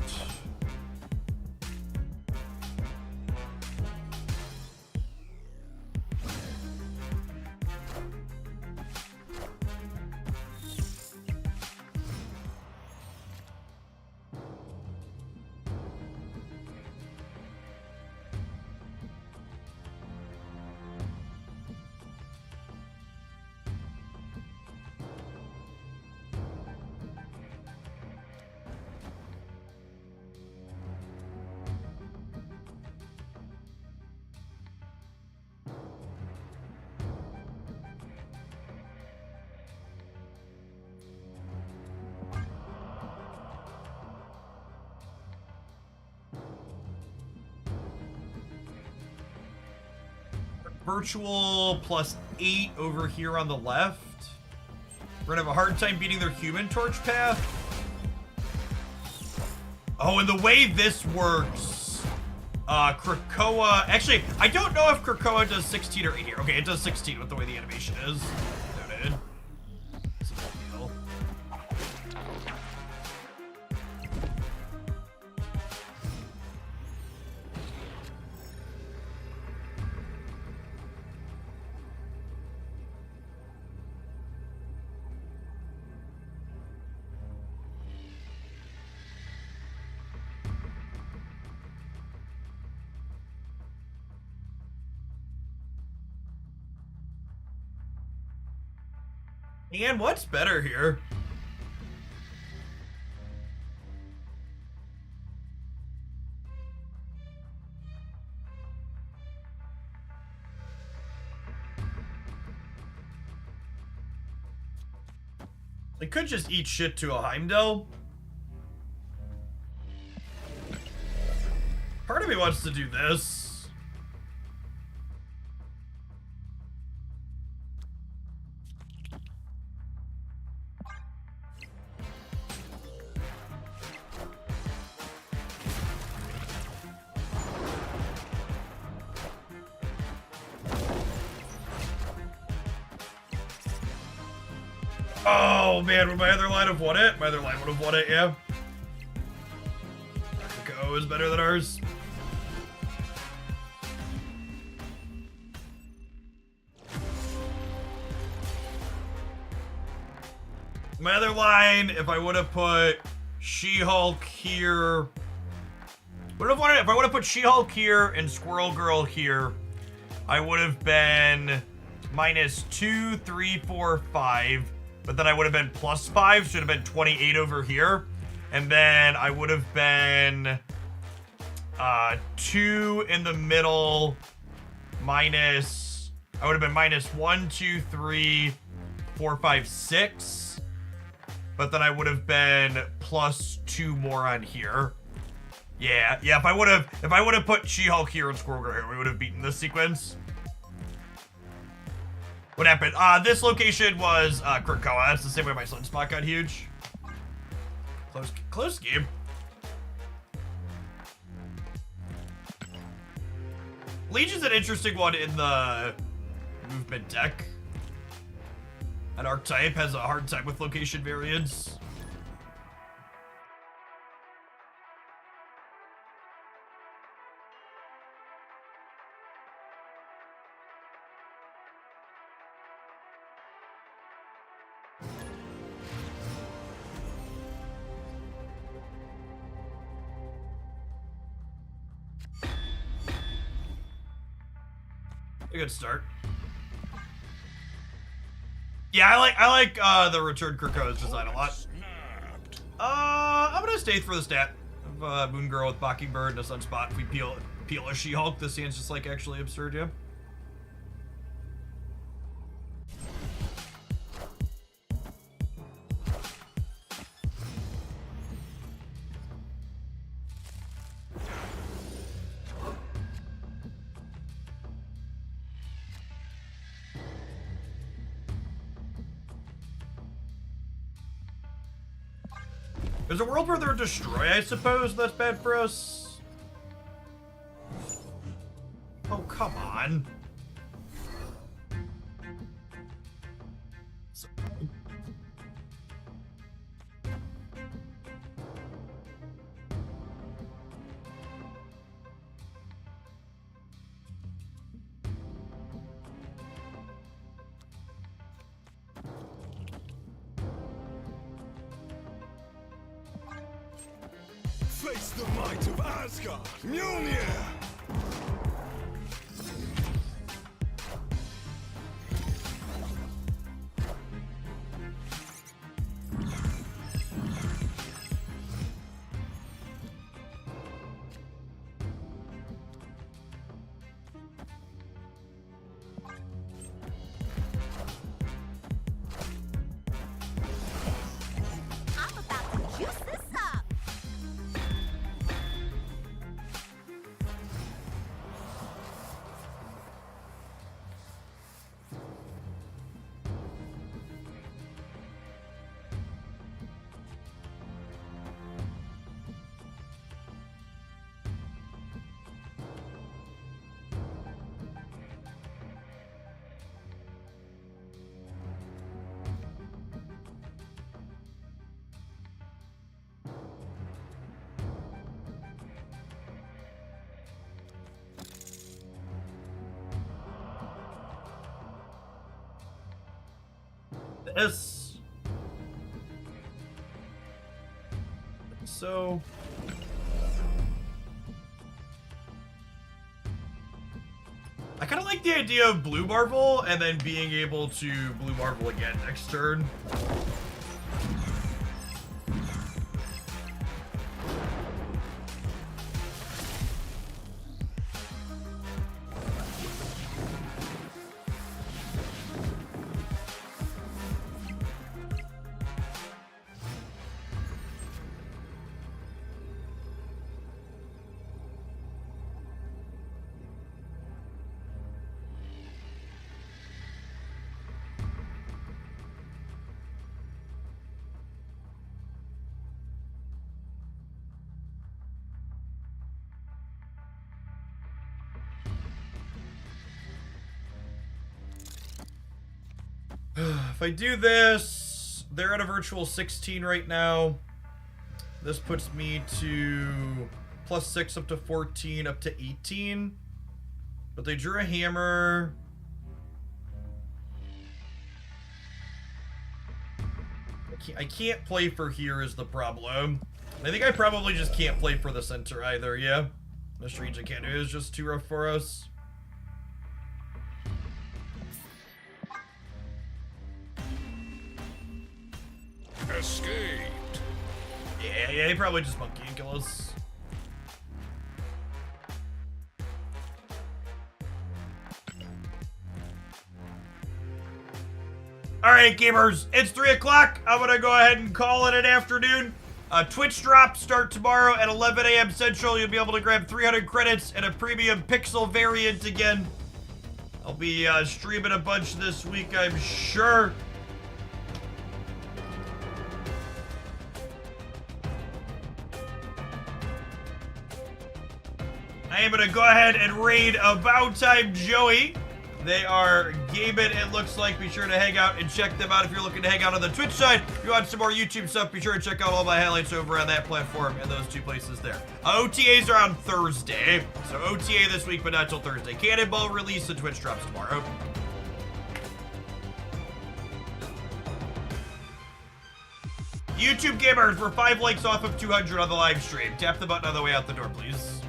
Virtual +8 over here on the left. We're gonna have a hard time beating their Human Torch path. Oh, and the way this works, Krakoa. Actually, I don't know if Krakoa does 16 or 8 here. Okay, it does 16 with the way the animation is. Noted. This is a deal. And what's better here? They could just eat shit to a Heimdall. Part of me wants to do this. Oh man, would my other line have won it? My other line would have won it, yeah. Go is better than ours. My other line, if I would have put She-Hulk here. What if I would have put She-Hulk here and Squirrel Girl here, I would have been -2, 3, 4, 5. But then I would have been +5, should have been 28 over here. And then I would have been 2 in the middle, minus, I would have been -1, 2, 3, 4, 5, 6. But then I would have been +2 more on here. Yeah, if I would have put She-Hulk here and Squirrel Girl here, we would have beaten this sequence. What happened? This location was Krakoa. That's the same way my sunspot got huge. Close game. Legion's an interesting one in the movement deck. An archetype has a hard time with location variance. A good start. Yeah, I like the Return Krakoa's design a lot. I'm gonna stay for the stat of Moon Girl with Mockingbird and a Sunspot. If we peel a She-Hulk, this seems just like actually absurd, yeah. There's a world where they're destroy, I suppose. That's bad for us. Oh, come on. Face the might of Asgard! Mjolnir! I'm about to juice this up. This. So. I kind of like the idea of Blue Marvel and then being able to Blue Marvel again next turn. If I do this, they're at a virtual 16 right now. This puts me to +6 up to 14 up to 18. But they drew a hammer. I can't play for here is the problem. I think I probably just can't play for the center either, yeah? The Strange I can't do is just too rough for us. Escaped. Yeah, he probably just monkey and kill us. Alright, gamers, it's 3 o'clock. I'm gonna go ahead and call it an afternoon. Twitch drops start tomorrow at 11 a.m. Central. You'll be able to grab 300 credits and a premium pixel variant again. I'll be streaming a bunch this week, I'm sure. I am gonna go ahead and raid About Time Joey. They are gaming, it looks like. Be sure to hang out and check them out if you're looking to hang out on the Twitch side. If you want some more YouTube stuff, be sure to check out all my highlights over on that platform and those two places there. OTAs are on Thursday, so OTA this week, but not till Thursday. Cannonball release and Twitch drops tomorrow. YouTube gamers, we're 5 likes off of 200 on the live stream. Tap the button on the way out the door, please.